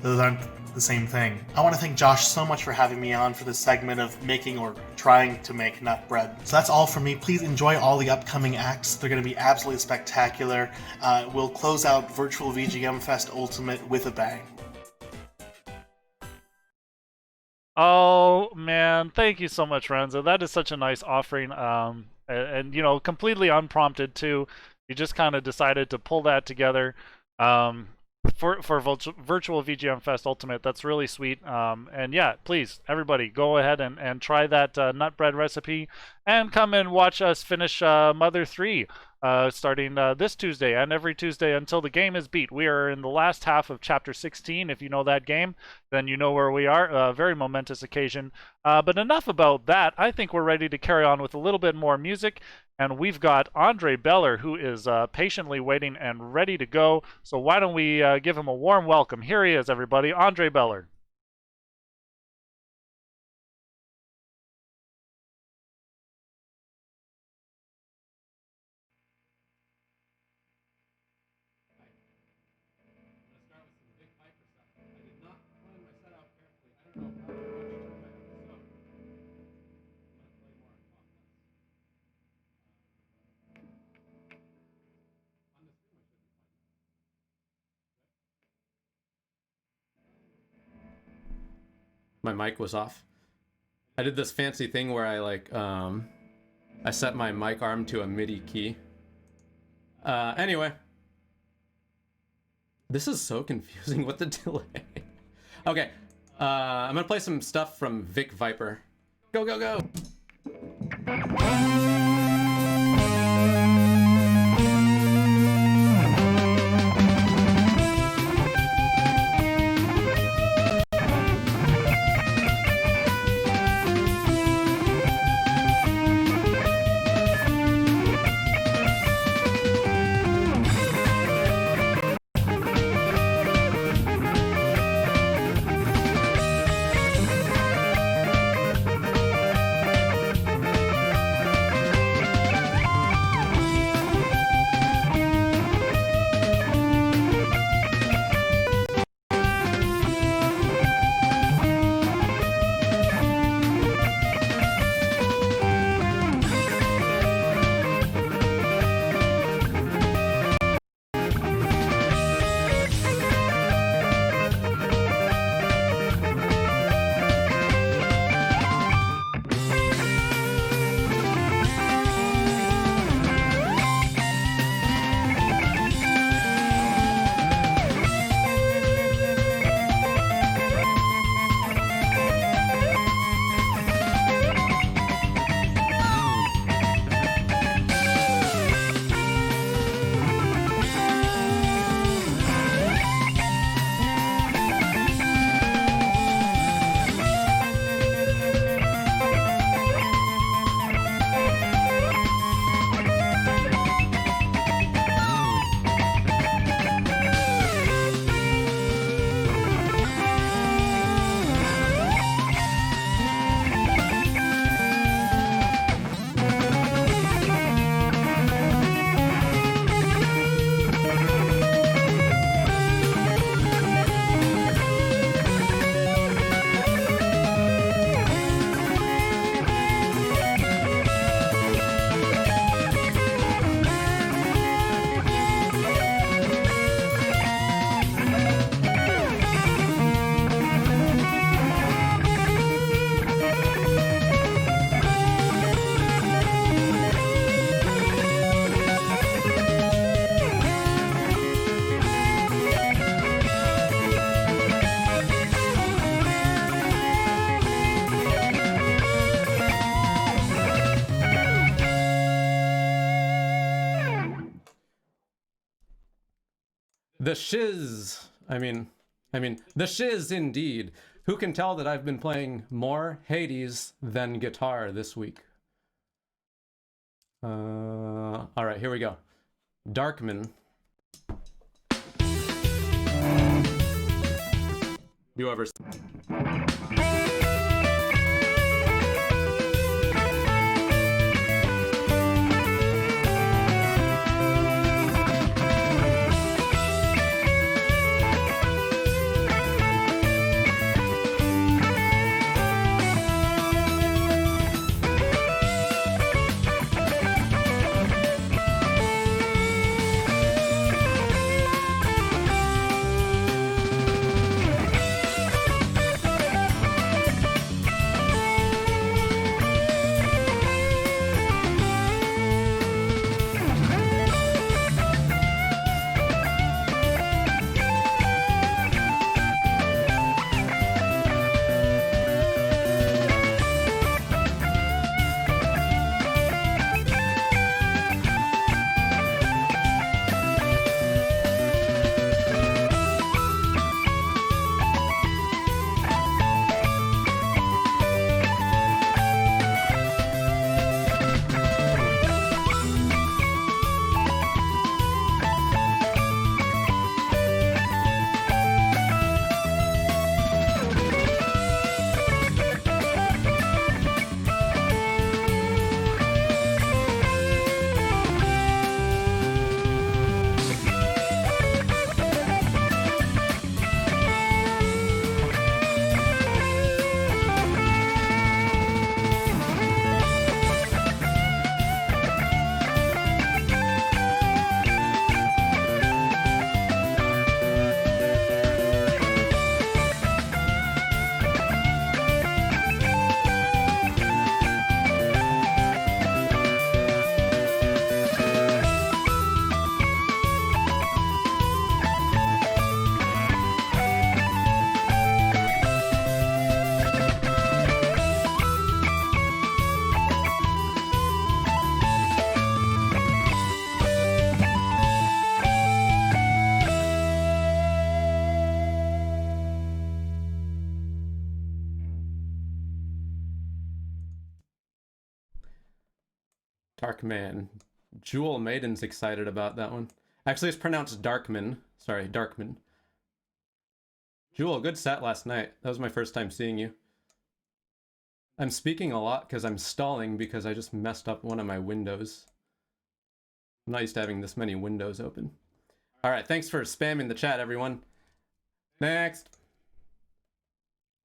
Those aren't the same thing. I want to thank Josh so much for having me on for this segment of making or trying to make nut bread. So that's all from me. Please enjoy all the upcoming acts. They're going to be absolutely spectacular. We'll close out Virtual VGM Fest Ultimate with a bang. Oh man, thank you so much, Renzo. That is such a nice offering, and you know, completely unprompted too. You just kind of decided to pull that together for Virtual VGM Fest Ultimate. That's really sweet. And yeah, please, everybody, go ahead and try that nut bread recipe, and come and watch us finish Mother 3. Starting this Tuesday and every Tuesday until the game is beat. We are in the last half of Chapter 16. If you know that game, then you know where we are. A very momentous occasion. But enough about that. I think we're ready to carry on with a little bit more music. And we've got andrebeller, who is patiently waiting and ready to go. So why don't we give him a warm welcome. Here he is, everybody. andrebeller. My mic was off. I did this fancy thing where I set my mic arm to a MIDI key. Anyway. This is so confusing with the delay. Okay, I'm gonna play some stuff from Vic Viper. Go, go, go! The shiz. I mean, the shiz indeed. Who can tell that I've been playing more Hades than guitar this week? All right, here we go. Darkman. You ever? Darkman. Jewel Maiden's excited about that one. Actually, it's pronounced Darkman. Sorry, Darkman. Jewel, good set last night. That was my first time seeing you. I'm speaking a lot because I'm stalling because I just messed up one of my windows. I'm not used to having this many windows open. Alright, thanks for spamming the chat, everyone. Next.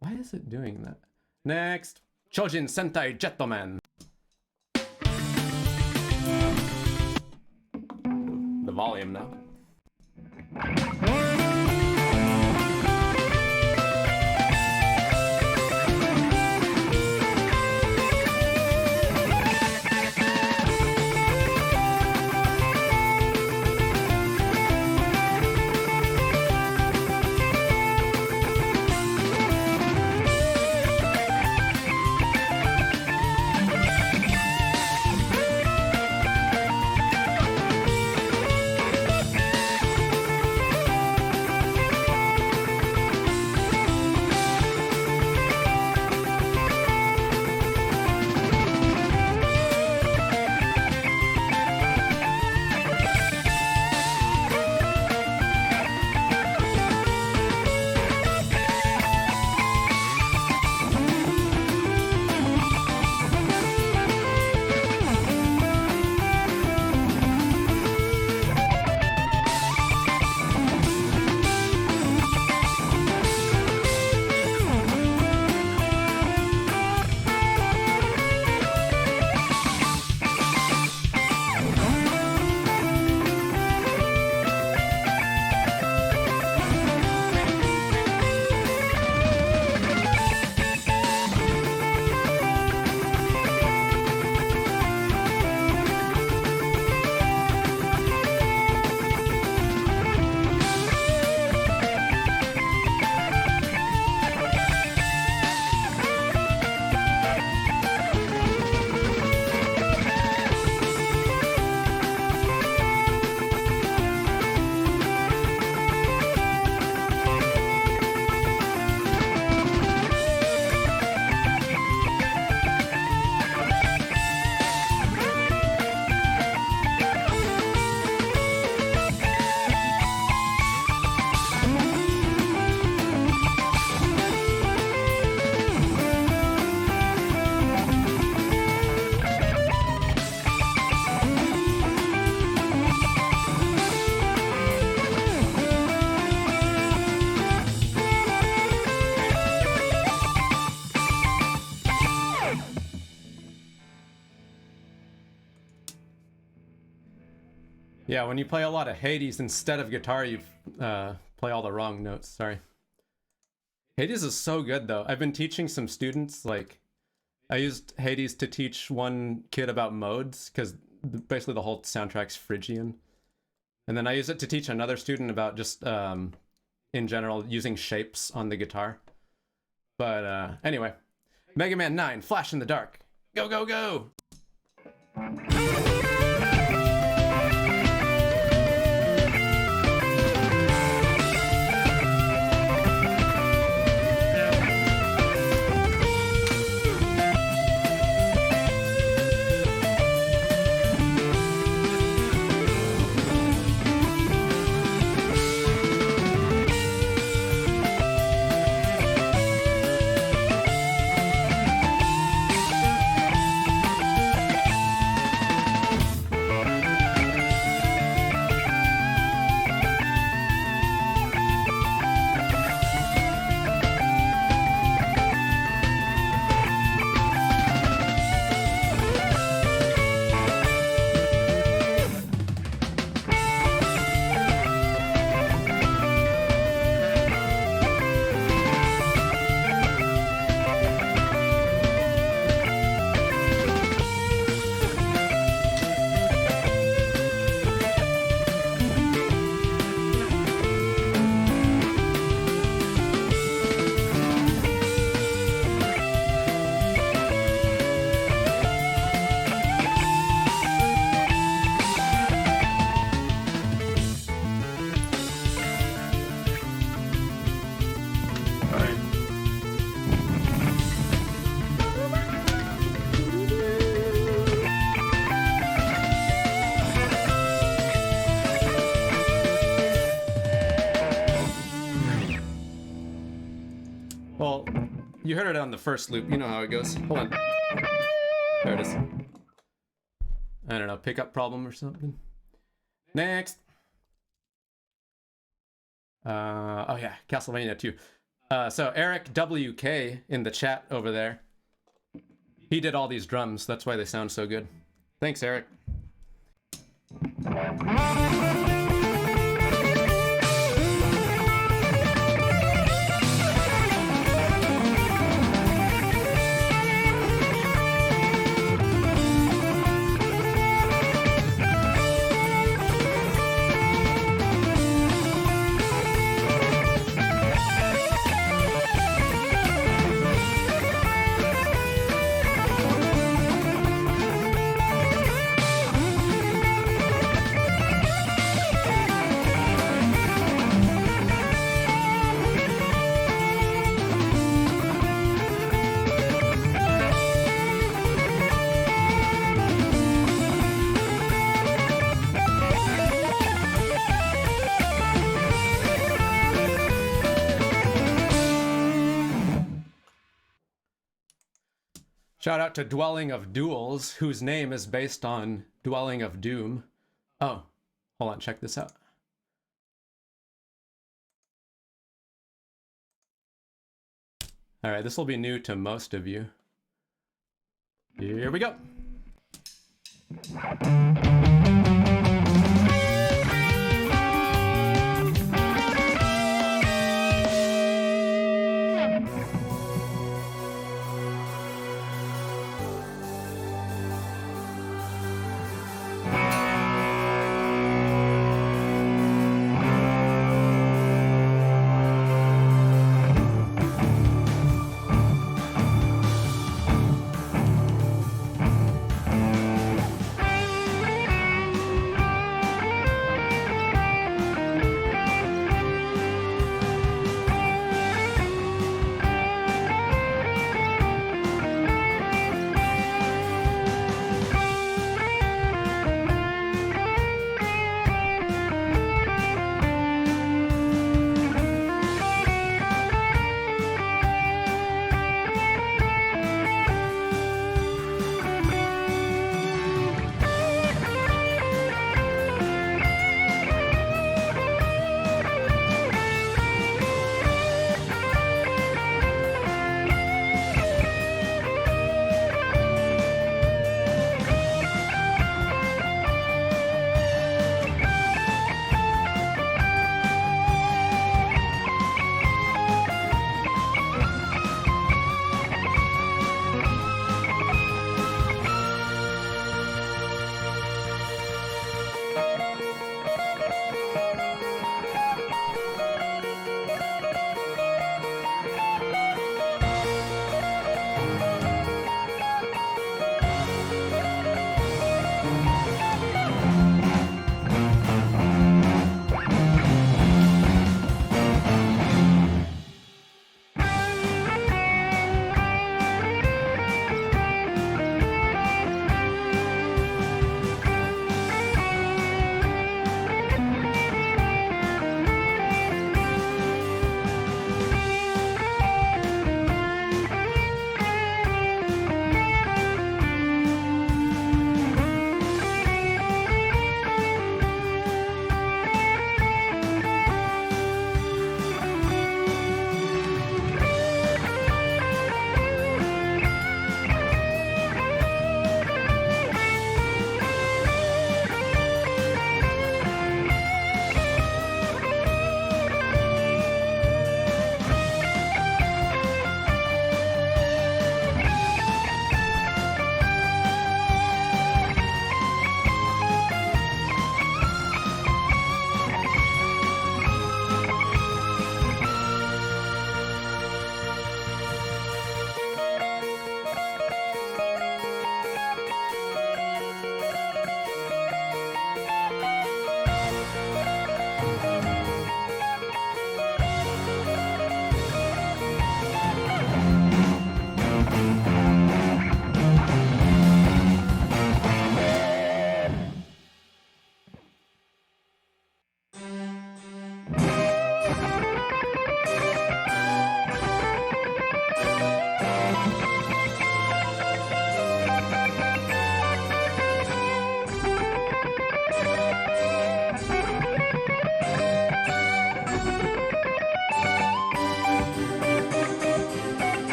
Why is it doing that? Next. Chojin Sentai Jettoman. The volume now. Yeah, when you play a lot of Hades instead of guitar, you play all the wrong notes. Sorry. Hades is so good though. I've been teaching some students, like, I used Hades to teach one kid about modes, because basically the whole soundtrack's Phrygian. And then I use it to teach another student about just, in general, using shapes on the guitar. But anyway, Mega Man 9, Flash in the Dark. Go, go, go! Well, you heard it on the first loop. You know how it goes. Hold on. There it is. I don't know, pickup problem or something. Next. Oh yeah, Castlevania 2. So Eric WK in the chat over there. He did all these drums. That's why they sound so good. Thanks, Eric. Shout out to Dwelling of Duels, whose name is based on Dwelling of Doom. Oh, hold on, check this out. All right, this will be new to most of you. Here we go.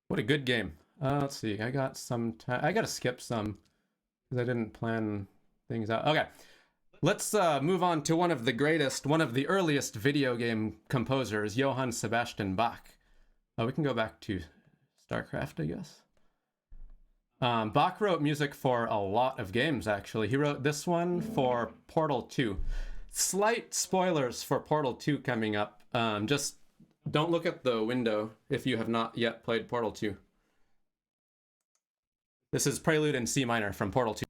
What a good game. Let's see. I got some time. I got to skip some because I didn't plan things out. Okay. Let's move on to one of the greatest, one of the earliest video game composers, Johann Sebastian Bach. We can go back to StarCraft, I guess. Bach wrote music for a lot of games, actually. He wrote this one for Portal 2. Slight spoilers for Portal 2 coming up. Just don't look at the window if you have not yet played Portal 2. This is Prelude in C minor from Portal 2.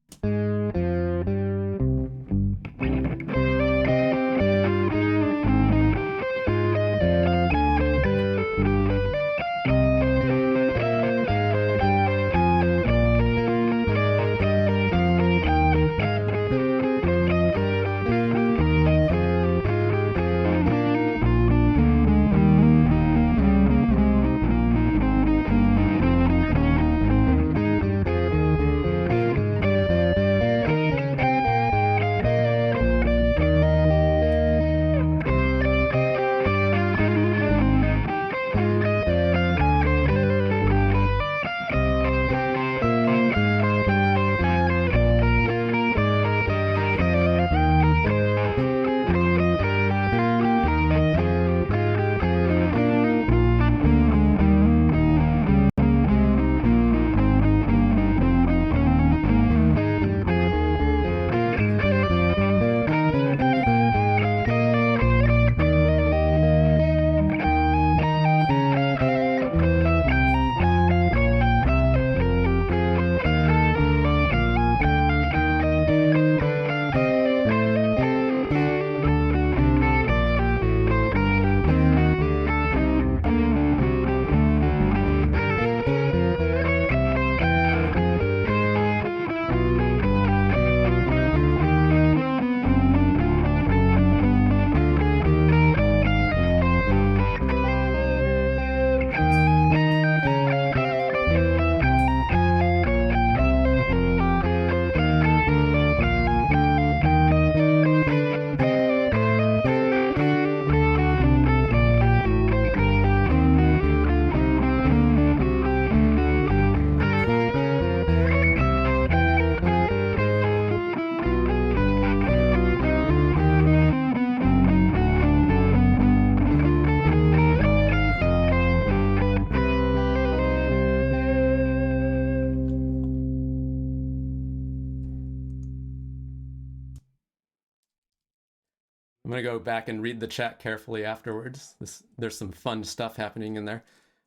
I'm gonna go back and read the chat carefully afterwards. There's some fun stuff happening in there.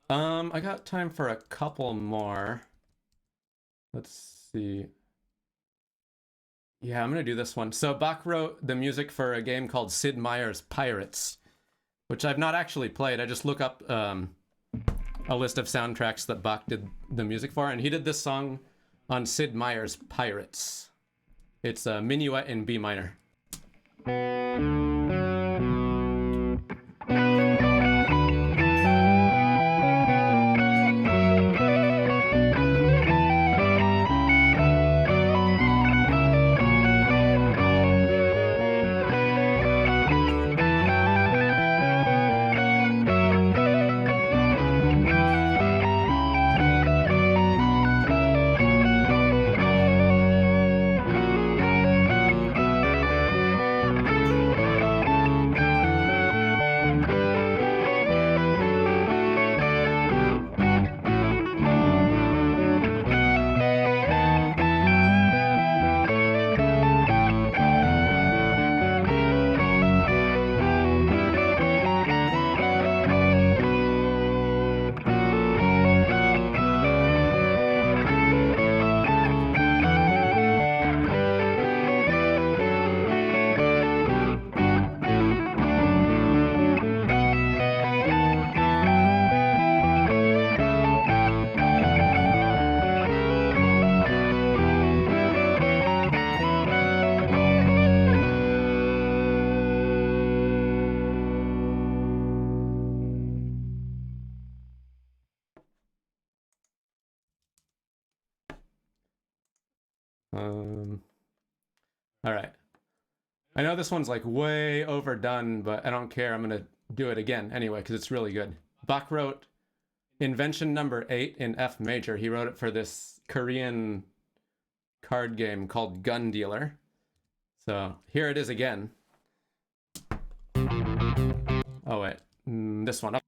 I got time for a couple more. Let's see. Yeah, I'm gonna do this one. So Bach wrote the music for a game called Sid Meier's Pirates, which I've not actually played. I just look up a list of soundtracks that Bach did the music for, and he did this song on Sid Meier's Pirates. It's a minuet in B minor. All right. I know this one's like way overdone, but I don't care. I'm going to do it again anyway because it's really good. Bach wrote Invention number 8 in F major. He wrote it for this Korean card game called Gun Dealer. So here it is again. Oh wait, this one.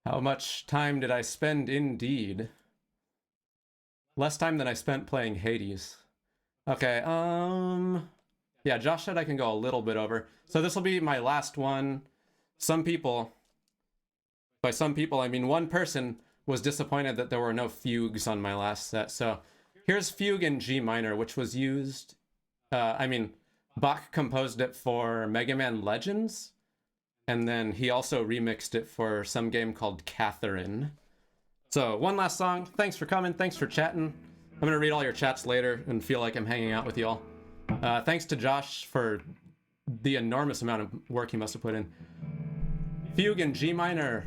How much time did I spend indeed? Less time than I spent playing Hades. Okay, yeah, Josh said I can go a little bit over. So this will be my last one. Some people, by some people I mean one person, was disappointed that there were no fugues on my last set. So here's fugue in G minor, which was used, Bach composed it for Mega Man Legends. And then he also remixed it for some game called Catherine. So one last song. Thanks for coming. Thanks for chatting. I'm going to read all your chats later and feel like I'm hanging out with y'all. Thanks to Josh for the enormous amount of work he must have put in. Fugue in G minor.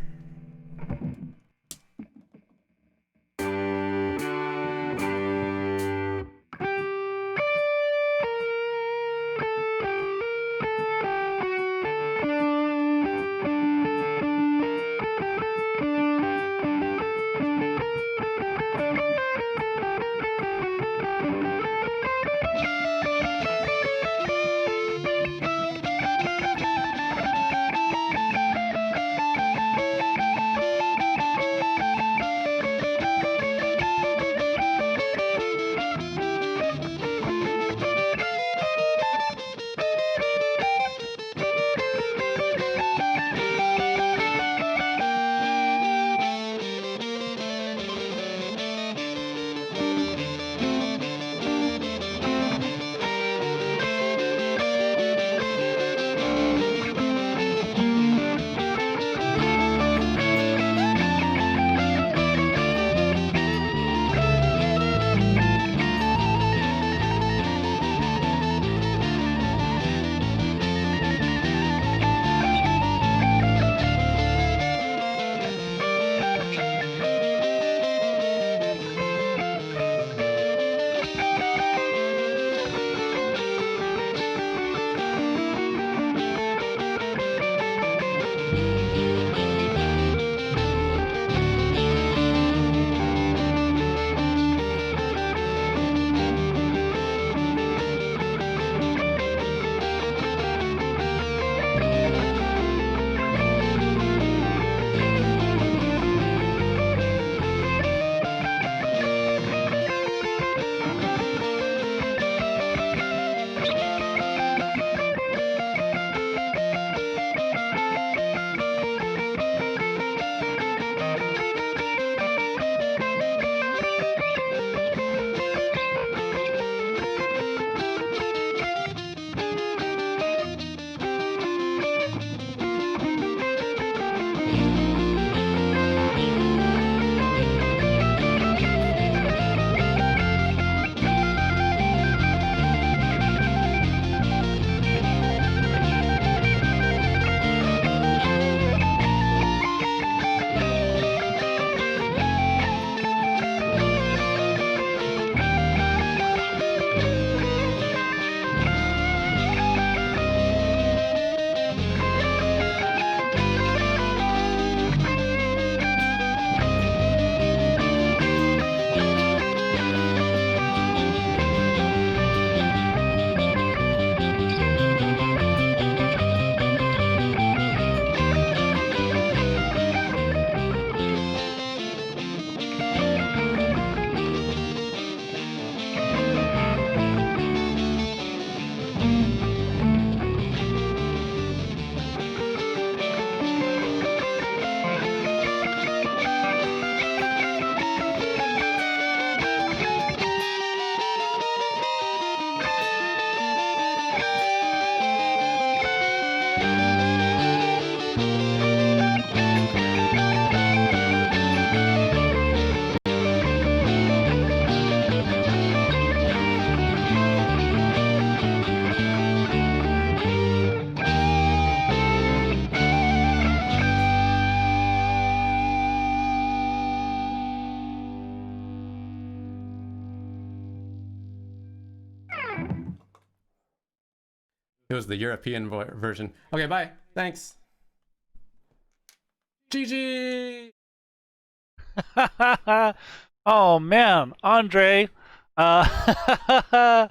It was the European version. Okay, bye. Thanks. GG. Oh man, Andre. Man,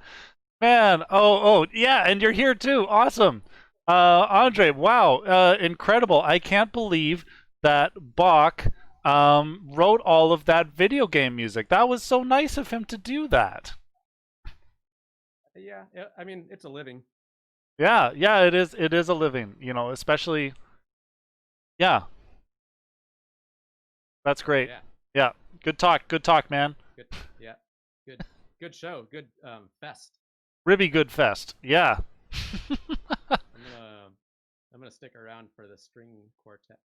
yeah, and you're here too. Awesome. Andre, wow, incredible. I can't believe that Bach wrote all of that video game music. That was so nice of him to do that. Yeah, I mean, it's a living. Yeah, it is a living, you know, especially yeah. That's great. Yeah. Good talk, man. Good, yeah. Good show. Good fest. Ribby good fest. Yeah. I'm gonna stick around for the string quartet.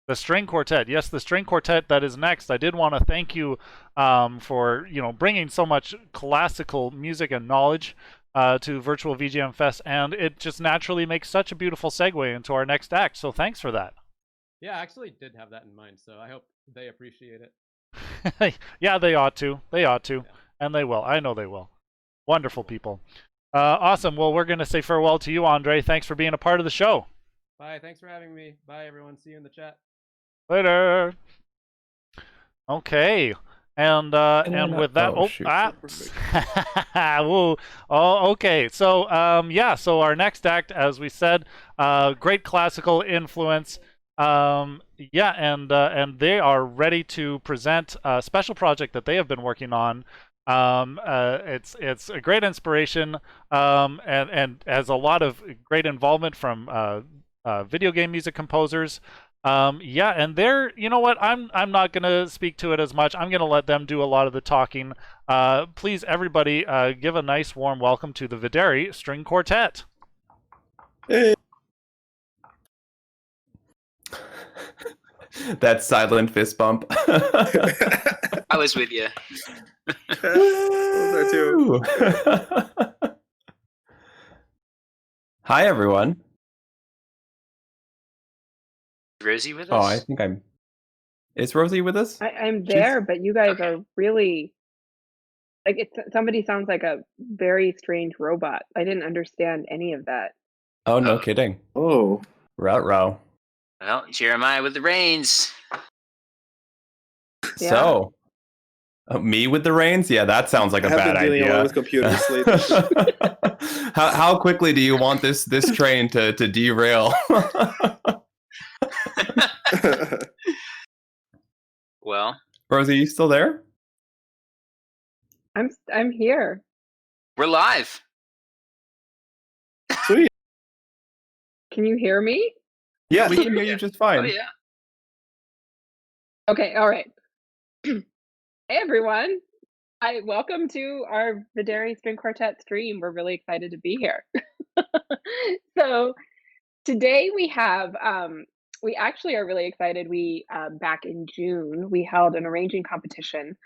The string quartet. Yes, the string quartet that is next. I did want to thank you for, you know, bringing so much classical music and knowledge to Virtual VGM Fest, and it just naturally makes such a beautiful segue into our next act. So thanks for that. Yeah, I actually did have that in mind, so I hope they appreciate it. Yeah, they ought to. They ought to. Yeah. And they will. I know they will. Wonderful people. Awesome. Well, we're going to say farewell to you, Andre. Thanks for being a part of the show. Bye. Thanks for having me. Bye, everyone. See you in the chat. Later. Okay. And with that, okay. So yeah. So our next act, as we said, great classical influence. Yeah, and they are ready to present a special project that they have been working on. It's a great inspiration, and has a lot of great involvement from video game music composers. Yeah, and they're, you know what, I'm not gonna speak to it as much. I'm gonna let them do a lot of the talking. Please, everybody, give a nice warm welcome to the VideriStringQuartet. Hey. That silent fist bump. I was with you. there too. Hi, everyone. Rosie with us? Oh, I think I'm... Is Rosie with us? I'm there, but you guys are really... Like, somebody sounds like a very strange robot. I didn't understand any of that. Oh, no kidding. Oh. Row. Well, Jeremiah with the reins. Yeah. So, me with the reins? Yeah, that sounds like a bad idea. A lot with computers lately. How quickly do you want this train to derail? Well, Rosie, you still there? I'm here. We're live. Sweet. Can you hear me? Yeah, we can hear you just fine. Oh, yeah. Okay, all right. Hey, everyone. Welcome to our VideriStringQuartet stream. We're really excited to be here. So today we have, we actually are really excited. We, back in June, we held an arranging competition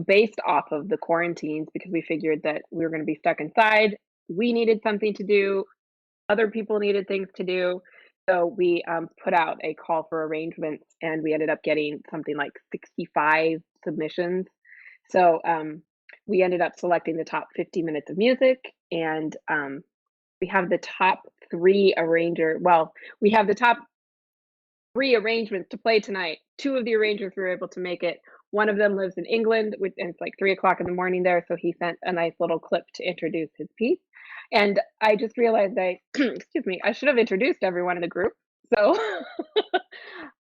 based off of the quarantines because we figured that we were going to be stuck inside. We needed something to do. Other people needed things to do. So we put out a call for arrangements, and we ended up getting something like 65 submissions. So we ended up selecting the top 50 minutes of music, and we have the top 3 we have the top 3 arrangements to play tonight. 2 of the arrangers were able to make it. One of them lives in England, and it's like 3 o'clock in the morning there, so he sent a nice little clip to introduce his piece. And I just realized excuse me, I should have introduced everyone in the group. So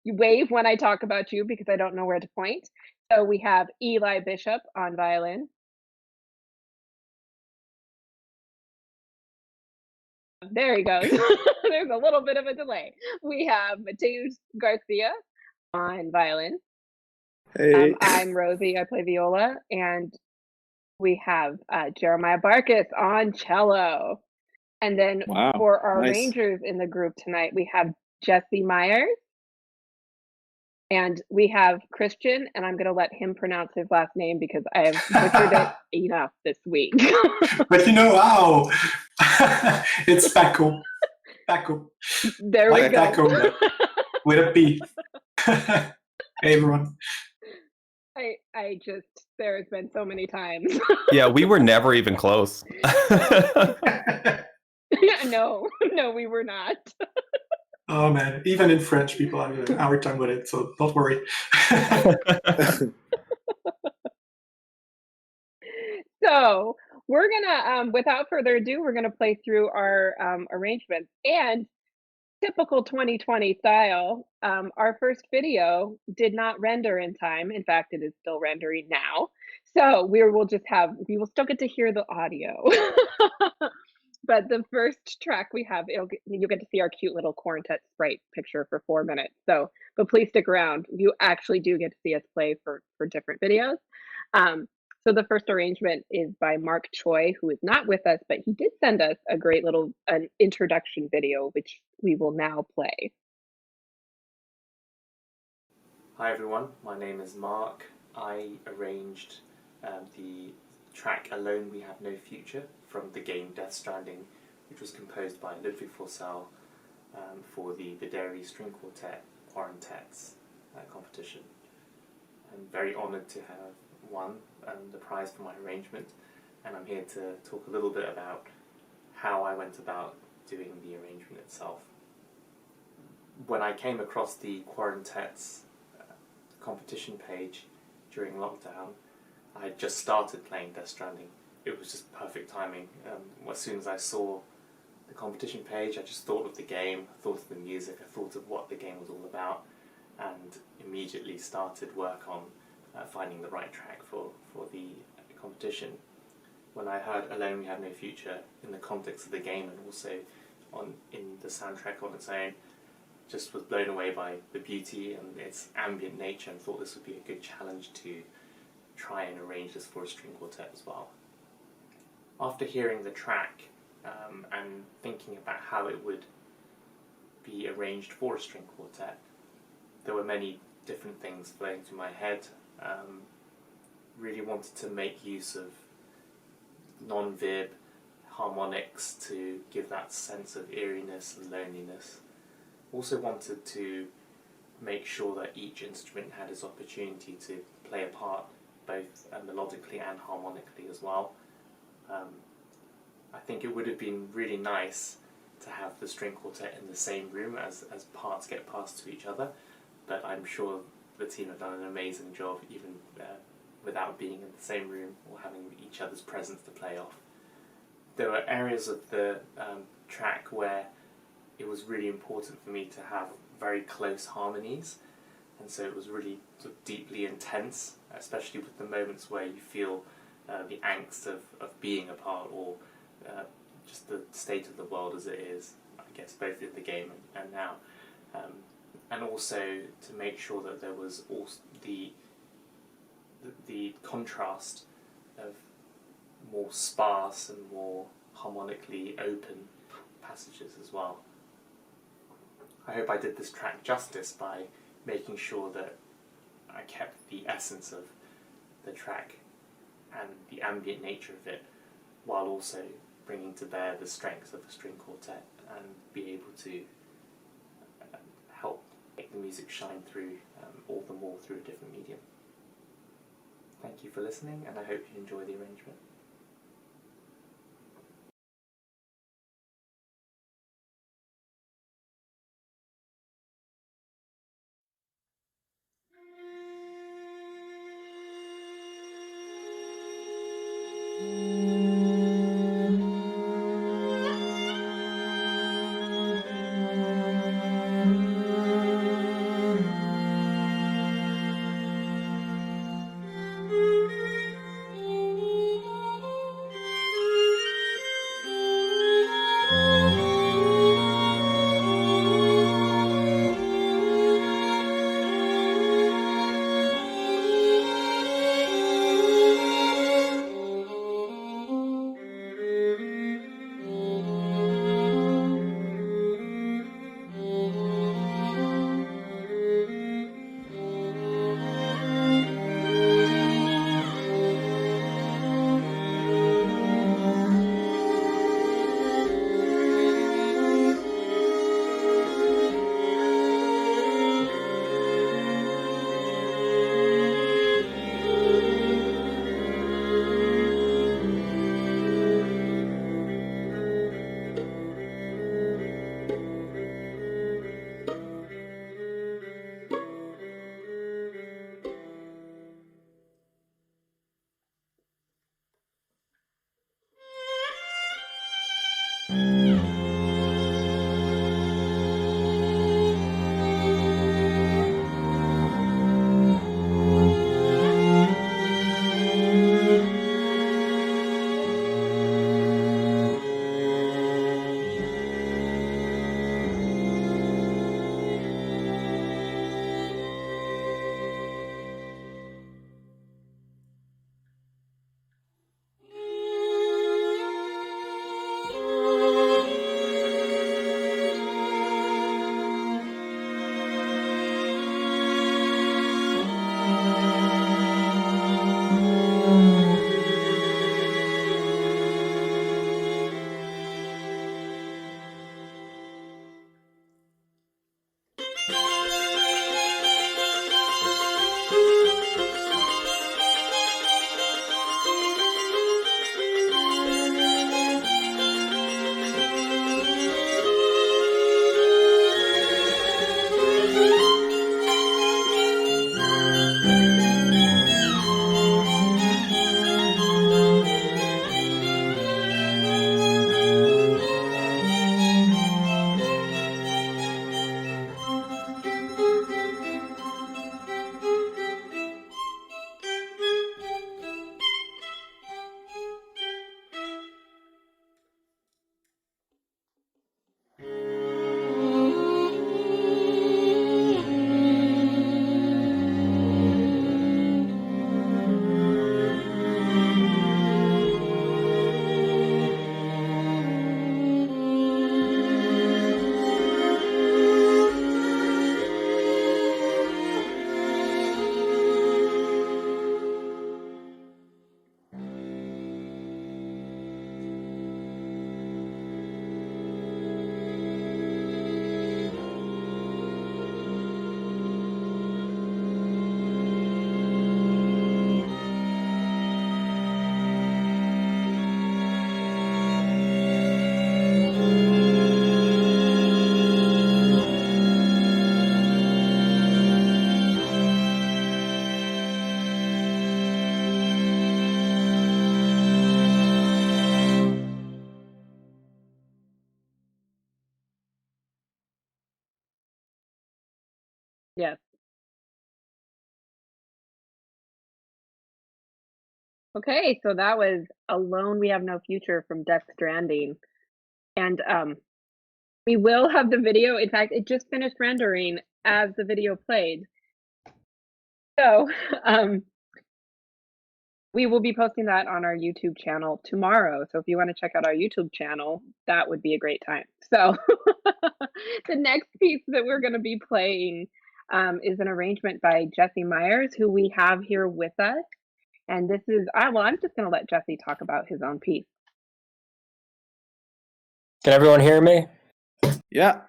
you wave when I talk about you because I don't know where to point. So we have Eli Bishop on violin. There he goes. There's a little bit of a delay. We have Mateus Garcia on violin. Hey. I'm Rosie, I play viola, and we have Jeremiah Barkus on cello. And then for our arrangers in the group tonight, we have Jesse Myers, and we have Christian, and I'm going to let him pronounce his last name because I have butchered it enough this week. But you know how? It's Paco. Paco. There we go. Paco with a P. Hey, everyone. I just, there has been so many times. Yeah, we were never even close. No, no, we were not. Oh man, even in French, people have a hard time with it, so don't worry. So we're gonna, without further ado, we're gonna play through our arrangements. And typical 2020 style, our first video did not render in time. In fact, it is still rendering now. So we will still get to hear the audio. But the first track we have, you'll get to see our cute little quartet sprite picture for 4 minutes. So, but please stick around. You actually do get to see us play for different videos. So the first arrangement is by Mark Choi, who is not with us, but he did send us a great little an introduction video, which we will now play. Hi everyone, my name is Mark. I arranged the track Alone We Have No Future from the game Death Stranding, which was composed by Ludwig Forsell for the VideriStringQuartet Quartets competition. I'm very honoured to have won the prize for my arrangement, and I'm here to talk a little bit about how I went about doing the arrangement itself. When I came across the Quartets competition page during lockdown, I had just started playing Death Stranding. It was just perfect timing. As soon as I saw the competition page, I just thought of the game, I thought of the music, I thought of what the game was all about, and immediately started work on finding the right track for the competition. When I heard Alone We Have No Future in the context of the game and also in the soundtrack on its own, just was blown away by the beauty and its ambient nature, and thought this would be a good challenge to try and arrange this for a string quartet as well. After hearing the track and thinking about how it would be arranged for a string quartet, there were many different things flowing through my head. Really wanted to make use of non-vib harmonics to give that sense of eeriness and loneliness. Also wanted to make sure that each instrument had its opportunity to play a part, both melodically and harmonically as well. I think it would have been really nice to have the string quartet in the same room as parts get passed to each other, but I'm sure the team have done an amazing job even without being in the same room or having each other's presence to play off. There were areas of the track where it was really important for me to have very close harmonies, and so it was really sort of deeply intense, especially with the moments where you feel the angst of being apart, or just the state of the world as it is, I guess, both in the game and now. And also to make sure that there was also the contrast of more sparse and more harmonically open passages as well. I hope I did this track justice by making sure that I kept the essence of the track and the ambient nature of it, while also bringing to bear the strengths of the string quartet and be able to help make the music shine through all the more through a different medium. Thank you for listening, and I hope you enjoy the arrangement. Yes. Okay, so that was Alone We Have No Future from Death Stranding. And we will have the video. In fact, it just finished rendering as the video played. So we will be posting that on our YouTube channel tomorrow. So if you want to check out our YouTube channel, that would be a great time. So the next piece that we're going to be playing is an arrangement by Jesse Myers, who we have here with us. And this is, well, I'm just going to let Jesse talk about his own piece. Can everyone hear me? Yeah.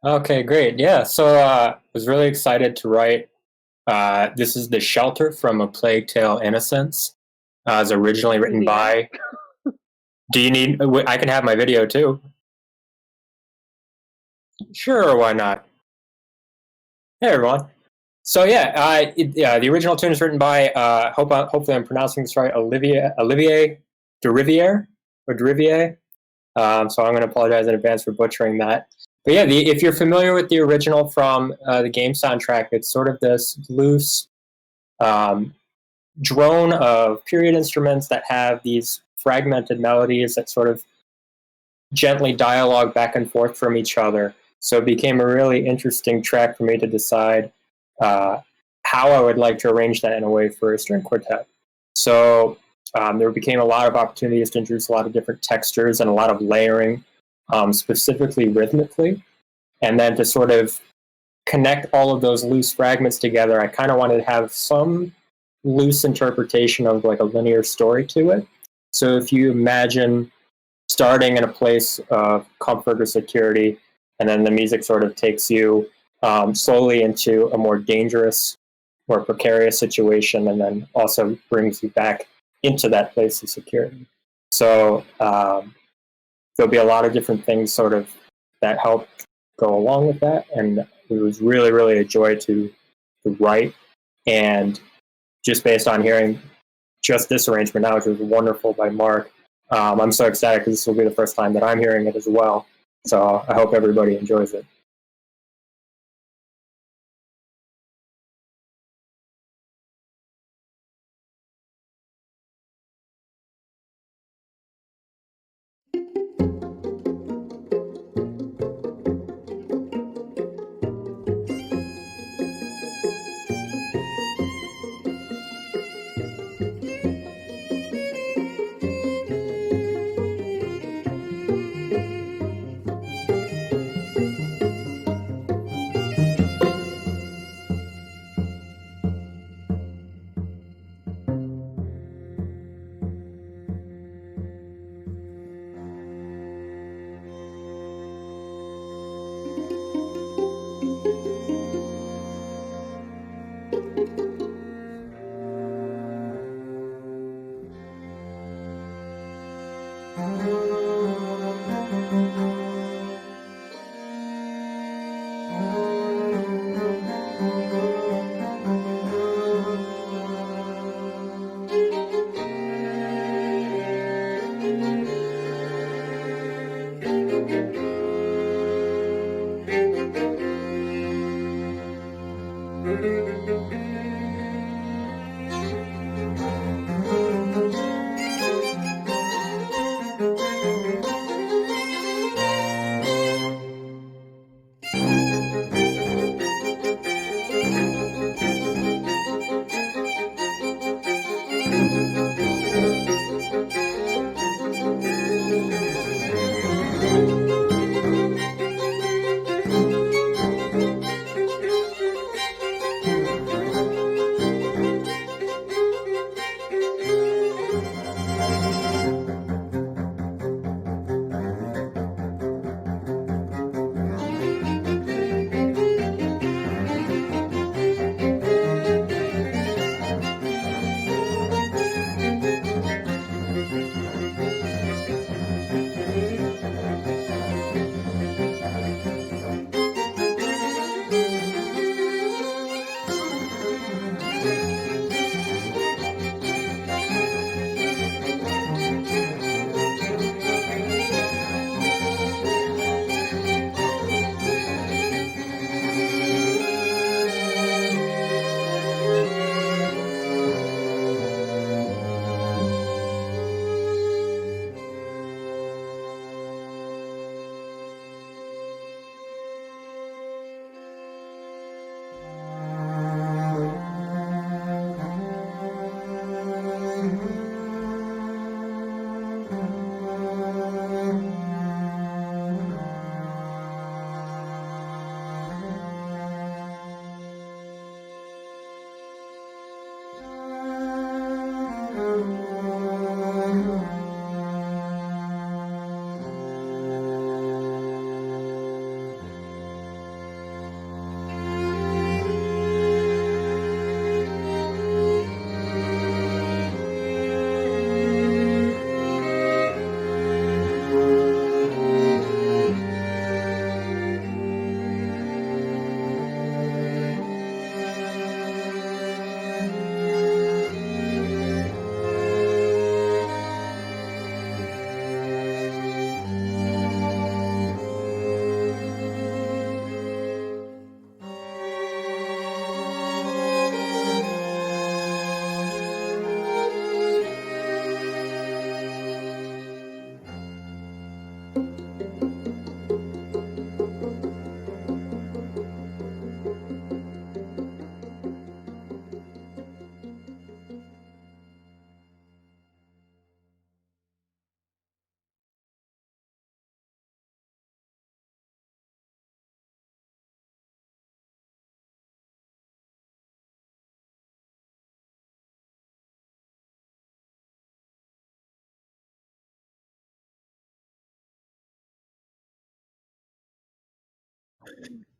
Okay, great. Yeah, so I was really excited to write. This is The Shelter from A Plague Tale Innocence. It was originally written by... Do you need... I can have my video too. Sure, why not? Hey, everyone. So yeah, the original tune is written by, hopefully I'm pronouncing this right, Olivier Derivière, or Derivière. So I'm going to apologize in advance for butchering that. But yeah, if you're familiar with the original from the game soundtrack, it's sort of this loose drone of period instruments that have these fragmented melodies that sort of gently dialogue back and forth from each other. So it became a really interesting track for me to decide how I would like to arrange that in a way for a string quartet. So there became a lot of opportunities to introduce a lot of different textures and a lot of layering, specifically rhythmically. And then to sort of connect all of those loose fragments together, I kind of wanted to have some loose interpretation of like a linear story to it. So if you imagine starting in a place of comfort or security, and then the music sort of takes you slowly into a more dangerous, more precarious situation, and then also brings you back into that place of security. So there'll be a lot of different things sort of that help go along with that, and it was really, really a joy to write. And just based on hearing just this arrangement now, which was wonderful by Mark, I'm so excited because this will be the first time that I'm hearing it as well. So I hope everybody enjoys it.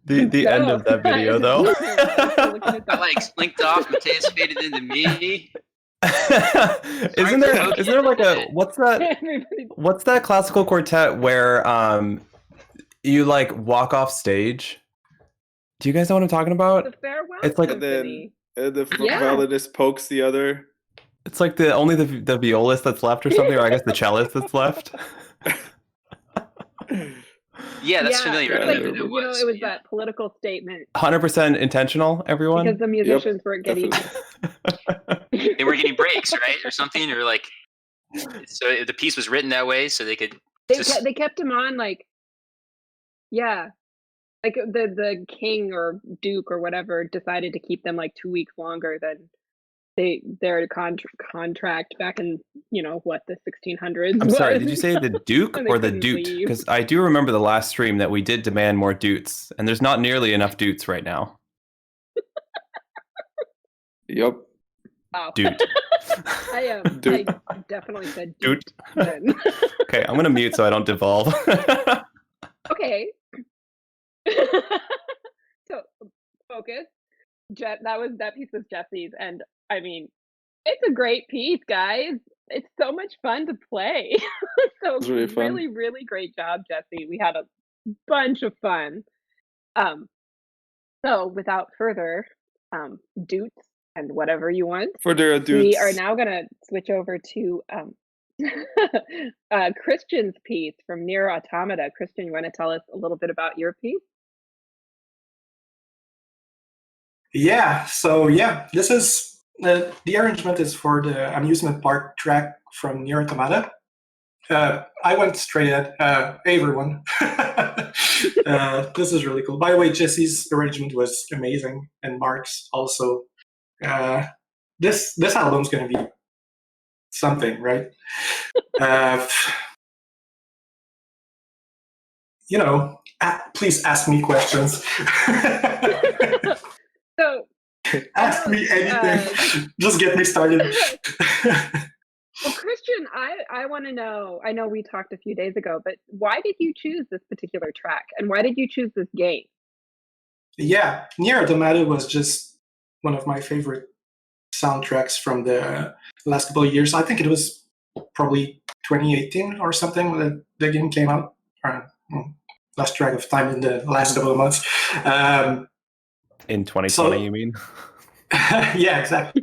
The end of that video though. I like slinked off. Mateus faded into me. Isn't there like a what's that classical quartet where you like walk off stage? Do you guys know what I'm talking about? The farewell it's like symphony. The violinist pokes the other. It's like only the violist that's left or something, or I guess the cellist that's left. Yeah, that's familiar. It's I like, don't know who that was. it was that political statement 100% intentional, everyone. because the musicians weren't getting. They were getting breaks, right, or something, or like. So the piece was written that way, so they could. They kept him on like, yeah, like the king or duke or whatever decided to keep them like 2 weeks longer than their contract back in what the 1600s. I'm sorry, was. did you say the Duke And they or the couldn't Dute? leave. Because I do remember the last stream that we did demand more Dutes, and there's not nearly enough Dutes right now. Yep. Wow. Dude. I definitely said Dude. then. Okay, I'm gonna mute so I don't devolve. Okay. So focus. That piece was Jesse's, and I mean, it's a great piece, guys. It's so much fun to play. So It's really fun. really, really great job, Jesse. We had a bunch of fun. So without further dutes and whatever you want, Further ado, we are now gonna switch over to Christian's piece from Near Automata. Christian, you want to tell us a little bit about your piece? Yeah, so this is the arrangement is for the amusement park track from Near Automata. I went straight at hey everyone. This is really cool. By the way, Jesse's arrangement was amazing, and Mark's also. This album's gonna be something, right? Please ask me questions. So ask me anything. Just get me started. Well, Christian, I want to know. I know we talked a few days ago, but why did you choose this particular track, and why did you choose this game? Yeah, Near Automata was just one of my favorite soundtracks from the last couple of years. I think it was probably 2018 or something when the game came out. Lost track of time in the last couple of months. In 2020, you mean? Yeah, exactly.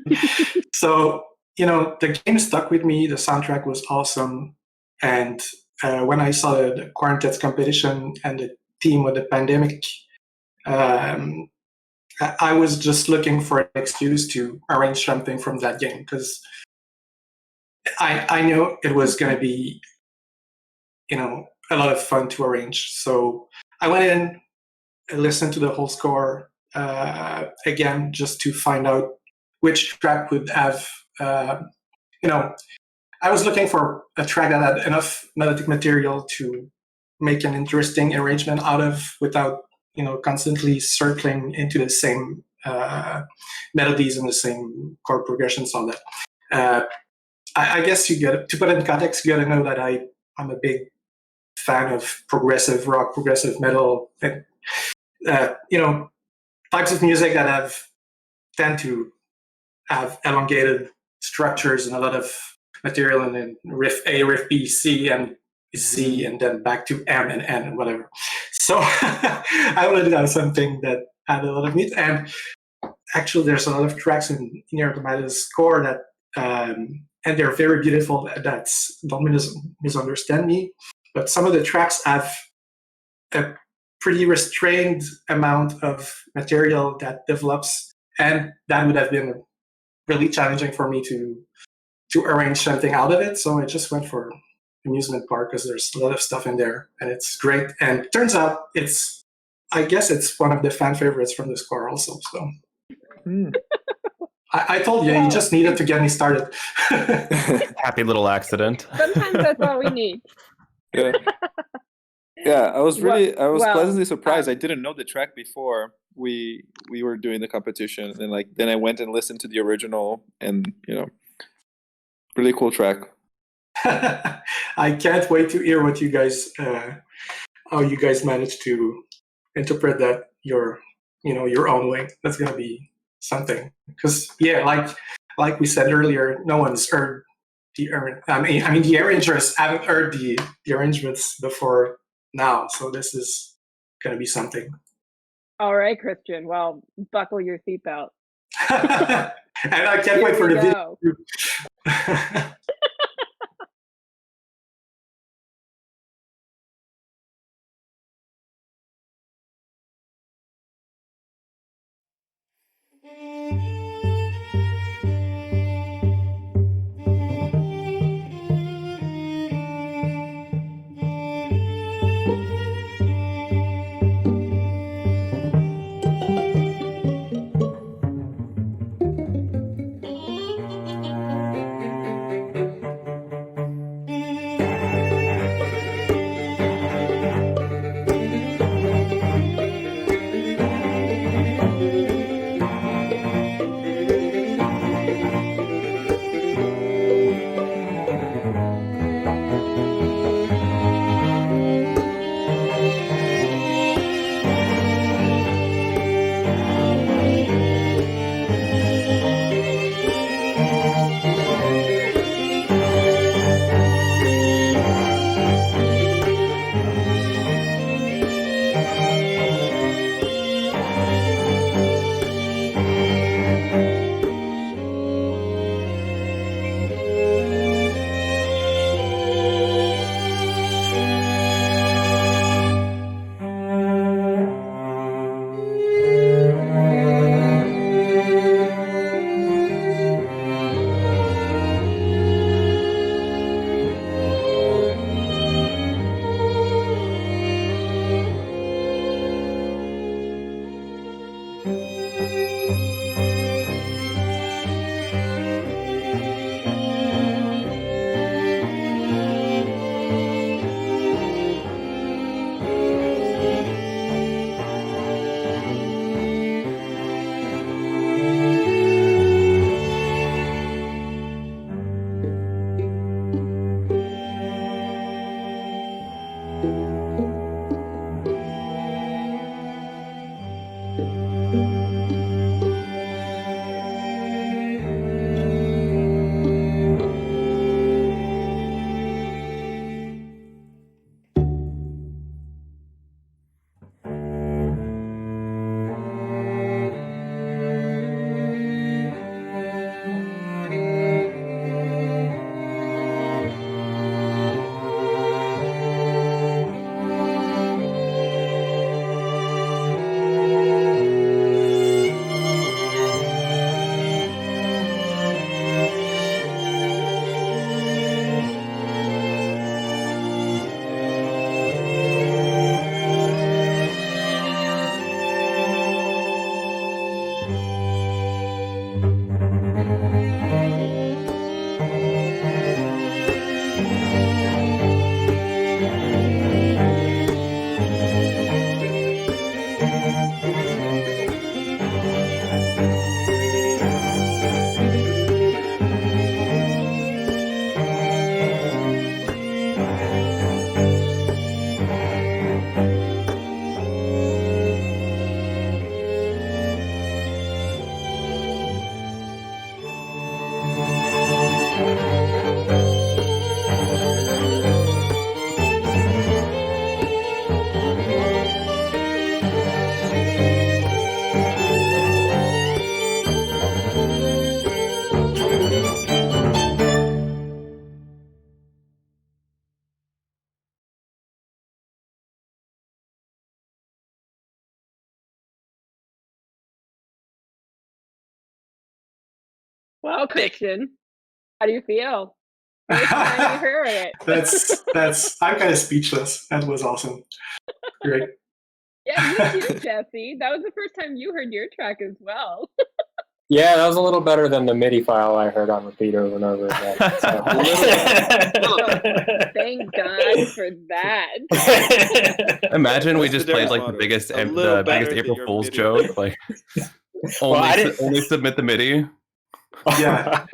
So, the game stuck with me. The soundtrack was awesome. And when I saw the quartet competition and the theme with the pandemic, I was just looking for an excuse to arrange something from that game because I know it was going to be, a lot of fun to arrange. So I went in, listened to the whole score again, just to find out which track would have, I was looking for a track that had enough melodic material to make an interesting arrangement out of without, constantly circling into the same melodies and the same chord progressions, all that. I guess to put it in context, you got to know that I'm a big fan of progressive rock, progressive metal, and types of music that tend to have elongated structures and a lot of material, and then riff A, riff B, C, and Z, and then back to M and N and whatever. So I wanted to have something that had a lot of meat. And actually, there's a lot of tracks in Near Automata's score that, and they're very beautiful. Don't misunderstand me, but some of the tracks have a pretty restrained amount of material that develops, and that would have been really challenging for me to arrange something out of it. So I just went for amusement park because there's a lot of stuff in there, and it's great. And it turns out I guess it's one of the fan favorites from the score also. So I told you, you just needed to get me started. Happy little accident. Sometimes that's all we need. Yeah. Yeah, I was pleasantly surprised. Um, I didn't know the track before we were doing the competition, and then I went and listened to the original, and really cool track. I can't wait to hear what you guys, how you guys managed to interpret that your own way. That's gonna be something. Because like we said earlier, no one's heard the arrangers haven't heard the arrangements before now, so this is gonna be something. All right, Christian. Well, buckle your seatbelt. And I can't wait for the video. Well, Christian, how do you feel? First time you heard it. that's I'm kind of speechless. That was awesome. Great. Yeah, you too, Jesse. That was the first time you heard your track as well. Yeah, that was a little better than the MIDI file I heard on repeat over and over again. So. Thank God for that. Imagine we just played like the biggest April Fool's joke. Like only submit the MIDI. Yeah.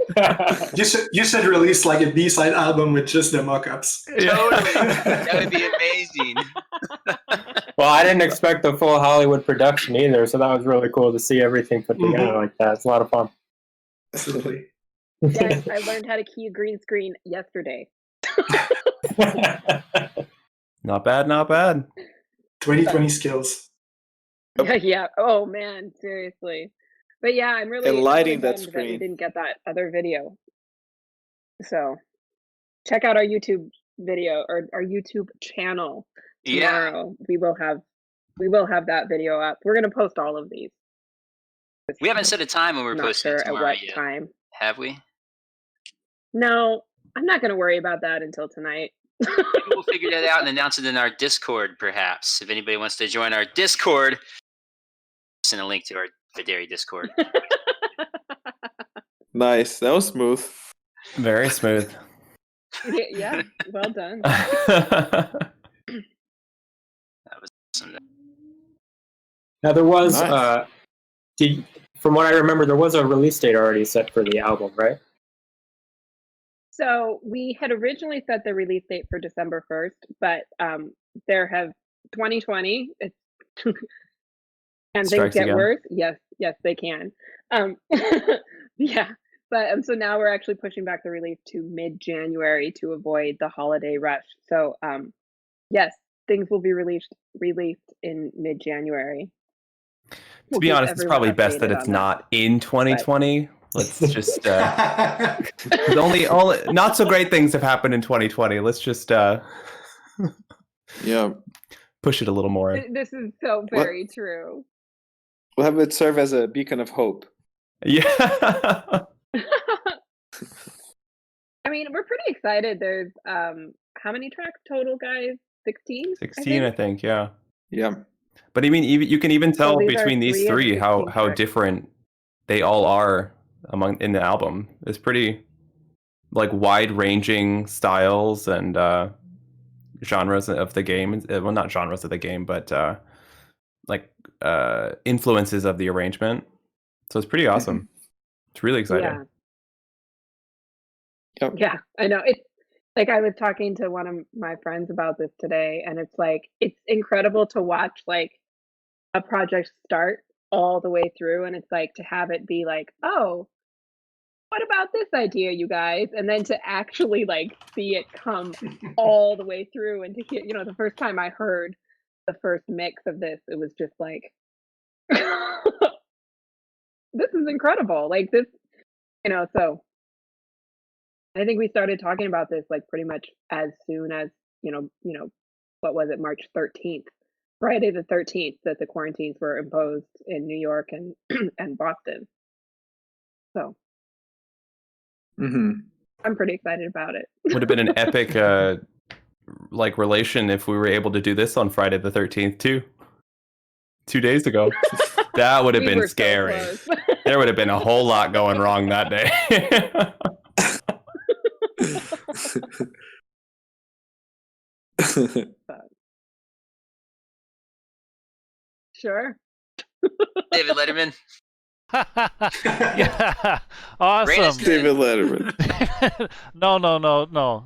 You should release like a B-side album with just the mock-ups. Totally. That would be amazing. Well, I didn't expect the full Hollywood production either, so that was really cool to see everything put together like that. It's a lot of fun. Absolutely. Yes, I learned how to key a green screen yesterday. Not bad, not bad. 2020 skills. Yeah. Oh man, seriously. But yeah, I'm really And lighting that bummed that we screen. didn't get that other video. So check out our YouTube video or our YouTube channel tomorrow. We will have that video up. We're gonna post all of these. We haven't set a time when we're Not posting sure at tomorrow what yet, time. have we? No, I'm not gonna worry about that until tonight. Maybe we'll figure that out and announce it in our Discord, perhaps. If anybody wants to join our Discord, send a link to our Videri Discord. Nice. That was smooth. Very smooth. Yeah, well done. That was awesome. Now there was, Nice. from what I remember, there was a release date already set for the album, right? So we had originally set the release date for December 1st, but there have 2020. It's and Strikes things get again. worse. Yes, they can. Yeah, but so now we're actually pushing back the release to mid-January to avoid the holiday rush. So yes, things will be released in mid-January. To be honest, it's probably best that it's not in 2020. Let's just only not so great things have happened in 2020. Let's just push it a little more. This is so very true. We'll have it serve as a beacon of hope. Yeah. I mean, we're pretty excited. There's how many tracks total, guys? 16? 16, I think. Yeah. Yeah. But I mean, you can even tell these are between these 3 of three 16 how tracks. different they all are in the album. It's pretty like wide-ranging styles and genres of the game. Well, not genres of the game, but influences of the arrangement. So it's pretty awesome. It's really exciting. Yeah, I know. It's like I was talking to one of my friends about this today, and it's like it's incredible to watch like a project start all the way through, and it's like to have it be like, oh, what about this idea, you guys? And then to actually like see it come all the way through, and to hear, the first time I heard the first mix of this, it was just like, this is incredible. Like this, so I think we started talking about this like pretty much as soon as, what was it, March 13th, Friday the 13th, that the quarantines were imposed in New York and and Boston. So I'm pretty excited about it. Would have been an epic relation if we were able to do this on Friday the 13th too. 2 days ago. That would have been scary. There would have been a whole lot going wrong that day. Sure. David Letterman. Yeah, awesome. David Letterman. No.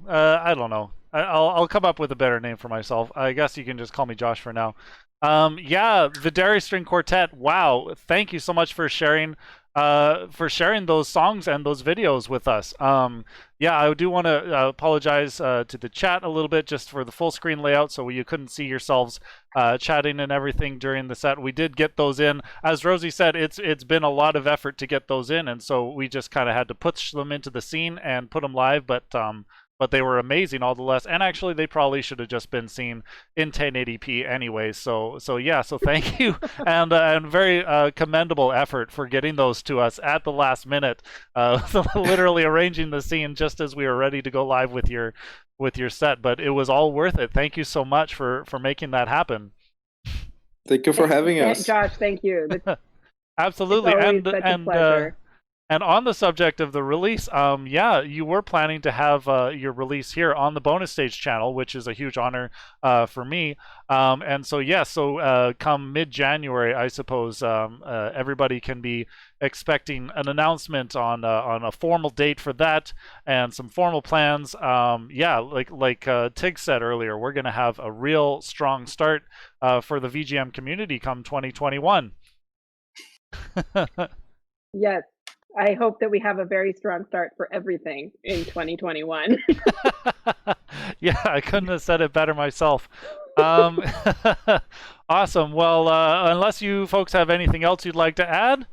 I don't know. I'll come up with a better name for myself. I guess you can just call me Josh for now. Yeah, VideriStringQuartet. Wow, thank you so much for sharing those songs and those videos with us. Yeah, I do want to apologize to the chat a little bit just for the full screen layout, so you couldn't see yourselves chatting and everything during the set. We did get those in. As Rosie said, it's been a lot of effort to get those in, and so we just kind of had to push them into the scene and put them live, but they were amazing all the less. And actually, they probably should have just been seen in 1080p anyway. So yeah. So thank you, and very commendable effort for getting those to us at the last minute. Literally arranging the scene just as we were ready to go live with your set. But it was all worth it. Thank you so much for making that happen. Thank you for having us, Josh. Thank you. Absolutely, it's such a pleasure. And on the subject of the release, yeah, you were planning to have your release here on the bonus stage channel, which is a huge honor for me. And so, yeah, come mid-January, I suppose everybody can be expecting an announcement on a formal date for that and some formal plans. Yeah, like Tig said earlier, we're going to have a real strong start for the VGM community come 2021. Yes. I hope that we have a very strong start for everything in 2021. Yeah, I couldn't have said it better myself. Awesome. Well, unless you folks have anything else you'd like to add?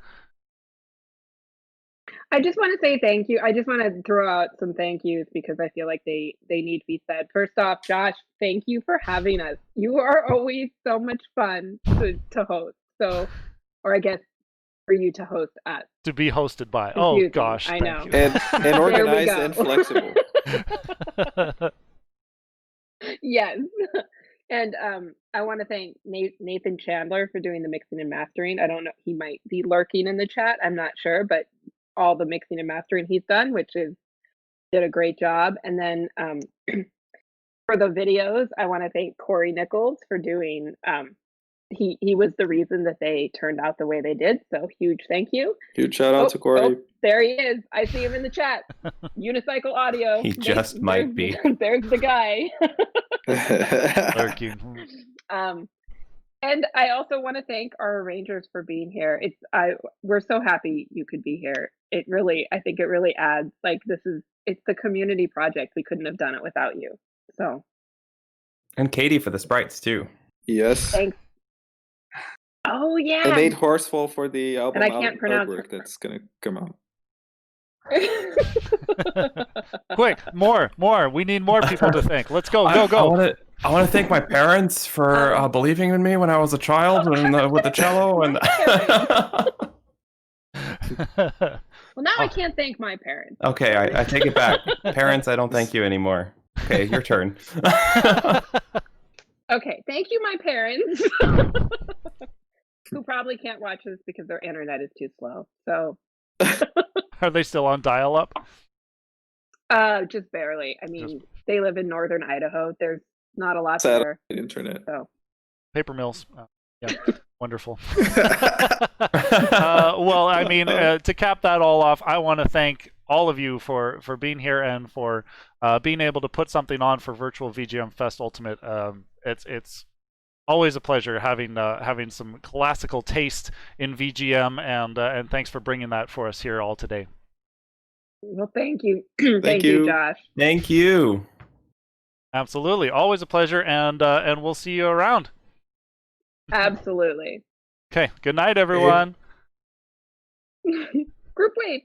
I just want to say thank you. I just want to throw out some thank yous because I feel like they need to be said. First off, Josh, thank you for having us. You are always so much fun to host. So, or I guess for you to host us. To be hosted by. Confusing, Oh gosh. I thank know. you. And organized and flexible. Yes. And I want to thank Nathan Chandler for doing the mixing and mastering. I don't know, he might be lurking in the chat. I'm not sure, but all the mixing and mastering he's done, did a great job. And then for the videos, I want to thank Corey Nichols for doing. He was the reason that they turned out the way they did. So huge thank you. Huge shout out to Corey. Oh, there he is. I see him in the chat. Unicycle Audio. He just might be. There's the guy. Lurking. And I also want to thank our arrangers for being here. We're so happy you could be here. I think it really adds, like, it's the community project. We couldn't have done it without you. So. And Katie for the sprites too. Yes. Thanks. Oh yeah. And Nate Horseful for the album and I can't pronounce artwork that's gonna come out. Quick, more. We need more people to thank. Let's go. I want to thank my parents for believing in me when I was a child and with the cello. And well, now I can't thank my parents. Okay, I take it back. Parents, I don't thank you anymore. Okay, your turn. Okay, thank you, my parents, who probably can't watch this because their internet is too slow. So, are they still on dial-up? Just barely. I mean, they live in northern Idaho. There's not a lot there. Internet. So, paper mills. Yeah, wonderful. Well, I mean, to cap that all off, I want to thank all of you for being here and for being able to put something on for Virtual VGM Fest Ultimate. It's always a pleasure having some classical taste in VGM, and thanks for bringing that for us here all today. Well, thank you. Thank you, Josh. Thank you. Absolutely, always a pleasure, and we'll see you around. Absolutely. Okay. Good night, everyone. Group wave.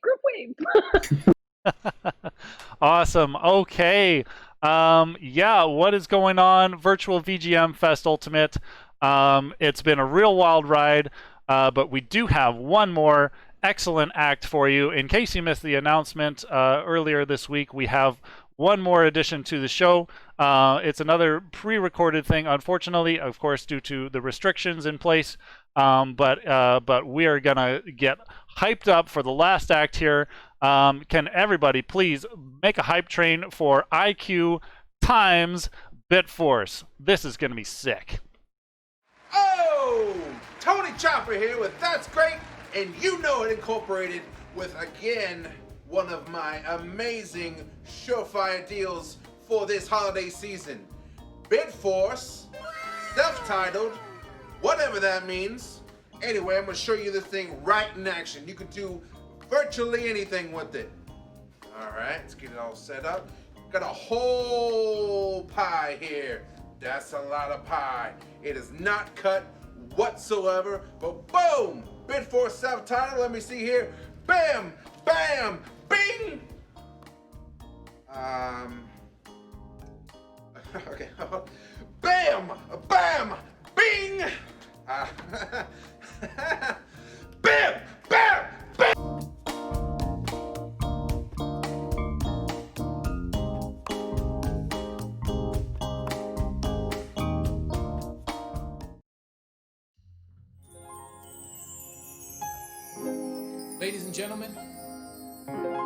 Awesome. Okay. Yeah, what is going on? Virtual VGM Fest Ultimate. It's been a real wild ride, but we do have one more excellent act for you. In case you missed the announcement earlier this week, we have one more addition to the show. It's another pre-recorded thing, unfortunately, of course, due to the restrictions in place. But we are gonna get hyped up for the last act here. Can everybody please make a hype train for EyeQ times Bitforce? This is gonna be sick. Oh, Tony Chopper here with That's Great, and you know it incorporated with, again, one of my amazing surefire deals for this holiday season. Bitforce, self-titled, whatever that means. Anyway, I'm gonna show you this thing right in action. You can do virtually anything with it. All right, let's get it all set up. Got a whole pie here. That's a lot of pie. It is not cut whatsoever, but boom! Bitforce self-titled, let me see here. Bam, bam, bing! Okay, bam, bam, bing! Bam, bam, bam! Ladies and gentlemen,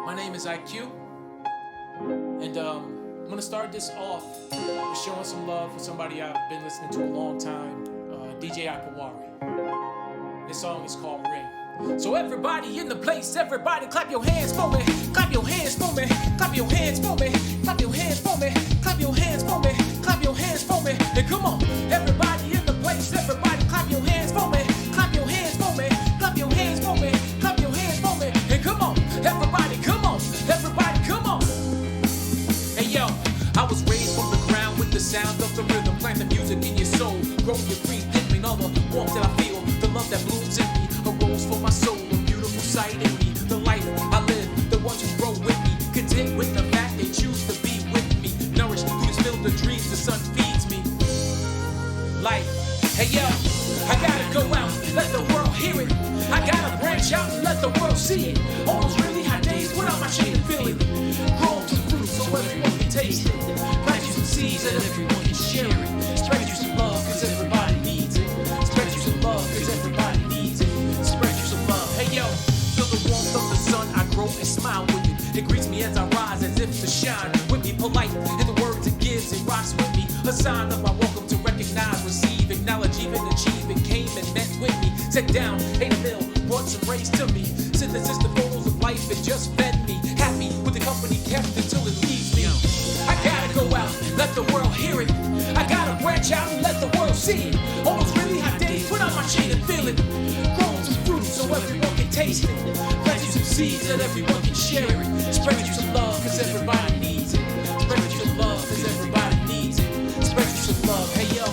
my name is EyeQ, and I'm gonna start this off with showing some love for somebody I've been listening to a long time, DJ Akawari. This song is called Ring. So everybody in the place, everybody clap your hands for me, clap your hands for me, clap your hands for me, clap your hands for me, clap your hands for me, clap your hands for me, and come on, everybody in the place, everybody clap your hands for me, clap your hands for me, clap your hands for me, clap your hands for me, and come on, everybody, come on, everybody, come on. Hey yo, I was raised from the ground with the sound of the rhythm, plant the music in your soul, grow your breathe, give me all the warmth that I feel, the love that blooms in me, a rose for my soul, a beautiful sight in me, the life I live, see it. All those really hot days without my shade and feeling. Grown to fruit so everyone can taste it. Plant you some seeds that everyone can share it. Spread you some love cause everybody needs it. Spread you some love cause everybody needs it. Spread you some love. Hey yo, feel the warmth of the sun, I grow and smile with it. It greets me as I rise as if to shine. With me polite in the words it gives, it rocks with me. A sign of my welcome to recognize, receive, acknowledge, even achieve. It came and met with me. Sat down, ate a meal, brought some rays to me. Synthesis the photos of life, it just fed me. Happy with the company kept until it leaves me. I gotta go out, let the world hear it. I gotta branch out and let the world see it. All those really hot days, put on my shade and feel it. Grow some fruit so everyone can taste it. Plant you some seeds that everyone can share it. Spread you some love cause everybody needs it. Spread you some love cause everybody needs it. Spread you some love, hey yo.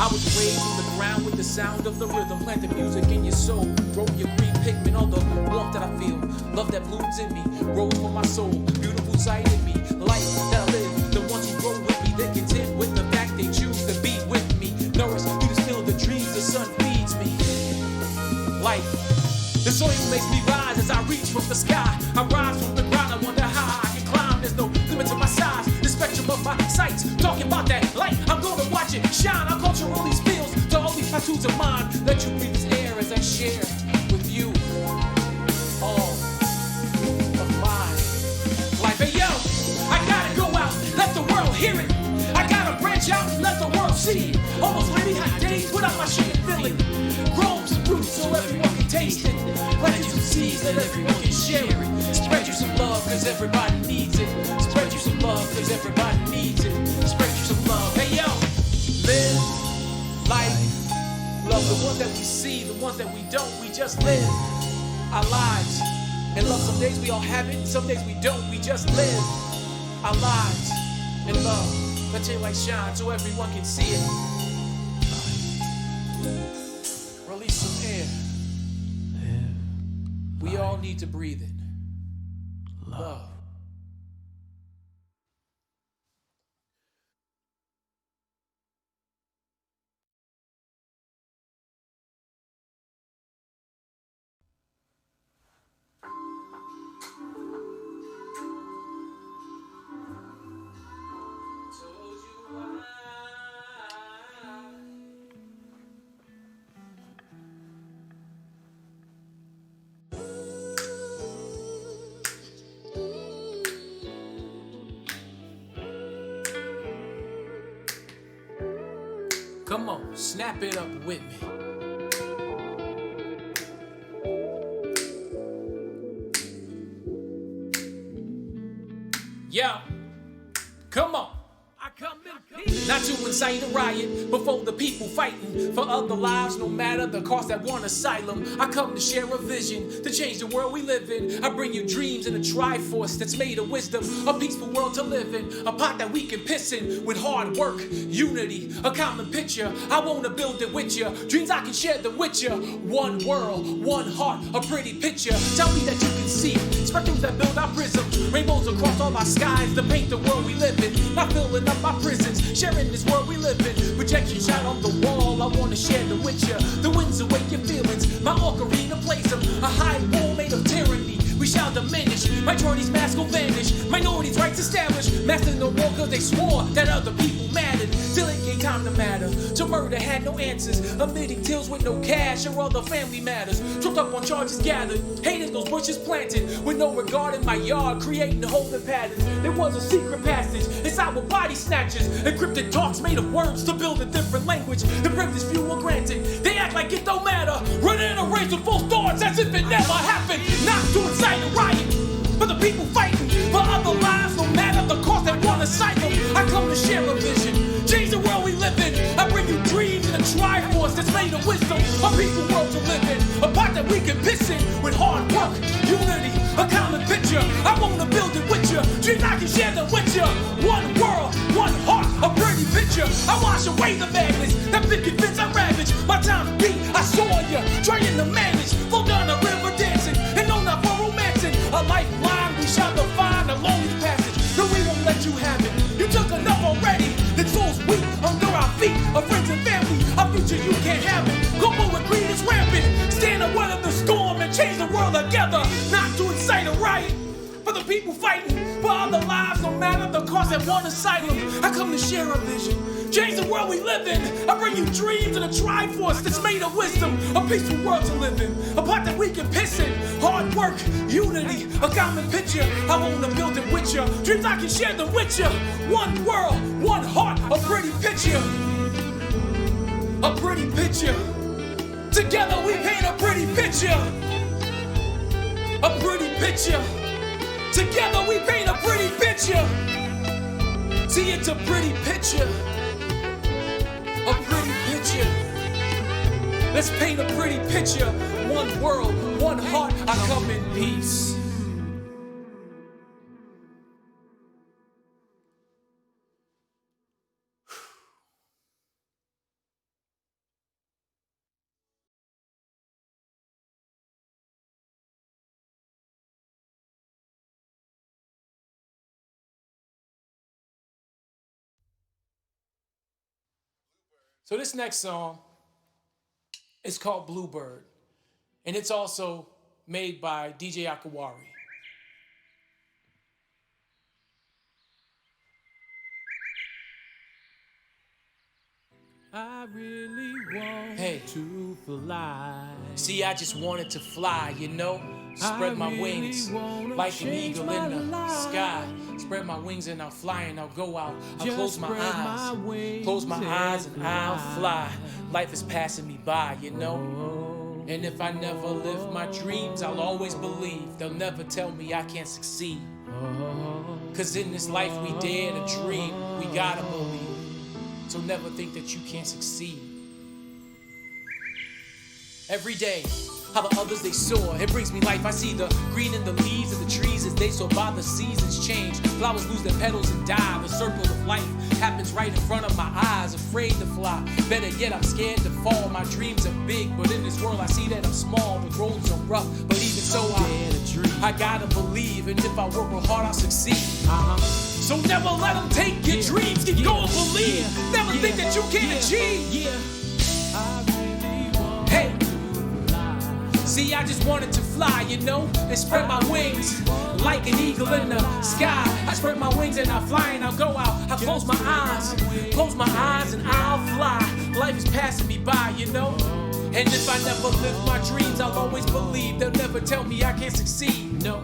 I was raised from the ground with the sound of the rhythm. Plant the music in your soul. Grow your green pigment, all the warmth that I feel. Love that blooms in me, grows for my soul. Beautiful sight in me, life that I live. The ones who grow with me, they're content with the fact they choose to be with me. Nourished through the still the dreams the sun feeds me. Life, the soil makes me rise as I reach from the sky. I rise from the ground, I wonder how I can climb. There's no limit to my size, the spectrum of my sights. Talking about that light, I'm gonna watch it shine. I'll culture all these fields to all these tattoos of mine. Let you breathe this air as I share with you all of mine. Life, hey yo, I gotta go out, let the world hear it. I gotta branch out and let the world see it. Almost really hot days without my shade and feeling. Grow some fruit so everyone can taste it. Plant you some seeds that everyone can share it. Spread you some love cause everybody needs it. Spread you some love cause everybody needs it. Spread you some love, hey yo. Live life, love the ones that we see, the ones that we don't, we just live our lives. And love, some days we all have it, some days we don't, we just live our lives. And love, let your light shine so everyone can see it. Release some air. We all need to breathe it. Love. Come on, snap it up with me. Yeah, come on. Not to incite a riot before the people fighting for other lives, no matter the cost that want asylum. I come to share a vision to change the world we live in. I bring you dreams in a triforce that's made of wisdom, a peaceful world to live in, a pot that we can piss in with hard work, unity, a common picture. I wanna build it with you, dreams I can share them with you. One world, one heart, a pretty picture. Tell me that you can see it. Spectrums that build our prisms, rainbows across all our skies to paint the world we live in. Not filling up our prisons, sharing this world we live in. Projection shot on the wall, I wanna share them with you. The winds awake your feelings, my ocarina plays them. A high wall made of tyranny, we shall diminish. Majority's mask will vanish, minorities' rights established. Mastering the war cause they swore that other people mattered. Till it came time to matter, to murder had no answers. Omitting deals with no cash or other family matters. Tripped up on charges gathered, hated those bushes planted. With no regard in my yard, creating holding patterns. There was a secret passage inside with body snatchers. Encrypted talks made of words to build a different language. The privileged few were granted, they act like it don't matter. Running a race with false thoughts as if it never happened. Not to incite a riot, for the people fighting for other lives, no matter the cost that want to cycle. I come to share a vision, change the world we live in. I bring you dreams in a triforce that's made of wisdom, a peaceful world to live in, a pot that we can piss in with hard work, unity, a common picture. I wanna build it with you, dreams I can share them with you. One world, one heart, a pretty picture. I wash away the madness that picket fence I ravage. My time's beat, I saw you trying to manage. Flow down the river dancing, and no, not for romancing. A lifeline we shall define along this passage. No, we won't let you have it. You took enough already. The soul's weak under our feet. Our friends and family, our future you can't have it. Go forward, greed is rampant. Stand up, weather the storm and change the world together. Not people fighting for other lives, no matter the cost that one is citing. I come to share a vision, change the world we live in. I bring you dreams and a Triforce that's made of wisdom, a peaceful world to live in, a part that we can piss in. Hard work, unity, a common picture. I wanna build it with you. Dreams I can share them with you. One world, one heart, a pretty picture. A pretty picture. Together we paint a pretty picture. A pretty picture. Together we paint a pretty picture. See, it's a pretty picture. A pretty picture. Let's paint a pretty picture. One world, one heart, I come in peace. So this next song is called Bluebird, and it's also made by DJ Akawari. I really want to fly. See, I just wanted to fly, you know? Spread my wings like an eagle in the sky. Spread my wings and I'll fly and I'll go out. I'll close my eyes. Close my eyes and I'll fly. Life is passing me by, you know? And if I never live my dreams, I'll always believe. They'll never tell me I can't succeed. Cause in this life we dare to dream. We gotta believe. So never think that you can't succeed. Every day, how the others they soar, it brings me life. I see the green in the leaves of the trees as they soar by. The seasons change, flowers lose their petals and die. The circle of life happens right in front of my eyes. Afraid to fly, better yet I'm scared to fall. My dreams are big, but in this world I see that I'm small. The roads are rough, but even so I gotta believe. And if I work real hard, I'll succeed. So never let them take your dreams. Keep going, believe. Never think that you can't achieve. Hey, see, I just wanted to fly, you know, and spread my wings like an eagle in the sky. I spread my wings and I'll fly and I'll go out. I'll close my eyes and I'll fly. Life is passing me by, you know. And if I never live my dreams, I'll always believe. They'll never tell me I can't succeed, no.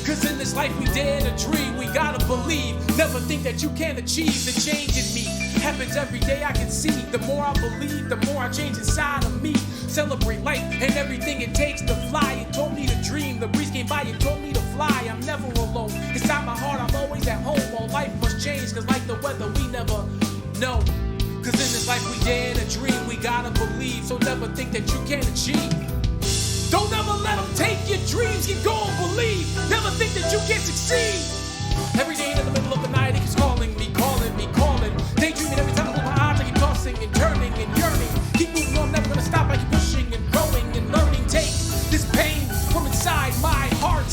Cause in this life we dare to dream, we gotta believe. Never think that you can't achieve. The change in me happens every day, I can see. The more I believe, the more I change inside of me. Celebrate life and everything it takes to fly. It taught me to dream, the breeze came by, it taught me to fly. I'm never alone, inside my heart I'm always at home. All life must change, cause like the weather we never know. Cause in this life we dare to dream, we gotta believe. So never think that you can't achieve. Don't ever let them take your dreams, keep going, believe. Never think that you can't succeed. Every day in the middle of the night, he keeps calling me, calling me, calling. Daydreaming every time I close my eyes, I keep tossing and turning and yearning. Keep moving on, never gonna stop, I keep pushing and growing and learning. Take this pain from inside my heart.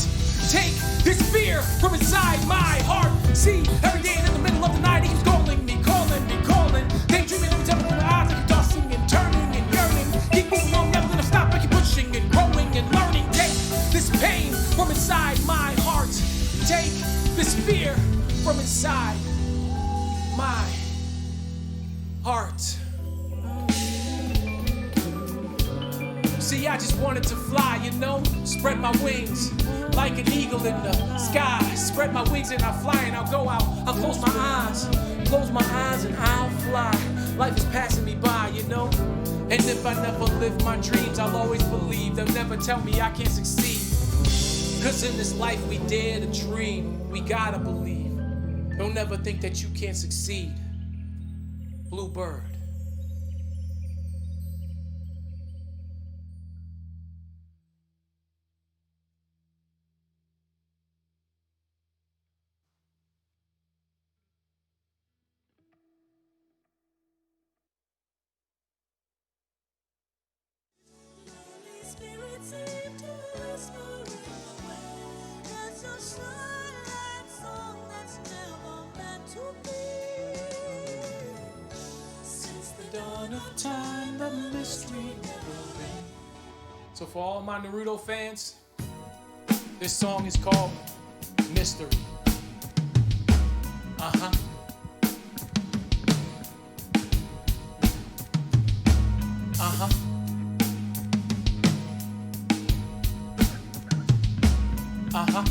Take this fear from inside my heart. See, every day in the middle of the night, he keeps calling me, calling me, calling. Daydreaming every time I close my eyes, I keep tossing and turning and yearning. Keep moving on, never gonna stop, I keep pushing and growing and learning. Take this pain from inside my heart. Take this fear from inside my heart. See, I just wanted to fly, you know, spread my wings like an eagle in the sky. Spread my wings and I'll fly and I'll go out. I'll close my eyes and I'll fly. Life is passing me by, you know. And if I never live my dreams, I'll always believe. They'll never tell me I can't succeed. Cause in this life we dare to dream, we gotta believe. Don't ever think that you can't succeed. Bluebird. Time, the mystery never ends. So for all my Naruto fans, this song is called mystery. Uh-huh. Uh-huh. Uh-huh.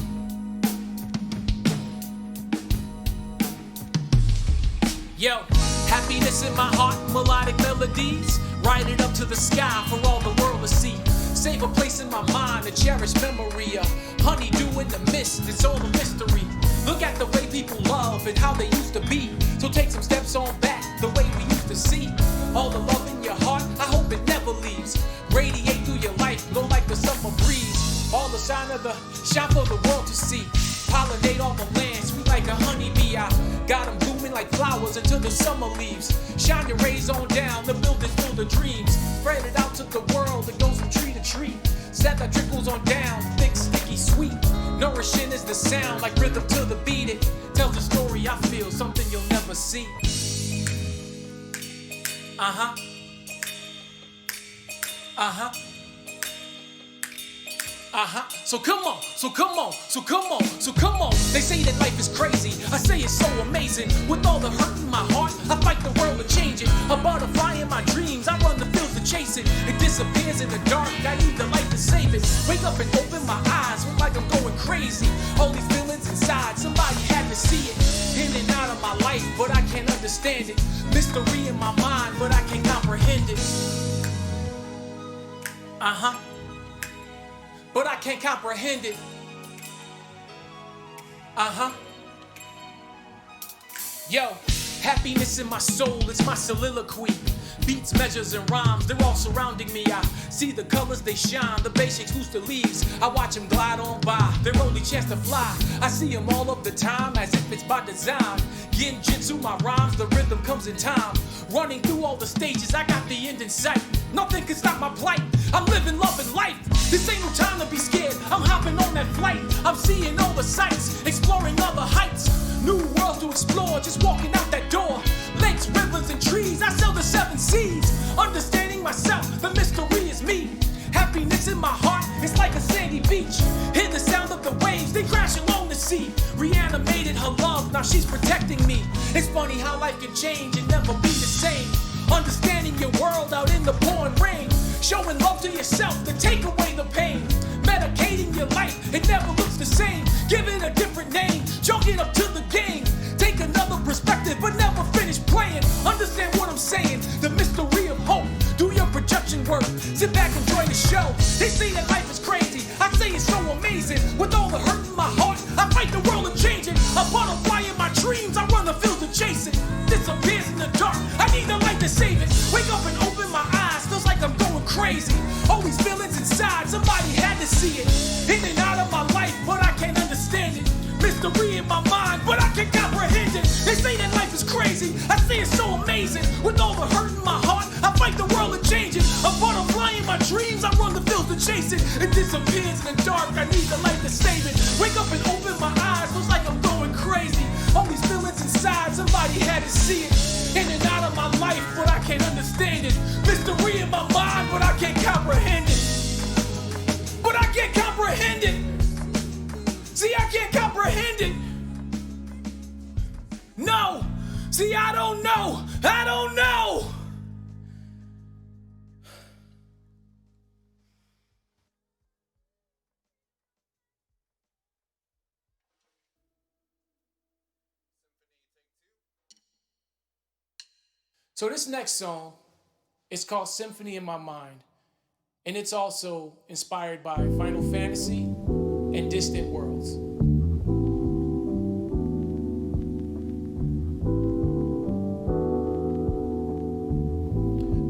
Yo, happiness in my heart, melodic melodies. Ride it up to the sky for all the world to see. Save a place in my mind, a cherished memory of honeydew in the mist, it's all a mystery. Look at the way people love and how they used to be. So take some steps on back, the way we used to see. All the love in your heart, I hope it never leaves. Radiate through your life, blow like the summer breeze. All the shine for the world to see. Pollinate all the land, sweet like a honeybee. I got them blooming like flowers until the summer leaves. Shine your rays on down, the buildings filled with dreams. Spread it out to the world, it goes from tree to tree. Set that trickles on down, thick, sticky, sweet. Nourishing is the sound, like rhythm to the beat. It tells a story I feel, something you'll never see. Uh-huh. Uh-huh. Uh-huh. So come on, so come on, so come on, so come on. They say that life is crazy, I say it's so amazing. With all the hurt in my heart, I fight the world to change it. A butterfly in my dreams, I run the fields to chase it. It disappears in the dark, I need the light to save it. Wake up and open my eyes, look like I'm going crazy. All these feelings inside, somebody had to see it. In and out of my life, but I can't understand it. Mystery in my mind, but I can't comprehend it. Uh-huh. But I can't comprehend it. Uh-huh. Yo, happiness in my soul, it's my soliloquy. Beats, measures, and rhymes, they're all surrounding me. I see the colors, they shine, the bass shakes loose the leaves. I watch them glide on by, their only chance to fly. I see them all of the time, as if it's by design. Yin Jitsu, my rhymes, the rhythm comes in time. Running through all the stages, I got the end in sight. Nothing can stop my plight, I'm living, loving life. This ain't no time to be scared, I'm hopping on that flight. I'm seeing all the sights, exploring other heights. New worlds to explore, just walking out that door. Lakes, rivers, and trees, I sail the 7 seas. Understanding myself, the mystery is me. Happiness in my heart, it's like a sandy beach. Hear the sound of the waves, they crash along the sea. Reanimated her love, now she's protecting me. It's funny how life can change and never be the same. Understanding your world out in the pouring rain. Showing love to yourself to take away the pain. Medicating your life, it never looks the same. Give it a different name, chalk it up to the game. Take another perspective, but never finish playing. Understand what I'm saying, the mystery of hope. Do your projection work, sit back and enjoy the show. They say that life is crazy, I say it's so amazing. With all the hurt in my heart, I fight the world and change it. A butterfly in my dreams, I run the field to chase it. Disappears in the dark, I need the light to save it. Wake up and open my eyes, feels like I'm going crazy. All these feelings inside, somebody had to see it. In and out of my life, but I can't understand it. Mystery in my mind, but I can't comprehend it. They say that life is crazy, I say it's so amazing. With all the hurt in my heart, I fight the world and change it. A butterfly in my dreams, I run the fields to chase it. It disappears in the dark, I need the light to save it. Wake up and open my eyes, feels like I'm going crazy. All these feelings inside, somebody had to see it. In and out of my life, but I can't understand it. Mystery in my mind, but I can't comprehend it. But I can't comprehend it. See, I can't comprehend it. No. See, I don't know. I don't know. So this next song is called Symphony in My Mind, and it's also inspired by Final Fantasy and Distant Worlds.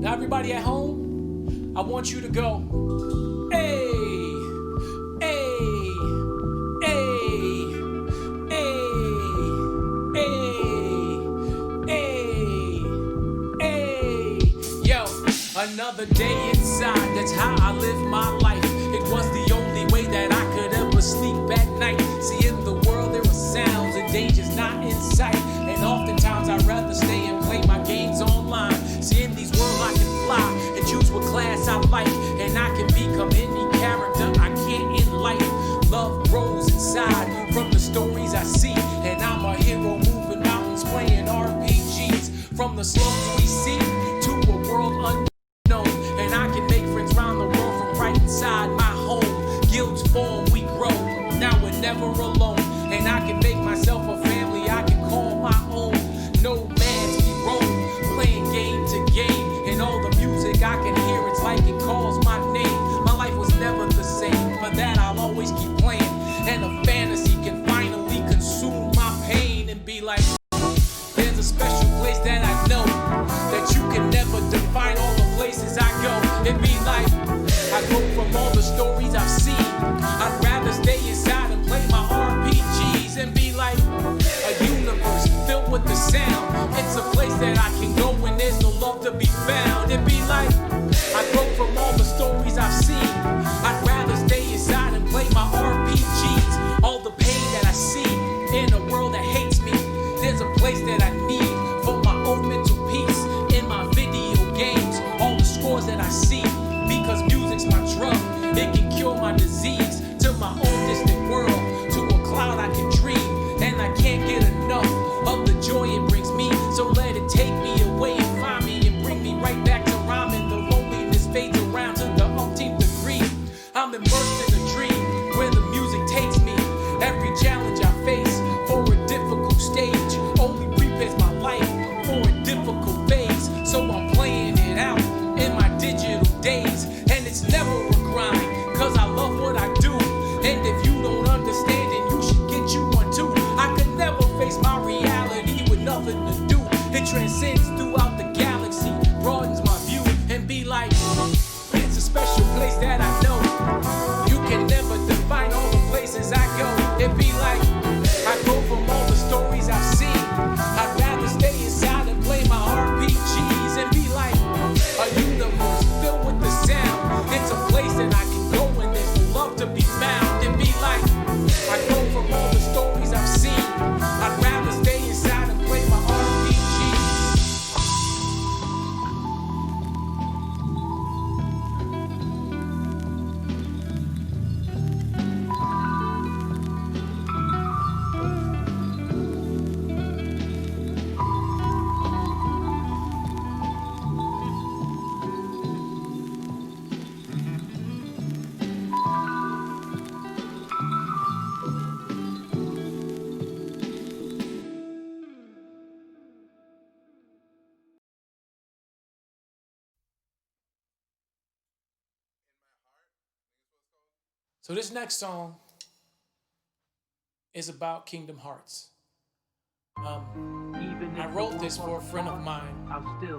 Now everybody at home, I want you to go, hey, hey, hey, hey, hey, hey, hey. Yo, another day inside, that's how I live my life. It was the only way that I could ever sleep at night. See, in the world there are sounds and dangers not in sight. And oftentimes I'd rather stay and play my games online. See, in these worlds I can fly and choose what class I like. And I can become any character I can in life. Love grows inside from the story the slums we see to a world unknown. And I can make friends round the world from right inside my home. Guilds form, we grow, now we're never alone. And I can make myself a family I can call my own. No man's we roam, playing game to game. And all the music I can hear, it's like it calls my name. My life was never the same, for that I'll always keep playing. And a fantasy can finally consume my pain and be like, there's a special place that I know that you can never define all the places I go. It be like, I go from all the stories I've seen. I'd rather stay inside and play my RPGs and be like a universe filled with the sound. It's a place that I can go when there's no love to be found. It be like, I go from all the stories I've seen. I'd rather stay inside and play my RPGs. All the pain that I see in a world that hates me. There's a place that I need for my own mental peace. In my video games, all the scores that I see. Because music's my drug, it can cure my disease. To my own distant world, to a cloud I can dream. And I can't get enough of the joy it brings me. So let it take me away and find me and bring me right back to rhyming. The loneliness fades around to the umpteenth degree. I'm immersed in a dream where the music takes me. Every challenge I face for a difficult stage only prepares my life for a difficult phase. So I'm playing it out in my digital days. And it's never a grind, cause I love what I do. And if you don't understand, then you should get you one too. I could never face my reality with nothing to do. It transcends throughout the galaxy, broadens my view, and be like, it's a special place that I know. You can never define all the places I go. It be like, I go from all the stories I've seen. I'd rather stay inside and play my RPGs and be like, a universe filled with the sound. It's a place that I can go when there's no love to be found. And be like, I go from all the stories I've seen. I'd rather stay inside and play my RPGs. So this next song is about Kingdom Hearts. I wrote this for a friend of mine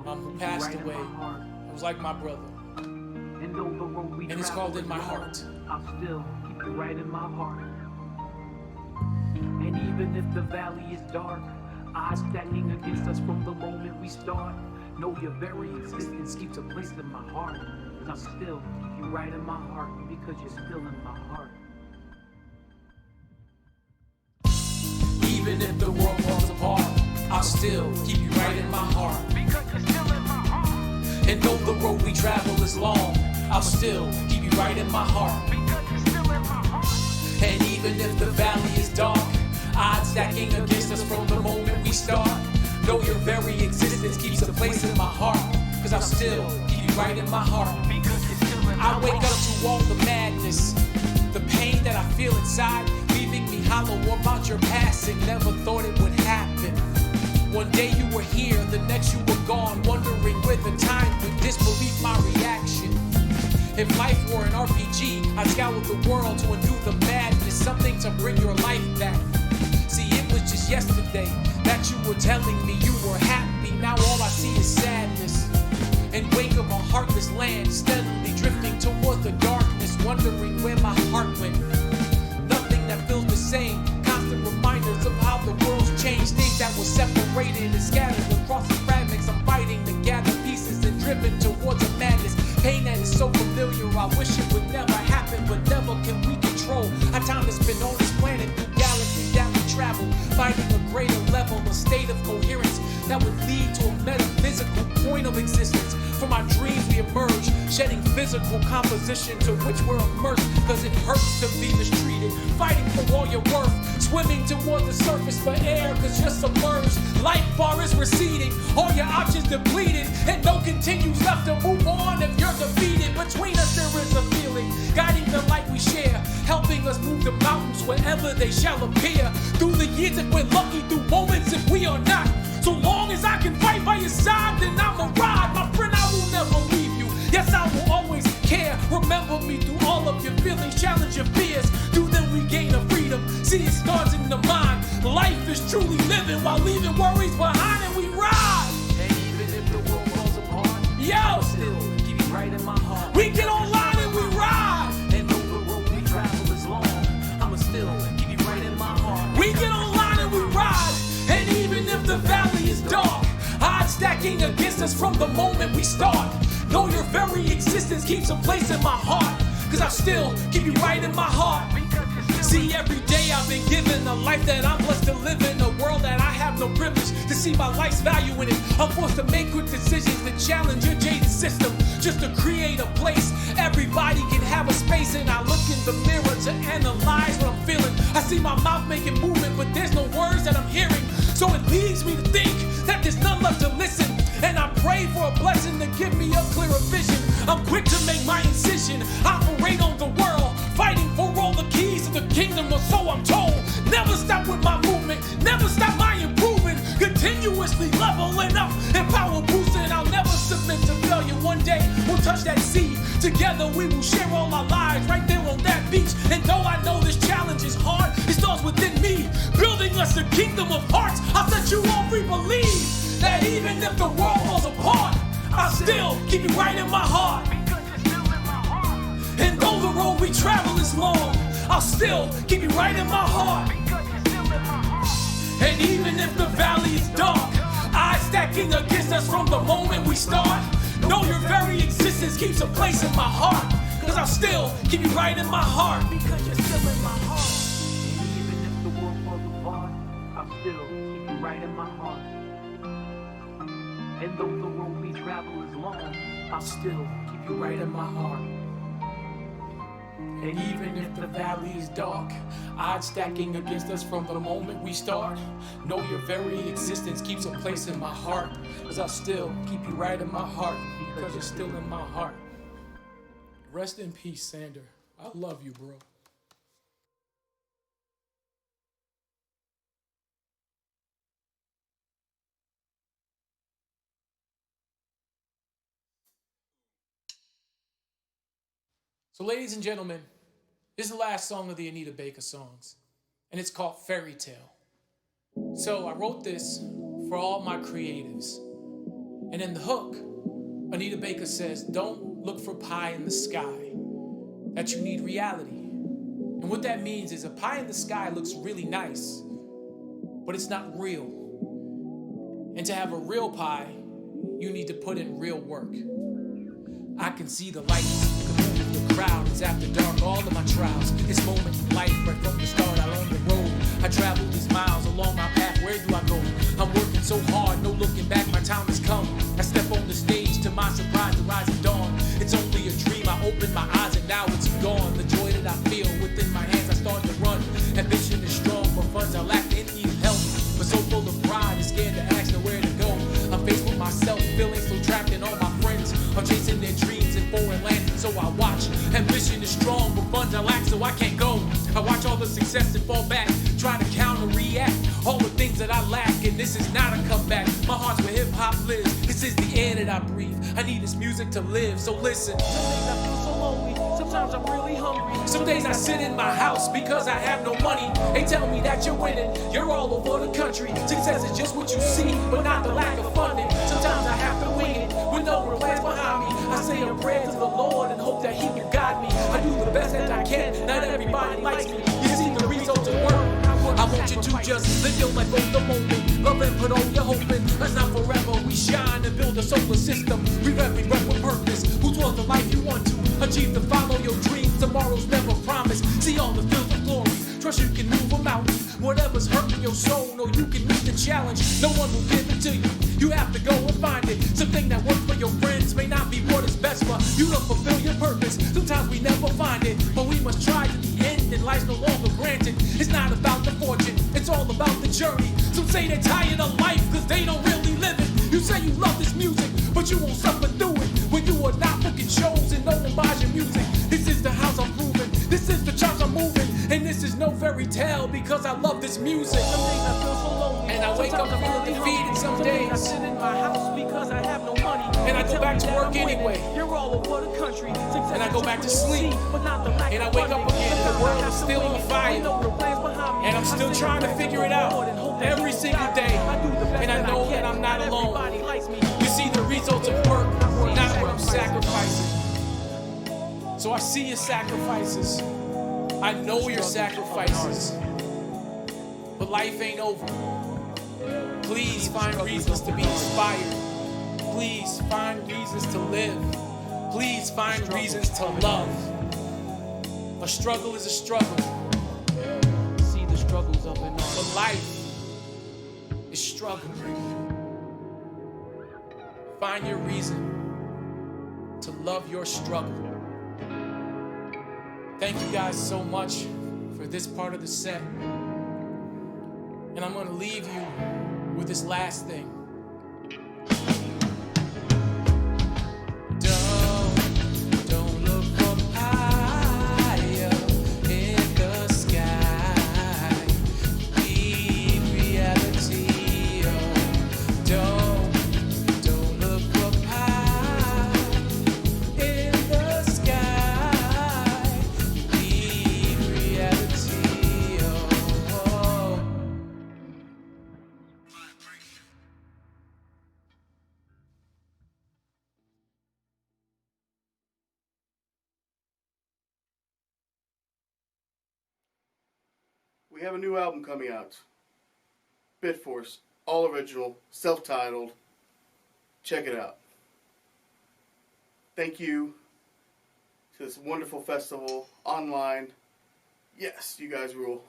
who passed away. It was like my brother. And it's called In My Heart. I'll still keep you right in my heart. And even if the valley is dark, odds stacking against us from the moment we start, know your very existence keeps a place in my heart. And I'll still keep you right in my heart because you're still in my heart. Even if the world falls apart, I'll still keep you right in my heart. Because you're still in my heart. And though the road we travel is long, I'll still keep you right in my heart. Because you're still in my heart. And even if the valley is dark, odds stacking against us from the moment we start, know your very existence keeps a place in my heart. Cause I'll still keep you right in my heart. Because you're still in my I wake up to all the madness, the pain that I feel inside, leaving me hollow about your passing. Never thought it would happen. One day you were here, the next you were gone, wondering where the time went, disbelief my reaction. If life were an RPG, I'd scour the world to undo the madness, something to bring your life back. See, it was just yesterday that you were telling me you were happy. Now all I see is sadness. And wake of a heartless land, steadily drifting toward the darkness, wondering where my heart went. Nothing that feels the same, constant reminders of how the world's changed. Things that were separated and scattered across the fragments. I'm fighting to gather pieces and driven towards a madness. Pain that is so familiar, I wish it would never happen, but never can we control our time to spend on this planet through galaxies that we travel, finding a greater level, a state of coherence that would lead to a metaphysical point of existence. From our dreams we emerge, shedding physical composition to which we're immersed, cause it hurts to be mistreated, fighting for all your worth, swimming toward the surface for air cause you're submerged. Life bar is receding, all your options depleted, and no continues left to move on if you're defeated. Between us there is a feeling, guiding the light we share, helping us move the mountains wherever they shall appear. Through the years if we're lucky, through moments if we are not. So long as I can fight by your side, then I'ma ride. My friend, I will never leave you. Yes, I will always care. Remember me through all of your feelings, challenge your fears. Through them we gain a freedom. See, it starts in the mind. Life is truly living while leaving worries behind, and we ride. And even if the world falls apart, yo, I'll still keep you right in my heart. We get online and we ride. And though the road we travel is long, I'ma still keep you right in my heart. We get online and we ride. And even if the valley is dark, odds stacking against us from the moment we start. Know your very existence keeps a place in my heart, cause I'll still keep you right in my heart. See, every day I've been given a life that I'm blessed to live in, a world that I have no privilege to see my life's value in it. I'm forced to make quick decisions that challenge your jaded system, just to create a place everybody can have a space in. I look in the mirror to analyze what I'm feeling. I see my mouth making movement, but there's no words that I'm hearing. So it leads me to think that there's none left to listen. And I pray for a blessing to give me a clearer vision. I'm quick to make my incision, operate on the world, fighting for all the keys to the kingdom, or so I'm told. Never stop with my movement, never stop my improvement. Continuously leveling up and power boosting. I'll never submit to failure. One day we'll touch that sea. Together we will share all our lives right there on that beach. And though I know this challenge is hard, it starts within me, building us a kingdom of hearts. I'll set you all free, believe that even if the world falls apart, I'll still keep you right in my heart. And though the road we travel is long, I'll still keep you right in my heart. And even if the valley is dark, odds stacking against us from the moment we start. Know your very existence keeps a place in my heart, cause I'll still keep you right in my heart. Because you're still in my heart. And even if the world falls apart, I'll still keep you right in my heart. And though the road we travel is long, I'll still keep you right in my heart. And even if the valley is dark, odds stacking against us from the moment we start. Know your very existence keeps a place in my heart, cause I'll still keep you right in my heart, because you're still in my heart. Rest in peace, Sander. I love you, bro. So ladies and gentlemen, this is the last song of the Anita Baker songs, and it's called Fairy Tale. So I wrote this for all my creatives. And in the hook, Anita Baker says, don't look for pie in the sky, that you need reality. And what that means is a pie in the sky looks really nice, but it's not real. And to have a real pie, you need to put in real work. I can see the lights, the crowd. It's after dark, all of my trials. It's moments in life, right from the start, I learned the road. I travel these miles along my path, where do I go? I'm working so hard, no looking back, my time has come. I step on the stage, to my surprise, the rising dawn. It's only a dream, I open my eyes and now it's gone. The joy that I feel within my hands, I start to run. Ambition is strong, but funds I lack in need help. But so full of pride, and scared to ask nowhere to go. I'm faced with myself, feeling so trapped, and all my friends are chasing their dreams in foreign lands. And so I watch, ambition is strong, but funds I lack, so I can't go. I watch all the success and fall back, try to counter-react all the things that I lack, and this is not a comeback. My heart's where hip-hop lives, this is the air that I breathe. I need this music to live, so listen. Some days I feel so lonely, sometimes I'm really hungry. Some days I sit in my house because I have no money. They tell me that you're winning, you're all over the country. Success is just what you see, but not the lack of funding. Sometimes I have to wing it, with no real plans behind me. I say a prayer to the Lord and hope that He will guide me. I do the best that I can, not everybody likes me. You see the results of work. I want you to just live your life on the moment. Love and put all your hope in. That's not forever. We shine and build a solar system. We rep with purpose. Who towards the life you want to achieve, to follow your dreams. Tomorrow's never promised. See all the fields of glory. Trust you can move a mountain. Whatever's hurting your soul, know you can meet the challenge. No one will give it to you. You have to go and find it. Something that works for your friends may not be what is best for you to fulfill your purpose. Sometimes we never find it, but we must try to the end, and life's no longer granted. It's not about the fortune, it's all about the journey. Some say they're tired of life because they don't really because I love this music. Some days I feel so lonely. And I wake up feeling defeated some days. I sit in my house because I have no money. And I go back to work anyway. You're all over the country. And I go back to sleep. And I wake up again and the world is still on fire. And I'm still trying to figure it out every single day. And I know that I'm not alone. You see the results of work, not what I'm sacrificing. So I see your sacrifices. I know your sacrifices. But life ain't over. Please find reasons to be inspired. Please find reasons to live. Please find reasons to love. A struggle is a struggle. See the struggles up and on. But life is struggle. Find your reason to love your struggle. Thank you guys so much for this part of the set. And I'm gonna leave you with this last thing. Don't look up higher in the sky. Be reality. Don't look up high in the sky. Be reality. Oh. We have a new album coming out. Bitforce, all original, self-titled. Check it out. Thank you to this wonderful festival online. Yes, you guys rule.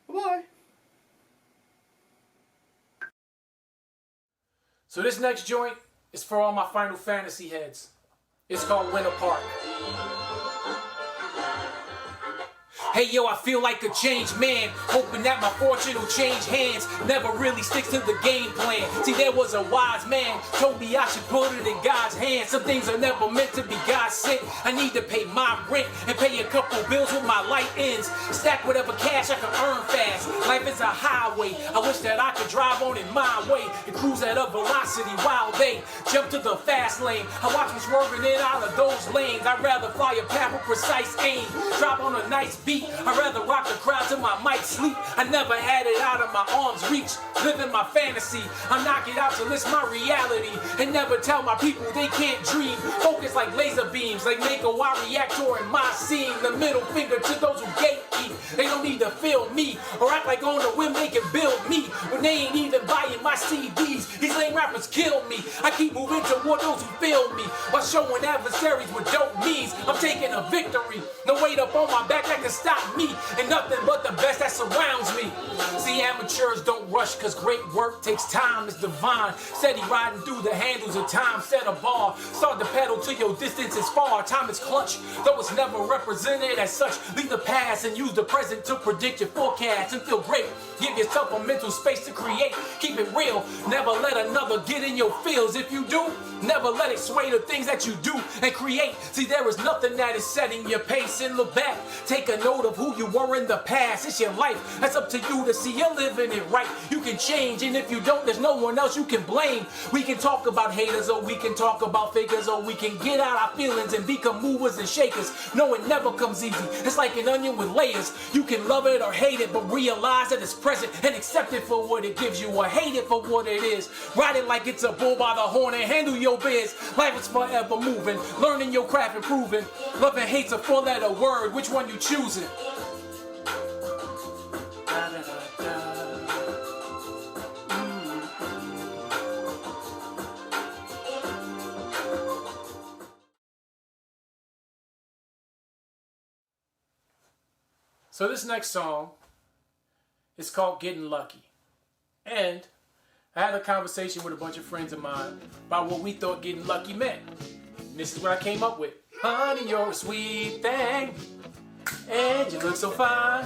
Bye-bye. So this next joint is for all my Final Fantasy heads. It's called Winter Park. Hey yo, I feel like a changed man, hoping that my fortune will change hands. Never really sticks to the game plan. See, there was a wise man, told me I should put it in God's hands. Some things are never meant to be God sent. I need to pay my rent and pay a couple bills when my light ends. Stack whatever cash I can earn fast. Life is a highway, I wish that I could drive on it my way and cruise at a velocity while they jump to the fast lane. I watch them swerving in out of those lanes. I'd rather fly a path with precise aim, drop on a nice beat. I'd rather rock the crowd till my mic sleep. I never had it out of my arm's reach. Living my fantasy, I knock it out till it's my reality. And never tell my people they can't dream. Focus like laser beams, like Mako I reactor in my scene. The middle finger to those who gatekeep. They don't need to feel me or act like on a whim they can build me when they ain't even buying my CDs. These lame rappers kill me. I keep moving toward those who feel me while showing adversaries what dope means. I'm taking a victory. No weight up on my back that can stop me, and nothing but the best that surrounds me. See, amateurs don't rush, cause great work takes time, it's divine. Steady riding through the handles of time, set a bar. Start the pedal till your distance is far. Time is clutch, though it's never represented as such. Leave the past and use the present to predict your forecast and feel great. Give yourself a mental space to create. Keep it real, never let another get in your feels. If you do, never let it sway the things that you do and create. See, there is nothing that is setting your pace. And look back, take a note of who you were in the past. It's your life, that's up to you to see you're living it right. You can change, and if you don't, there's no one else you can blame. We can talk about haters, or we can talk about fakers, or we can get out our feelings and become movers and shakers. No, it never comes easy. It's like an onion with layers. You can love it or hate it, but realize that it's present and accept it for what it gives you, or hate it for what it is. Ride it like it's a bull by the horn and handle your biz. Life is forever moving, learning your craft, improving. Love and hate's a four-letter word. Which one you choosing? So this next song is called Getting Lucky. And I had a conversation with a bunch of friends of mine about what we thought getting lucky meant. And this is what I came up with. Honey, you're a sweet thing, and you look so fine.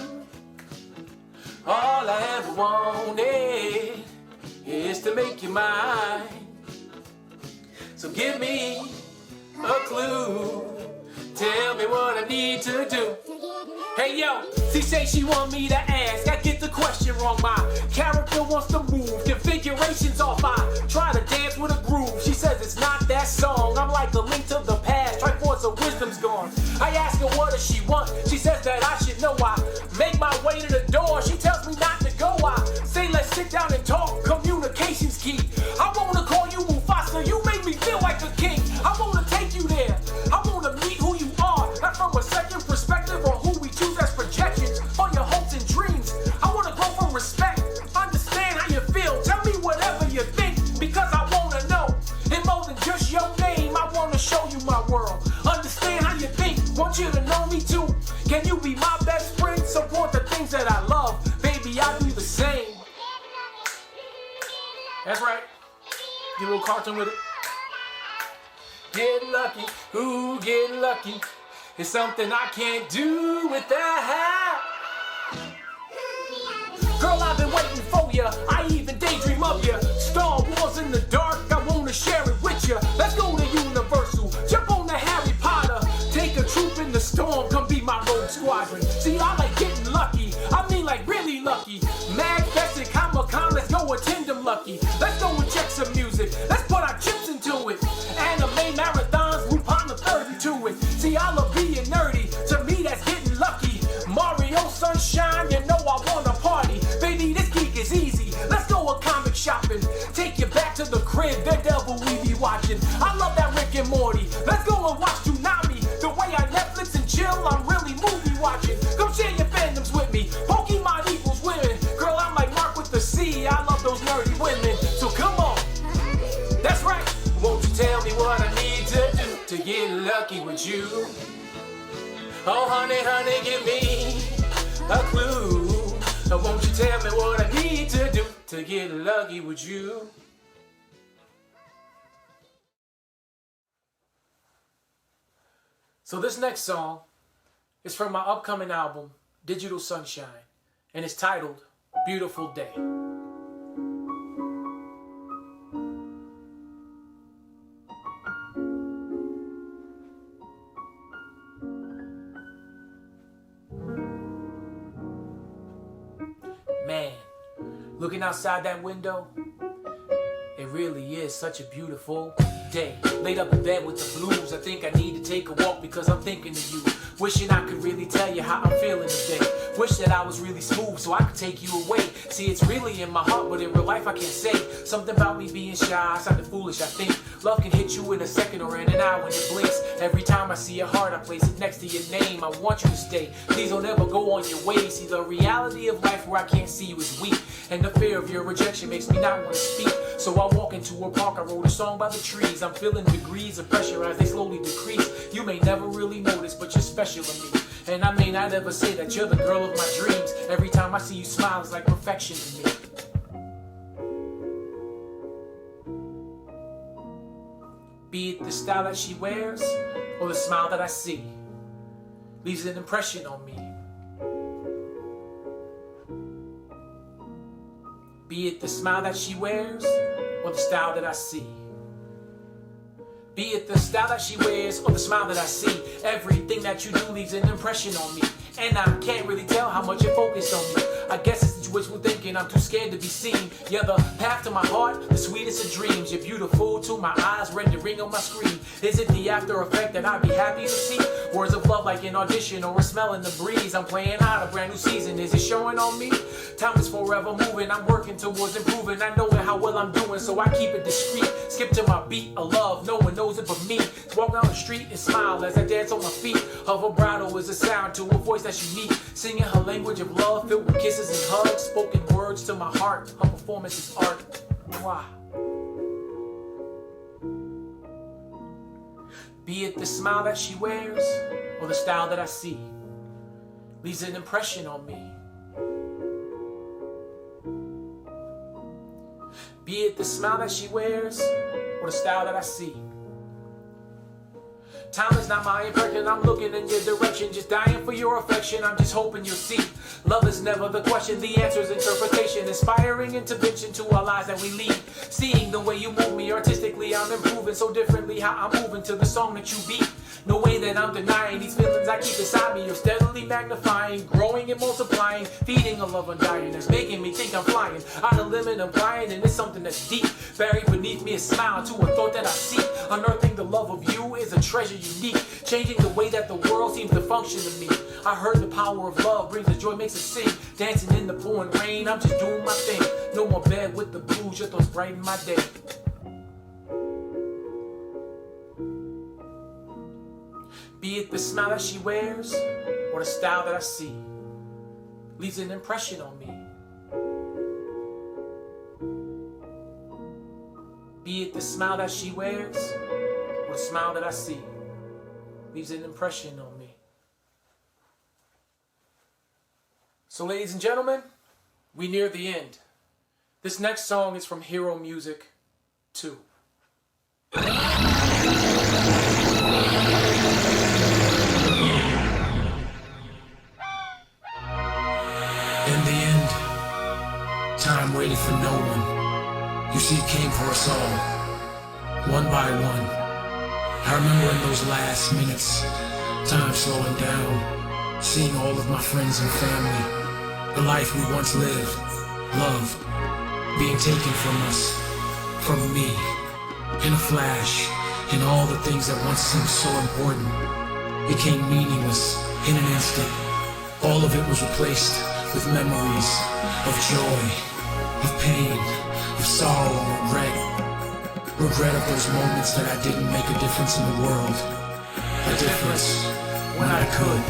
All I ever wanted is to make you mine. So give me a clue, tell me what I need to do. Hey yo, she say she want me to ask. I get get the question wrong. My character wants to move, configurations off. I try to dance with a groove. She says it's not that song. I'm like a link to the past. Triforce of wisdom's gone. I ask her what does she want. She says that I should know. I make my way to the door. She tells me not to go. I say let's sit down and talk. Communication's key. I wanna call you Mufasa. You make me feel like a king. I wanna take you there. I wanna meet who you are. Not from a second perspective or who we choose as projections for your hopes and dreams. I wanna grow from respect. Understand how you feel. Tell me whatever you think because I wanna know. And more than just your name, I wanna show you my world. Understand how you think. Want you to know me too. Can you be my best friend? Support the things that I love. Baby, I do the same. That's right. Get a little cartoon with it. Get lucky, ooh, get lucky. It's something I can't do without. Girl, I've been waiting for ya. I even daydream of ya. Star Wars in the dark, I wanna share it with ya. Let's go to Universal, jump on the Harry Potter. Take a troop in the storm, come be my rogue squadron. See, I like getting lucky, I mean like really lucky. Mad Fest and Comic-Con, let's go attend them lucky. Let's go and check some music, let's put our chips into it. Anime marathons, Lupin the Third into it. See, I love being nerdy, to me that's getting lucky. Mario Sunshine, you know I wanna party. Baby, this geek is easy, let's go a comic shopping. Take you back to the crib, the devil we be watching. I love that Rick and Morty, let's go and watch Tsunami. The way I Netflix and chill, I'm really movie watching. Come share your fandoms with me, Pokemon equals women. Girl, I'm like Mark with the C, I love those nerdy women. So come on, that's right. Won't you tell me what I need to do to get lucky with you? Oh honey, honey, give me a clue. Won't you tell me what I need to do to get lucky with you? So this next song is from my upcoming album, Digital Sunshine, and it's titled Beautiful Day. Man, looking outside that window, it really is such a beautiful day. Laid up in bed with the blues, I think I need to take a walk because I'm thinking of you. Wishing I could really tell you how I'm feeling today. Wish that I was really smooth so I could take you away. See, it's really in my heart, but in real life I can't say. Something about me being shy, something foolish I think. Love can hit you in a second or in an hour when it blinks. Every time I see your heart, I place it next to your name. I want you to stay, please don't ever go on your way. See, the reality of life where I can't see you is weak. And the fear of your rejection makes me not want to speak. So I walk into a park, I wrote a song by the trees. I'm feeling degrees of pressure as they slowly decrease. You may never really notice, but you're special to me. And I may not ever say that you're the girl of my dreams. Every time I see you smile, it's like perfection to me. Be it the style that she wears, or the smile that I see, leaves an impression on me. Be it the smile that she wears, or the style that I see. Be it the style that she wears, or the smile that I see. Everything that you do leaves an impression on me. And I can't really tell how much you're focused on me. I guess it's wishful thinking, I'm too scared to be seen. You're the path to my heart, the sweetest of dreams. You're beautiful to my eyes, rendering on my screen. Is it the after effect that I'd be happy to see? Words of love like an audition or a smell in the breeze. I'm playing out a brand new season, is it showing on me? Time is forever moving, I'm working towards improving. I know how well I'm doing, so I keep it discreet. Skip to my beat of love, no one knows it but me. Walk down the street and smile as I dance on my feet. Her vibrato is a sound to a voice that's unique. Singing her language of love, filled with kisses and hugs. Spoken words to my heart, her performance is art. Mwah. Be it the smile that she wears, or the style that I see, leaves an impression on me. Be it the smile that she wears, or the style that I see, Time is not my impression, I'm looking in your direction, just dying for your affection, I'm just hoping you'll see. Love is never the question, the answer's interpretation, inspiring intervention to our lives that we lead. Seeing the way you move me artistically, I'm improving so differently how I'm moving to the song that you beat. No way that I'm denying these feelings I keep inside me. You're steadily magnifying, growing and multiplying, feeding a love undying that's making me think I'm flying out of limit, I'm flying, and it's something that's deep. Buried beneath me a smile to a thought that I seek. Unearthing the love of you is a treasure unique, changing the way that the world seems to function to me. I heard the power of love brings the joy, makes us sing. Dancing in the pouring rain, I'm just doing my thing. No more bed with the blues, just those brighten my day. Be it the smile that she wears, or the style that I see, leaves an impression on me. Be it the smile that she wears, or the smile that I see, leaves an impression on me. So ladies and gentlemen, we near the end. This next song is from Hero Music 2. In the end, time waited for no one. You see, it came for us all, one by one. I remember in those last minutes, time slowing down, seeing all of my friends and family, the life we once lived, loved, being taken from us, from me, in a flash, and all the things that once seemed so important became meaningless in an instant. All of it was replaced with memories of joy, of pain, of sorrow and regret. Regret of those moments that I didn't make a difference in the world. A difference when I could.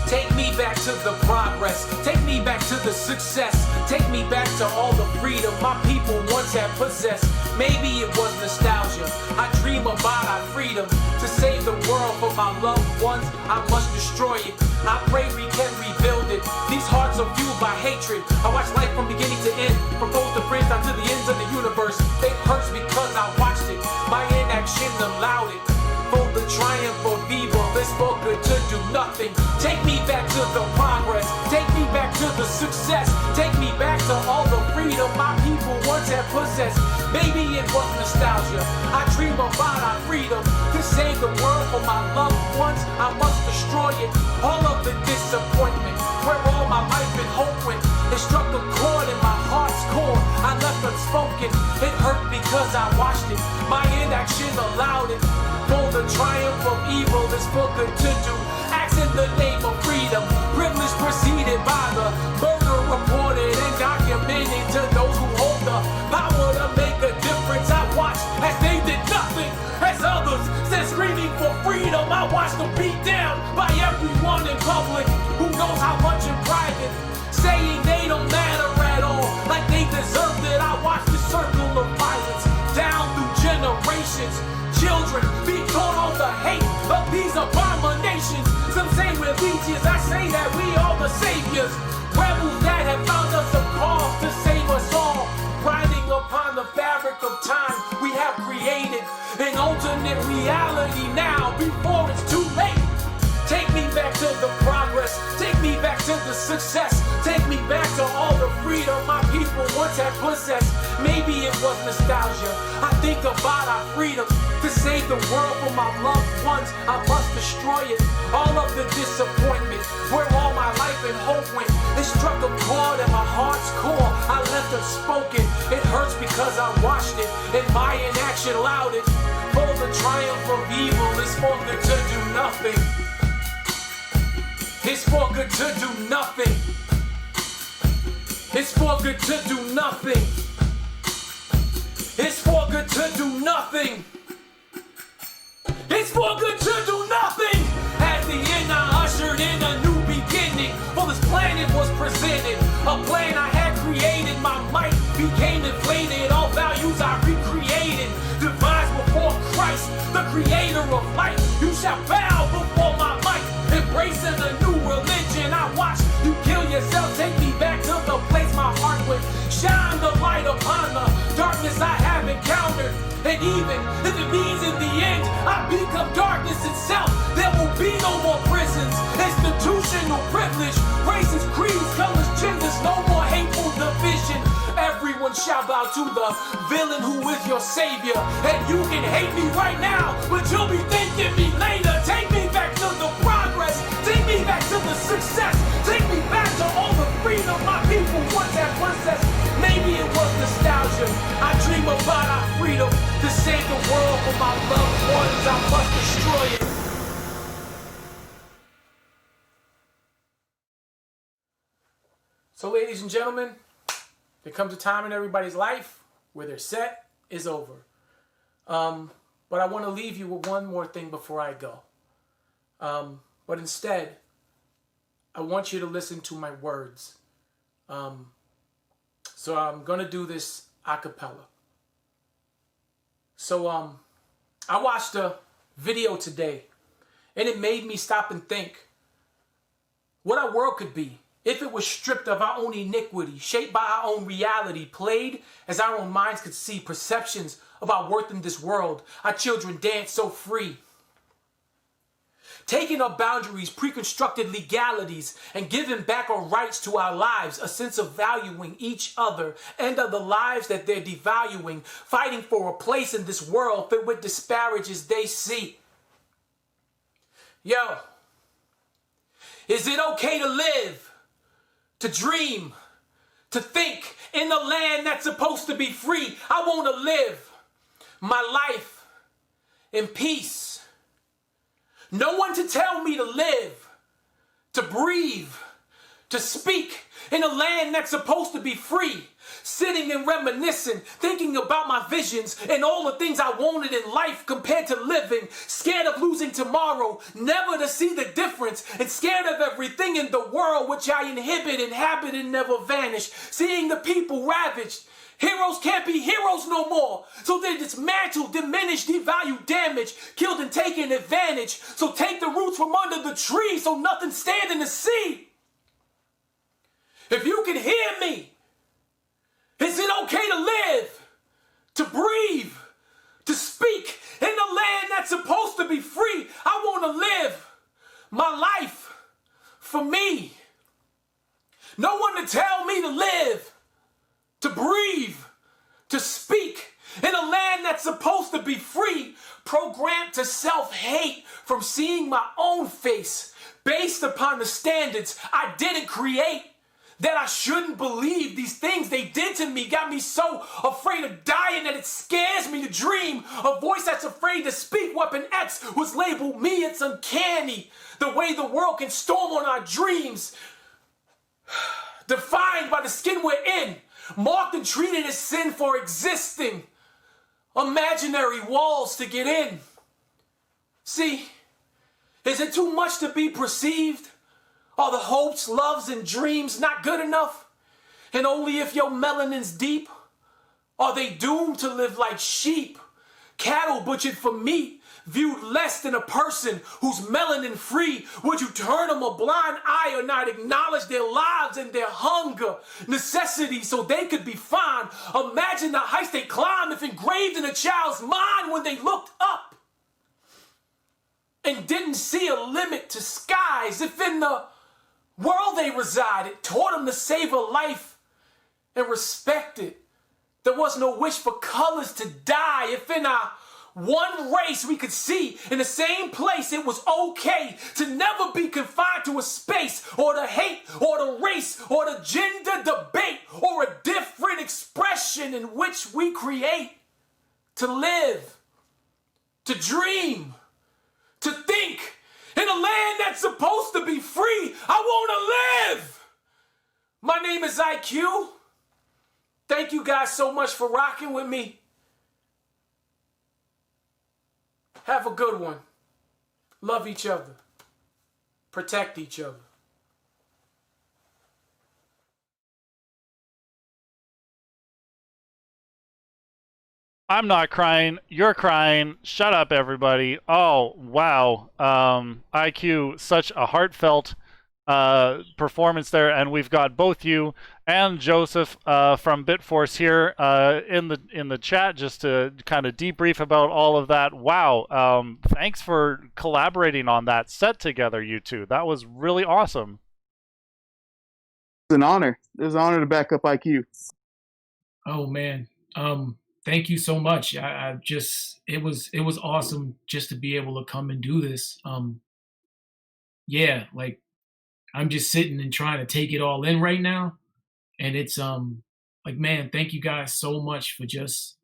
Take me back to the progress. Take me back to the success. Take me back to all the freedom my people once had possessed. Maybe it was nostalgia. I dream about our freedom. To save the world for my loved ones, I must destroy it. I pray we can rebuild it. These hearts are fueled by hatred. I watch life from beginning to end, from close to friends down to the ends of the universe. It hurts because I watched it. My inaction allowed it. For the triumph of evil, it's for good to do nothing. Take me back to the progress. Take me back to the success. Take me back to all the freedom my people once had possessed. Maybe it was nostalgia. I dream about our freedom. To save the world for my loved ones, I must destroy it. All of the disappointment, where all my life and hope went. It struck a chord in my heart's core. I left unspoken. It hurt because I watched it. My inaction allowed it. For the triumph of evil is for good to do. Acts in the name of freedom. Privilege preceded by the murder reported and documented to those who hold the power to make a difference. I watched as they did nothing. As others said screaming for freedom, I watched them beat down by everyone in public who knows how much in private. Saying they don't matter at all, like they deserved it. I watched the circle of violence down through generations. Children be taught on the hate of these abominations. Some say we're legions, I say that we are the saviors. Rebels that have found us a cause to save us all. Riding upon the fabric of time, we have created an alternate reality now before it's too late. Take me back to the progress. Take me back to the success. Take me back to all the freedom my people once had possessed. Maybe it was nostalgia. I think about our freedom. To save the world for my loved ones, I must destroy it. All of the disappointment, where all my life and hope went. It struck a chord in my heart's core. I left unspoken. It hurts because I watched it, and my inaction allowed it. For the triumph of evil is for good to do nothing. It's for good to do nothing. It's for good to do nothing. It's for good to do nothing. It's for good to do nothing. At the end I ushered in a new beginning. For this planet was presented, a plan I had created. My might became inflated, all values I recreated. Devised before Christ, the creator of life. You shall bow before my might. Embracing a new religion, I watched you kill yourself. Take me back to the place my heart went. Shine the light upon the darkness I have encountered. And even if it means in the end I become bow to the villain who is your savior. And you can hate me right now, but you'll be thanking me later. Take me back to the progress. Take me back to the success. Take me back to all the freedom my people once had possessed. Maybe it was nostalgia. I dream about our freedom to save the world for my loved ones. I must destroy it. So, ladies and gentlemen, there comes a time in everybody's life where their set is over. But I want to leave you with one more thing before I go. But instead, I want you to listen to my words. So I'm going to do this a cappella. So I watched a video today, and it made me stop and think what our world could be if it was stripped of our own iniquity, shaped by our own reality, played as our own minds could see, perceptions of our worth in this world. Our children dance so free. Taking up boundaries, pre-constructed legalities, and giving back our rights to our lives, a sense of valuing each other and of the lives that they're devaluing, fighting for a place in this world filled with disparages they see. Yo, is it okay to live? To dream, to think in a land that's supposed to be free? I want to live my life in peace. No one to tell me to live, to breathe, to speak in a land that's supposed to be free. Sitting and reminiscing, thinking about my visions and all the things I wanted in life compared to living. Scared of losing tomorrow, never to see the difference. And scared of everything in the world which I inhabit and never vanish. Seeing the people ravaged. Heroes can't be heroes no more. So they're dismantled, diminished, devalued, damaged, killed and taken advantage. So take the roots from under the tree so nothing stand in the sea. If you can hear me, is it okay to live, to breathe, to speak in a land that's supposed to be free? I want to live my life for me. No one to tell me to live, to breathe, to speak in a land that's supposed to be free, programmed to self-hate from seeing my own face based upon the standards I didn't create. That I shouldn't believe these things they did to me got me so afraid of dying that it scares me to dream. A voice that's afraid to speak. Weapon X was labeled me. It's uncanny the way the world can storm on our dreams. Defined by the skin we're in. Marked and treated as sin for existing. Imaginary walls to get in. See, is it too much to be perceived? Are the hopes, loves, and dreams not good enough? And only if your melanin's deep? Are they doomed to live like sheep? Cattle butchered for meat, viewed less than a person who's melanin free. Would you turn them a blind eye or not acknowledge their lives and their hunger, necessity so they could be fine? Imagine the heights they climb if engraved in a child's mind when they looked up and didn't see a limit to skies. If in the world they reside, it taught them to save a life and respect it. There was no wish for colors to die. If in our one race we could see in the same place, it was okay to never be confined to a space or the hate or the race or the gender debate or a different expression in which we create to live, to dream, to think. In a land that's supposed to be free, I want to live. My name is EyeQ. Thank you guys so much for rocking with me. Have a good one. Love each other. Protect each other. I'm not crying. You're crying. Shut up, everybody. Oh, wow. EyeQ, such a heartfelt performance there, and we've got both you and Joseph from Bitforce here in the chat just to kind of debrief about all of that. Wow. Thanks for collaborating on that set together, you two. That was really awesome. It's an honor. It was an honor to back up EyeQ. Oh man, thank you so much. I just it was awesome just to be able to come and do this. Yeah, like I'm just sitting and trying to take it all in right now, and it's like, man, thank you guys so much for just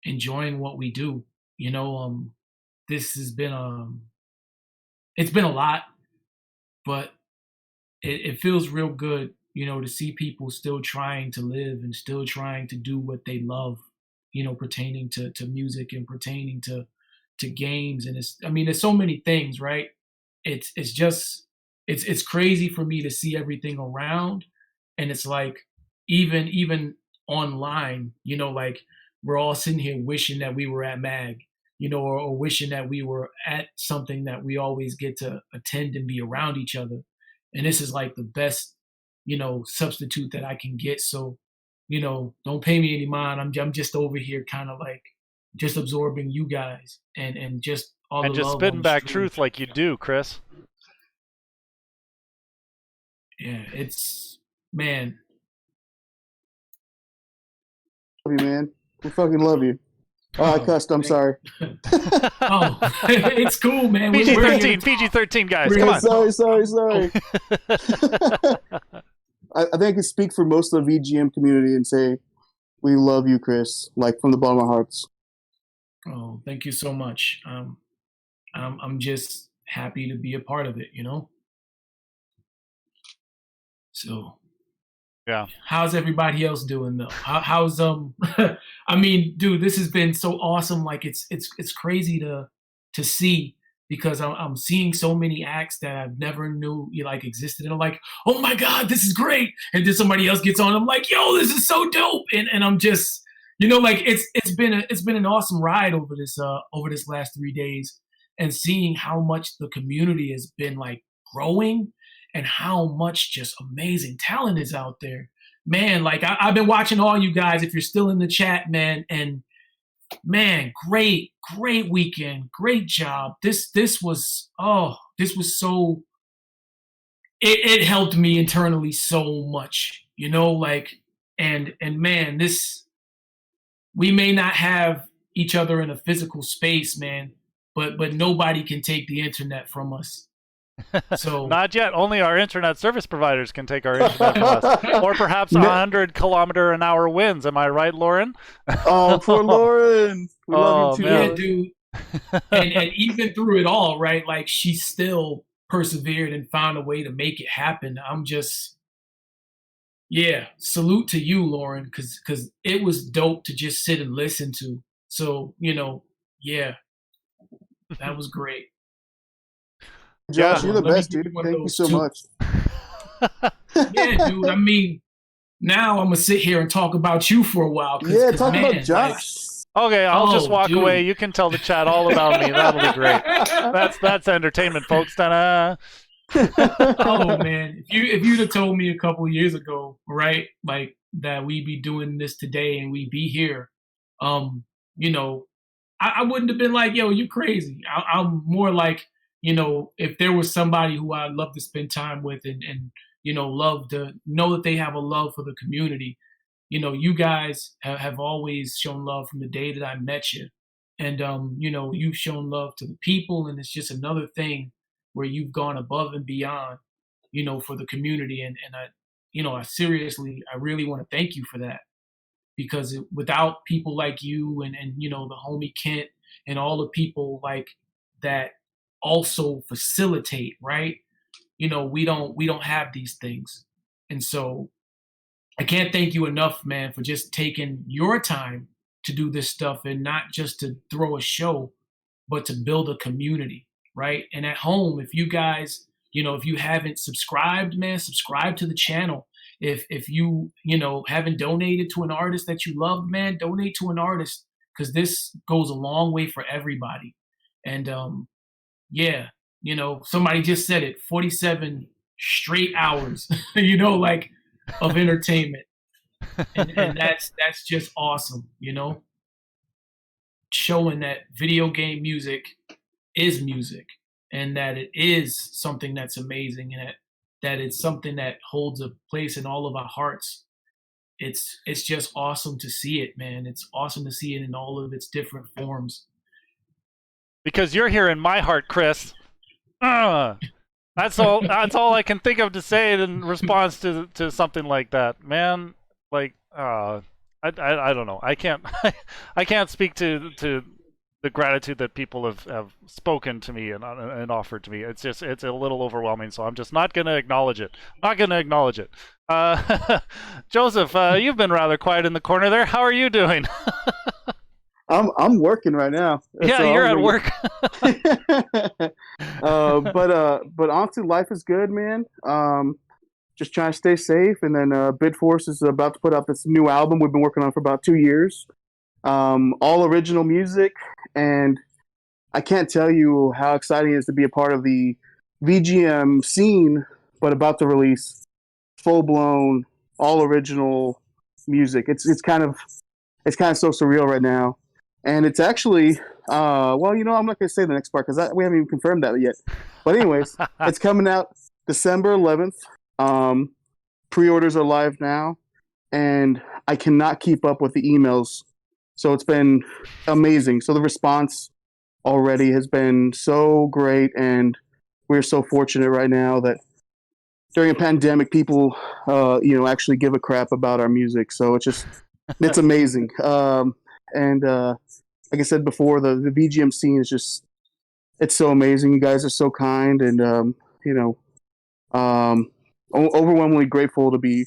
enjoying what we do. You know, this has been it's been a lot, but it feels real good, you know, to see people still trying to live and still trying to do what they love, you know, pertaining to music and pertaining to games. And I mean, there's so many things, right? It's just it's crazy for me to see everything around, and it's like even online, you know, like we're all sitting here wishing that we were at MAG, you know, or wishing that we were at something that we always get to attend and be around each other. And this is like the best, you know, substitute that I can get. So, you know, don't pay me any mind. I'm just over here kind of like just absorbing you guys and just all and the just love spitting on the back stream. truth like you do, Chris. Yeah, it's, man. Love you, man. We fucking love you. Oh, I cussed. I'm sorry. Oh, it's cool, man. PG-13, PG-13, guys. Come on. Sorry. I think I can speak for most of the VGM community and say we love you, Chris, like from the bottom of our hearts. Oh, thank you so much. I'm just happy to be a part of it, you know? So, yeah. How's everybody else doing though? How's I mean, dude, this has been so awesome. Like it's crazy to see, because I'm seeing so many acts that I've never knew like existed, and I'm like, oh my god, this is great. And then somebody else gets on, I'm like, yo, this is so dope. And I'm just, you know, like it's been an awesome ride over this last 3 days, and seeing how much the community has been like growing, and how much just amazing talent is out there, man. Like I've been watching all you guys, if you're still in the chat, man, and man, great weekend, great job. This was so, it helped me internally so much, you know, like, and man, we may not have each other in a physical space, man, but nobody can take the internet from us. So not yet. Only our internet service providers can take our internet from us, or perhaps 100-kilometer-an-hour winds. Am I right, Lauren? Oh, poor Lauren. We love you too. Yeah, dude. and even through it all, right? Like she still persevered and found a way to make it happen. I'm just, yeah, salute to you, Lauren, because it was dope to just sit and listen to. So, you know, yeah, that was great. Josh, you're the best, dude. Thank you so much. Yeah, dude. I mean, now I'm gonna sit here and talk about you for a while. Yeah, talk about Josh. Okay, I'll just walk away. You can tell the chat all about me. That'll be great. That's entertainment, folks. Ta-da. Oh man, if you'd have told me a couple years ago, right, like that we'd be doing this today and we'd be here, you know, I wouldn't have been like, yo, you crazy. I'm more like, you know, if there was somebody who I'd love to spend time with and you know, love to know that they have a love for the community, you know, you guys have always shown love from the day that I met you. And, you know, you've shown love to the people, and it's just another thing where you've gone above and beyond, you know, for the community. And I, you know, I really want to thank you for that, because without people like you and, you know, the homie Kent and all the people like that also facilitate, right? You know, we don't have these things. And so I can't thank you enough, man, for just taking your time to do this stuff, and not just to throw a show, but to build a community, right? And at home, if you guys, you know, if you haven't subscribed, man, subscribe to the channel. If you, you know, haven't donated to an artist that you love, man, donate to an artist, because this goes a long way for everybody. And yeah, you know, somebody just said it, 47 straight hours, you know, like, of entertainment. And that's just awesome, you know, showing that video game music is music, and that it is something that's amazing, and that it's something that holds a place in all of our hearts. it's just awesome to see it, man. It's awesome to see it in all of its different forms. Because you're here in my heart, Chris. That's all. That's all I can think of to say in response to something like that, man. Like, I don't know. I can't I can't speak to the gratitude that people have spoken to me and offered to me. It's a little overwhelming, so I'm just not going to acknowledge it. Not going to acknowledge it. Joseph, you've been rather quiet in the corner there. How are you doing? I'm working right now. Yeah, so you're at work. But honestly, life is good, man. Just trying to stay safe. And then Bidforce is about to put out this new album we've been working on for about 2 years. All original music, and I can't tell you how exciting it is to be a part of the VGM scene, but about to release full-blown, all original music. It's kind of so surreal right now. And it's actually, well, I'm not going to say the next part because we haven't even confirmed that yet. But anyways, it's coming out December 11th. Pre-orders are live now, and I cannot keep up with the emails. So it's been amazing. So the response already has been so great, and we're so fortunate right now that during a pandemic, people, actually give a crap about our music. So it's amazing. And like I said before, the VGM scene is it's so amazing. You guys are so kind, and overwhelmingly grateful to be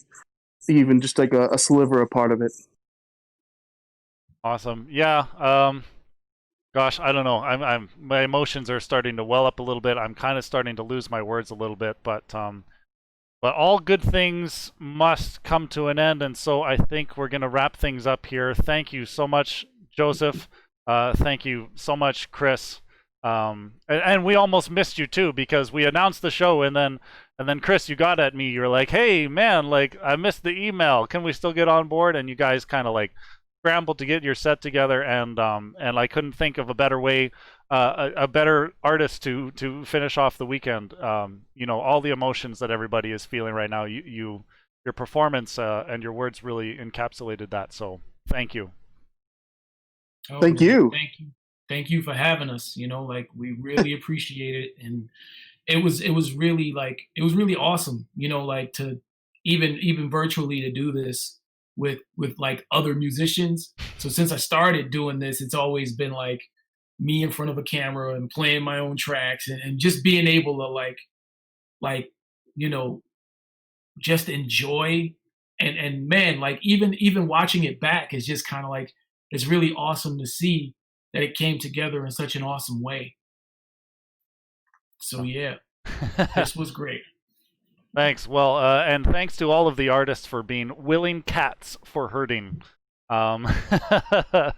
even just like a sliver a part of it. Awesome. Yeah. Gosh, I don't know. My emotions are starting to well up a little bit. I'm kind of starting to lose my words a little bit, but all good things must come to an end, and so I think we're going to wrap things up here. Thank you so much, Joseph. Thank you so much, Chris. And we almost missed you too, because we announced the show, and then Chris, you got at me. You're like, "Hey, man, like I missed the email. Can we still get on board?" And you guys kind of like scrambled to get your set together, and I couldn't think of a better way, a better artist to finish off the weekend. All the emotions that everybody is feeling right now. Your performance and your words really encapsulated that. So thank you. Oh, Thank man, you. Thank you for having us. We really appreciate it, and it was really awesome. To even virtually to do this with like other musicians. So since I started doing this, it's always been like me in front of a camera and playing my own tracks, and just being able to just enjoy and man, like even watching it back is just kind of like, it's really awesome to see that it came together in such an awesome way. So yeah, this was great. Thanks. Well, and thanks to all of the artists for being willing cats for hurting. But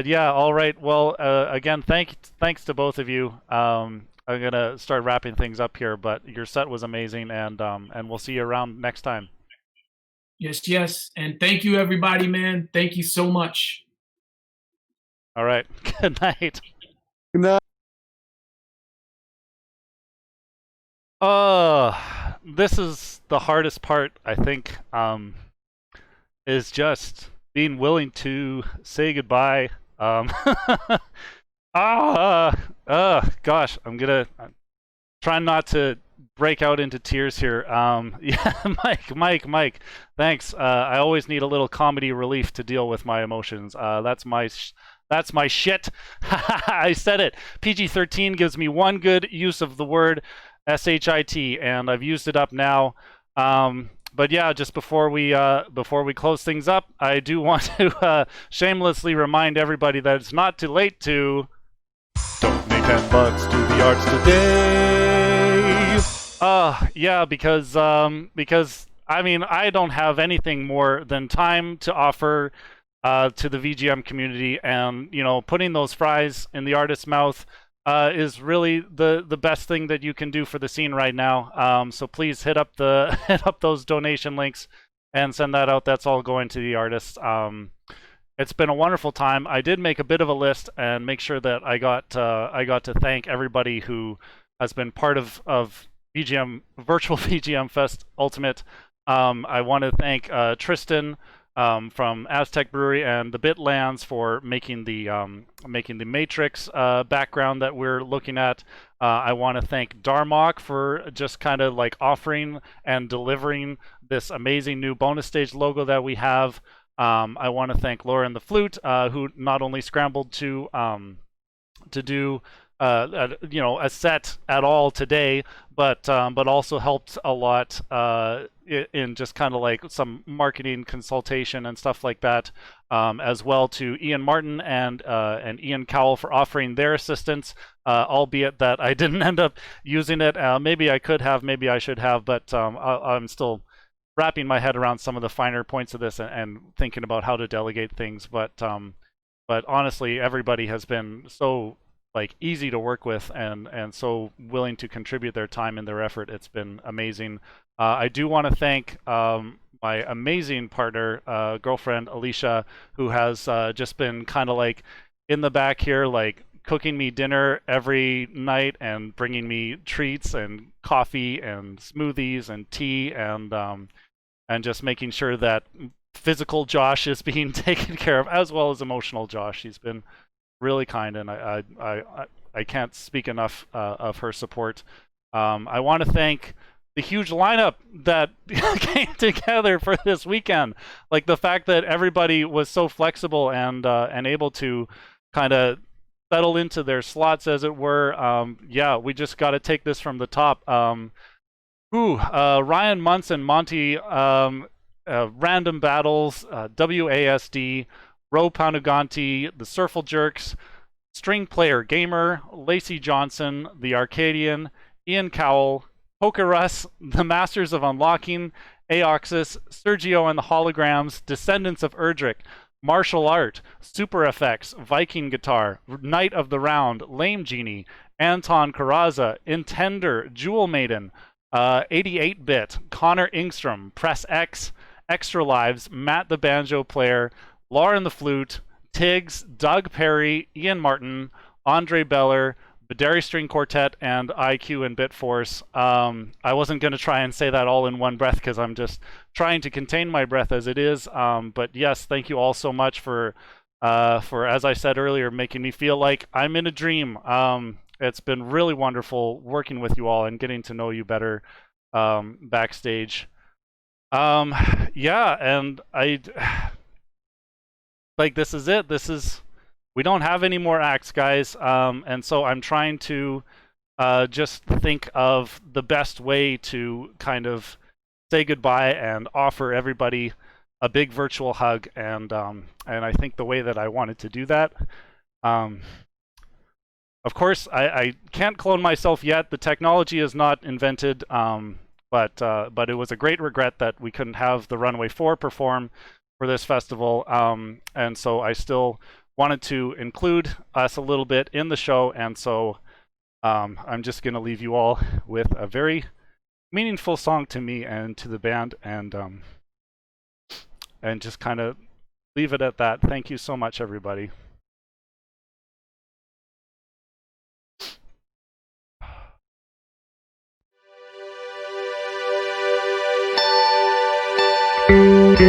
yeah, all right. Well, again, thanks to both of you. I'm gonna start wrapping things up here, but your set was amazing, and we'll see you around next time. Yes, and thank you, everybody, man. Thank you so much. All right. Good night. Good night. This is the hardest part, I think, is just being willing to say goodbye. Gosh, I'm gonna try not to break out into tears here. Yeah, Mike, thanks. I always need a little comedy relief to deal with my emotions. That's my shit. I said it. PG-13 gives me one good use of the word SHIT, and I've used it up now. But yeah, just before we close things up, I do want to shamelessly remind everybody that it's not too late to donate $10 to the arts today. Yeah, because I mean, I don't have anything more than time to offer to the VGM community, and putting those fries in the artist's mouth is really the best thing that you can do for the scene right now. So please hit up those donation links and send that out. That's all going to the artists. It's been a wonderful time. I did make a bit of a list and make sure that I got to thank everybody who has been part of VGM Virtual VGM Fest Ultimate. I want to thank Tristan from Aztec Brewery and the Bitlands for making the Matrix background that we're looking at. I want to thank Darmok for just kind of like offering and delivering this amazing new bonus stage logo that we have. I want to thank LaurentheFlute, who not only scrambled to do a set at all today, but also helped a lot in just kind of like some marketing consultation and stuff like that, as well to Ian Martin and Ian Cowell for offering their assistance, albeit that I didn't end up using it. Maybe I could have, maybe I should have, but I'm still wrapping my head around some of the finer points of this and thinking about how to delegate things. But honestly, everybody has been so like easy to work with and so willing to contribute their time and their effort. It's been amazing. I do want to thank my amazing partner, girlfriend Alicia, who has just been kind of like in the back here, like cooking me dinner every night and bringing me treats and coffee and smoothies and tea and just making sure that physical Josh is being taken care of as well as emotional Josh. She's been really kind, and I can't speak enough of her support. I want to thank the huge lineup that came together for this weekend. Like the fact that everybody was so flexible and able to kind of settle into their slots, as it were. Yeah, we just got to take this from the top. Ryan Munson, Monty, Random Battles, WASD, Ro Panuganti, the Surfle Jerks, String Player Gamer, Lacey Johnson, the Arcadian, Ian Cowell, Pokerus, the Masters of Unlocking, Aoxus, Sergio and the Holograms, Descendants of Erdrick, Martial Art, Super Effects, Viking Guitar, Knight of the Round, Lame Genie, Anton Carraza, Intender, Jewel Maiden, 88-Bit, Connor Engstrom, Press X, Extra Lives, Matt the Banjo Player, LaurentheFlute, Tiggs, Doug Perry, Ian Martin, Andre Beller, VideriStringQuartet, and EyeQ and Bitforce. I wasn't going to try and say that all in one breath because I'm just trying to contain my breath as it is. But yes, thank you all so much for, as I said earlier, making me feel like I'm in a dream. It's been really wonderful working with you all and getting to know you better backstage. Yeah, and like this is it. We don't have any more acts, guys, and so I'm trying to just think of the best way to kind of say goodbye and offer everybody a big virtual hug, and I think the way that I wanted to do that, of course, I can't clone myself yet. The technology is not invented, but it was a great regret that we couldn't have the Runway 4 perform for this festival, and so I still wanted to include us a little bit in the show, and so I'm just going to leave you all with a very meaningful song to me and to the band, and just kind of leave it at that. Thank you so much, everybody. Thank you.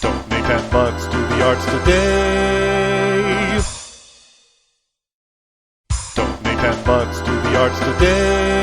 Donate $10 to the arts today. Donate $10 to the arts today.